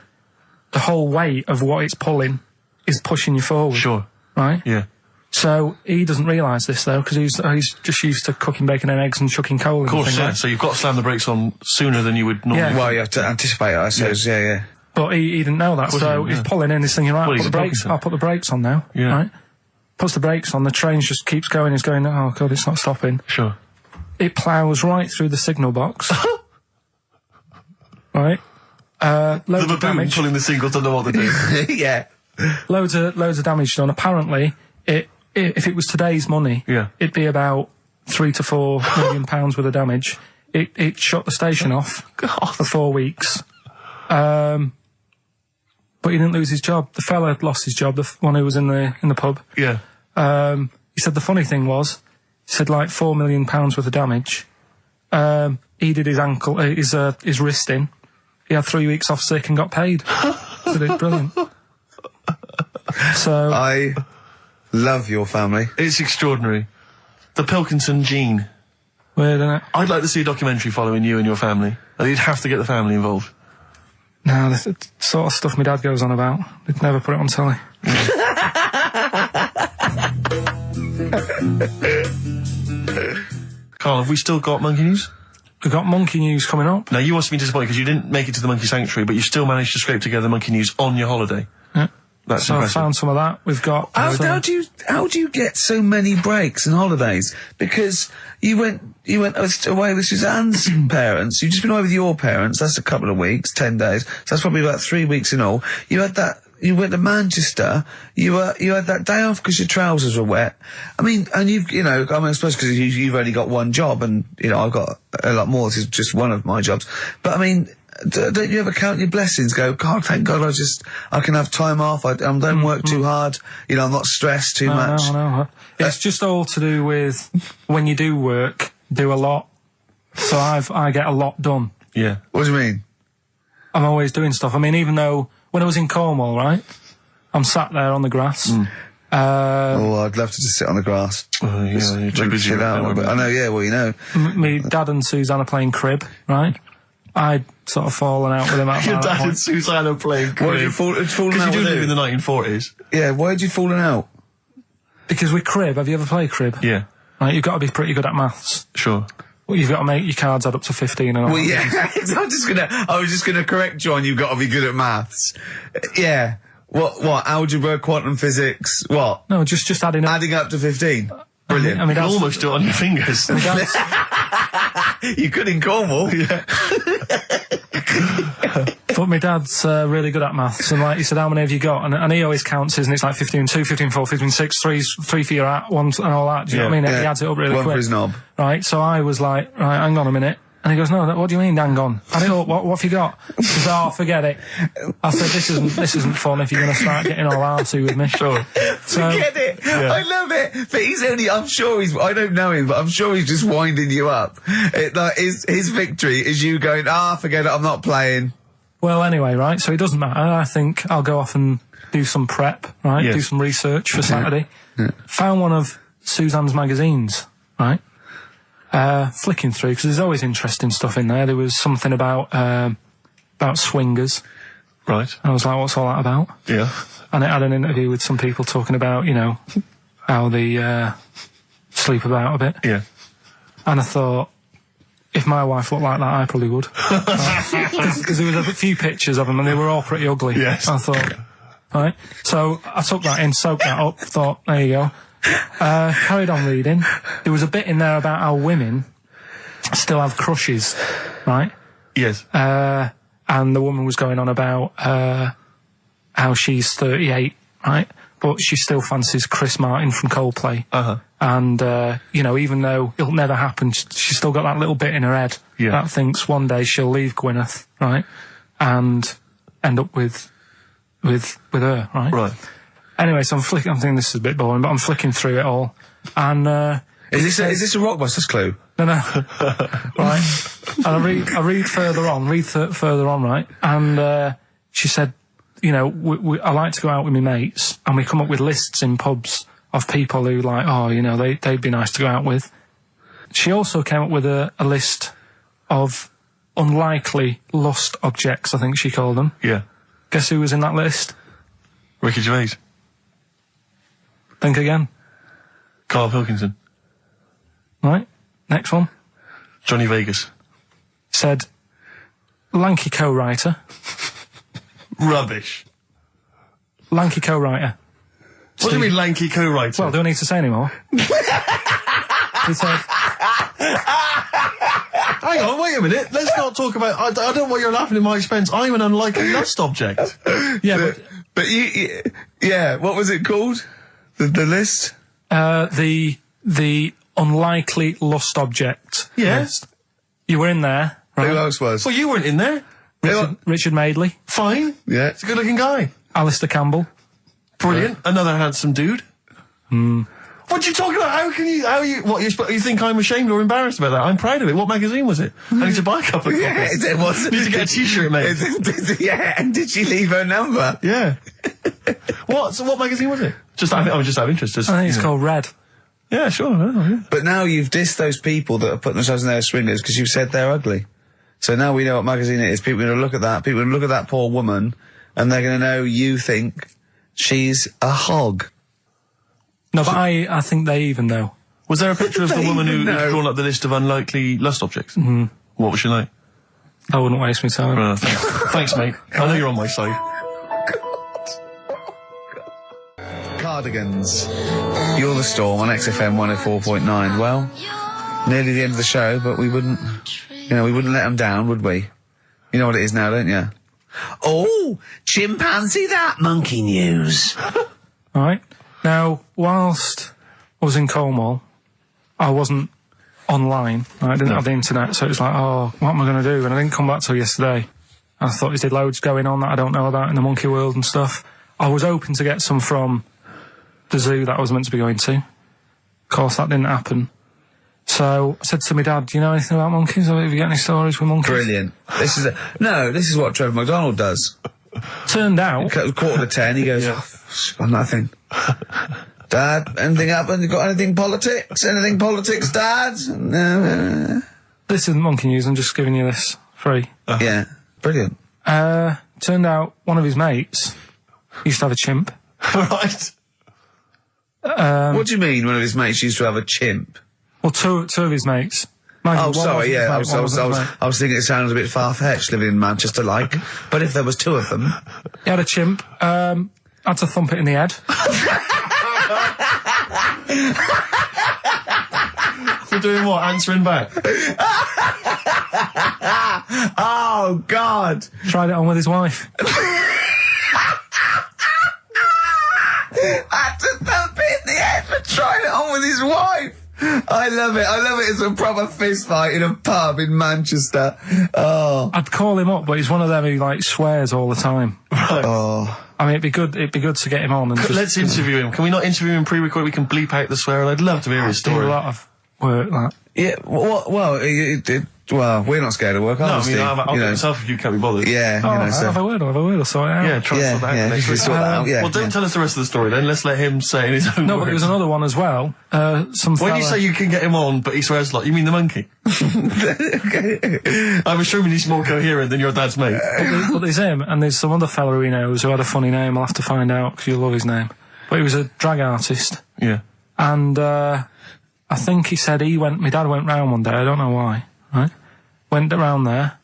[SPEAKER 3] the whole weight of what it's pulling is pushing you forward.
[SPEAKER 8] Sure.
[SPEAKER 3] Right?
[SPEAKER 8] Yeah.
[SPEAKER 3] So he doesn't realise this, though, because he's just used to cooking bacon and eggs and chucking coal in.
[SPEAKER 8] Of course, yeah.
[SPEAKER 3] Right?
[SPEAKER 8] So you've got to slam the brakes on sooner than you would normally.
[SPEAKER 3] Yeah.
[SPEAKER 1] Well, you have to anticipate it, I suppose, yeah.
[SPEAKER 3] But he didn't know that, so he's pulling in, he's thinking, right, I'll put the brakes on now.
[SPEAKER 8] Yeah.
[SPEAKER 3] Right? Puts the brakes on, the train just keeps going, he's going, oh God, it's not stopping.
[SPEAKER 8] Sure.
[SPEAKER 3] It ploughs right through the signal box. Right? Loads of damage.
[SPEAKER 8] Pulling the signal to know what they're doing.
[SPEAKER 1] Yeah.
[SPEAKER 3] Loads of damage done. Apparently, if it was today's money, it'd be about £3 to £4 million worth of damage. It shut the station off for 4 weeks. But he didn't lose his job. The fella had lost his job, the one who was in the pub.
[SPEAKER 8] Yeah.
[SPEAKER 3] He said the funny thing was, he said like £4 million worth of damage. He did his ankle, his wrist in. He had 3 weeks off sick and got paid. So it's brilliant. So
[SPEAKER 1] I love your family.
[SPEAKER 8] It's extraordinary. The Pilkington gene.
[SPEAKER 3] Weird, isn't it?
[SPEAKER 8] I'd like to see a documentary following you and your family. You'd have to get the family involved.
[SPEAKER 3] No, this sort of stuff my dad goes on about. They'd never put it on telly.
[SPEAKER 8] Karl, have we still got monkey news?
[SPEAKER 3] We've got monkey news coming up.
[SPEAKER 8] Now, you must have been disappointed because you didn't make it to the monkey sanctuary, but you still managed to scrape together monkey news on your holiday.
[SPEAKER 3] Yeah.
[SPEAKER 8] That's
[SPEAKER 3] so
[SPEAKER 8] impressive.
[SPEAKER 3] I found some of that. We've got...
[SPEAKER 1] How do you get so many breaks and holidays? Because you went away with Suzanne's parents. You've just been away with your parents. That's a couple of weeks, 10 days. So that's probably about 3 weeks in all. You had that. You went to Manchester. You had that day off because your trousers were wet. I mean, and I suppose because you've only got one job, and I've got a lot more. This is just one of my jobs. But I mean, don't you ever count your blessings? Go, God, thank God, I can have time off. I don't work too hard. I'm not stressed too much.
[SPEAKER 3] No. It's just all to do with when you do work, do a lot. So I get a lot done.
[SPEAKER 8] Yeah.
[SPEAKER 1] What do you mean?
[SPEAKER 3] I'm always doing stuff. I mean, even though when I was in Cornwall, right, I'm sat there on the grass.
[SPEAKER 1] I'd love to just sit on the grass.
[SPEAKER 8] You're too busy.
[SPEAKER 1] I know, yeah, well,
[SPEAKER 3] Me dad and Suzanne are playing crib, right? I'd sort of fallen out with him at
[SPEAKER 8] Your
[SPEAKER 3] that
[SPEAKER 8] dad
[SPEAKER 3] point.
[SPEAKER 8] and Suzanne are playing crib.
[SPEAKER 1] Why did you fallen out
[SPEAKER 8] Because you do
[SPEAKER 1] with
[SPEAKER 8] live
[SPEAKER 1] him?
[SPEAKER 8] in the 1940s.
[SPEAKER 1] Yeah, why did you fallen out?
[SPEAKER 3] Because with crib, have you ever played crib?
[SPEAKER 8] Yeah.
[SPEAKER 3] Right, you've got to be pretty good at maths.
[SPEAKER 8] Sure.
[SPEAKER 3] Well, you've got to make your cards add up to 15 and all.
[SPEAKER 1] Well, yeah, I was just gonna correct you on you've got to be good at maths. Yeah. What, algebra, quantum physics, what?
[SPEAKER 3] No, just adding up.
[SPEAKER 1] Adding up to 15. Brilliant.
[SPEAKER 3] I mean,
[SPEAKER 8] You can almost do it on your fingers.
[SPEAKER 1] You could in Cornwall.
[SPEAKER 8] Yeah.
[SPEAKER 3] But my dad's really good at maths, and like he said, how many have you got? And he always counts his, and it's like 15, 2, 15, 4, 15, 6, 3 for your hat, 1, and all that. Do you know what I mean? He adds it up really
[SPEAKER 1] One
[SPEAKER 3] quick.
[SPEAKER 1] for his knob.
[SPEAKER 3] Right, so I was like, right, hang on a minute. And he goes, no, what do you mean, hang on? Add it up, what have you got? He says, oh, forget it. I said, this isn't fun if you're going to start getting all arty with me. Sure. So,
[SPEAKER 1] forget it. Yeah. I love it. But I don't know him, but I'm sure he's just winding you up. His victory is you going, forget it, I'm not playing.
[SPEAKER 3] Well, anyway, right, so it doesn't matter. I think I'll go off and do some prep, right? Yes. Do some research for Saturday. Yeah. Found one of Suzanne's magazines, right? Flicking through, because there's always interesting stuff in there. There was something about swingers.
[SPEAKER 8] Right.
[SPEAKER 3] I was like, what's all that about?
[SPEAKER 8] Yeah.
[SPEAKER 3] And it had an interview with some people talking about, you know, how they sleep about a bit.
[SPEAKER 8] Yeah.
[SPEAKER 3] And I thought, if my wife looked like that, I probably would. Because there was a few pictures of them, and they were all pretty ugly.
[SPEAKER 8] Yes.
[SPEAKER 3] I thought, right. So I took that in, soaked that up, thought, there you go. Carried on reading. There was a bit in there about how women still have crushes, right?
[SPEAKER 8] Yes.
[SPEAKER 3] And the woman was going on about how she's 38, right? But she still fancies Chris Martin from Coldplay.
[SPEAKER 8] Uh-huh.
[SPEAKER 3] And, you know, even though it'll never happen, she's still got that little bit in her head that thinks one day she'll leave Gwyneth, right? And end up with her, right?
[SPEAKER 8] Right.
[SPEAKER 3] Anyway, so I'm thinking this is a bit boring, but I'm flicking through it all. And,
[SPEAKER 1] is this a Rockbusters clue?
[SPEAKER 3] No. Right. And I read further on, right? And, she said, you know, I like to go out with my mates, and we come up with lists in pubs of people who like, oh, you know, they'd be nice to go out with. She also came up with a list of unlikely lost objects, I think she called them.
[SPEAKER 8] Yeah.
[SPEAKER 3] Guess who was in that list?
[SPEAKER 8] Ricky Gervais.
[SPEAKER 3] Think again.
[SPEAKER 8] Karl Pilkington.
[SPEAKER 3] Right. Next one.
[SPEAKER 8] Johnny Vegas.
[SPEAKER 3] Said, lanky co-writer.
[SPEAKER 8] Rubbish.
[SPEAKER 3] Lanky co-writer.
[SPEAKER 8] What do you mean, lanky co-writer?
[SPEAKER 3] Well, do I need to say any more? He said...
[SPEAKER 8] Hang on, wait a minute. Let's not talk about... I don't know why you're laughing at my expense. I'm an unlikely lust object.
[SPEAKER 3] Yeah,
[SPEAKER 1] but yeah, what was it called? The list?
[SPEAKER 3] The unlikely lost object
[SPEAKER 8] list.
[SPEAKER 3] You were in there, right?
[SPEAKER 1] Who else was?
[SPEAKER 8] Well, you weren't in there.
[SPEAKER 3] Richard Madeley.
[SPEAKER 8] Fine.
[SPEAKER 1] Yeah.
[SPEAKER 8] He's a good-looking guy.
[SPEAKER 3] Alistair Campbell.
[SPEAKER 8] Brilliant. Yeah. Another handsome dude. What are you talking about? You think I'm ashamed or embarrassed about that? I'm proud of it. What magazine was it? I need to buy a couple of copies.
[SPEAKER 1] It was.
[SPEAKER 8] Need to get a t-shirt made.
[SPEAKER 1] And did she leave her number?
[SPEAKER 8] Yeah. What magazine was it? I was just out of interest.
[SPEAKER 3] I think it's called Red.
[SPEAKER 8] Yeah, sure. Yeah.
[SPEAKER 1] But now you've dissed those people that are putting themselves in their swingers because you've said they're ugly. So now we know what magazine it is. People are going to look at that. People are going to look at that poor woman, and they're going to know you think she's a hog.
[SPEAKER 3] No, but I think they even know.
[SPEAKER 8] Was there a picture of the woman who'd drawn up the list of unlikely lust objects?
[SPEAKER 3] Mm-hmm.
[SPEAKER 8] What was she like?
[SPEAKER 3] I wouldn't waste my time.
[SPEAKER 8] Thanks, mate. I know you're on my side.
[SPEAKER 1] Cardigans. You're the Storm on XFM 104.9. Well, nearly the end of the show, but we wouldn't let them down, would we? You know what it is now, don't you? Oh, chimpanzee that monkey news.
[SPEAKER 3] All right. Now, whilst I was in Cornwall, I wasn't online. I didn't have the internet, so it was like, oh, what am I going to do? And I didn't come back till yesterday. I thought there's loads going on that I don't know about in the monkey world and stuff. I was hoping to get some from the zoo that I was meant to be going to. Of course, that didn't happen. So I said to my dad, do you know anything about monkeys? Or have you got any stories with monkeys?
[SPEAKER 1] Brilliant. This is what Trevor McDonald does.
[SPEAKER 3] Turned out...
[SPEAKER 1] 9:45, he goes, got nothing. Dad, anything happened? You got anything politics? Anything politics, Dad? No.
[SPEAKER 3] This isn't monkey news, I'm just giving you this free.
[SPEAKER 1] Yeah, brilliant.
[SPEAKER 3] Turned out one of his mates used to have a chimp.
[SPEAKER 8] Right.
[SPEAKER 1] What do you mean one of his mates used to have a chimp?
[SPEAKER 3] Well, two of his mates.
[SPEAKER 1] I was thinking it sounded a bit far-fetched living in Manchester, like. But if there was two of them...
[SPEAKER 3] He had a chimp, had to thump it in the head.
[SPEAKER 8] For doing what? Answering back?
[SPEAKER 1] Oh, God!
[SPEAKER 3] Tried it on with his wife.
[SPEAKER 1] Had to thump it in the head for trying it on with his wife! I love it. It's a proper fist fight in a pub in Manchester. Oh.
[SPEAKER 3] I'd call him up, but he's one of them who, like, swears all the time.
[SPEAKER 8] Right.
[SPEAKER 1] Oh.
[SPEAKER 3] I mean, it'd be good to get him on and
[SPEAKER 8] Let's interview him. Can we not interview him pre-record? We can bleep out the swear, and I'd love to hear his story.
[SPEAKER 3] Do a lot of work, that.
[SPEAKER 1] Yeah, well, we're not scared of work, are we,
[SPEAKER 8] No, I mean,
[SPEAKER 1] Steve?
[SPEAKER 8] I'll get myself if you can't be bothered.
[SPEAKER 1] Yeah,
[SPEAKER 3] Oh, I'll have a word, I'll sort it out.
[SPEAKER 8] Yeah, try and sort that out next week.
[SPEAKER 1] Sort that out, yeah.
[SPEAKER 8] Well, don't tell us the rest of the story then. Let's let him say in his own
[SPEAKER 3] No,
[SPEAKER 8] words.
[SPEAKER 3] but there was another one as well.
[SPEAKER 8] When you say you can get him on, but he swears a lot, you mean the monkey? I'm assuming he's more coherent than your dad's mate.
[SPEAKER 3] But there's him, and there's some other fella he knows who had a funny name. I'll have to find out, because you'll love his name. But he was a drag artist.
[SPEAKER 8] Yeah.
[SPEAKER 3] And, I think he said my dad went round one day, I don't know why, right? Went around there,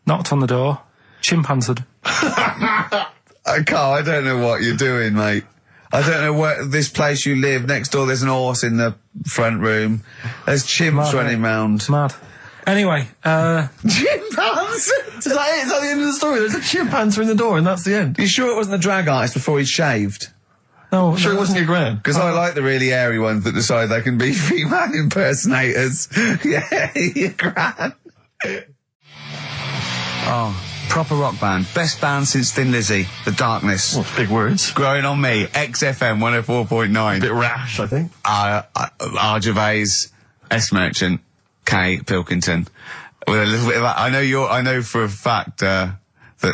[SPEAKER 3] knocked on the door, chimpanzeed.
[SPEAKER 1] Carl, I don't know what you're doing, mate. I don't know where this place you live. Next door, there's an horse in the front room. There's chimps running round.
[SPEAKER 3] Mad. Anyway,
[SPEAKER 1] chimpanzee.
[SPEAKER 8] Is that it? Is that the end of the story? There's a chimpanzee in the door, and that's the end.
[SPEAKER 1] You sure it wasn't a drag artist before he shaved?
[SPEAKER 3] No,
[SPEAKER 8] sure it wasn't your gran?
[SPEAKER 1] Because I like the really airy ones that decide they can be female impersonators. Yeah, your gran. Oh, proper rock band. Best band since Thin Lizzy. The Darkness.
[SPEAKER 8] Well, big words.
[SPEAKER 1] Growing on Me. XFM 104.9.
[SPEAKER 8] Bit rash, I think.
[SPEAKER 1] R. Gervais, S. Merchant, K. Pilkington. With a little bit of that. I know for a fact, that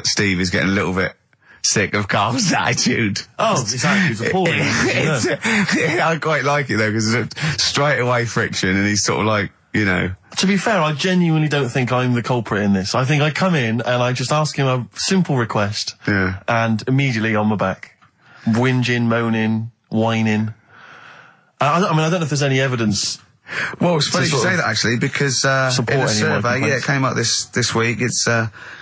[SPEAKER 1] Steve is getting a little bit sick of Carl's attitude.
[SPEAKER 8] Oh, his attitude's appalling.
[SPEAKER 1] I quite like it though, because it's straight away friction, and he's sort of like, you know.
[SPEAKER 8] To be fair, I genuinely don't think I'm the culprit in this. I think I come in and I just ask him a simple request.
[SPEAKER 1] Yeah.
[SPEAKER 8] And immediately on my back. Whinging, moaning, whining. I don't know if there's any evidence.
[SPEAKER 1] Well, it's funny you say that actually, because in a survey, it came up this week. It's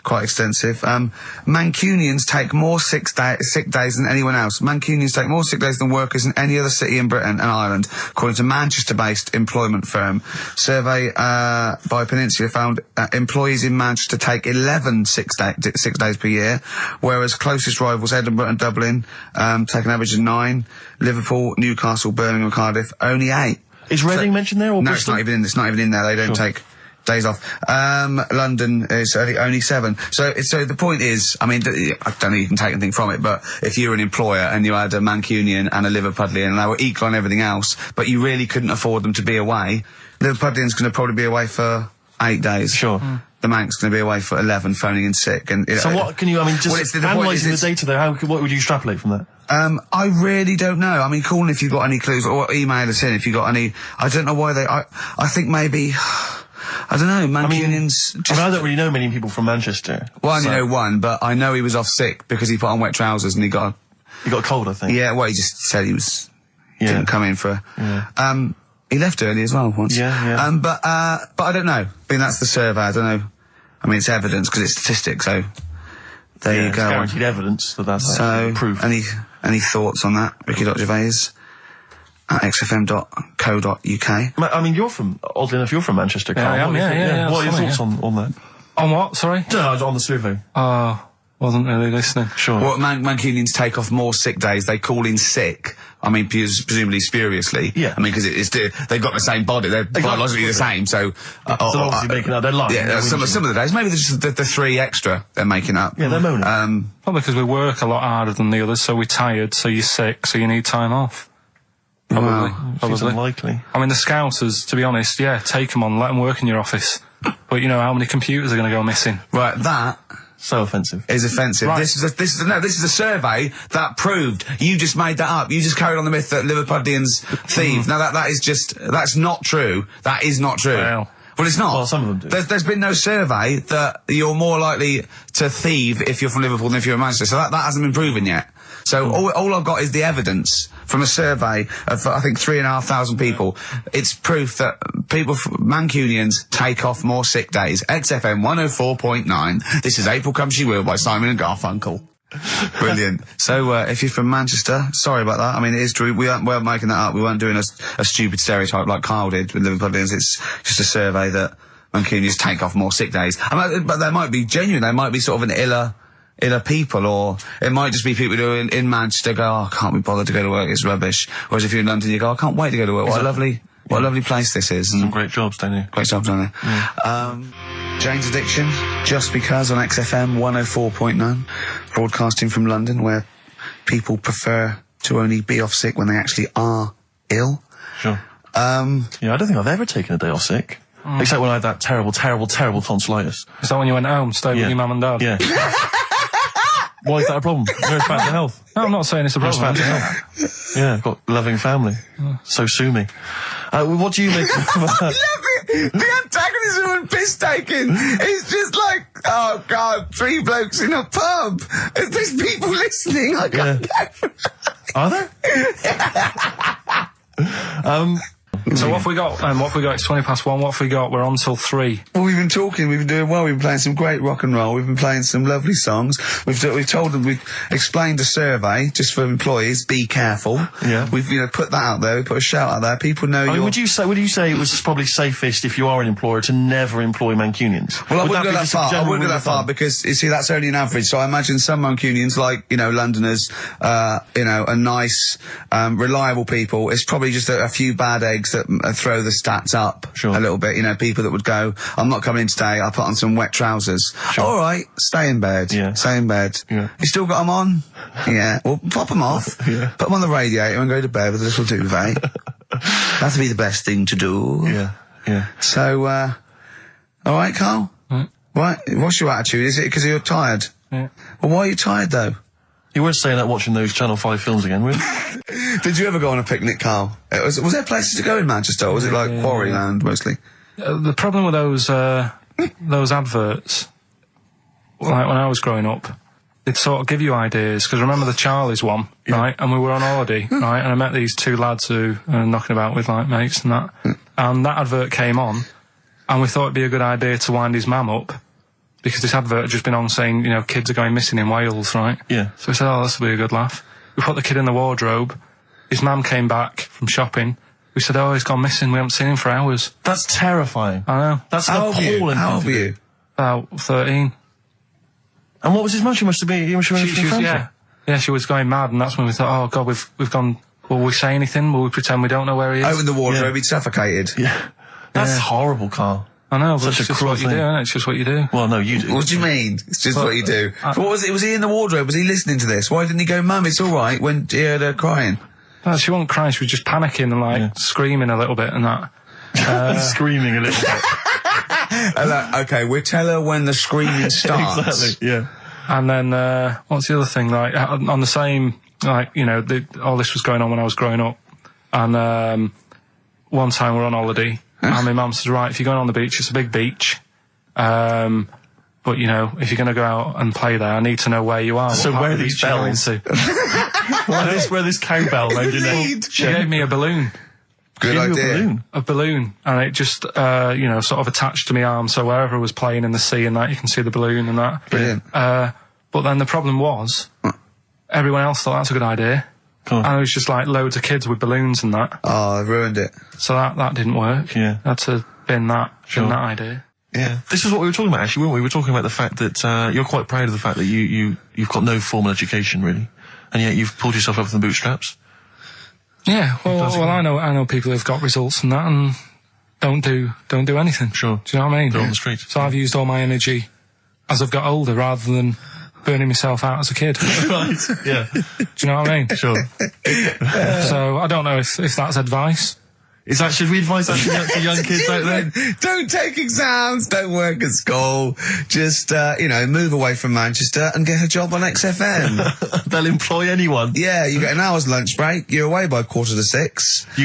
[SPEAKER 1] quite extensive. Mancunians take more sick days than anyone else. Mancunians take more sick days than workers in any other city in Britain and Ireland, according to Manchester-based employment firm. Survey by Peninsula found employees in Manchester take 11 sick days per year, whereas closest rivals Edinburgh and Dublin take an average of 9. Liverpool, Newcastle, Birmingham, Cardiff only 8.
[SPEAKER 8] Is Reading mentioned there, or
[SPEAKER 1] no?
[SPEAKER 8] Bristol?
[SPEAKER 1] It's not even in there. They don't take days off. London is only 7. So the point is, I mean, I don't know if you can take anything from it, but if you're an employer and you had a Mancunian and a Liverpudlian and they were equal on everything else, but you really couldn't afford them to be away, Liverpudlian's going to probably be away for 8 days.
[SPEAKER 8] Sure.
[SPEAKER 1] The Manx going to be away for 11, phoning in sick. And
[SPEAKER 8] so what can you? I mean, just analysing the data there. What would you extrapolate from that?
[SPEAKER 1] I really don't know. I mean, call in if you've got any clues, or email us in if you've got any. I don't know why I think maybe. I don't know. Mancunians.
[SPEAKER 8] I don't really know many people from Manchester.
[SPEAKER 1] Well, I only know one, but I know he was off sick because he put on wet trousers and he got
[SPEAKER 8] a cold, I think.
[SPEAKER 1] Yeah. Well, he just said he was. Didn't come in for. Yeah. He left early as well once.
[SPEAKER 8] Yeah.
[SPEAKER 1] But I don't know. I mean, that's the survey. I don't know. I mean, it's evidence because it's statistics. So there you go.
[SPEAKER 8] It's guaranteed evidence that's proof.
[SPEAKER 1] Any thoughts on that, Ricky.Gervais at xfm.co.uk?
[SPEAKER 8] I mean, oddly enough, you're from Manchester, Carl.
[SPEAKER 3] Yeah, I am, yeah.
[SPEAKER 8] What are your thoughts on that?
[SPEAKER 3] On what, sorry?
[SPEAKER 8] No, on the survey.
[SPEAKER 3] Wasn't really listening.
[SPEAKER 8] Sure.
[SPEAKER 1] Well, Mancunians take off more sick days. They call in sick. I mean, presumably spuriously.
[SPEAKER 8] Yeah.
[SPEAKER 1] I mean, because they've got the same body. They're biologically the same, so...
[SPEAKER 8] they're obviously making up their life.
[SPEAKER 1] Yeah, some of the days. Maybe there's just the 3 extra they're making up.
[SPEAKER 8] Yeah, they're moaning.
[SPEAKER 3] Probably because we work a lot harder than the others, so we're tired, so you're sick, so you need time off. Probably.
[SPEAKER 8] Seems unlikely.
[SPEAKER 3] I mean, the Scousers, to be honest, take them on, let them work in your office. But you know how many computers are going to go missing?
[SPEAKER 1] Right, that...
[SPEAKER 8] So offensive.
[SPEAKER 1] Is offensive.
[SPEAKER 3] Right.
[SPEAKER 1] This is a survey that proved. You just made that up. You just carried on the myth that Liverpudlians thieve. Now that's not true. That is not true.
[SPEAKER 3] Well,
[SPEAKER 1] it's not.
[SPEAKER 8] Well, some of them do.
[SPEAKER 1] There's been no survey that you're more likely to thieve if you're from Liverpool than if you're in Manchester. So that hasn't been proven yet. So all I've got is the evidence from a survey of, I think, 3,500 people. It's proof that Mancunians take off more sick days. XFM 104.9. This is April Come She Will by Simon and Garfunkel. Brilliant. So, if you're from Manchester, sorry about that. I mean, it is true. We aren't making that up. We weren't doing a stupid stereotype like Carl did with Liverpudlians. It's just a survey that Mancunians take off more sick days. But they might be genuine. They might be sort of an iller people, or it might just be people who in Manchester go, I can't be bothered to go to work, it's rubbish. Whereas if you're in London, you go, I can't wait to go to work, what a lovely What a lovely place this is.
[SPEAKER 8] Some great jobs down here.
[SPEAKER 1] Great job down there. Jane's Addiction, Just Because on XFM 104.9, broadcasting from London, where people prefer to only be off sick when they actually are ill.
[SPEAKER 8] Sure. Yeah, I don't think I've ever taken a day off sick. Except when I had that terrible tonsillitis.
[SPEAKER 3] Is that when you went home, stayed with your mum and dad?
[SPEAKER 8] Yeah. Why is that a problem? It's back to health.
[SPEAKER 3] No, I'm not saying it's a problem.
[SPEAKER 8] It's back to health. Yeah, I've got a loving family. So sue me. What do you make of
[SPEAKER 1] I love it! The antagonism and piss-taking is just like, oh God, 3 blokes in a pub. There's people listening. I can't go.
[SPEAKER 8] Are there?
[SPEAKER 3] So what have we got? What have we got? It's 1:20. What have we got? We're on till 3.
[SPEAKER 1] Well, we've been talking, we've been doing well, we've been playing some great rock and roll, we've been playing some lovely songs, we've told them, we've explained a survey, just for employees, be careful.
[SPEAKER 8] Yeah.
[SPEAKER 1] We've, put that out there, we put a shout out there, people know
[SPEAKER 8] would you say it was probably safest, if you are an employer, to never employ Mancunians?
[SPEAKER 1] Well, I wouldn't go that far. I wouldn't go that far because, you see, that's only an average. So I imagine some Mancunians, like, Londoners, are nice, reliable people. It's probably just a few bad eggs that throw the stats up a little bit. People that would go, I'm not coming in today, I'll put on some wet trousers. Sure. All right, stay in bed.
[SPEAKER 8] Yeah.
[SPEAKER 1] Stay in bed.
[SPEAKER 8] Yeah.
[SPEAKER 1] You still got them on? Yeah. Well, pop them off.
[SPEAKER 8] Yeah.
[SPEAKER 1] Put them on the radiator and go to bed with a little duvet. That'd be the best thing to do.
[SPEAKER 8] Yeah. Yeah.
[SPEAKER 1] So, all right, Carl? Right. What's your attitude? Is it because you're tired?
[SPEAKER 3] Yeah.
[SPEAKER 1] Well, why are you tired, though?
[SPEAKER 8] You weren't staying out watching those Channel 5 films again, were you?
[SPEAKER 1] Did you ever go on a picnic, Carl? Was there places to go in Manchester, or was it like Quarryland, mostly?
[SPEAKER 3] The problem with those adverts, like when I was growing up, they'd sort of give you ideas, because remember the Charlie's one, right? And we were on holiday, right? And I met these 2 lads who are knocking about with, like, mates and that. And that advert came on, and we thought it'd be a good idea to wind his mum up, because this advert had just been on saying, kids are going missing in Wales, right?
[SPEAKER 8] Yeah.
[SPEAKER 3] So we said, oh, this will be a good laugh. We put the kid in the wardrobe. His mum came back from shopping. We said, oh, he's gone missing. We haven't seen him for hours.
[SPEAKER 8] That's terrifying.
[SPEAKER 3] I know.
[SPEAKER 8] That's an appalling.
[SPEAKER 1] How old were you?
[SPEAKER 3] About 13.
[SPEAKER 8] And what was his mum? She must have been.
[SPEAKER 3] Yeah, she was going mad, and that's when we thought, oh God, we've gone. Will we say anything? Will we pretend we don't know where he is?
[SPEAKER 1] Open the wardrobe, he'd suffocated.
[SPEAKER 8] Yeah. That's horrible, Carl.
[SPEAKER 3] I know, but
[SPEAKER 8] Such
[SPEAKER 3] it's
[SPEAKER 8] a
[SPEAKER 3] just
[SPEAKER 8] cruel
[SPEAKER 3] what you
[SPEAKER 8] thing.
[SPEAKER 3] do, isn't it? It's just what you do.
[SPEAKER 8] Well, no, you do.
[SPEAKER 1] What do you mean? It's just what you do. But what was it? Was he in the wardrobe? Was he listening to this? Why didn't he go, Mum, it's all right, when he heard her crying?
[SPEAKER 3] No, she wasn't crying. She was just panicking and screaming a little bit and that.
[SPEAKER 8] Screaming a little bit.
[SPEAKER 1] Okay, we'll tell her when the screaming starts.
[SPEAKER 8] Exactly. Yeah.
[SPEAKER 3] And then what's the other thing? Like on the same, all this was going on when I was growing up. And one time we're on holiday. And my mum says, right, if you're going on the beach, it's a big beach. But, if you're going to go out and play there, I need to know where you are.
[SPEAKER 8] So where are these bells? Where this cowbell round your neck?
[SPEAKER 3] She gave me a balloon.
[SPEAKER 1] Good idea.
[SPEAKER 3] A balloon. And it just, sort of attached to my arm. So wherever I was playing in the sea and that, you can see the balloon and that.
[SPEAKER 1] Brilliant.
[SPEAKER 3] But then the problem was, everyone else thought that's a good idea. And it was just like loads of kids with balloons and that.
[SPEAKER 1] Oh, I ruined it.
[SPEAKER 3] So that didn't work.
[SPEAKER 8] Yeah.
[SPEAKER 3] Had to bin that idea.
[SPEAKER 8] Yeah. This is what we were talking about, actually, weren't we? We were talking about the fact that you're quite proud of the fact that you've got no formal education, really. And yet you've pulled yourself up from the bootstraps.
[SPEAKER 3] Yeah, well, I know people who've got results and that and don't do anything.
[SPEAKER 8] Sure.
[SPEAKER 3] Do you know what I mean?
[SPEAKER 8] They're on the street.
[SPEAKER 3] So I've used all my energy as I've got older rather than burning myself out as a kid.
[SPEAKER 8] Right, yeah.
[SPEAKER 3] Do you know what I mean?
[SPEAKER 8] Sure.
[SPEAKER 3] So I don't know if that's advice.
[SPEAKER 8] Should we advise that to young kids out there?
[SPEAKER 1] Don't take exams, don't work at school, just, move away from Manchester and get a job on XFM.
[SPEAKER 8] They'll employ anyone.
[SPEAKER 1] Yeah, you get an hour's lunch break, you're away by 5:45.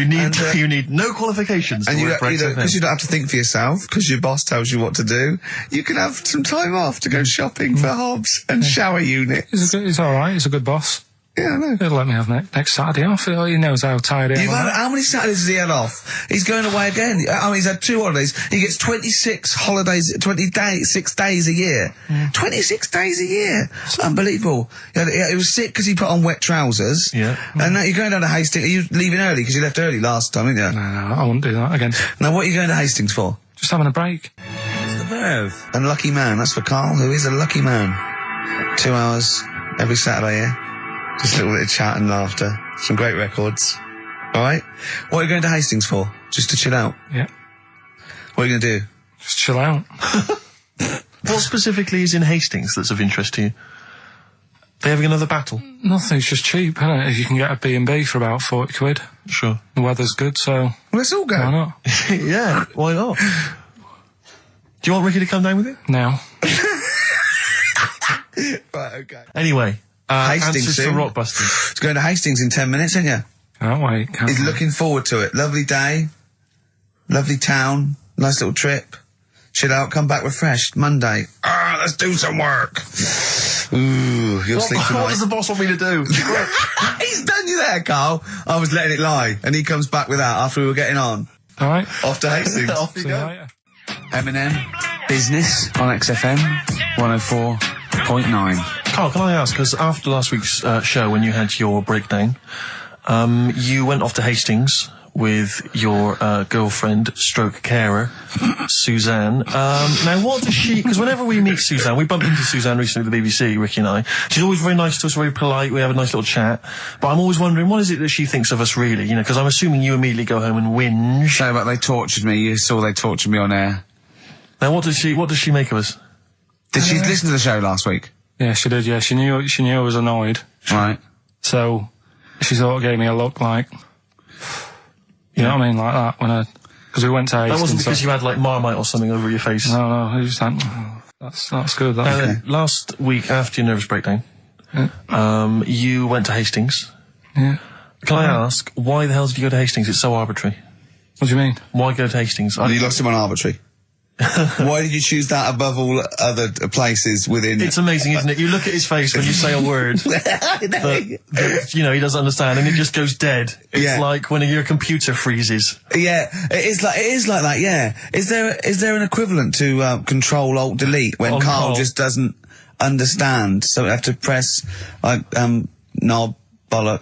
[SPEAKER 8] You need no qualifications
[SPEAKER 1] and
[SPEAKER 8] to work for XFM.
[SPEAKER 1] Because you don't have to think for yourself, because your boss tells you what to do, you can have some time off to go shopping for hobs and shower units.
[SPEAKER 3] He's alright, he's a good boss.
[SPEAKER 1] Yeah, I know.
[SPEAKER 3] He'll let me have next Saturday off. He knows how tired I am.
[SPEAKER 1] How many Saturdays has he had off? He's going away again. He's had 2 holidays. He gets 26 holidays, 6 days a year. 26 days a year. It's unbelievable. He was sick because he put on wet trousers.
[SPEAKER 8] Yeah.
[SPEAKER 1] And now you're going down to Hastings. Are you leaving early? Because you left early last time, didn't you?
[SPEAKER 3] No, I wouldn't do that again.
[SPEAKER 1] Now, what are you going to Hastings for?
[SPEAKER 3] Just having a break.
[SPEAKER 1] It's the Verve. Unlucky man. That's for Carl, who is a lucky man. 2 hours every Saturday, yeah? Just a little bit of chat and laughter. Some great records. Alright? What are you going to Hastings for? Just to chill out?
[SPEAKER 3] Yeah.
[SPEAKER 1] What are you going to do?
[SPEAKER 3] Just chill out.
[SPEAKER 8] What specifically is in Hastings that's of interest to you? They having another battle?
[SPEAKER 3] Nothing, it's just cheap, isn't it? If you can get a B&B for about 40 quid.
[SPEAKER 8] Sure.
[SPEAKER 3] The weather's good, so...
[SPEAKER 1] Well, let's all go.
[SPEAKER 3] Why not?
[SPEAKER 8] Yeah, why not? Do you want Ricky to come down with you?
[SPEAKER 3] No.
[SPEAKER 1] Right, okay.
[SPEAKER 8] Anyway,
[SPEAKER 1] Hastings
[SPEAKER 8] answers to
[SPEAKER 1] soon.
[SPEAKER 8] Rockbusters.
[SPEAKER 1] It's going to Hastings in 10 minutes, isn't you?
[SPEAKER 3] Can't wait,
[SPEAKER 1] He's looking forward to it. Lovely day. Lovely town. Nice little trip. Chill out, come back refreshed. Monday. Let's do some work. Ooh, you'll sleep tonight.
[SPEAKER 8] What does the boss want me to do?
[SPEAKER 1] He's done you there, Carl. I was letting it lie. And he comes back with that after we were getting on.
[SPEAKER 3] Alright.
[SPEAKER 1] Off to Hastings.
[SPEAKER 8] Off you go.
[SPEAKER 3] Later.
[SPEAKER 5] Eminem, Business on XFM 104.9.
[SPEAKER 8] Carl, can I ask, because after last week's show, when you had your breakdown, you went off to Hastings with your girlfriend, stroke carer, Suzanne. Now, what does she... Because whenever we meet Suzanne, we bumped into Suzanne recently at the BBC, Ricky and I. She's always very nice to us, very polite, we have a nice little chat. But I'm always wondering, what is it that she thinks of us, really? You know, because I'm assuming you immediately go home and whinge.
[SPEAKER 5] No, but they tortured me. You saw they tortured me on air.
[SPEAKER 8] Now, what does she make of us?
[SPEAKER 5] Did she listen to the show last week?
[SPEAKER 3] Yeah, she did, yeah. She knew I was annoyed.
[SPEAKER 5] Right.
[SPEAKER 3] So, she sort of gave me a look like... You know what I mean? Like that, because we went to Hastings.
[SPEAKER 8] That wasn't because you had, like, Marmite or something over your face.
[SPEAKER 3] No, it was just like, that's good, that's
[SPEAKER 8] good. Last week, after your nervous breakdown, you went to Hastings.
[SPEAKER 3] Yeah.
[SPEAKER 8] Can I ask, why the hell did you go to Hastings? It's so arbitrary.
[SPEAKER 3] What do you mean?
[SPEAKER 8] Why go to Hastings?
[SPEAKER 1] You lost him on arbitrary. Why did you choose that above all other places within...
[SPEAKER 8] It's amazing, isn't it? You look at his face when you say a word that, you know, he doesn't understand, and it just goes dead. It's like when your computer freezes.
[SPEAKER 1] Yeah, it is like that, yeah. Is there an equivalent to Control-Alt-Delete when Carl just doesn't understand, so we have to press, like, knob, bollock,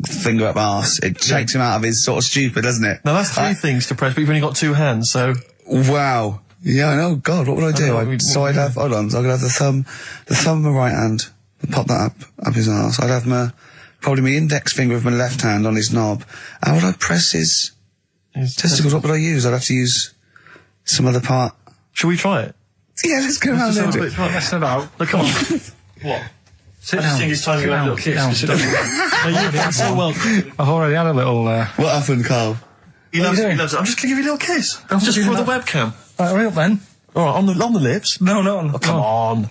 [SPEAKER 1] finger up arse. It takes him out of his sort of stupid, doesn't it?
[SPEAKER 8] Now, that's three things to press, but you've only got two hands, so...
[SPEAKER 1] Wow. Yeah, I know. God, what would I do? I'd have, hold on, so I could have the thumb of my right hand, pop that up his arse. I'd have probably my index finger of my left hand on his knob. How would I press his testicles? What would I use? I'd have to use some other part.
[SPEAKER 8] Shall we try it?
[SPEAKER 1] Yeah, let's go around and do it.
[SPEAKER 3] Let's head out.
[SPEAKER 8] Look, come on. What?
[SPEAKER 3] Sit
[SPEAKER 8] I
[SPEAKER 3] down.
[SPEAKER 8] just think it's time you have a little kiss. You've done so well.
[SPEAKER 3] I've already had a little,
[SPEAKER 1] What happened, Carl?
[SPEAKER 8] He loves it. I'm just going to give you a little kiss. Just for the webcam.
[SPEAKER 3] Right, hurry up then.
[SPEAKER 8] All right, on the lips.
[SPEAKER 3] No.
[SPEAKER 8] Oh, come on.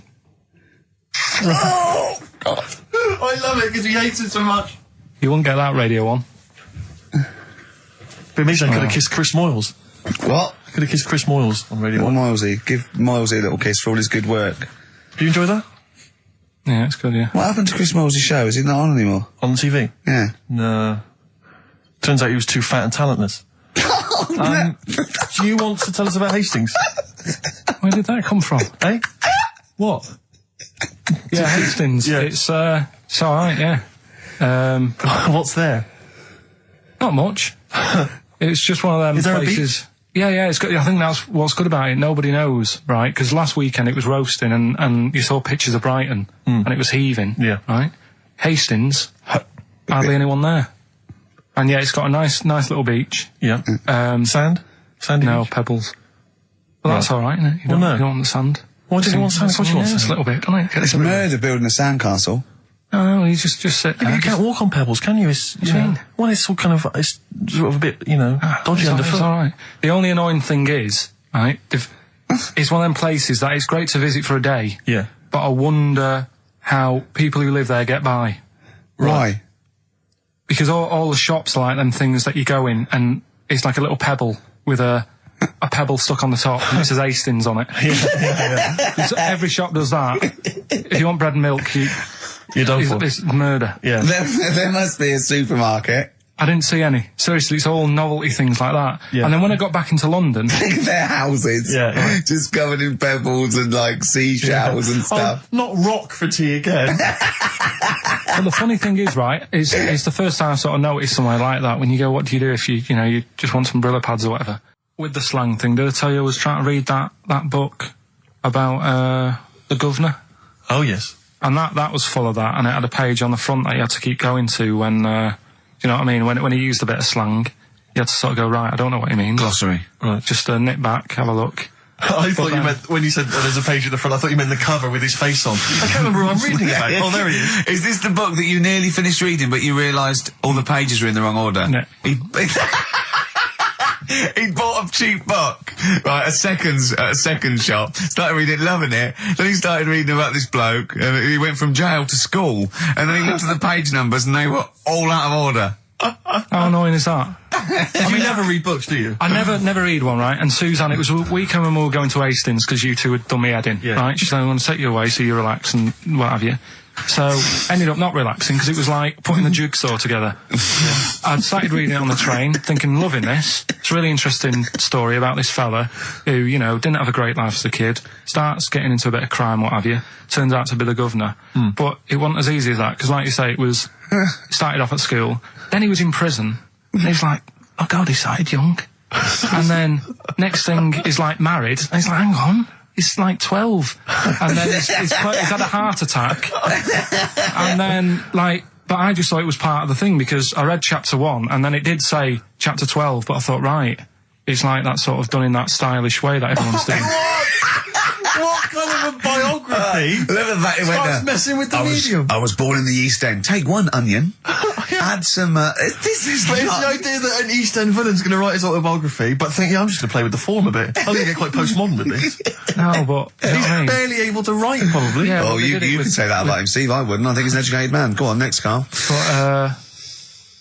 [SPEAKER 8] Oh, God. I love it because he hates it so much.
[SPEAKER 3] You wouldn't get that radio on.
[SPEAKER 8] But it means I could have kissed Chris Moyles.
[SPEAKER 1] What?
[SPEAKER 8] I could have kissed Chris Moyles on Radio 1.
[SPEAKER 1] Milesy. Give Milesy a little kiss for all his good work.
[SPEAKER 8] Do you enjoy that?
[SPEAKER 3] Yeah, it's good, yeah.
[SPEAKER 1] What happened to Chris Molesy's show? Is he not on anymore?
[SPEAKER 8] On the TV?
[SPEAKER 1] Yeah.
[SPEAKER 8] No. Turns out he was too fat and talentless. Do you want to tell us about Hastings?
[SPEAKER 3] Where did that come from?
[SPEAKER 8] Eh? What?
[SPEAKER 3] Yeah, Hastings.
[SPEAKER 8] Yeah.
[SPEAKER 3] It's alright, yeah.
[SPEAKER 8] What's there?
[SPEAKER 3] Not much. It's just one of them
[SPEAKER 8] Is there
[SPEAKER 3] places. Yeah, it's good. I think that's what's good about it. Nobody knows, right? Because last weekend it was roasting, and you saw pictures of Brighton, and it was heaving.
[SPEAKER 8] Yeah.
[SPEAKER 3] Right. Hastings, hardly anyone there. And yeah, it's got a nice little beach.
[SPEAKER 8] Yeah. Sand? Sandy
[SPEAKER 3] No,
[SPEAKER 8] beach?
[SPEAKER 3] pebbles. Well, that's all right, isn't it? You don't want the sand.
[SPEAKER 8] Why do you want sand? Of course you want
[SPEAKER 3] Just a
[SPEAKER 8] sand.
[SPEAKER 3] little bit, don't it?
[SPEAKER 1] It's murder building a sandcastle.
[SPEAKER 3] No, you just sit
[SPEAKER 8] Yeah,
[SPEAKER 3] there.
[SPEAKER 8] you can't walk on pebbles, can you? It's, you know, well, it's all kind of, it's sort of a bit, you know, dodgy underfoot.
[SPEAKER 3] It's all right. The only annoying thing is, right, it's one of them places that it's great to visit for a day.
[SPEAKER 8] Yeah.
[SPEAKER 3] But I wonder how people who live there get by.
[SPEAKER 1] Why?
[SPEAKER 3] Because all the shops are like them things that you go in and it's like a little pebble with a pebble stuck on the top and it says Hastings on it. Yeah. Every shop does that. If you want bread and milk,
[SPEAKER 8] you're done for.
[SPEAKER 3] It's murder.
[SPEAKER 8] Yeah.
[SPEAKER 1] There must be a supermarket.
[SPEAKER 3] I didn't see any. Seriously, it's all novelty things like that.
[SPEAKER 8] Yeah.
[SPEAKER 3] And then when I got back into London...
[SPEAKER 1] Their houses.
[SPEAKER 8] Yeah.
[SPEAKER 1] Just covered in pebbles and, like, seashells and stuff.
[SPEAKER 8] Oh, not rock for tea again.
[SPEAKER 3] But the funny thing is, right, it's the first time I sort of noticed somewhere like that when you go, what do you do if you just want some Brillo pads or whatever? With the slang thing, did I tell you I was trying to read that book about the governor?
[SPEAKER 8] Oh, yes.
[SPEAKER 3] And that was full of that, and it had a page on the front that you had to keep going to when you know what I mean? When he used a bit of slang, you had to sort of go, right, I don't know what he means.
[SPEAKER 1] Glossary.
[SPEAKER 3] Right. Just nip back, have a look.
[SPEAKER 8] I thought you meant, when you said there's a page at the front, I thought you meant the cover with his face on. I can't remember who I'm reading about. Oh, there he is.
[SPEAKER 1] Is this the book that you nearly finished reading, but you realised all the pages were in the wrong order?
[SPEAKER 3] No.
[SPEAKER 1] He bought a cheap book, right, at a second shop, started reading it, loving it, then he started reading about this bloke, and he went from jail to school, and then he looked at the page numbers, and they were all out of order.
[SPEAKER 3] How annoying is that?
[SPEAKER 8] You never read books, do you?
[SPEAKER 3] I never read one, right? And Suzanne, it was a weekend when we were going to Hastings because you two had done me head in, right? She said, I'm going to take you away so you relax and what have you. So, ended up not relaxing because it was like putting the jigsaw together. I'd started reading it on the train, thinking, loving this. It's a really interesting story about this fella who, you know, didn't have a great life as a kid, starts getting into a bit of crime, what have you, turns out to be the governor. But it wasn't as easy as that, because like you say, it started off at school, then he was in prison, and he's like, oh God, he started young. And then, next thing, he's like married, and he's like, hang on. He's like 12, and then he's had a heart attack, and then, like, but I just thought it was part of the thing, because I read chapter 1, and then it did say chapter 12, but I thought, right, it's like that sort of done in that stylish way that everyone's doing.
[SPEAKER 8] What kind of a biography starts messing with the medium?
[SPEAKER 1] I was born in the East End. Take one onion, add some, this is
[SPEAKER 8] But it's the idea that an East End villain's going to write his autobiography, but think, I'm just going to play with the form a bit. I'm going to get quite postmodern with this.
[SPEAKER 3] No, but...
[SPEAKER 8] He's barely able to write, probably.
[SPEAKER 3] Yeah,
[SPEAKER 1] well, you can say that about him, Steve. I wouldn't. I think he's an educated man. Go on, next, Carl.
[SPEAKER 3] But,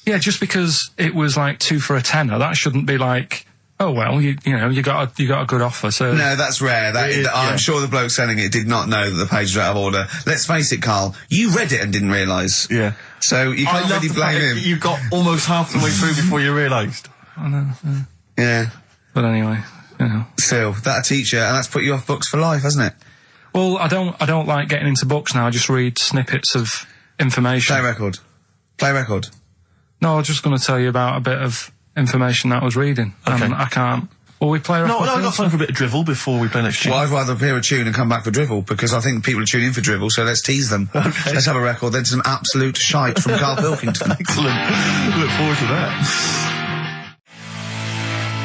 [SPEAKER 3] yeah, just because it was like 2 for a tenner, that shouldn't be like... Oh well, you know, you got a good offer. So
[SPEAKER 1] no, that's rare. I'm sure the bloke selling it did not know that the pages were out of order. Let's face it, Carl. You read it and didn't realise.
[SPEAKER 8] Yeah.
[SPEAKER 1] So you can't really blame him.
[SPEAKER 8] You got almost half the way through before you realised.
[SPEAKER 3] I know.
[SPEAKER 1] Yeah.
[SPEAKER 3] But anyway, you know.
[SPEAKER 1] Still, that'll teach you, and that's put you off books for life, hasn't it?
[SPEAKER 3] Well, I don't like getting into books now. I just read snippets of information.
[SPEAKER 1] Play record.
[SPEAKER 3] No, I was just going to tell you about a bit of information that I was reading.
[SPEAKER 8] Okay.
[SPEAKER 3] I can't. Will we play?
[SPEAKER 8] No, I've got time for a bit of drivel before we play next tune.
[SPEAKER 1] Well, I'd rather hear a tune and come back for drivel, because I think people are tuning in for drivel, so let's tease them.
[SPEAKER 8] Okay.
[SPEAKER 1] Let's have a record, then some absolute shite from Karl Pilkington.
[SPEAKER 8] Excellent. Look forward to that.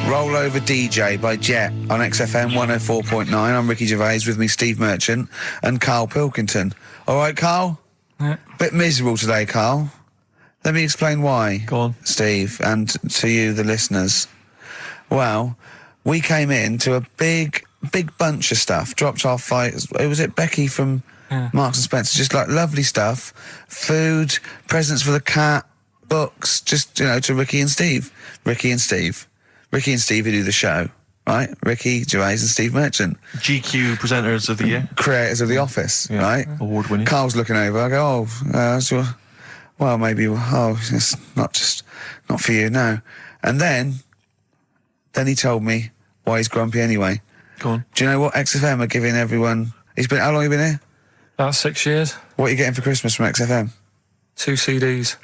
[SPEAKER 1] Roll Over DJ by Jet on XFM 104.9. I'm Ricky Gervais, with me Steve Merchant and Karl Pilkington. All right, Karl?
[SPEAKER 3] Yeah.
[SPEAKER 1] Bit miserable today, Karl. Let me explain why.
[SPEAKER 8] Go on.
[SPEAKER 1] Steve, and to you, the listeners. Well, we came in to a big bunch of stuff. Dropped off by, was it Becky from Marks and Spencer? Just like lovely stuff. Food, presents for the cat, books, just, you know, to Ricky and Steve who do the show, right? Ricky Gervais and Steve Merchant.
[SPEAKER 8] GQ presenters of the year.
[SPEAKER 1] Creators of The Office, right?
[SPEAKER 8] Award winning.
[SPEAKER 1] Carl's looking over, I go, well, maybe, it's not for you, no. And then he told me why he's grumpy anyway.
[SPEAKER 8] Go on.
[SPEAKER 1] Do you know what XFM are giving everyone? How long have you been here?
[SPEAKER 3] About 6 years.
[SPEAKER 1] What are you getting for Christmas from XFM?
[SPEAKER 3] 2 CDs.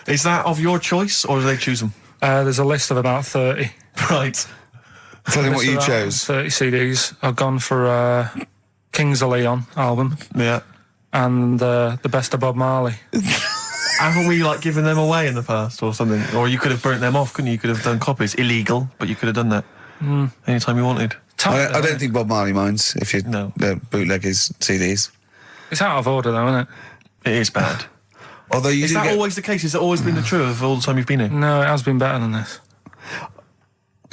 [SPEAKER 8] Is that of your choice, or do they choose them?
[SPEAKER 3] There's a list of about 30.
[SPEAKER 8] Right.
[SPEAKER 1] Tell him what you chose.
[SPEAKER 3] 30 CDs. I've gone for Kings of Leon album.
[SPEAKER 8] Yeah.
[SPEAKER 3] And the best of Bob Marley.
[SPEAKER 8] Haven't we, like, given them away in the past or something? Or you could have burnt them off, couldn't you? You could have done copies. Illegal, but you could have done that anytime you wanted.
[SPEAKER 1] I don't think Bob Marley minds if you bootleg his CDs.
[SPEAKER 3] It's out of order, though, isn't it?
[SPEAKER 8] It is bad.
[SPEAKER 1] Although
[SPEAKER 8] is that always the case? Has it always been the truth of all the time you've been here?
[SPEAKER 3] No, it has been better than this.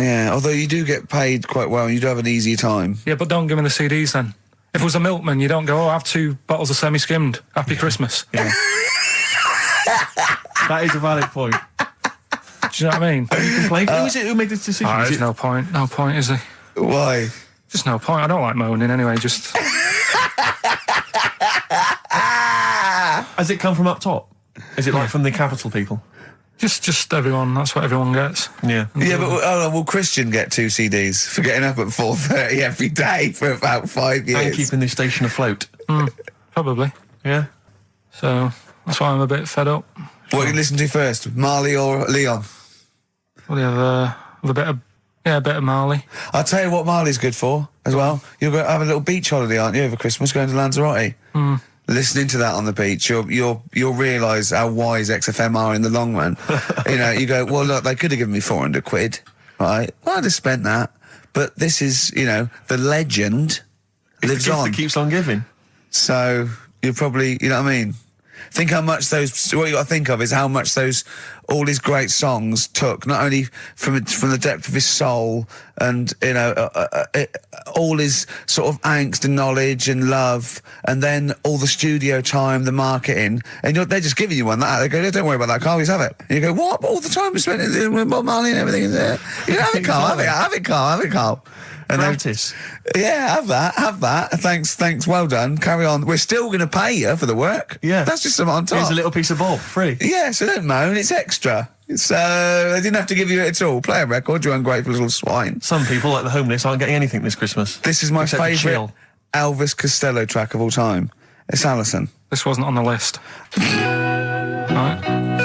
[SPEAKER 1] Yeah, although you do get paid quite well and you do have an easier time.
[SPEAKER 3] Yeah, but don't give me the CDs then. If it was a milkman, you don't go, I have 2 bottles of semi-skimmed. Happy Christmas.
[SPEAKER 8] Yeah. That is a valid point.
[SPEAKER 3] Do you know what I mean?
[SPEAKER 8] Have you complained? Who is it who made this decision?
[SPEAKER 3] There's no point. No point, is there?
[SPEAKER 1] Why?
[SPEAKER 3] Just no point. I don't like moaning anyway, just...
[SPEAKER 8] Has it come from up top? Is it like from the capital people?
[SPEAKER 3] Just everyone. That's what everyone gets.
[SPEAKER 8] Yeah.
[SPEAKER 1] Yeah, but will Christian get 2 CDs for getting up at 4:30 every day for about 5 years?
[SPEAKER 8] And keeping this station afloat.
[SPEAKER 3] Probably.
[SPEAKER 8] Yeah.
[SPEAKER 3] So that's why I'm a bit fed up.
[SPEAKER 1] What do you listen to first, Marley or Leon?
[SPEAKER 3] Well, you have a bit of Marley.
[SPEAKER 1] I'll tell you what Marley's good for as well. You'll go have a little beach holiday, aren't you, over Christmas, going to Lanzarote? listening to that on the beach, you'll realise how wise XFM are in the long run. You go, well, look, they could have given me 400 quid, right? Well, I'd have spent that. But this is, the legend lives
[SPEAKER 8] the gift
[SPEAKER 1] on.
[SPEAKER 8] that keeps on giving.
[SPEAKER 1] So you're probably, you know what I mean? Think how much what you got to think of is how much all his great songs took, not only from the depth of his soul and, all his sort of angst and knowledge and love, and then all the studio time, the marketing, and they're just giving you one that. They go, don't worry about that, Carl, just have it. And you go, what? But all the time we spent it with Bob Marley and everything is there. You go, have it, Carl, have it, Carl. And
[SPEAKER 8] Practice.
[SPEAKER 1] Yeah, have that. Thanks, well done. Carry on. We're still going to pay you for the work.
[SPEAKER 8] Yeah.
[SPEAKER 1] That's just something on top.
[SPEAKER 8] Here's a little piece of Bob, free.
[SPEAKER 1] Yeah, so don't moan, it's extra. So, they didn't have to give you it at all. Play a record, you ungrateful little swine.
[SPEAKER 8] Some people, like the homeless, aren't getting anything this Christmas.
[SPEAKER 1] This is my
[SPEAKER 8] Except to
[SPEAKER 1] favourite
[SPEAKER 8] chill.
[SPEAKER 1] Elvis Costello track of all time. It's Alison.
[SPEAKER 3] This wasn't on the list. Right.